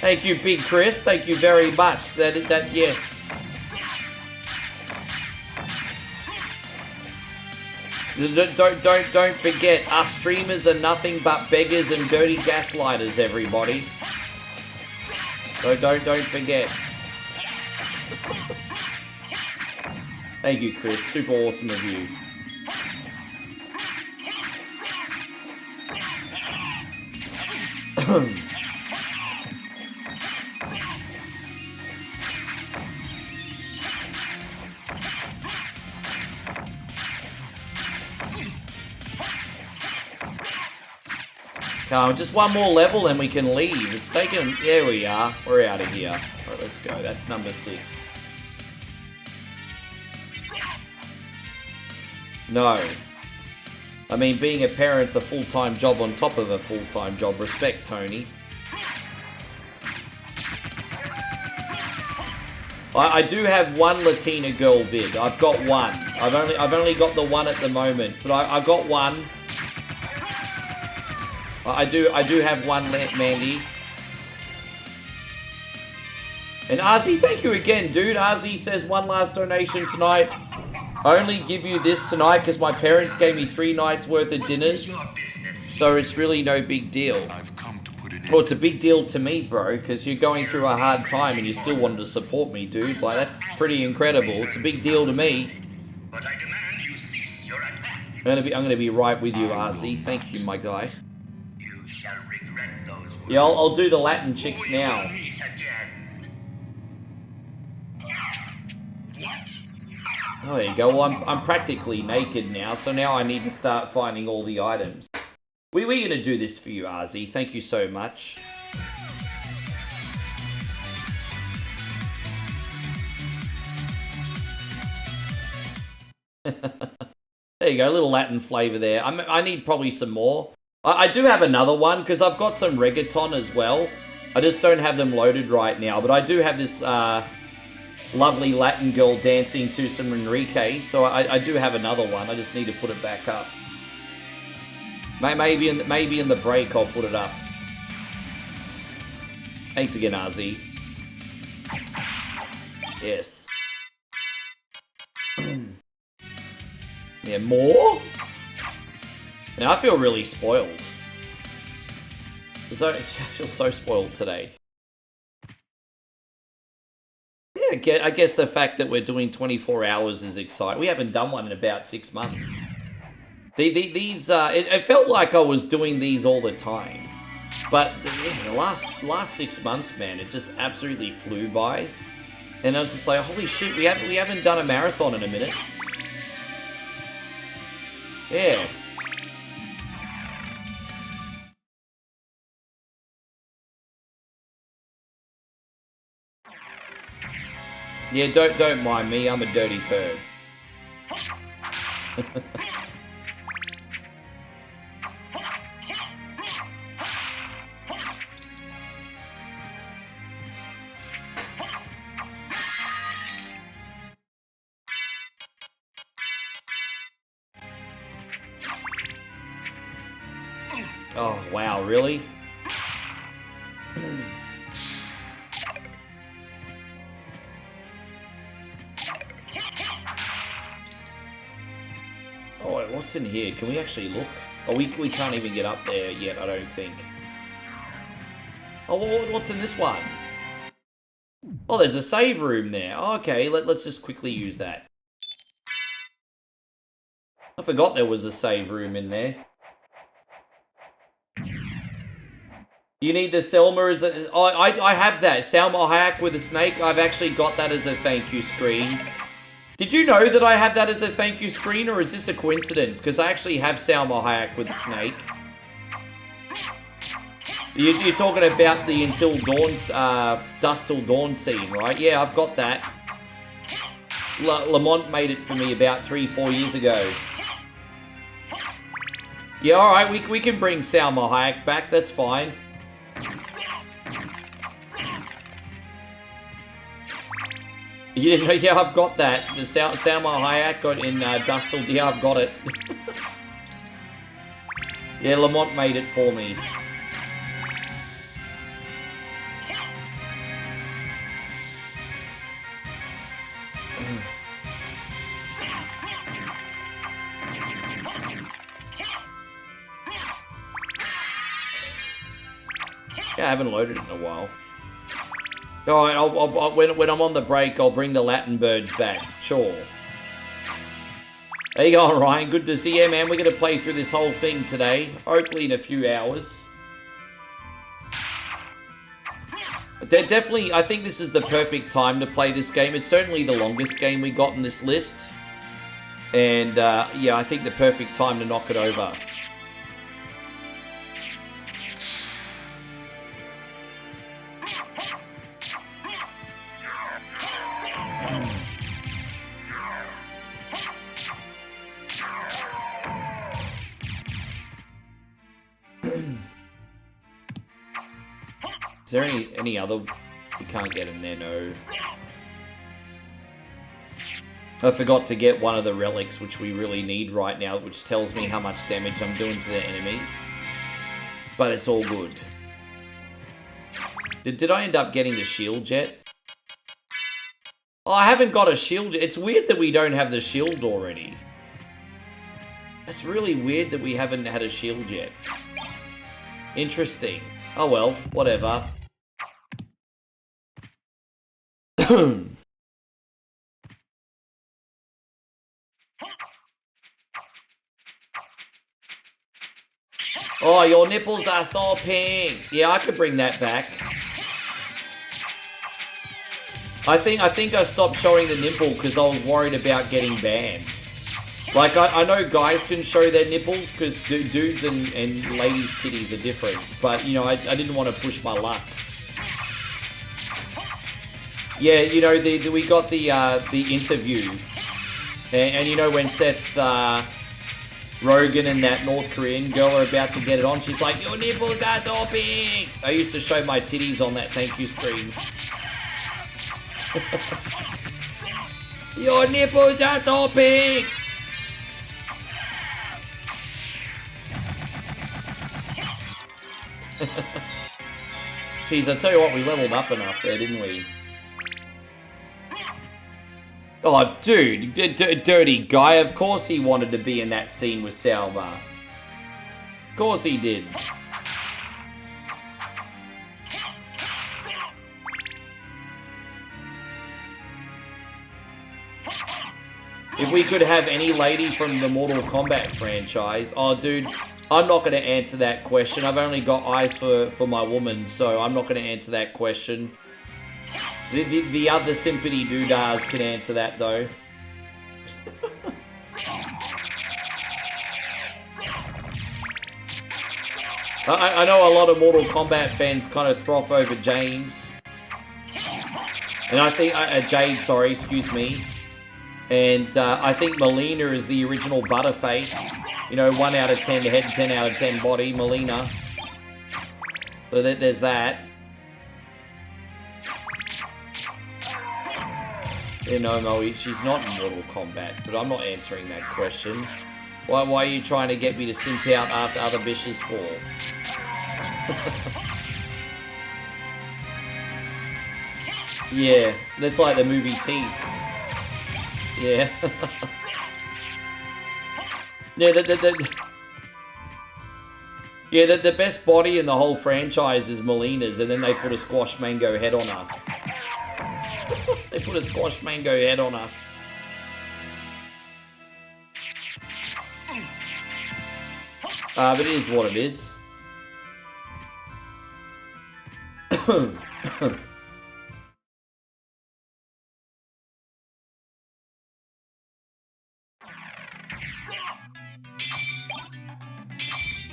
Thank you, Big Chris. Thank you very much. That yes. Don't forget, us streamers are nothing but beggars and dirty gaslighters, everybody. So don't forget. Thank you, Chris. Super awesome of you. Just one more level and we can leave. It's taken... There we are. We're out of here. Alright, let's go. That's number 6. No. I mean, being a parent's a full-time job on top of a full-time job. Respect, Tony. I do have one Latina girl vid. I've got one. I've only got the one at the moment, but I got one. I do have one, Mandy. And RZ, thank you again, dude. RZ says one last donation tonight. I only give you this tonight because my parents gave me 3 nights worth of dinners. So it's really no big deal. Well, it's a big deal to me, bro, because you're going through a hard time and you still wanted to support me, dude. Like, that's pretty incredible. It's a big deal to me. But I demand you cease your attack. I'm gonna be right with you, RZ. Thank you, my guy. You shall regret those words. Yeah, I'll do the Latin chicks We will now. meet again. Oh, there you go. Well, I'm practically naked now, so now I need to start finding all the items. We're going to do this for you, Arzi. Thank you so much. There you go, a little Latin flavor there. I need probably some more. I do have another one, because I've got some reggaeton as well. I just don't have them loaded right now, but I do have this lovely Latin girl dancing to some Enrique, so I do have another one. I just need to put it back up. Maybe in the break I'll put it up. Thanks again, RZ. Yes. Yeah, more? Now I feel really spoiled. I feel so spoiled today. Yeah, I guess the fact that we're doing 24 hours is exciting. We haven't done one in about 6 months. It felt like I was doing these all the time. But yeah, the last 6 months, man, it just absolutely flew by. And I was just like, holy shit, we haven't done a marathon in a minute. Yeah. Yeah, don't mind me, I'm a dirty perv. Oh, wow, really? Oh, what's in here? Can we actually look? Oh, we can't even get up there yet, I don't think. Oh, what's in this one? Oh, there's a save room there. Oh, okay, let's just quickly use that. I forgot there was a save room in there. You need the Selma as a... Oh, I have that. Salma Hayek with a snake. I've actually got that as a thank you screen. Did you know that I have that as a thank you screen, or is this a coincidence? Because I actually have Salma Hayek with a snake. You're talking about the Until Dawn's, Dusk Till Dawn scene, right? Yeah, I've got that. Lamont made it for me about 3-4 years ago. Yeah, alright, we can bring Salma Hayek back, that's fine. You didn't know? Yeah, I've got that. The Salma Hayek got in Dusk Till... Yeah, I've got it. Yeah, Lamont made it for me. Yeah, I haven't loaded it in a while. Alright, when I'm on the break, I'll bring the Latin birds back. Sure. There you go, Ryan. Good to see you, man. We're going to play through this whole thing today. Hopefully in a few hours. Definitely, I think this is the perfect time to play this game. It's certainly the longest game we got in this list. And, yeah, I think the perfect time to knock it over. Is there any other... We can't get in there, no. I forgot to get one of the relics, which we really need right now, which tells me how much damage I'm doing to the enemies. But it's all good. Did I end up getting the shield yet? Oh, I haven't got a shield. It's weird that we don't have the shield already. It's really weird that we haven't had a shield yet. Interesting. Oh well, whatever. Oh, your nipples are so pink. Yeah, I could bring that back. I think I stopped showing the nipple because I was worried about getting banned. Like, I know guys can show their nipples because dudes and ladies' titties are different. But, you know, I didn't want to push my luck. Yeah, you know, we got the interview. And you know, when Seth Rogen and that North Korean girl are about to get it on, she's like, your nipples are so big. I used to show my titties on that thank you stream. Your nipples are so big. Jeez, I tell you what, we leveled up enough there, didn't we? Oh, dude, dirty guy. Of course he wanted to be in that scene with Salva. Of course he did. If we could have any lady from the Mortal Kombat franchise... Oh, dude, I'm not going to answer that question. I've only got eyes for my woman, so I'm not going to answer that question. The other Symphony doodahs can answer that, though. I know a lot of Mortal Kombat fans kind of froth over James. And I think... Jade, sorry, excuse me. And I think Melina is the original Butterface. You know, 1 out of 10 head, 10 out of 10 body, Melina. So there's that. You know, Moe, she's not in Mortal Kombat, but I'm not answering that question. Why are you trying to get me to simp out after other bitches for? Yeah, that's like the movie Teeth. Yeah. Yeah, the best body in the whole franchise is Melina's, and then they put a squash mango head on her. They put a squash mango head on her. But it is what it is.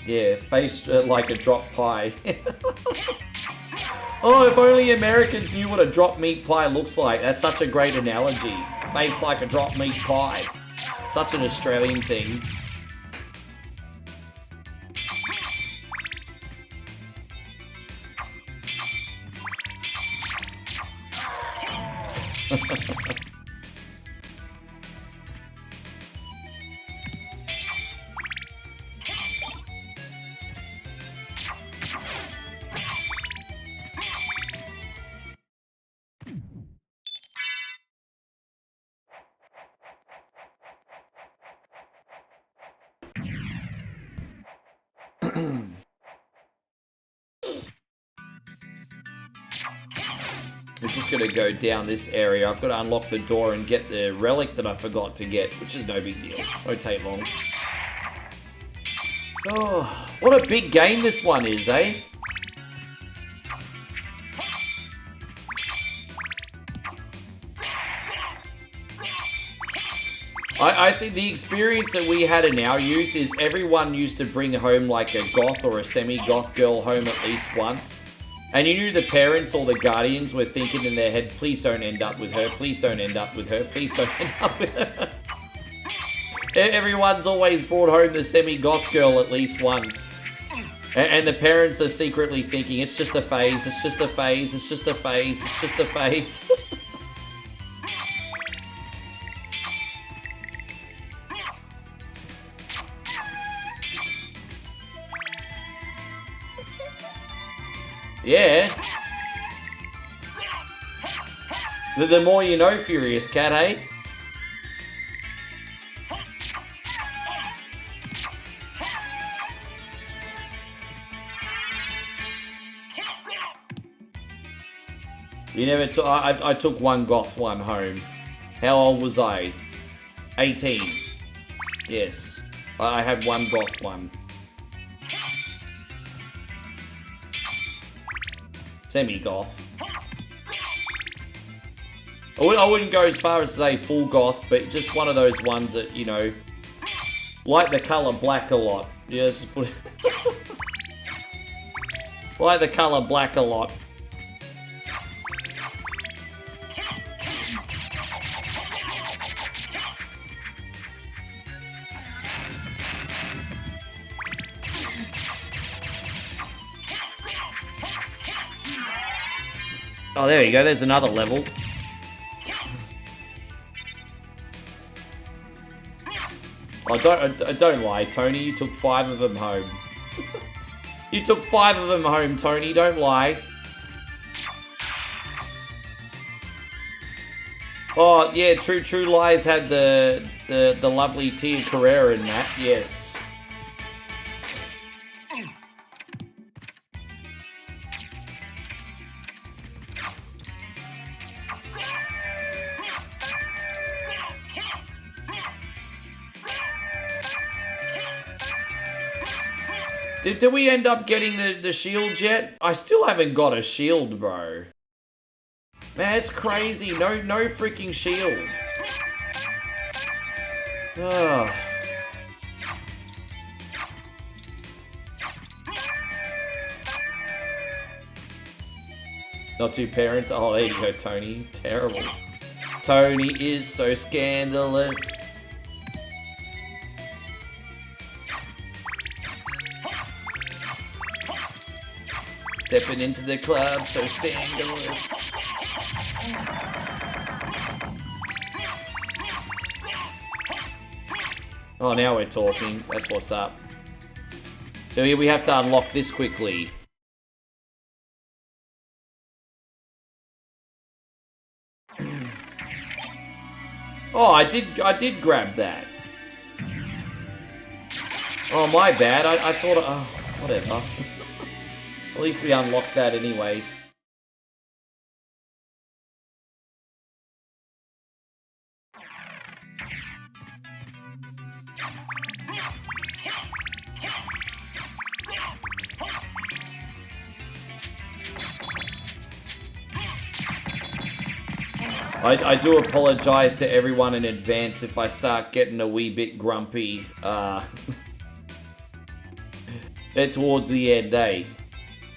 Yeah, face like a drop pie. Oh, if only Americans knew what a drop meat pie looks like. That's such a great analogy. Face like a drop meat pie. Such an Australian thing. We're just going to go down this area. I've got to unlock the door and get the relic that I forgot to get, which is no big deal. Won't take long. Oh, what a big game this one is, eh? I think the experience that we had in our youth is everyone used to bring home like a goth or a semi-goth girl home at least once. And you knew the parents or the guardians were thinking in their head, please don't end up with her, please don't end up with her, please don't end up with her. Everyone's always brought home the semi-goth girl at least once. And the parents are secretly thinking, it's just a phase, it's just a phase, it's just a phase, it's just a phase. Yeah. The more you know, Furious Cat, eh? You never took... I took one goth one home. How old was I? 18. Yes. I had one goth one. Semi-goth. I wouldn't go as far as to say full goth, but just one of those ones that, you know, like the color black a lot. Yes, like the color black a lot. Oh, there you go. There's another level. Oh, don't lie, Tony. You took 5 of them home. You took 5 of them home, Tony. Don't lie. Oh, yeah. True Lies had the lovely Tia Carrera in that. Yes. Did we end up getting the shield yet? I still haven't got a shield, bro. Man, it's crazy. No freaking shield. Ugh. Not two parents. Oh, there you go, Tony. Terrible. Tony is so scandalous. Stepping into the club, so scandalous. Oh, now we're talking. That's what's up. So here we have to unlock this quickly. Oh, I did grab that. Oh, my bad. I thought... Oh, whatever. At least we unlocked that anyway. I do apologize to everyone in advance if I start getting a wee bit grumpy towards the end, eh?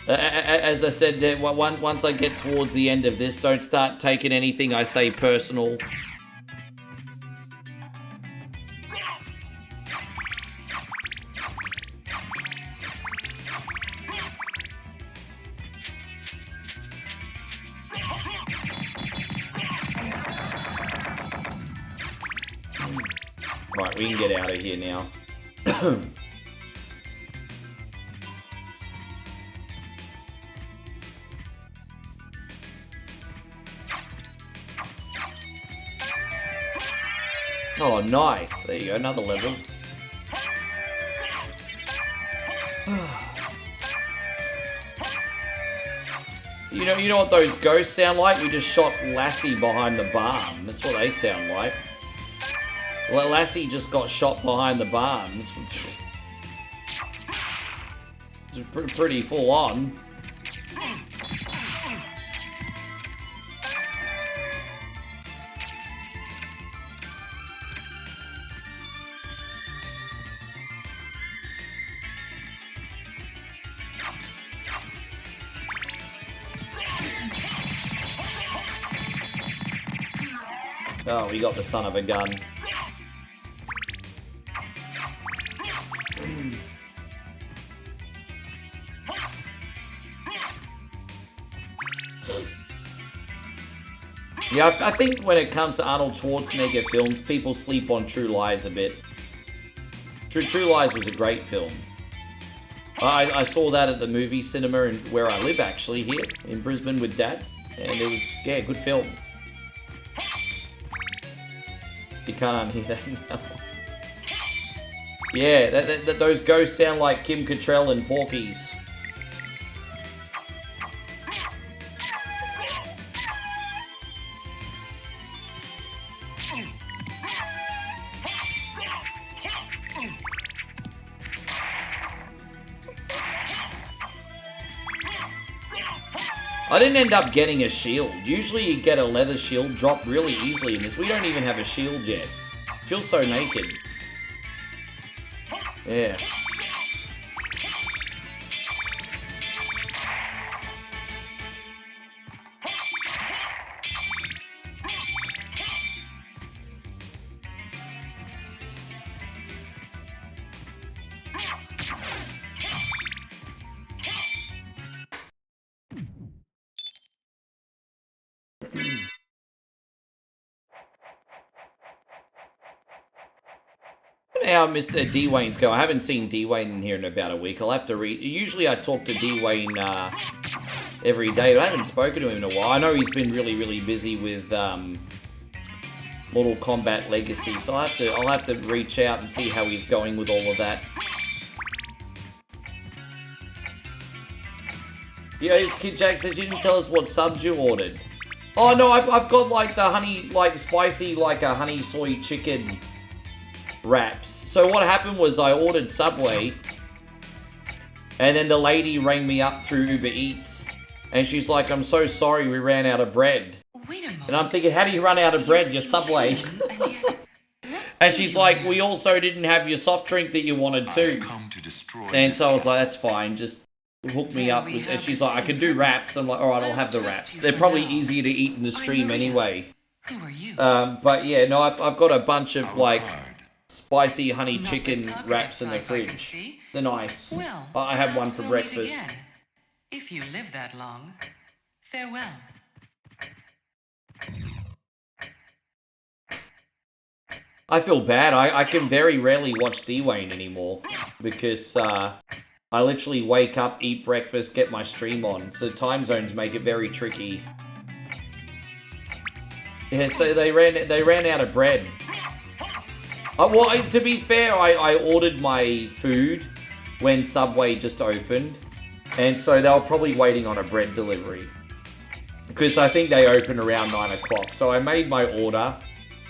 As I said, once I get towards the end of this, don't start taking anything I say personal. Right, we can get out of here now. Oh, nice. There you go, another level. You know what those ghosts sound like? We just shot Lassie behind the barn. That's what they sound like. Well, Lassie just got shot behind the barn. It's pretty full on. Oh, we got the son of a gun. Yeah, I think when it comes to Arnold Schwarzenegger films, people sleep on True Lies a bit. True Lies was a great film. I saw that at the movie cinema in where I live, actually, here in Brisbane with Dad. And it was, yeah, a good film. You can't unhear that now. Yeah, those ghosts sound like Kim Cattrall and Porky's. I didn't end up getting a shield. Usually you get a leather shield drop really easily in this. We don't even have a shield yet. Feel so naked. Yeah. How Mr. D-Wayne's go. I haven't seen D-Wayne in here in about a week. I'll have to read. Usually I talk to D-Wayne every day, but I haven't spoken to him in a while. I know he's been really, really busy with Mortal Kombat Legacy, so I'll have to reach out and see how he's going with all of that. Yeah, Kid Jack says you didn't tell us what subs you ordered. Oh no, I've got like the honey, like spicy, like a honey soy chicken wraps. So what happened was I ordered Subway, and then the lady rang me up through Uber Eats, and she's like, "I'm so sorry, we ran out of bread." Wait a moment. And I'm thinking, how do you run out of bread? Your Subway. And she's like, "We also didn't have your soft drink that you wanted too." And so I was like, "That's fine, just hook me up." And she's like, "I can do wraps." I'm like, "Alright, I'll have the wraps. They're probably easier to eat in the stream anyway." Who are you? But yeah, no, I've got a bunch of like spicy honey chicken wraps in the fridge. They're nice. Well, I have one for we'll meet breakfast. again. If you live that long. Farewell. I feel bad. I can very rarely watch D-Wayne anymore because I literally wake up, eat breakfast, get my stream on. So time zones make it very tricky. Yeah, so they ran out of bread. Well, to be fair, I ordered my food when Subway just opened, and so they were probably waiting on a bread delivery. Because I think they open around 9 o'clock. So I made my order,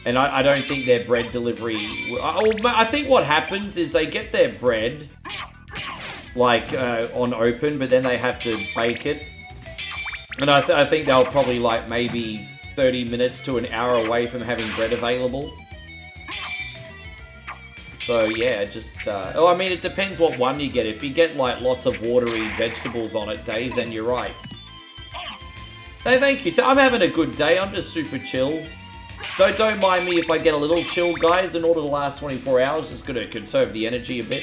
and I don't think their bread delivery... I think what happens is they get their bread, like, on open, but then they have to bake it. And I think they were probably, like, maybe 30 minutes to an hour away from having bread available. So yeah, just, I mean, it depends what one you get. If you get, like, lots of watery vegetables on it, Dave, then you're right. Hey, thank you. I'm having a good day. I'm just super chill. Don't mind me if I get a little chill, guys. In order to last 24 hours, just gonna conserve the energy a bit.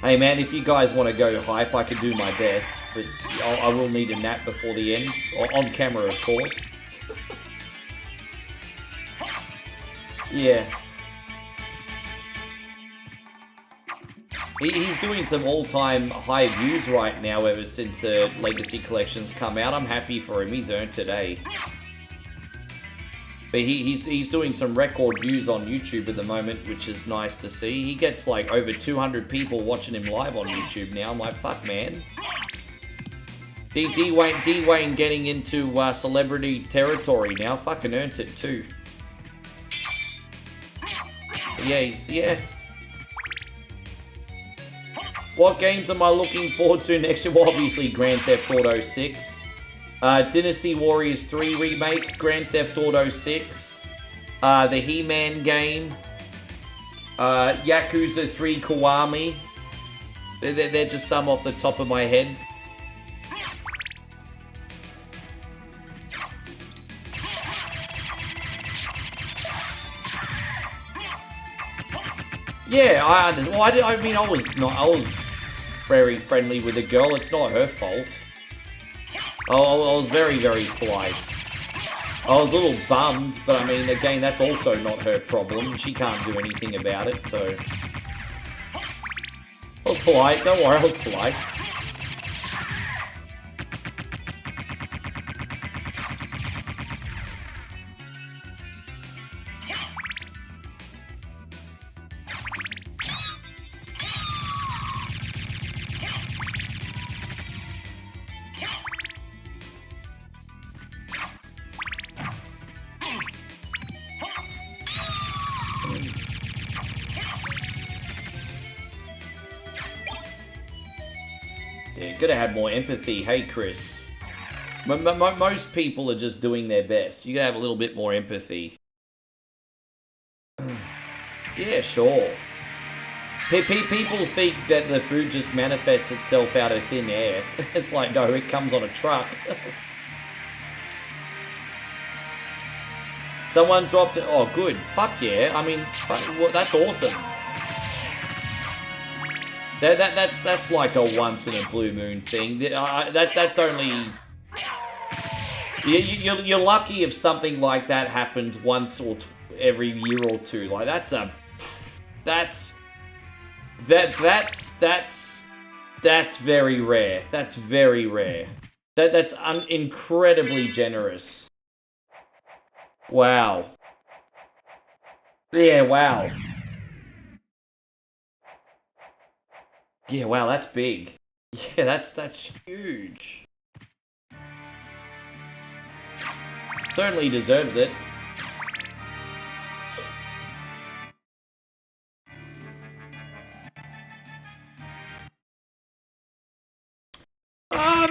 Hey, man, if you guys want to go hype, I can do my best. But I will need a nap before the end. On camera, of course. Yeah. He's doing some all-time high views right now ever since the Legacy Collection's come out. I'm happy for him. He's earned today. But he's doing some record views on YouTube at the moment, which is nice to see. He gets like over 200 people watching him live on YouTube now. I'm like, fuck, man. D-Wayne getting into celebrity territory now. Fucking earned it too. Yeah. What games am I looking forward to next year? Well, obviously Grand Theft Auto 6. Dynasty Warriors 3 Remake, Grand Theft Auto 6. The He-Man game. Yakuza 3 Kiwami. They're just some off the top of my head. Yeah, I understand. Well, I was very friendly with the girl. It's not her fault. I was very, very polite. I was a little bummed, but I mean, again, that's also not her problem. She can't do anything about it, so... I was polite. Don't worry, I was polite. Yeah, gotta have more empathy. Hey, Chris. Most people are just doing their best. You gotta have a little bit more empathy. Yeah, sure. People think that the food just manifests itself out of thin air. It's like, no, it comes on a truck. Someone dropped it. Oh, good. Fuck yeah. I mean, well, that's awesome. That's like a once in a blue moon thing. That's only... You're lucky if something like that happens once or every year or two. Like, that's very rare. That's very rare. That's incredibly generous. Wow. Yeah, wow. Yeah, wow, that's big. Yeah, that's huge. Certainly deserves it.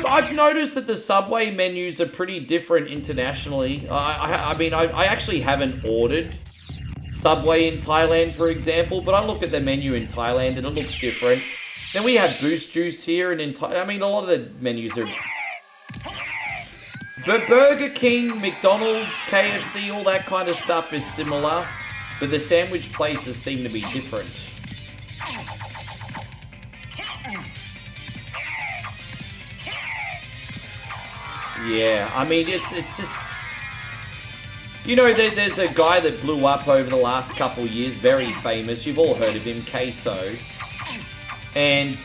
I've noticed that the Subway menus are pretty different internationally. I mean, I actually haven't ordered Subway in Thailand, for example, but I look at the menu in Thailand and it looks different. Then we have Boost Juice here, and in I mean, a lot of the menus are... But Burger King, McDonald's, KFC, all that kind of stuff is similar, but the sandwich places seem to be different. Yeah, I mean, it's just... You know, there's a guy that blew up over the last couple of years, very famous. You've all heard of him, Queso. And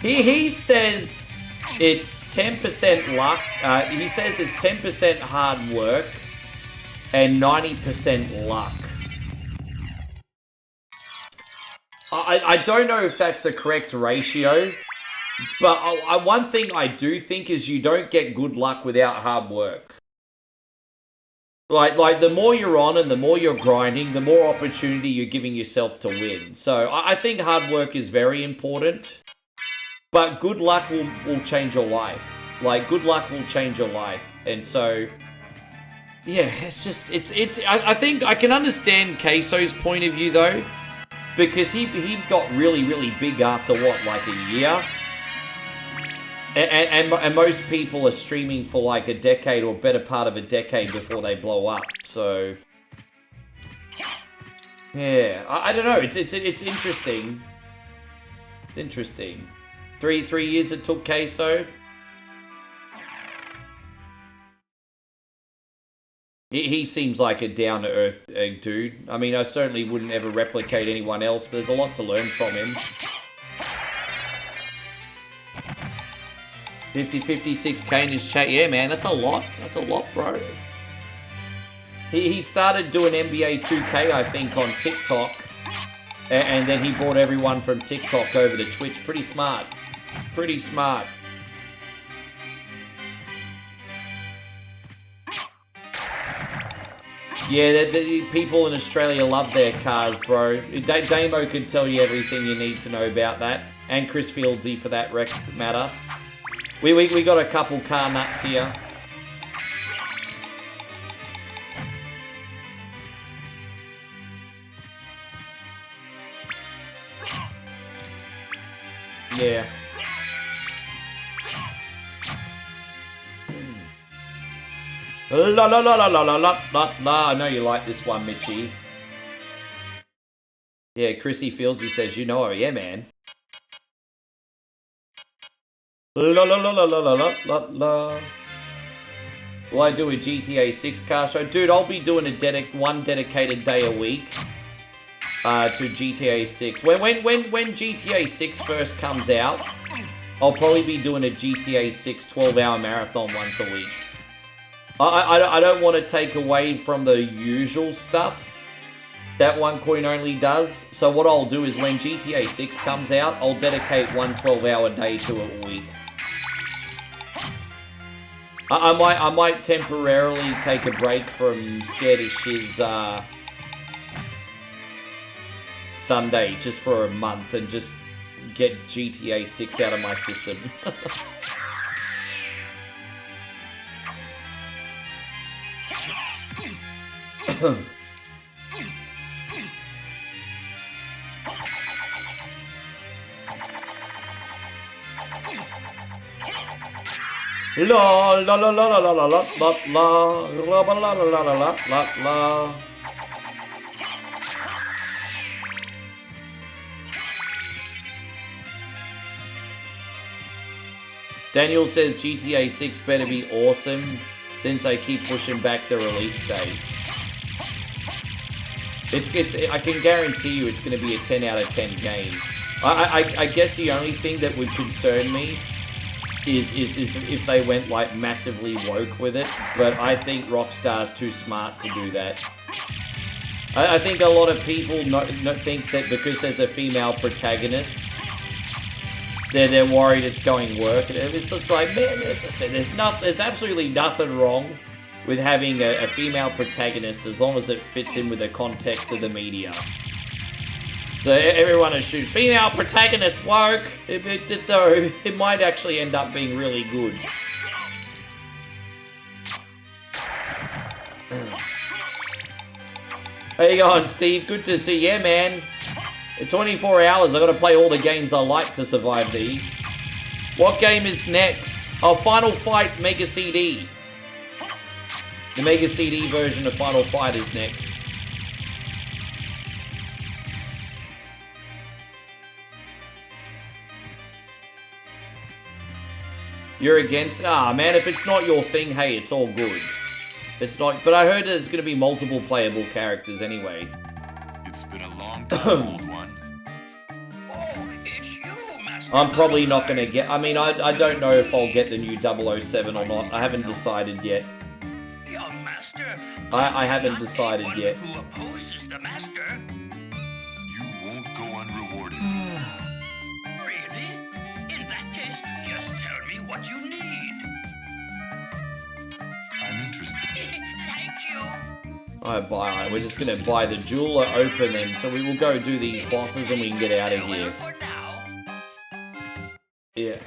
he says it's 10% luck. He says it's 10% hard work and 90% luck. I don't know if that's the correct ratio, but one thing I do think is you don't get good luck without hard work. Like the more you're on and the more you're grinding, the more opportunity you're giving yourself to win. So I think hard work is very important, but good luck will change your life. Like, good luck will change your life. And so, yeah, it's just, I think I can understand Queso's point of view though, because he got really, really big after what, like a year? And most people are streaming for like a decade or better part of a decade before they blow up. So, yeah, I don't know. It's interesting. It's interesting. Three years it took Queso. He seems like a down-to-earth dude. I mean, I certainly wouldn't ever replicate anyone else, but there's a lot to learn from him. 56k in his chat. Yeah, man, that's a lot. That's a lot, bro. He started doing NBA 2K, I think, on TikTok. And then he brought everyone from TikTok over to Twitch. Pretty smart. Pretty smart. Yeah, the people in Australia love their cars, bro. Damo can tell you everything you need to know about that. And Chris Fieldsy, for that matter. We got a couple car nuts here. Yeah. La la la la la la la la. I know you like this one, Mitchie. Yeah, Chrissy Fieldsy says, you know, yeah, man. La la la la la la la la la. Will I do a GTA 6 car show? Dude, I'll be doing one dedicated day a week to GTA 6. When GTA 6 first comes out, I'll probably be doing a GTA 6 12-hour marathon once a week. I don't want to take away from the usual stuff that OneCoin only does. So what I'll do is when GTA 6 comes out, I'll dedicate one 12-hour day to it a week. I might temporarily take a break from Scared as Shiz Sunday just for a month and just get GTA 6 out of my system. La la la la la la la la la la la la la la la la. Daniel says GTA 6 better be awesome since they keep pushing back the release date. I can guarantee you it's going to be a 10 out of 10 game. I guess the only thing that would concern me is if they went like massively woke with it, but I think Rockstar's too smart to do that. I think a lot of people think that because there's a female protagonist, they're worried it's going to work. It's just like, man, as I said, there's absolutely nothing wrong with having a female protagonist as long as it fits in with the context of the media. So everyone assumes female protagonist woke. It might actually end up being really good. How you going, Steve? Good to see you. Yeah, man. In 24 hours, I've got to play all the games I like to survive these. What game is next? Oh, Final Fight Mega CD. The Mega CD version of Final Fight is next. You're against it? Ah, man, if it's not your thing, hey, it's all good. It's not, but I heard there's going to be multiple playable characters anyway. It's been a long time, old one. Oh, it's you, Master. I'm probably not going to get, I mean, I don't know if I'll get the new 007 or not. I haven't decided yet. Young Master. I haven't decided Anyone yet. who opposes the Master. You won't go unrewarded. Really? In that case, just tell me what you need. I'm interested. Thank you. Alright, we're just going to buy the jeweler open then. So we will go do these bosses and we can get out of here. For now. Yeah.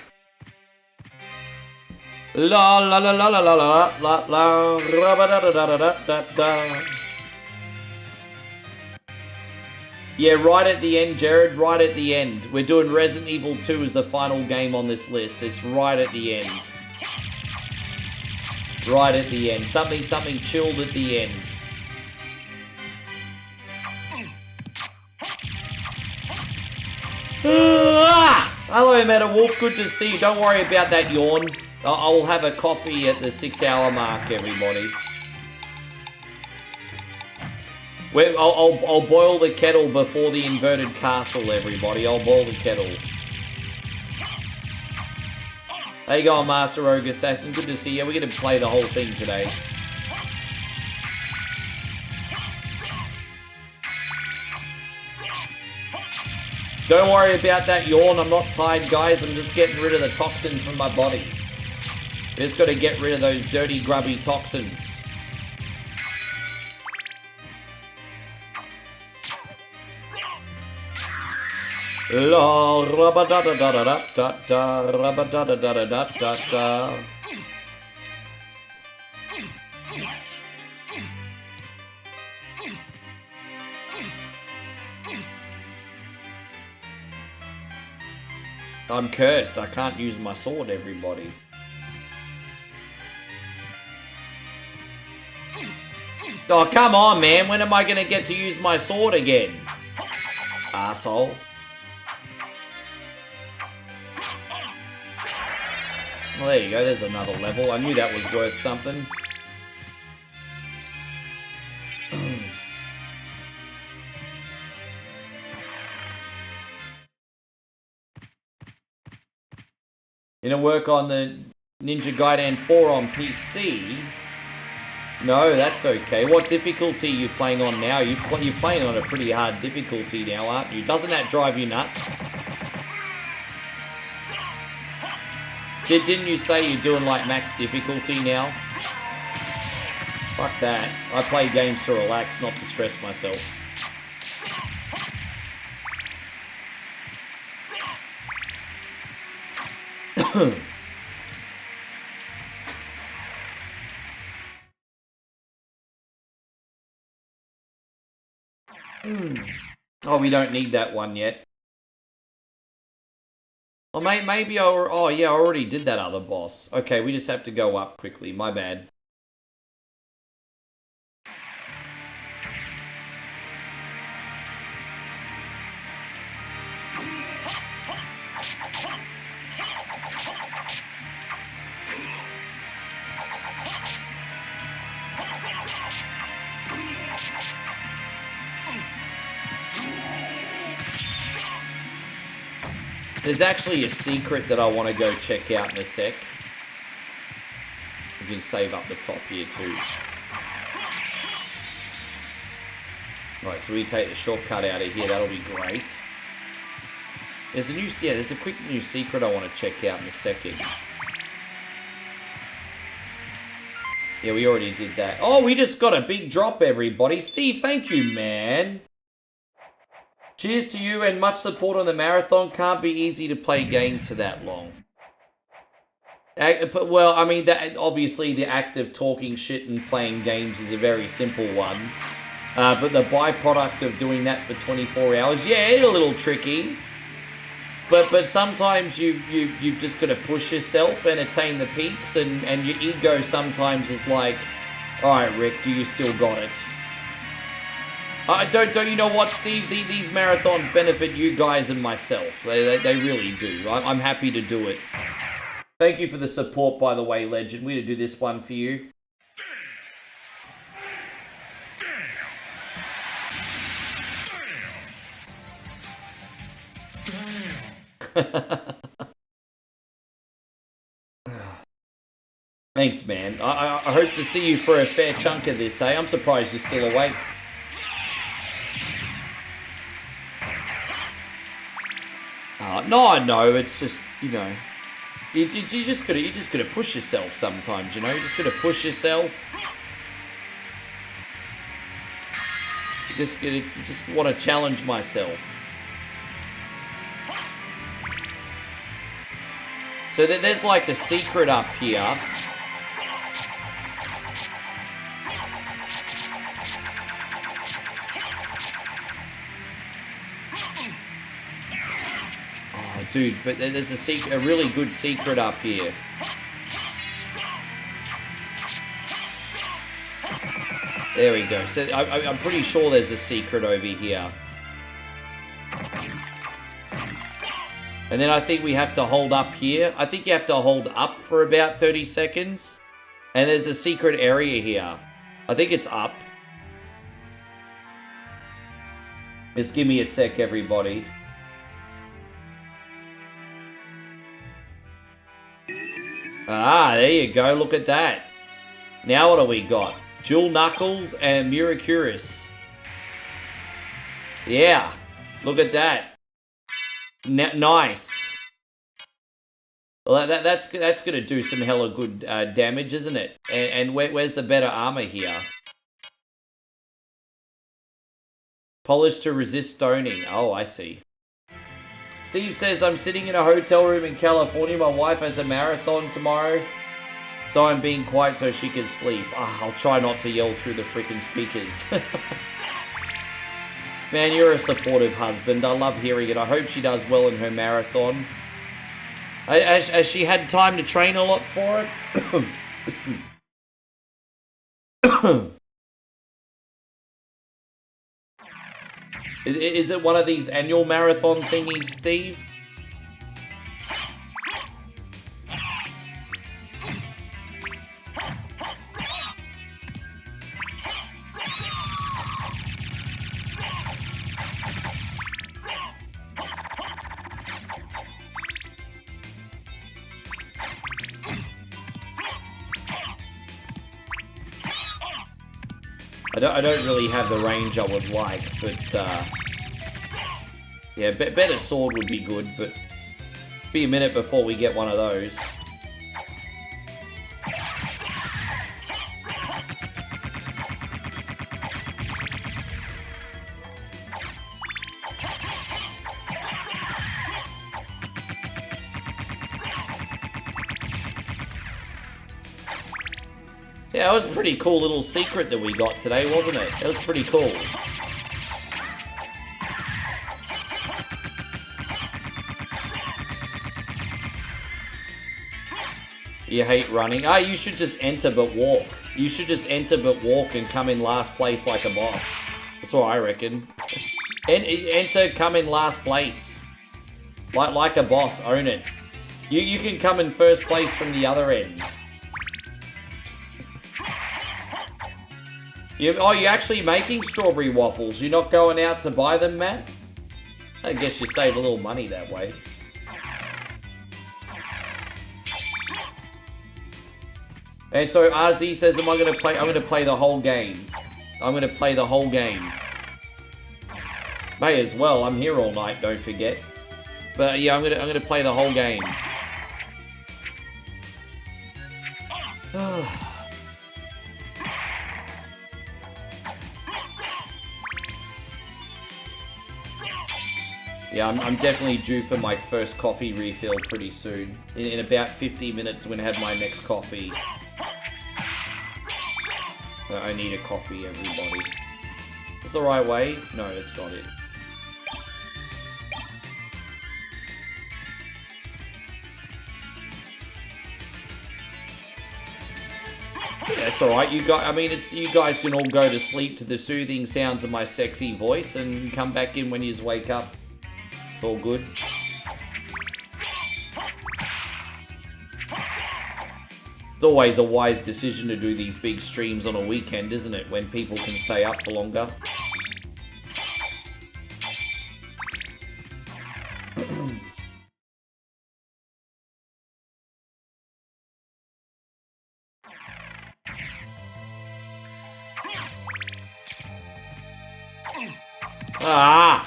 La la la la la la la la la da da da da da da. Yeah, right at the end, Jared, right at the end. We're doing Resident Evil 2 as the final game on this list. It's right at the end. Right at the end. Something chilled at the end. Hello, Meta Wolf. Good to see you. Don't worry about that yawn. I'll have a coffee at the 6-hour mark, everybody. I'll boil the kettle before the inverted castle, everybody. I'll boil the kettle. How you going, Master Rogue Assassin? Good to see you. We're going to play the whole thing today. Don't worry about that yawn. I'm not tired, guys. I'm just getting rid of the toxins from my body. Just got to get rid of those dirty, grubby toxins. La rubba da da da da da da rubba da da da da da da da. I'm cursed. I can't use my sword, everybody. Oh, come on, man. When am I going to get to use my sword again? Asshole. Well, there you go. There's another level. I knew that was worth something. You know, work on the Ninja Gaiden 4 on PC? No, that's okay. What difficulty are you playing on now? You're playing on a pretty hard difficulty now, aren't you? Doesn't that drive you nuts? Didn't you say you're doing like max difficulty now? Fuck that. I play games to relax, not to stress myself. Oh, we don't need that one yet. Oh, maybe oh yeah, I already did that other boss. Okay, we just have to go up quickly. My bad. There's actually a secret that I want to go check out in a sec. We can save up the top here too. Right, so we take the shortcut out of here. That'll be great. There's a quick new secret I want to check out in a second. Yeah, we already did that. Oh, we just got a big drop, everybody. Steve, thank you, man. Cheers to you and much support on the marathon. Can't be easy to play games for that long. Well, I mean, that obviously the act of talking shit and playing games is a very simple one. But the byproduct of doing that for 24 hours, yeah, it's a little tricky. But sometimes you've just got to push yourself and attain the peaks, and your ego sometimes is like, all right, Rick, do you still got it? Don't you know what, Steve? These marathons benefit you guys and myself. They really do. I'm happy to do it. Thank you for the support, by the way, Legend. We're going to do this one for you. Thanks, man. I hope to see you for a fair chunk of this, eh? I'm surprised you're still awake. No, it's just, you know, you just gotta push yourself sometimes, you know. You just gotta push yourself. You just want to challenge myself. So there's like a secret up here. Dude, but there's a really good secret up here. There we go. So I'm pretty sure there's a secret over here. And then I think we have to hold up here. I think you have to hold up for about 30 seconds. And there's a secret area here. I think it's up. Just give me a sec, everybody. Ah, there you go. Look at that. Now what do we got? Jewel Knuckles and Murakuris. Yeah. Look at that. Nice. Well, that's going to do some hella good damage, isn't it? And where's the better armor here? Polished to resist stoning. Oh, I see. Steve says, I'm sitting in a hotel room in California. My wife has a marathon tomorrow, so I'm being quiet so she can sleep. I'll try not to yell through the freaking speakers. Man, you're a supportive husband. I love hearing it. I hope she does well in her marathon. Has she had time to train a lot for it? Is it one of these annual marathon thingies, Steve? I don't really have the range I would like, but yeah, better sword would be good, but be a minute before we get one of those. Yeah, that was a pretty cool little secret that we got today, wasn't it? It was pretty cool. You hate running. Ah, you should just enter but walk. You should just enter but walk and come in last place like a boss. That's what I reckon. Enter, come in last place. Like a boss, own it. You can come in first place from the other end. Oh, you're actually making strawberry waffles. You're not going out to buy them, Matt? I guess you save a little money that way. And so RZ says, I'm gonna play the whole game. I'm gonna play the whole game. May as well, I'm here all night, don't forget. But yeah, I'm gonna play the whole game. Yeah, I'm definitely due for my first coffee refill pretty soon. In about 50 minutes, I'm gonna have my next coffee. I need a coffee, everybody. Is the right way? No, that's not it. Yeah, it's alright. You guys can all go to sleep to the soothing sounds of my sexy voice and come back in when you wake up. It's all good. It's always a wise decision to do these big streams on a weekend, isn't it? When people can stay up for longer. Ah!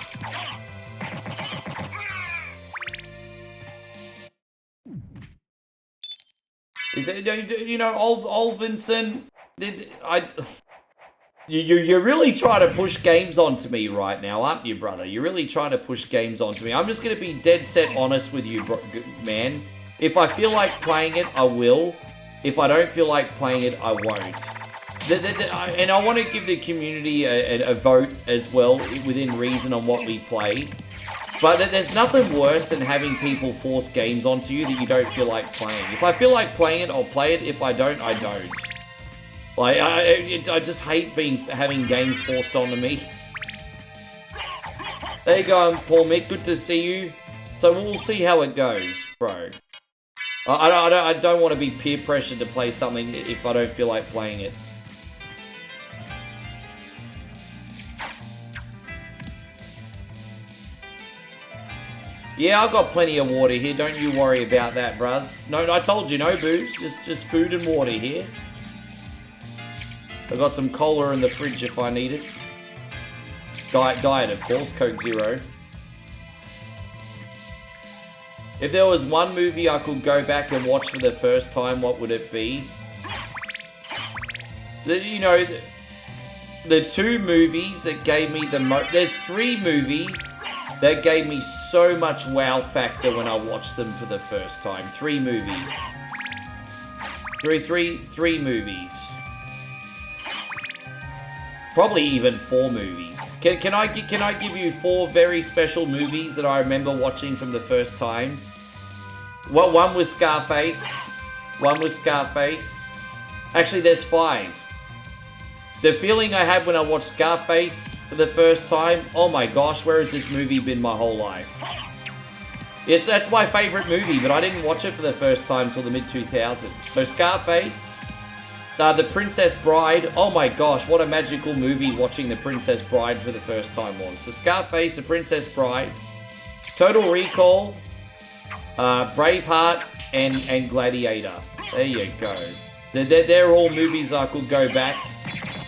Is it, you know, Olvinson, you're really trying to push games onto me right now, aren't you, brother? You're really trying to push games onto me. I'm just going to be dead set honest with you, man. If I feel like playing it, I will. If I don't feel like playing it, I won't. And I want to give the community a vote as well, within reason, on what we play. But there's nothing worse than having people force games onto you that you don't feel like playing. If I feel like playing it, I'll play it. If I don't, I don't. Like, I just hate having games forced onto me. There you go, Paul Mick. Good to see you. So we'll see how it goes, bro. I don't want to be peer pressured to play something if I don't feel like playing it. Yeah, I've got plenty of water here. Don't you worry about that, bruz. No, I told you, no booze. Just food and water here. I've got some cola in the fridge if I need it. Diet, of course. Coke Zero. If there was one movie I could go back and watch for the first time, what would it be? The two movies that gave me the most... There's 3 movies that gave me so much wow factor when I watched them for the first time. 3 movies. Three movies. Probably even 4 movies. Can I give you 4 very special movies that I remember watching from the first time? Well, one was Scarface. Actually, there's 5. The feeling I had when I watched Scarface for the first time, oh my gosh, where has this movie been my whole life? That's my favorite movie, but I didn't watch it for the first time until the mid-2000s. So Scarface, The Princess Bride, oh my gosh, what a magical movie watching The Princess Bride for the first time was. So Scarface, The Princess Bride, Total Recall, Braveheart, and Gladiator. There you go. They're all movies I could go back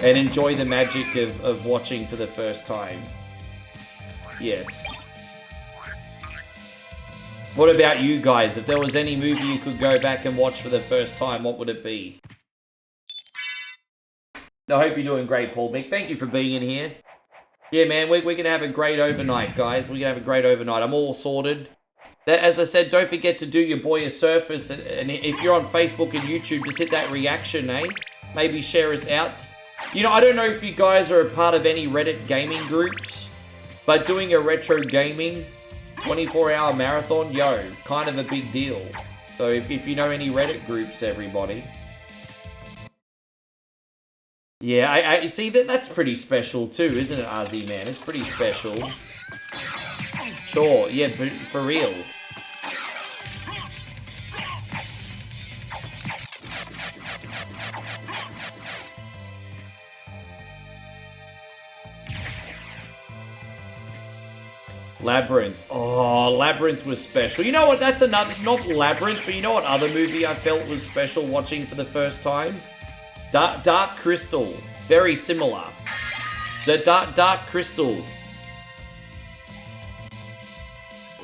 and enjoy the magic of watching for the first time. Yes. What about you guys? If there was any movie you could go back and watch for the first time, what would it be? I hope you're doing great, Paul Mick. Thank you for being in here. Yeah, man, we're going to have a great overnight, guys. We're going to have a great overnight. I'm all sorted. As I said, don't forget to do your boy a surface. And if you're on Facebook and YouTube, just hit that reaction, eh? Maybe share us out. You know, I don't know if you guys are a part of any Reddit gaming groups, but doing a retro gaming 24-hour marathon, yo, kind of a big deal. So if you know any Reddit groups, everybody. Yeah, I see that's pretty special too, isn't it, RZ man? It's pretty special. Sure, yeah, for real. Labyrinth. Oh, Labyrinth was special. You know what? That's another, not Labyrinth, but you know what other movie I felt was special watching for the first time? Dark Crystal. Very similar. The Dark Crystal.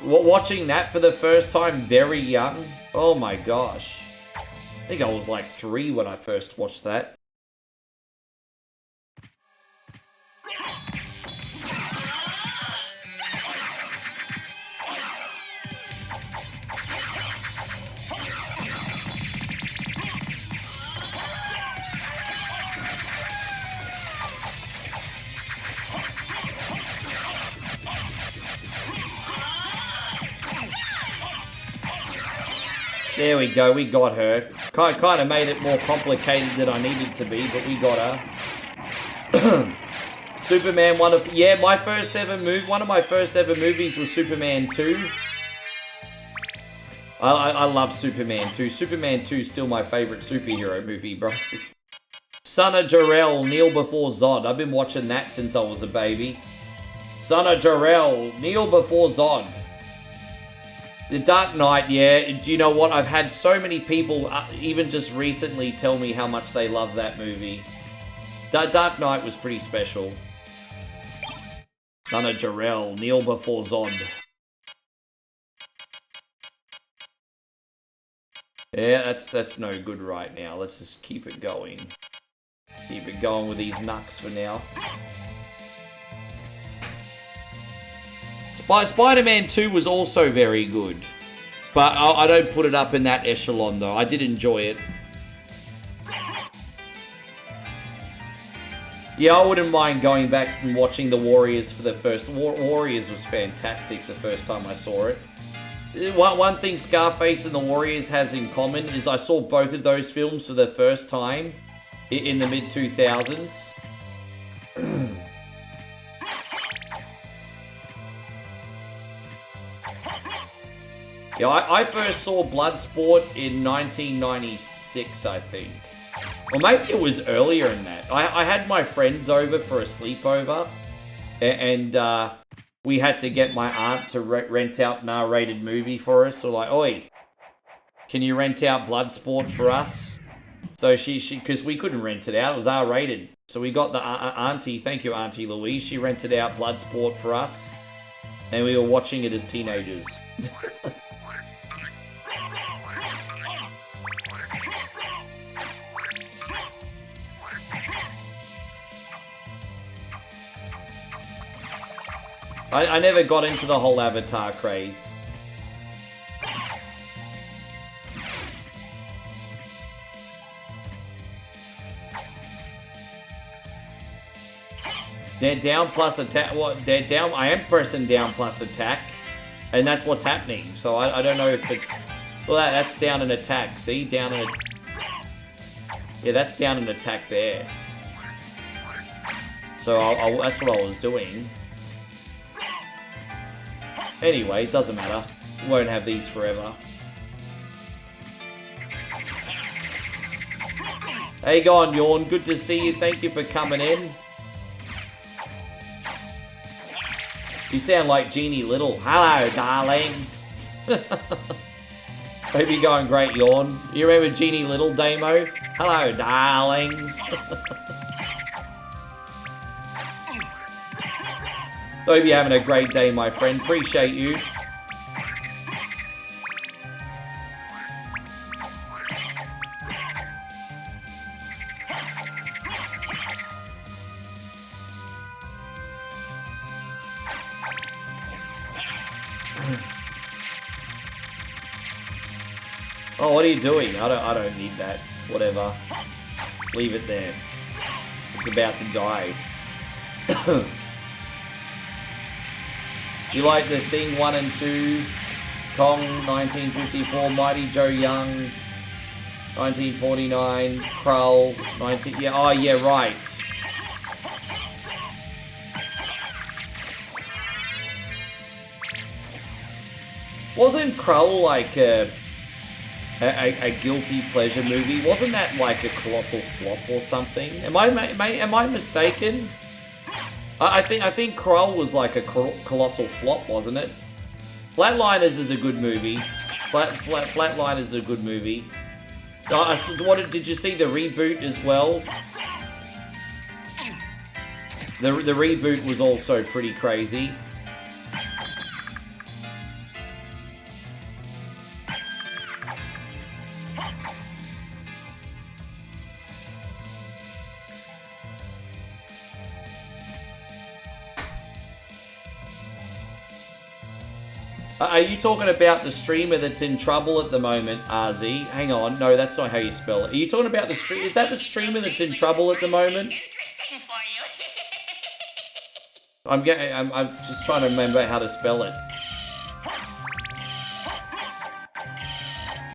Watching that for the first time very young. Oh my gosh. I think I was like 3 when I first watched that. There we go, we got her. Kind of made it more complicated than I needed to be, but we got her. Superman, one of my first ever movies was Superman 2. I love Superman 2. Superman 2 is still my favorite superhero movie, bro. Son of Jor-El, Kneel Before Zod. I've been watching that since I was a baby. Son of Jor-El, Kneel Before Zod. The Dark Knight, yeah. Do you know what? I've had so many people, even just recently, tell me how much they love that movie. Dark Knight was pretty special. Son of Jor-El, Kneel Before Zod. Yeah, that's no good right now. Let's just keep it going. Keep it going with these knucks for now. Spider-Man 2 was also very good. But I don't put it up in that echelon, though. I did enjoy it. Yeah, I wouldn't mind going back and watching The Warriors for the first... Warriors was fantastic the first time I saw it. One thing Scarface and The Warriors has in common is I saw both of those films for the first time in the mid-2000s. Yeah, I first saw Bloodsport in 1996, I think. Or maybe it was earlier than that. I had my friends over for a sleepover, and we had to get my aunt to rent out an R-rated movie for us. So like, oi, can you rent out Bloodsport for us? So she, because we couldn't rent it out, it was R-rated. So we got the auntie, thank you Auntie Louise, she rented out Bloodsport for us. And we were watching it as teenagers. I never got into the whole Avatar craze. Dead down plus attack. What? Dead down? I am pressing down plus attack. And that's what's happening. So I don't know if it's... Well, that's down an attack. See? Down an... Yeah, that's down an attack there. So that's what I was doing. Anyway, it doesn't matter. Won't have these forever. Hey, go on, Yawn. Good to see you. Thank you for coming in. You sound like Jeannie Little. Hello, darlings. Hope you're going great, Yawn. You remember Jeannie Little, Damo? Hello, darlings. Hope you're having a great day, my friend. Appreciate you. Oh, what are you doing? I don't need that. Whatever. Leave it there. It's about to die. You like The Thing 1 and 2? Kong, 1954. Mighty Joe Young, 1949. Krull, 19... Yeah, oh, yeah, right. Wasn't Krull like a guilty pleasure movie? Wasn't that like a colossal flop or something? Am I mistaken? I think Krull was like a colossal flop, wasn't it? Flatliners is a good movie. Flatliners is a good movie. Did you see the reboot as well? The reboot was also pretty crazy. Are you talking about the streamer that's in trouble at the moment, RZ? Hang on, no, that's not how you spell it. Are you talking about the stream? Is that the streamer that's in trouble at the moment? Interesting for you. I'm just trying to remember how to spell it.